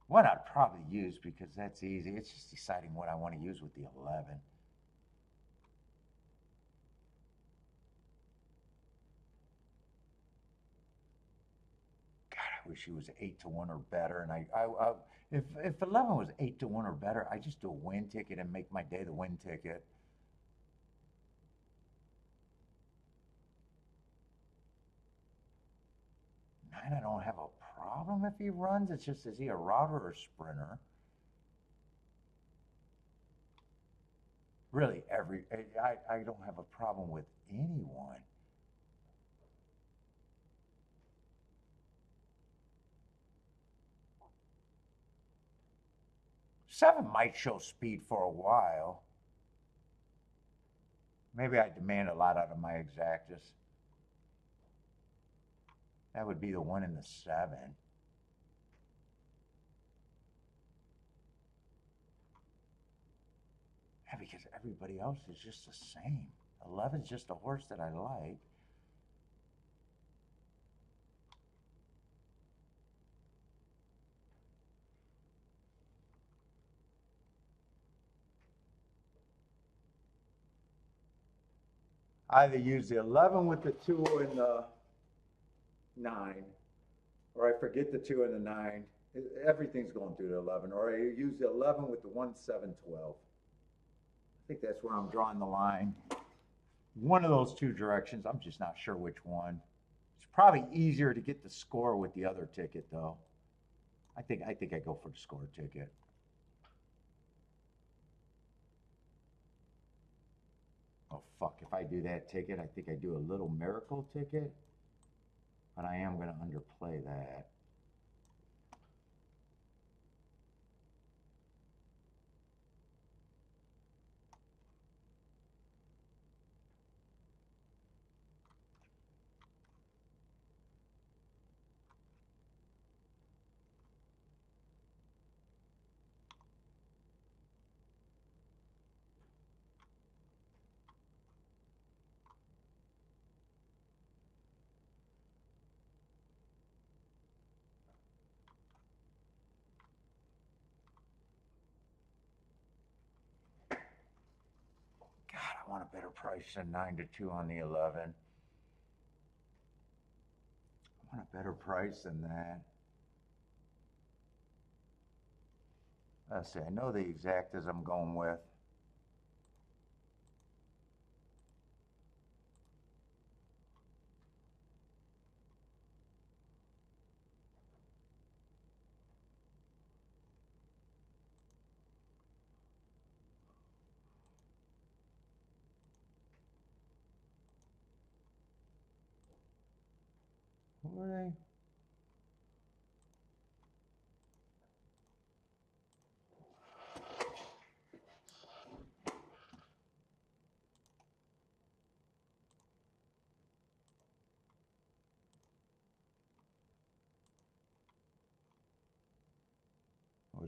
One I'd probably use because that's easy. It's just deciding what I want to use with the 11. God, I wish he was 8 to 1 or better. And if 11 was 8 to 1 or better, I just do a win ticket and make my day the win ticket. 9, I don't have a problem if he runs. It's just, is he a router or a sprinter? Really, I don't have a problem with anyone. Seven might show speed for a while. Maybe I demand a lot out of my exactus. That would be the 1 and the 7. Yeah, because everybody else is just the same. 11's just a horse that I like. I either use the 11 with the 2 and the 9, or I forget the 2 and the 9. Everything's going through the 11, or I use the 11 with the 1, 7, 12. I think that's where I'm drawing the line. One of those two directions. I'm just not sure which one. It's probably easier to get the score with the other ticket, though. I think I go for the score ticket. Oh fuck! If I do that ticket, I think I do a little miracle ticket, but I am going to underplay that. God, I want a better price than 9 to 2 on the 11. I want a better price than that. Let's see, I know the exactas I'm going with. What were they?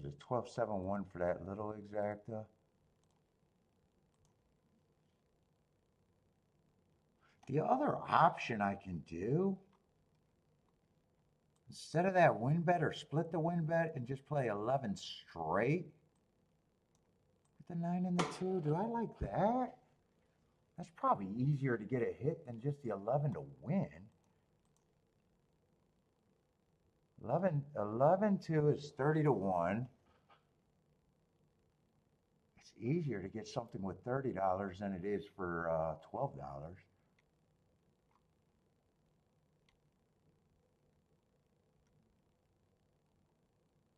was it 1271 for that little exacta? The other option I can do, instead of that win bet or split the win bet and just play 11 straight with the 9 and the 2, do I like that? That's probably easier to get a hit than just the 11 to win. 11 2 is 30 to 1. It's easier to get something with $30 than it is for $12.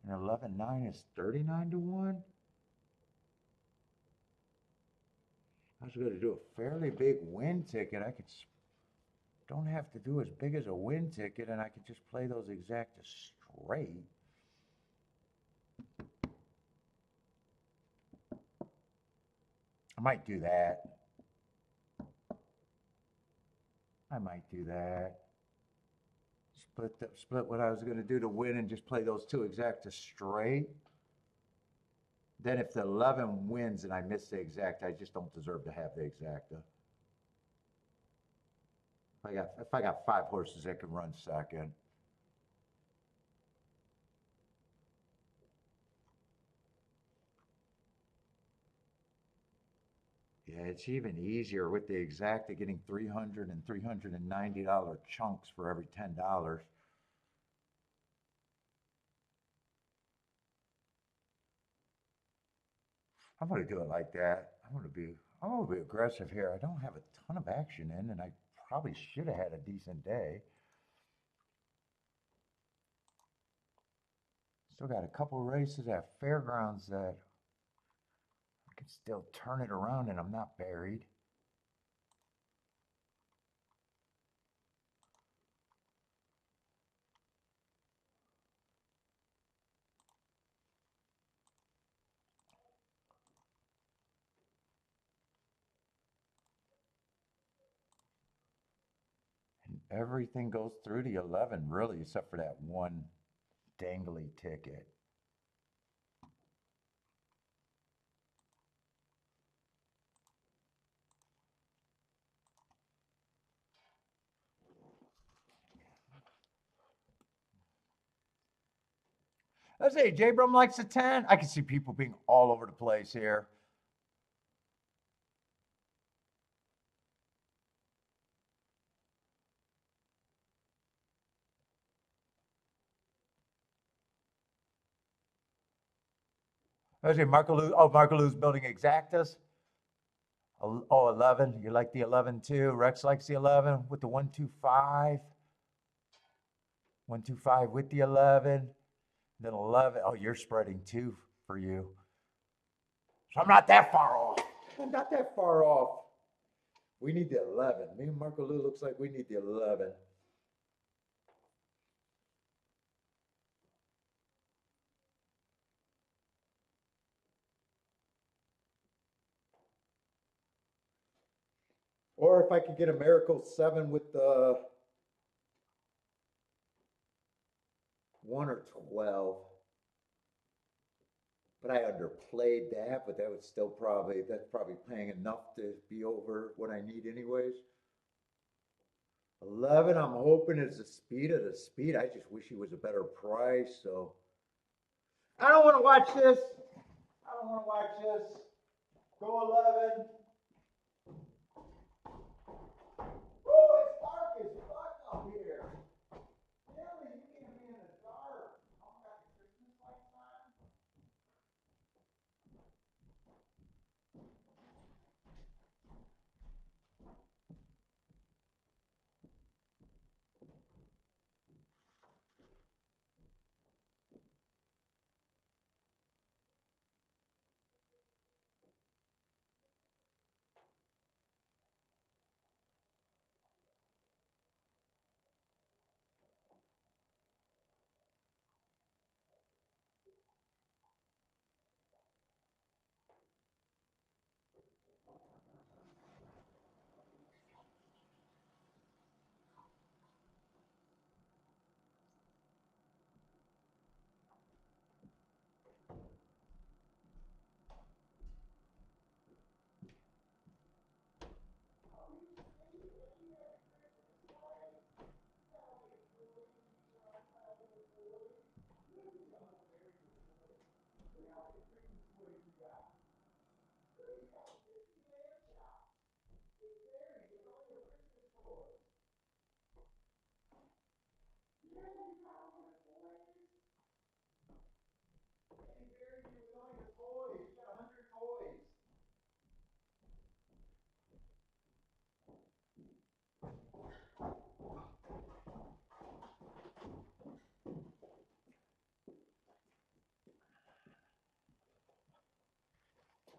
And 11 9 is 39 to 1. I was going to do a fairly big win ticket. Don't have to do as big as a win ticket, and I could just play those exacta straight. I might do that. I might do that. Split what I was going to do to win and just play those two exacta straight. Then if the 11 wins and I miss the exacta, I just don't deserve to have the exacta. If I got 5 horses that can run second. Yeah, it's even easier with the exacta getting $300 and $390 chunks for every $10. I'm going to do it like that. I'm going to be aggressive here. I don't have a ton of action in, and I probably should have had a decent day. Still got a couple races at Fairgrounds that I can still turn it around and I'm not buried. And everything goes through the 11 really, except for that one dangly ticket. Let's say J Brum likes a 10. I can see people being all over the place here. Let's say Marco Lou's building exactas. Oh, 11. You like the 11 too. Rex likes the 11 with the 125. 125 with the 11. Then 11. Oh, you're spreading 2 for you. So I'm not that far off. I'm not that far off. We need the 11. Me and Marco Lou looks like we need the 11. Or if I could get a Miracle 7 with the 1 or 12. But I underplayed that, but that's probably paying enough to be over what I need anyways. 11, I'm hoping is the speed of the speed. I just wish he was a better price, so. I don't want to watch this. I don't want to watch this. Go 11. Woo, it's dark as fuck up here. Really, you can't be in the dark. Oh, got the Christmas lights on.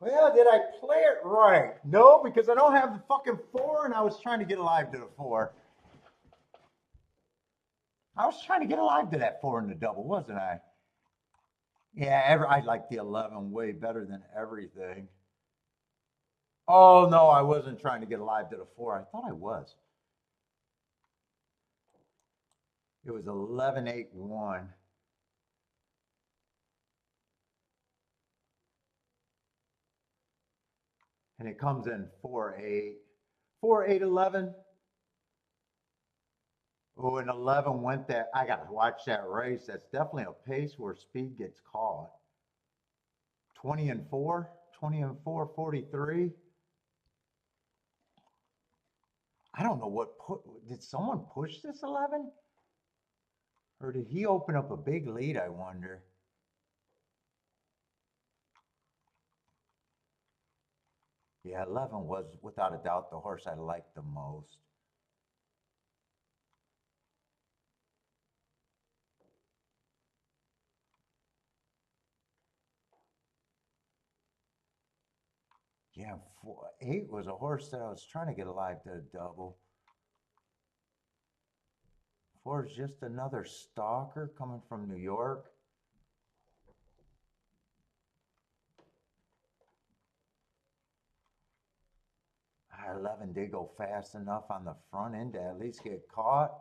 Well, did I play it right? No, because I don't have the fucking 4, and I was trying to get alive to the 4. I was trying to get alive to that 4 in the double, wasn't I? Yeah, I like the 11 way better than everything. Oh, no, I wasn't trying to get alive to the 4. I thought I was. It was 11-8-1. And it comes in 4-8. 4-8-11. Oh, and 11 went that. I got to watch that race. That's definitely a pace where speed gets caught. 20-4, 20-4, 43. I don't know what did someone push this 11? Or did he open up a big lead, I wonder? Yeah, 11 was without a doubt the horse I liked the most. Yeah, 8 was a horse that I was trying to get alive to a double. 4 is just another stalker coming from New York. Ah, 11 did go fast enough on the front end to at least get caught.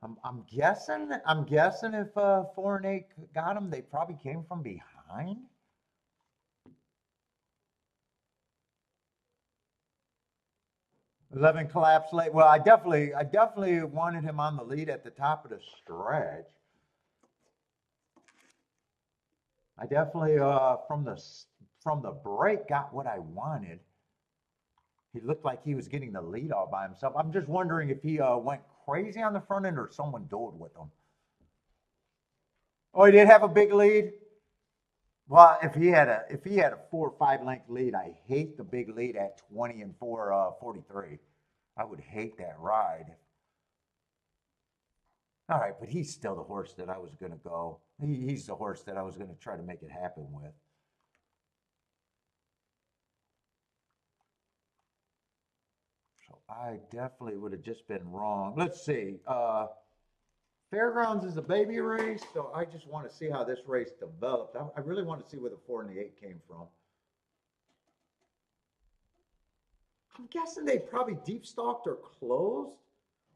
I'm guessing. I'm guessing if 4 and 8 got him, they probably came from behind. 11 collapsed late. Well, I definitely wanted him on the lead at the top of the stretch. I definitely from the break got what I wanted. He looked like he was getting the lead all by himself. I'm just wondering if he went crazy on the front end or someone dueled with him. Oh, he did have a big lead. Well, if he had a 4 or 5 length lead, I hate the big lead at 20-4, 43. I would hate that ride. All right, but he's still the horse that I was going to go. He's the horse that I was going to try to make it happen with. So I definitely would have just been wrong. Let's see. Fairgrounds is a baby race, so I just want to see how this race developed. I really want to see where the 4 and the 8 came from. I'm guessing they probably deep stalked or closed,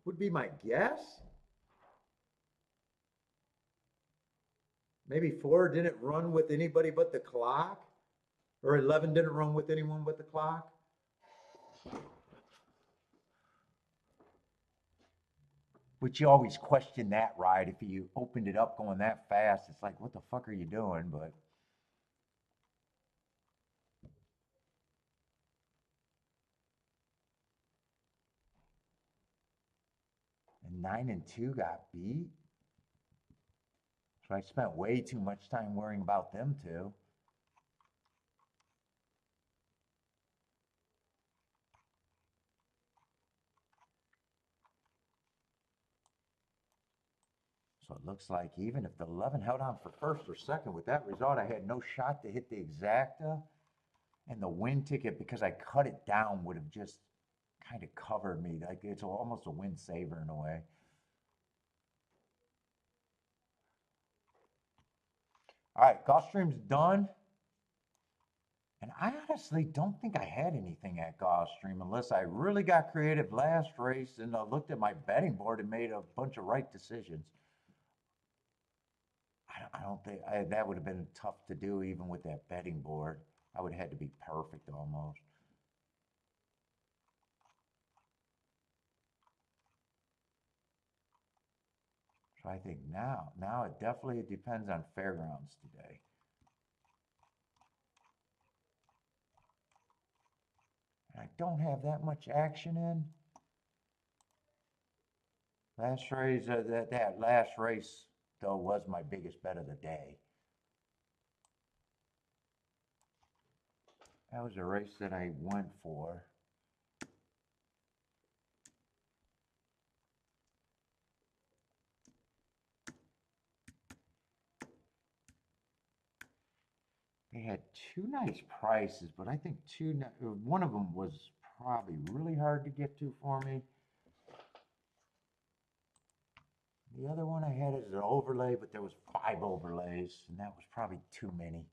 would be my guess. Maybe 4 didn't run with anybody but the clock, or 11 didn't run with anyone but the clock. Which you always question that ride. If you opened it up going that fast, it's like, what the fuck are you doing? But and 9 and 2 got beat. So I spent way too much time worrying about them two. So it looks like even if the 11 held on for first or second, with that result, I had no shot to hit the exacta. And the win ticket, because I cut it down, would have just kind of covered me. Like it's almost a win saver in a way. All right, Gulfstream's done. And I honestly don't think I had anything at Gulfstream unless I really got creative last race and looked at my betting board and made a bunch of right decisions. I don't think that would have been tough to do even with that betting board. I would have had to be perfect almost. So I think now it definitely depends on fairgrounds today. And I don't have that much action in. Last race, that last race though was my biggest bet of the day. That was a race that I went for. They had two nice prices, but I think one of them was probably really hard to get to for me. The other one I had is an overlay, but there was 5 overlays, and that was probably too many.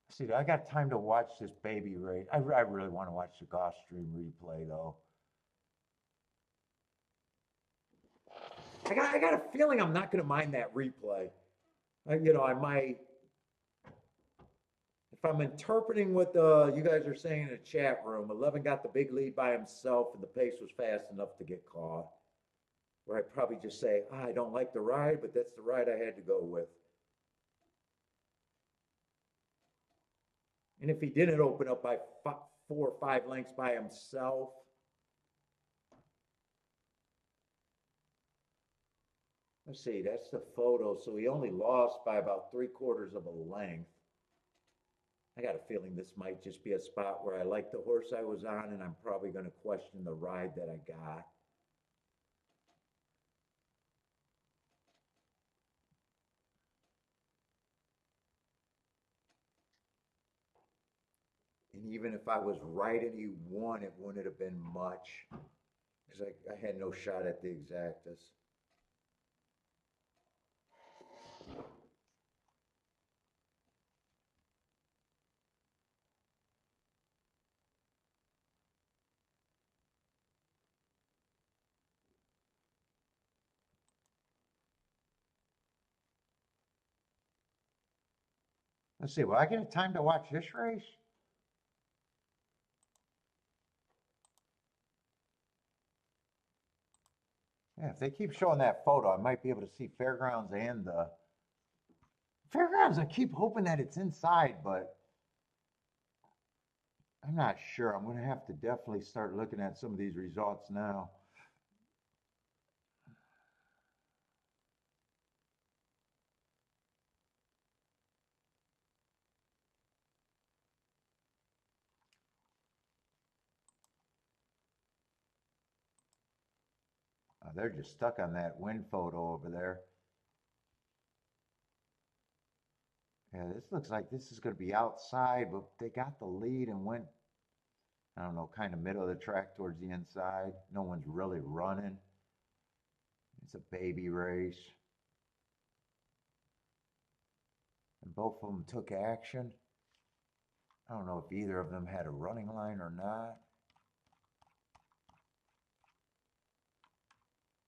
See, I got time to watch this baby race. I really want to watch the Gulfstream replay, though. I got a feeling I'm not going to mind that replay. I might, if I'm interpreting what you guys are saying in the chat room, 11 got the big lead by himself and the pace was fast enough to get caught. Where I'd probably just say, I don't like the ride, but that's the ride I had to go with. And if he didn't open up by 4 or 5 lengths by himself, let's see, that's the photo. So he only lost by about 3/4 of a length. I got a feeling this might just be a spot where I like the horse I was on, and I'm probably going to question the ride that I got. And even if I was right and he won, it wouldn't have been much because I had no shot at the exactas. Let's see, will I get a time to watch this race? Yeah, if they keep showing that photo, I might be able to see Fairgrounds and the Fairgrounds. I keep hoping that it's inside, but I'm not sure. I'm going to have to definitely start looking at some of these results now. They're just stuck on that wind photo over there. Yeah, this looks like this is going to be outside, but they got the lead and went, I don't know, kind of middle of the track towards the inside. No one's really running. It's a baby race. And both of them took action. I don't know if either of them had a running line or not.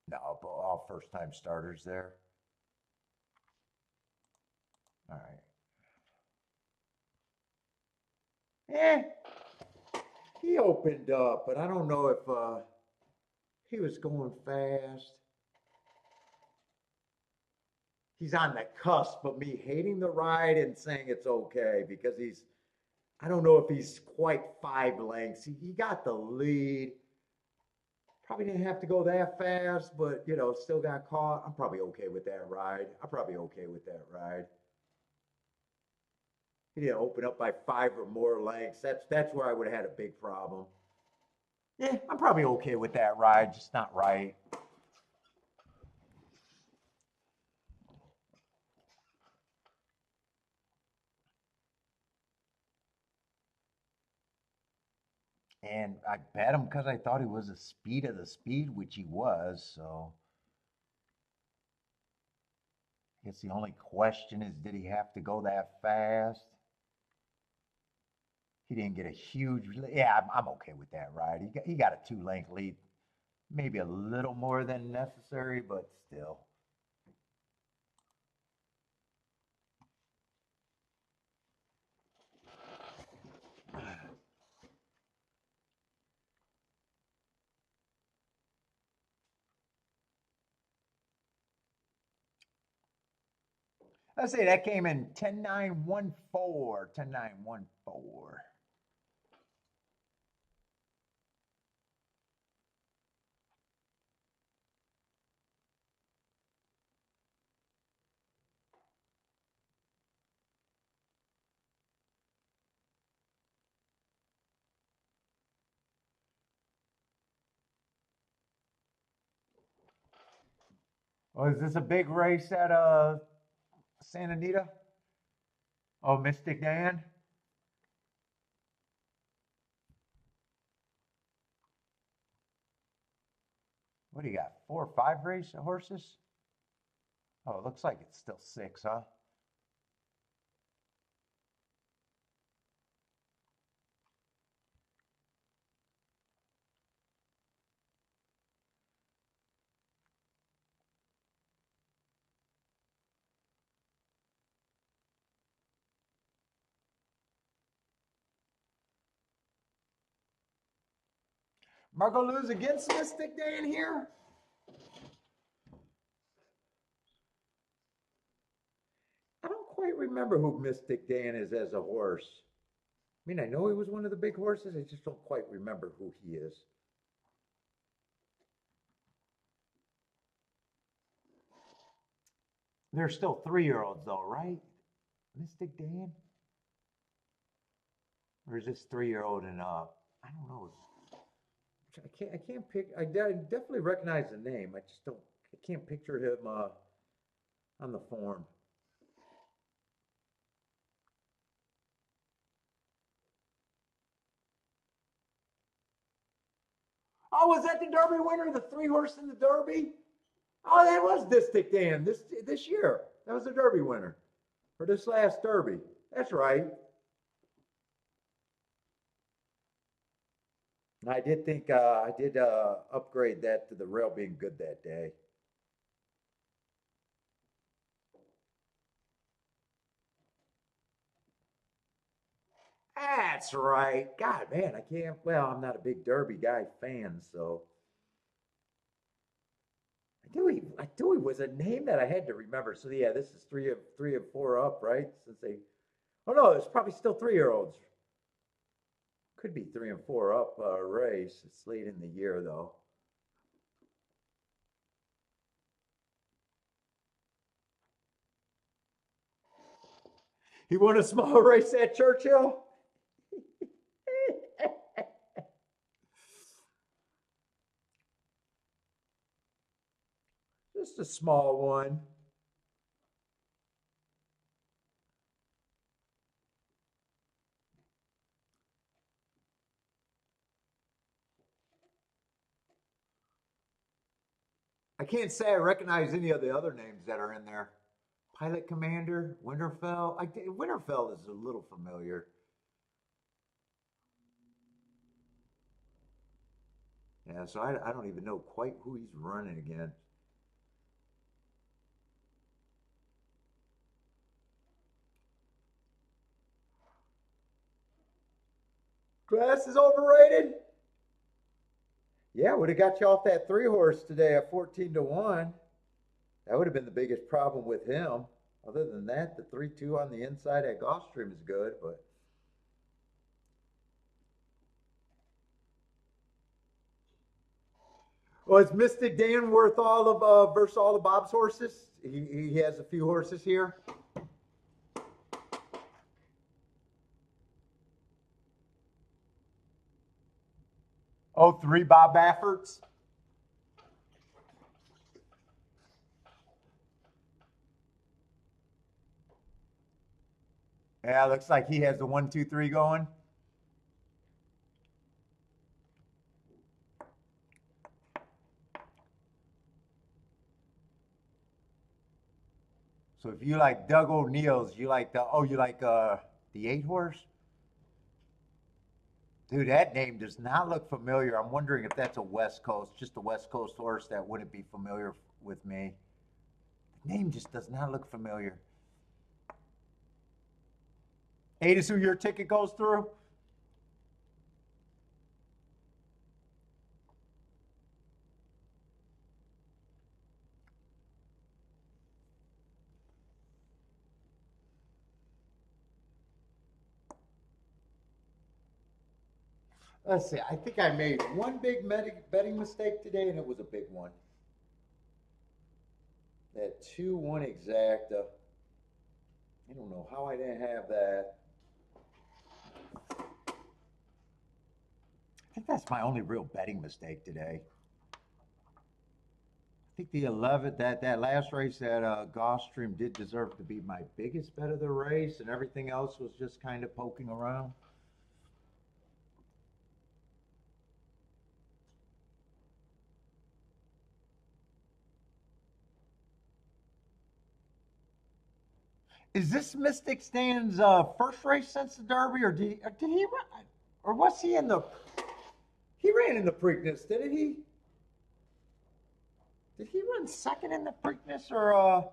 No, all first-time starters there. All right. He opened up, but I don't know if he was going fast. He's on the cusp of me hating the ride and saying it's okay because I don't know if he's quite 5 lengths. He got the lead. Probably didn't have to go that fast, but still got caught. I'm probably okay with that ride. I'm probably okay with that ride. He didn't open up by 5 or more lengths. That's where I would have had a big problem. Yeah, I'm probably okay with that ride, just not right. And I bet him because I thought he was a speed of the speed, which he was. So I guess the only question is, did he have to go that fast? He didn't get a huge. Yeah, I'm okay with that ride. He got a 2-length lead, maybe a little more than necessary, but still. Let's say that came in 10.914. 10.914. Oh, is this a big race at Santa Anita? Oh, Mystic Dan? What do you got? 4 or 5 race horses? Oh, it looks like it's still 6, huh? Am I gonna lose against Mystic Dan here? I don't quite remember who Mystic Dan is as a horse. I mean, I know he was one of the big horses. I just don't quite remember who he is. They're still 3-year-olds though, right? Mystic Dan? Or is this 3-year-old and up? I don't know. I can't pick. I definitely recognize the name. I just don't. I can't picture him on the form. Oh, was that the Derby winner? The 3-horse in the Derby? Oh, that was Mystic Dan this year. That was the Derby winner for this last Derby. That's right. I did think I did upgrade that to the rail being good that day. That's right. God, man, I can't. Well, I'm not a big Derby guy fan, so I knew he was a name that I had to remember. So yeah, this is three of 4 up, right? Since they, oh no, it's probably still 3-year-olds. Could be 3 and 4 up race. It's late in the year though. He won a small race at Churchill. Just a small one. I can't say I recognize any of the other names that are in there. Pilot Commander, Winterfell. Winterfell is a little familiar. Yeah, so I don't even know quite who he's running against. Grass is overrated. Yeah, would have got you off that 3-horse today at 14-1. That would have been the biggest problem with him. Other than that, the 3-2 on the inside at Gulfstream is good, but well, is Mystic Dan worth all of versus all of Bob's horses? He has a few horses here. Oh, 3 Bob Bafferts. Yeah, looks like he has the 1, 2, 3 going. So if you like Doug O'Neill's, you like the 8-horse? Dude, that name does not look familiar. I'm wondering if that's a West Coast, just a West Coast horse that wouldn't be familiar with me. The name just does not look familiar. 8 is who your ticket goes through? Let's see. I think I made one big betting mistake today, and it was a big one. That 2-1 exacta. I don't know how I didn't have that. I think that's my only real betting mistake today. think the 11th, that last race at Gulfstream did deserve to be my biggest bet of the race, and everything else was just kind of poking around. Is this Mystic Stan's first race since the Derby, or did he run, or was he in the? He ran in the Preakness, didn't he? Did he run second in the Preakness, or?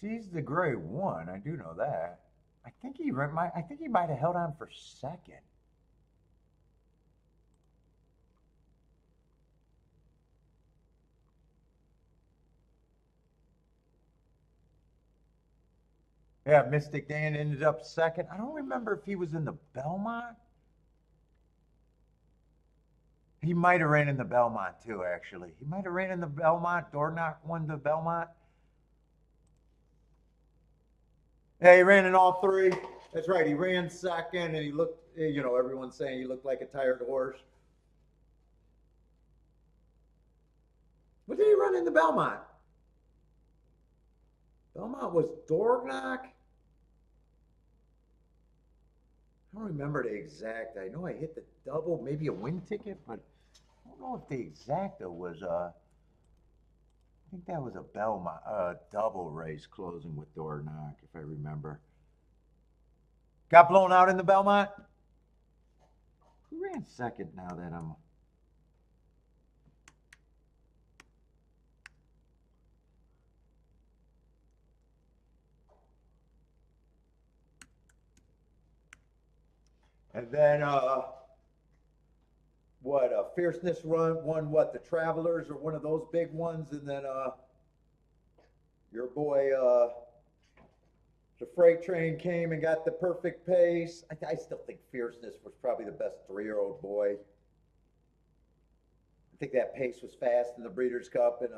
Sees the Gray won. I do know that. I think he might have held on for second. Yeah, Mystic Dan ended up second. I don't remember if he was in the Belmont. He might have ran in the Belmont too, actually. He might have ran in the Belmont. Dornock won the Belmont. Yeah, he ran in all three. That's right. He ran second, and he looked, everyone's saying he looked like a tired horse. What did he run in the Belmont? Belmont was Dornock. I don't remember the exact. I know I hit the double, maybe a win ticket, but I don't know if the exacta was I think that was a Belmont double race closing with Dornock, if I remember. Got blown out in the Belmont. Who ran second now that I'm? And then Fierceness won what, the Travelers or one of those big ones, and then your boy the Freight Train came and got the perfect pace. I still think Fierceness was probably the best 3-year-old boy. I think that pace was fast in the Breeders' Cup, and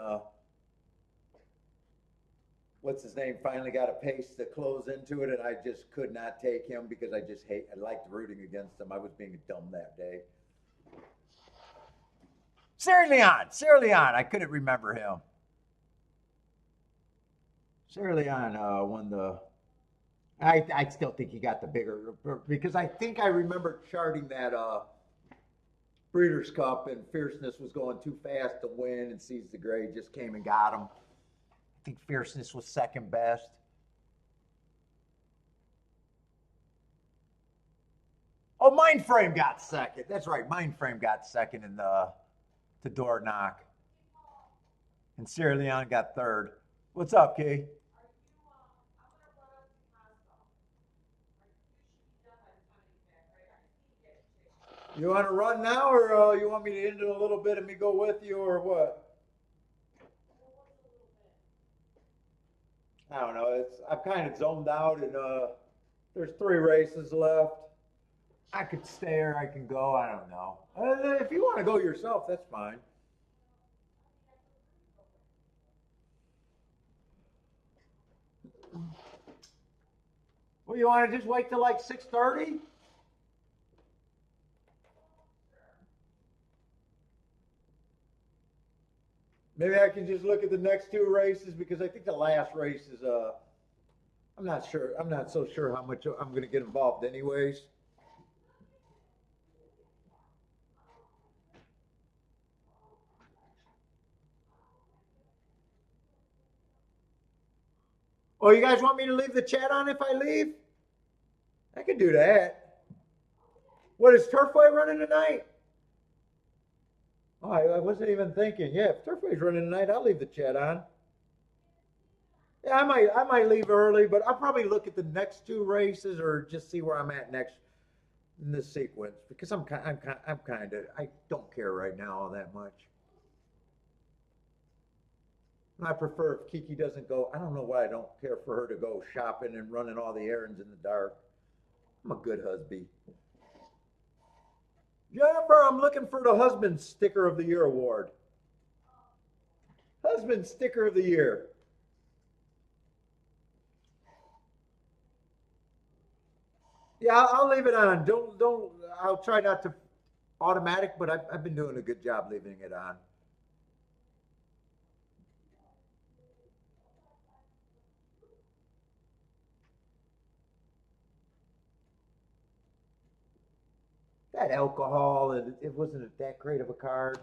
what's his name finally got a pace to close into it, and I just could not take him because I liked rooting against him. I was being dumb that day. Sierra Leone, I couldn't remember him. Sierra Leone won the. I still think he got the bigger, because I think I remember charting that Breeders' Cup, and Fierceness was going too fast to win, and Seize the Gray just came and got him. I think Fierceness was second best. Oh, Mindframe got second. That's right. Mindframe got second in the to Dornock. And Sierra Leone got third. What's up, Kay? You want to run now, or you want me to end it a little bit and me go with you, or what? I don't know. I'm kind of zoned out, and there's 3 races left. I could stay or I can go. I don't know. If you want to go yourself, that's fine. Well, you want to just wait till like 6:30? Maybe I can just look at the next 2 races, because I think the last race is I'm not sure. I'm not so sure how much I'm going to get involved anyways. Oh, you guys want me to leave the chat on if I leave? I could do that. What is Turfway running tonight? Oh, I wasn't even thinking. Yeah, if Turfway's running tonight, I'll leave the chat on. Yeah, I might leave early, but I'll probably look at the next 2 races, or just see where I'm at next in this sequence, because I'm kind of, I don't care right now all that much. And I prefer if Kiki doesn't go. I don't know why I don't care for her to go shopping and running all the errands in the dark. I'm a good husband. Jennifer, I'm looking for the husband sticker of the year award. Husband sticker of the year. Yeah, I'll leave it on. Don't. I'll try not to automatic, but I've been doing a good job leaving it on. That alcohol, it wasn't that great of a card.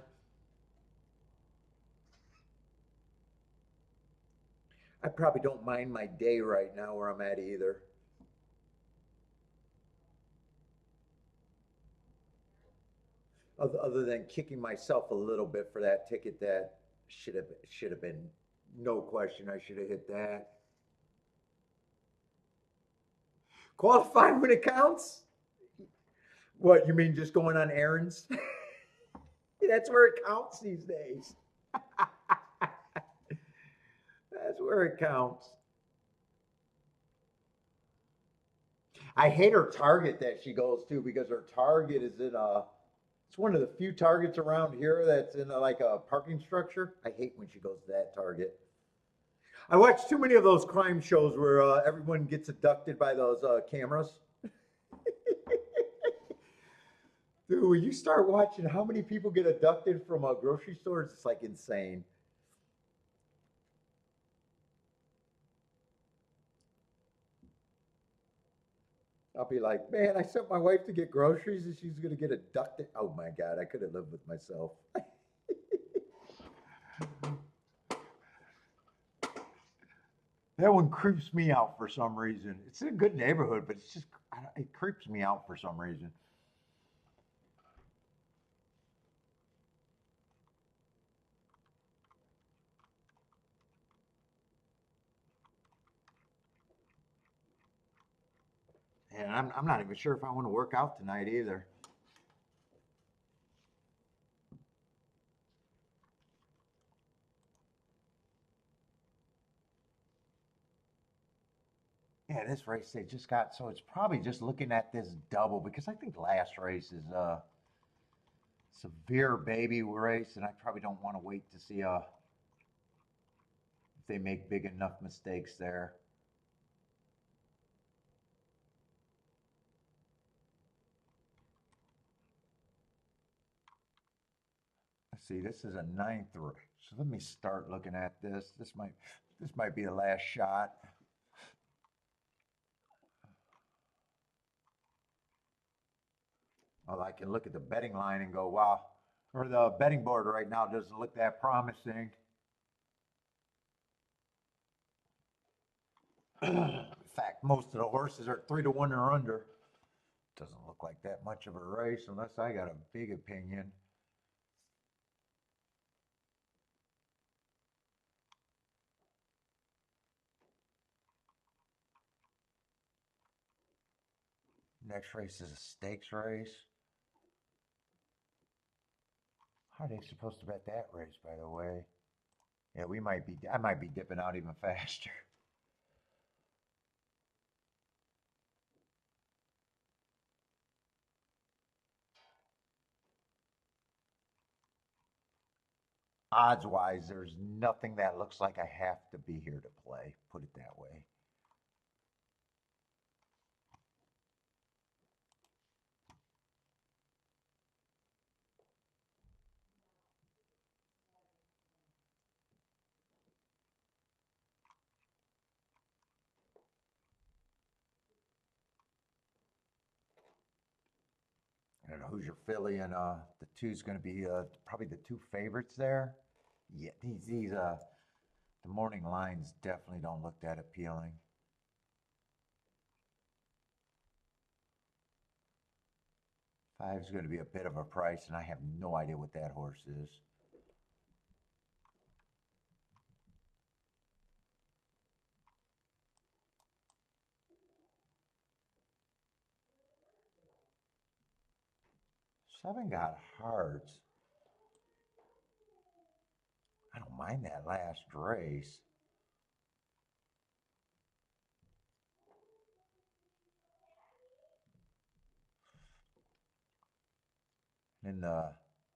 I probably don't mind my day right now where I'm at either. Other than kicking myself a little bit for that ticket that should have been no question. I should have hit that. Qualified when it counts? What you mean? Just going on errands? That's where it counts these days. That's where it counts. I hate her Target that she goes to because her Target is in a. It's one of the few Targets around here that's in like a parking structure. I hate when she goes to that Target. I watch too many of those crime shows where everyone gets abducted by those cameras. Dude, when you start watching how many people get abducted from grocery stores, it's like insane. I'll be like, man, I sent my wife to get groceries and she's gonna get abducted. Oh my god, I could have lived with myself. That one creeps me out for some reason. It's in a good neighborhood, but it's just it creeps me out for some reason. And I'm not even sure if I want to work out tonight either. Yeah, this race they just got, so it's probably just looking at this double because I think last race is a severe baby race, and I probably don't want to wait to see if they make big enough mistakes there. Let's see, this is a ninth race. So let me start looking at this. This might be the last shot. Well, I can look at the betting line and go, wow, or the betting board right now doesn't look that promising. In fact, most of the horses are 3 to 1 or under. Doesn't look like that much of a race unless I got a big opinion. Next race is a stakes race. How are they supposed to bet that race, by the way? Yeah, I might be dipping out even faster. Odds wise, there's nothing that looks like I have to be here to play, put it that way. I don't know who's your filly, and the two's going to be probably the two favorites there. Yeah, these the morning lines definitely don't look that appealing. Five's going to be a bit of a price, and I have no idea what that horse is. Seven got hearts. I don't don't mind that last race. In the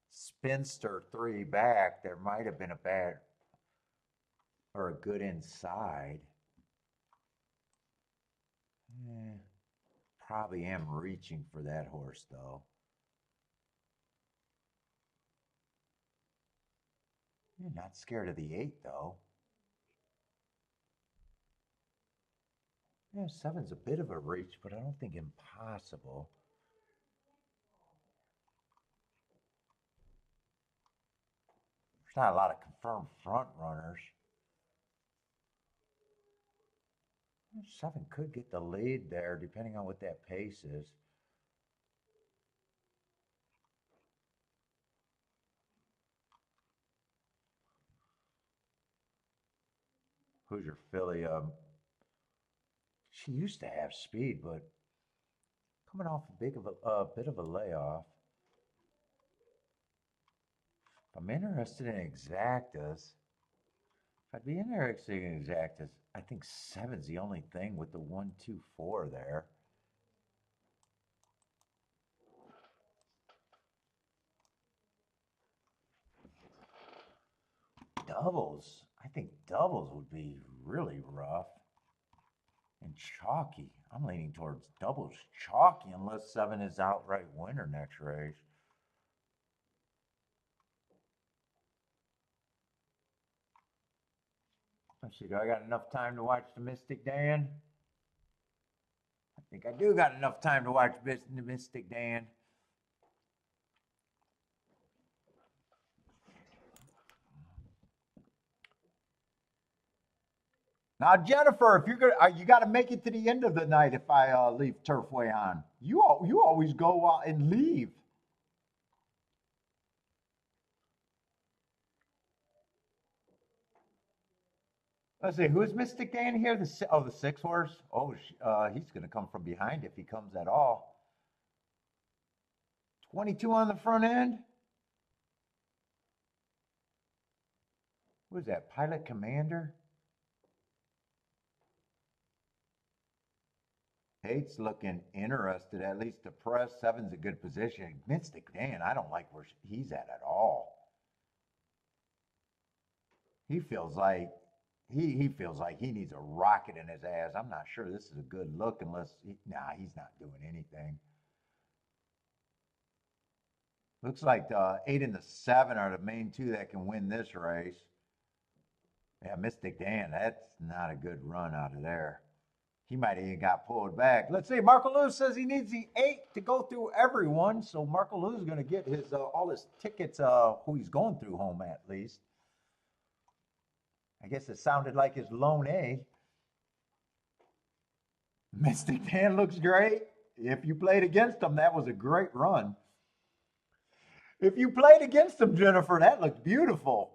Spinster 3 back, there might have been a bad or a good inside. Probably am reaching for that horse, though. You're not scared of the 8, though. Yeah, 7's a bit of a reach, but I don't think impossible. There's not a lot of confirmed front runners. 7 could get the lead there, depending on what that pace is. Hoosier filly, she used to have speed, but coming off a bit of a layoff. If I'm interested in exactas, if I'd be interested in exactas, I think 7's the only thing with the 1, 2, 4 there. Doubles, I think doubles would be really rough and chalky. I'm leaning towards doubles chalky unless 7 is outright winner next race. Let's see, do I got enough time to watch the Mystic Dan? I think I do got enough time to watch the Mystic Dan. Now, Jennifer, if you're gonna, you got to make it to the end of the night. If I leave Turfway on, you always go and leave. Let's see, who's Mystic Dan here? The 6 horse. Oh, he's gonna come from behind if he comes at all. 22 on the front end. Who's that? Pilot Commander. Hate's looking interested. At least the press. 7's a good position. Mystic Dan, I don't like where he's at all. He feels like he feels like he needs a rocket in his ass. I'm not sure this is a good look unless he's not doing anything. Looks like the 8 and the 7 are the main 2 that can win this race. Yeah, Mystic Dan, that's not a good run out of there. He might have even got pulled back. Let's see. Marco Lewis says he needs the 8 to go through everyone. So Marco Lewis is going to get his all his tickets, who he's going through home at least. I guess it sounded like his lone A. Mystic Dan looks great. If you played against him, that was a great run. If you played against him, Jennifer, that looked beautiful.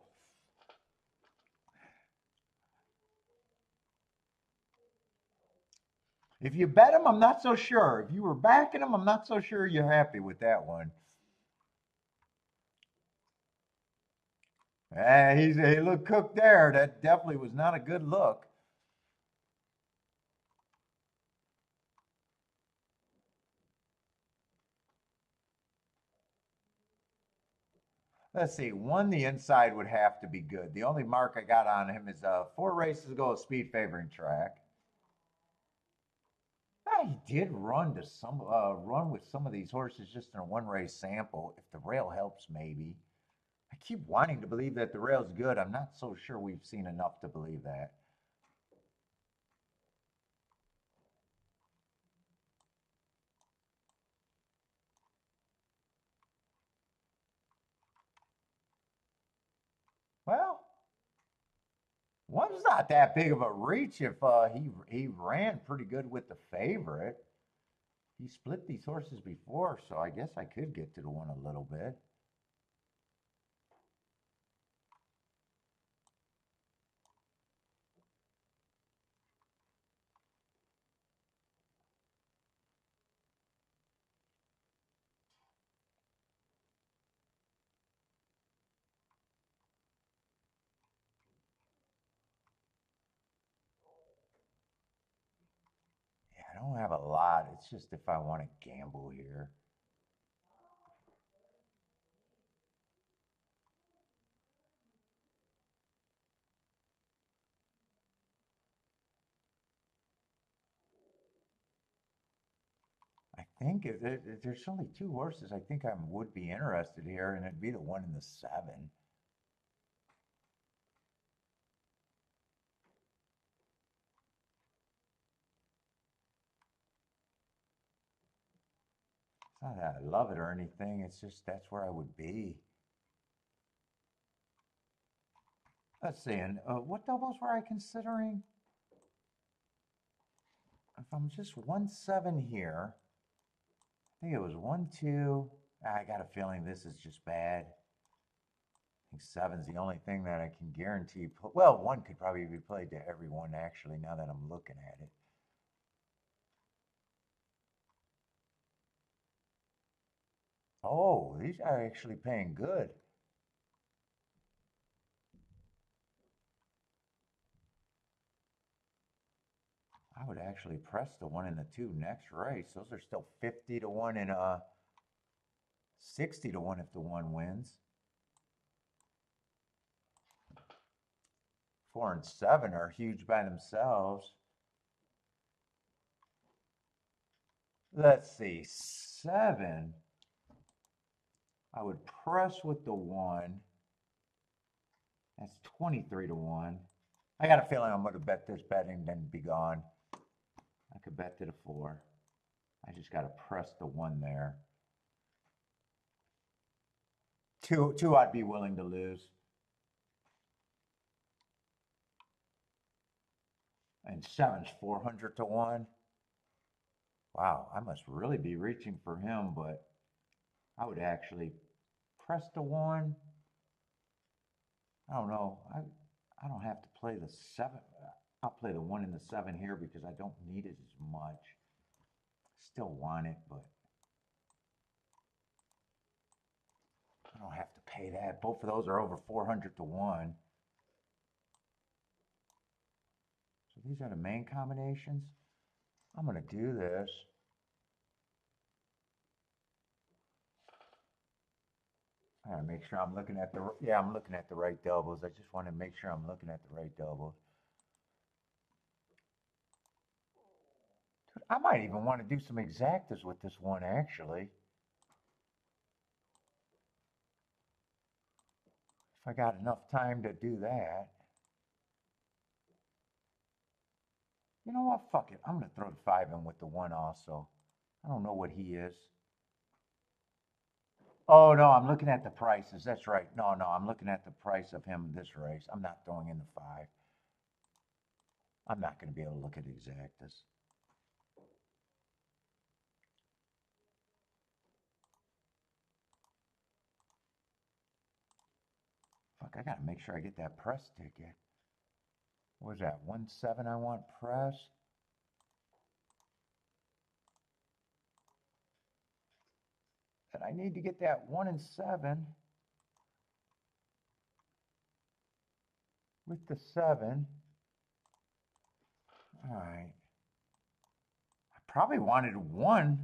If you bet him, I'm not so sure. If you were backing him, I'm not so sure you're happy with that one. He looked cooked there. That definitely was not a good look. Let's see. One, the inside would have to be good. The only mark I got on him is 4 races ago, a speed favoring track. He did run to run with some of these horses just in a 1 race sample. If the rail helps, maybe. I keep wanting to believe that the rail's good. I'm not so sure we've seen enough to believe that. Well, one's not that big of a reach if he ran pretty good with the favorite. He split these horses before, so I guess I could get to the one a little bit. lot. It's just if I want to gamble here. I think there's only two horses I think I would be interested here, and it'd be the one in the 7. It's not that I love it or anything. It's just that's where I would be. Let's see. And what doubles were I considering? If I'm just 1-7 here, I think it was 1-2. I got a feeling this is just bad. I think 7's the only thing that I can guarantee. Well, 1 could probably be played to everyone, actually, now that I'm looking at it. Oh, these are actually paying good. I would actually press the 1 and the 2 next race. Those are still 50 to 1 and 60 to 1 if the 1 wins. 4 and 7 are huge by themselves. Let's see, 7. I would press with the 1. That's 23 to 1. I got a feeling I'm going to bet this betting, then be gone. I could bet to the 4. I just got to press the 1 there. 2 I'd be willing to lose. And 7's 400 to 1. Wow, I must really be reaching for him, but I would actually press the 1. I don't know. I don't have to play the 7. I'll play the 1 and the 7 here because I don't need it as much. Still want it, but I don't have to pay that. Both of those are over 400 to 1. So these are the main combinations. I'm going to do this. I gotta make sure I'm looking at I'm looking at the right doubles. I just want to make sure I'm looking at the right doubles. Dude, I might even want to do some exactas with this one, actually. If I got enough time to do that. You know what? Fuck it. I'm going to throw the 5 in with the 1 also. I don't know what he is. Oh, no, I'm looking at the prices. That's right. No, I'm looking at the price of him this race. I'm not throwing in the 5. I'm not going to be able to look at exactas. Fuck, I got to make sure I get that press ticket. What was that? 1-7 I want press. And I need to get that 1 and 7 with the 7. All right. I probably wanted 1.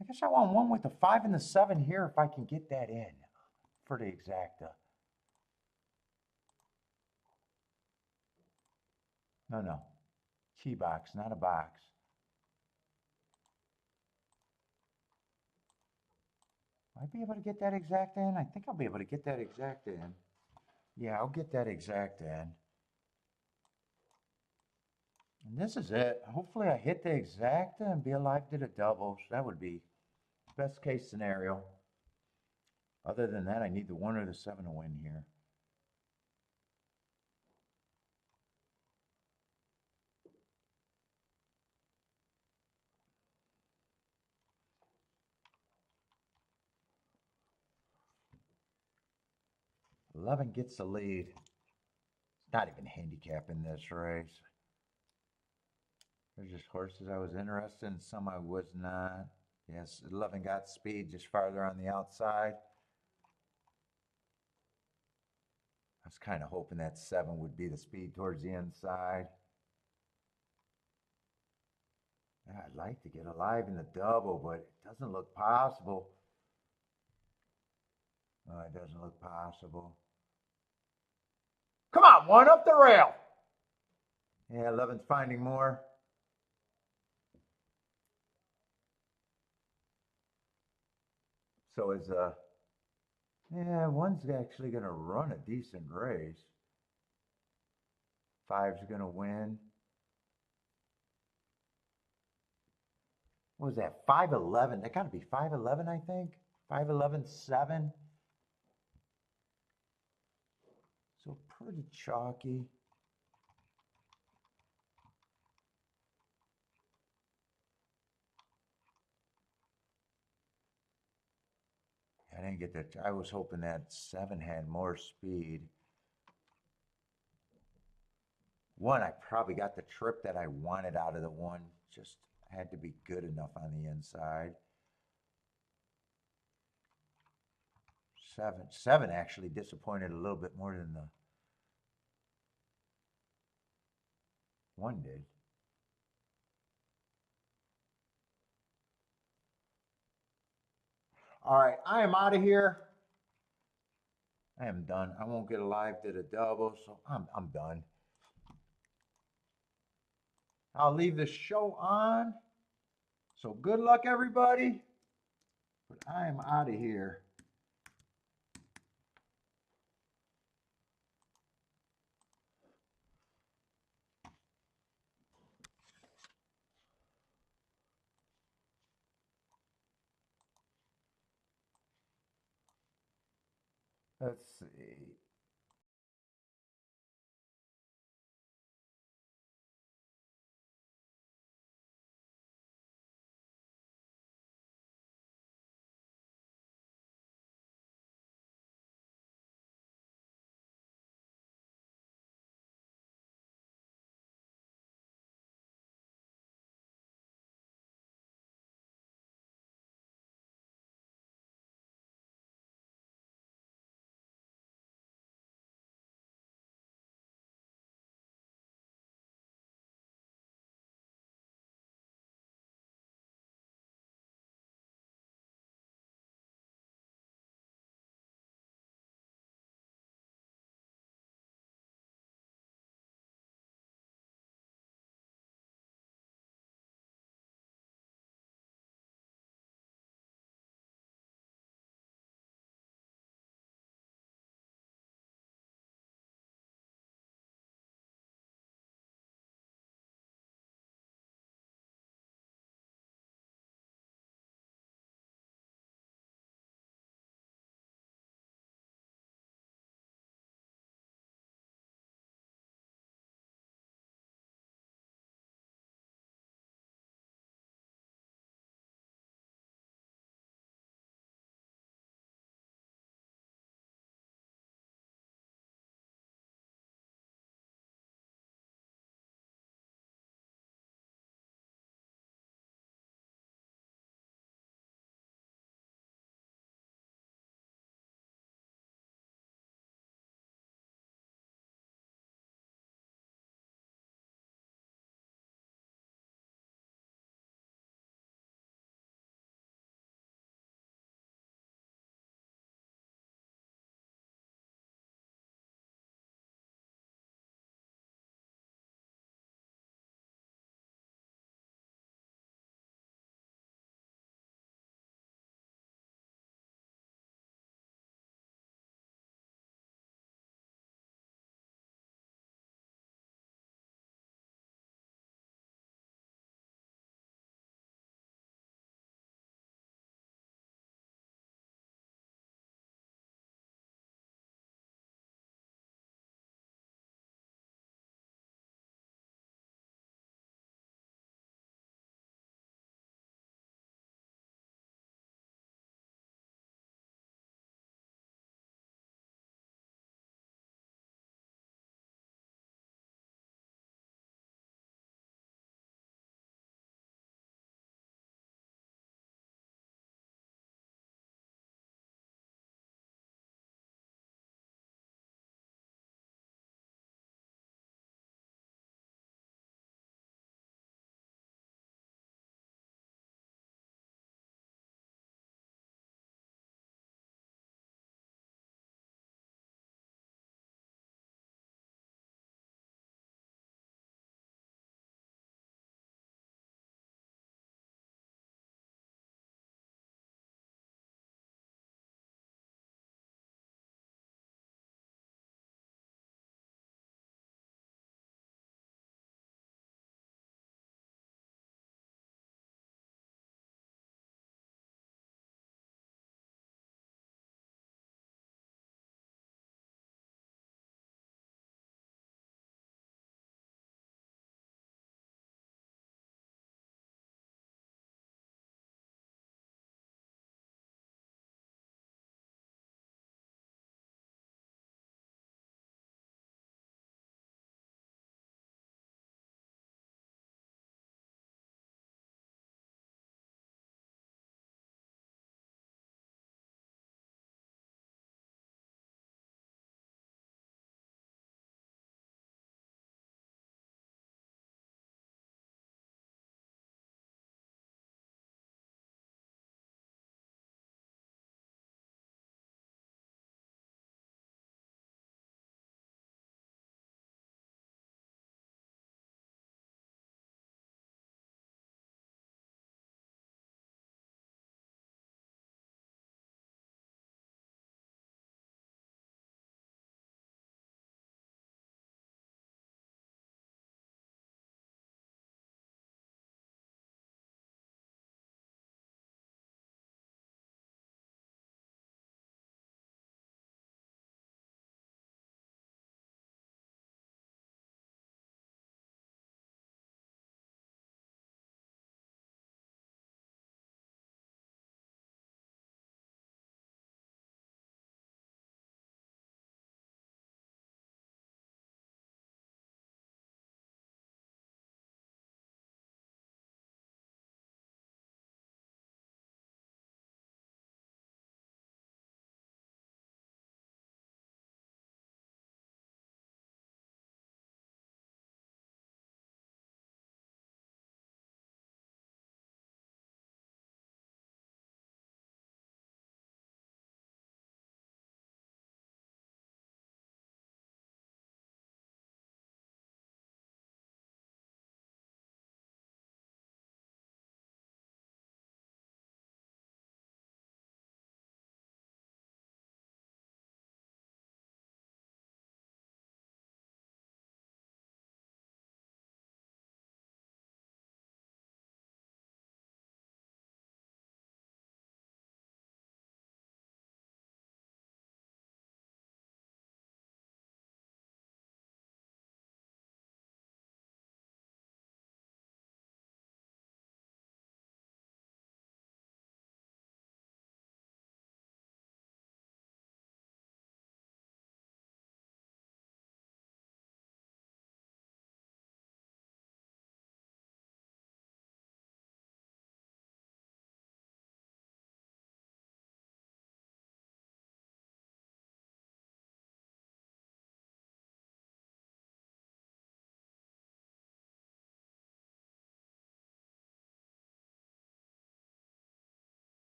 I guess I want 1 with the 5 and the 7 here if I can get that in for the exacta. No. Key box, not a box. Will I be able to get that exacta in? I think I'll be able to get that exacta in. Yeah, I'll get that exacta in. And this is it. Hopefully I hit the exacta and be alive to the doubles. That would be best case scenario. Other than that, I need the 1 or the 7 to win here. Eleven gets the lead. It's not even handicapping this race. There's just horses I was interested in, some I was not. Yes, 11 got speed just farther on the outside. I was kind of hoping that 7 would be the speed towards the inside. I'd like to get alive in the double, but it doesn't look possible. No, it doesn't look possible. Come on, one up the rail. Yeah, 11's finding more. So is yeah, one's actually gonna run a decent race. Five's gonna win. What was that? 511. That gotta be 511, I think. 511.7. So pretty chalky. I didn't get that. I was hoping that 7 had more speed. One, I probably got the trip that I wanted out of the one. Just had to be good enough on the inside. 7 actually disappointed a little bit more than the one did. All right, I am out of here. I am done. I won't get alive to the double, so I'm done. I'll leave the show on. So good luck, everybody. But I am out of here. Let's see.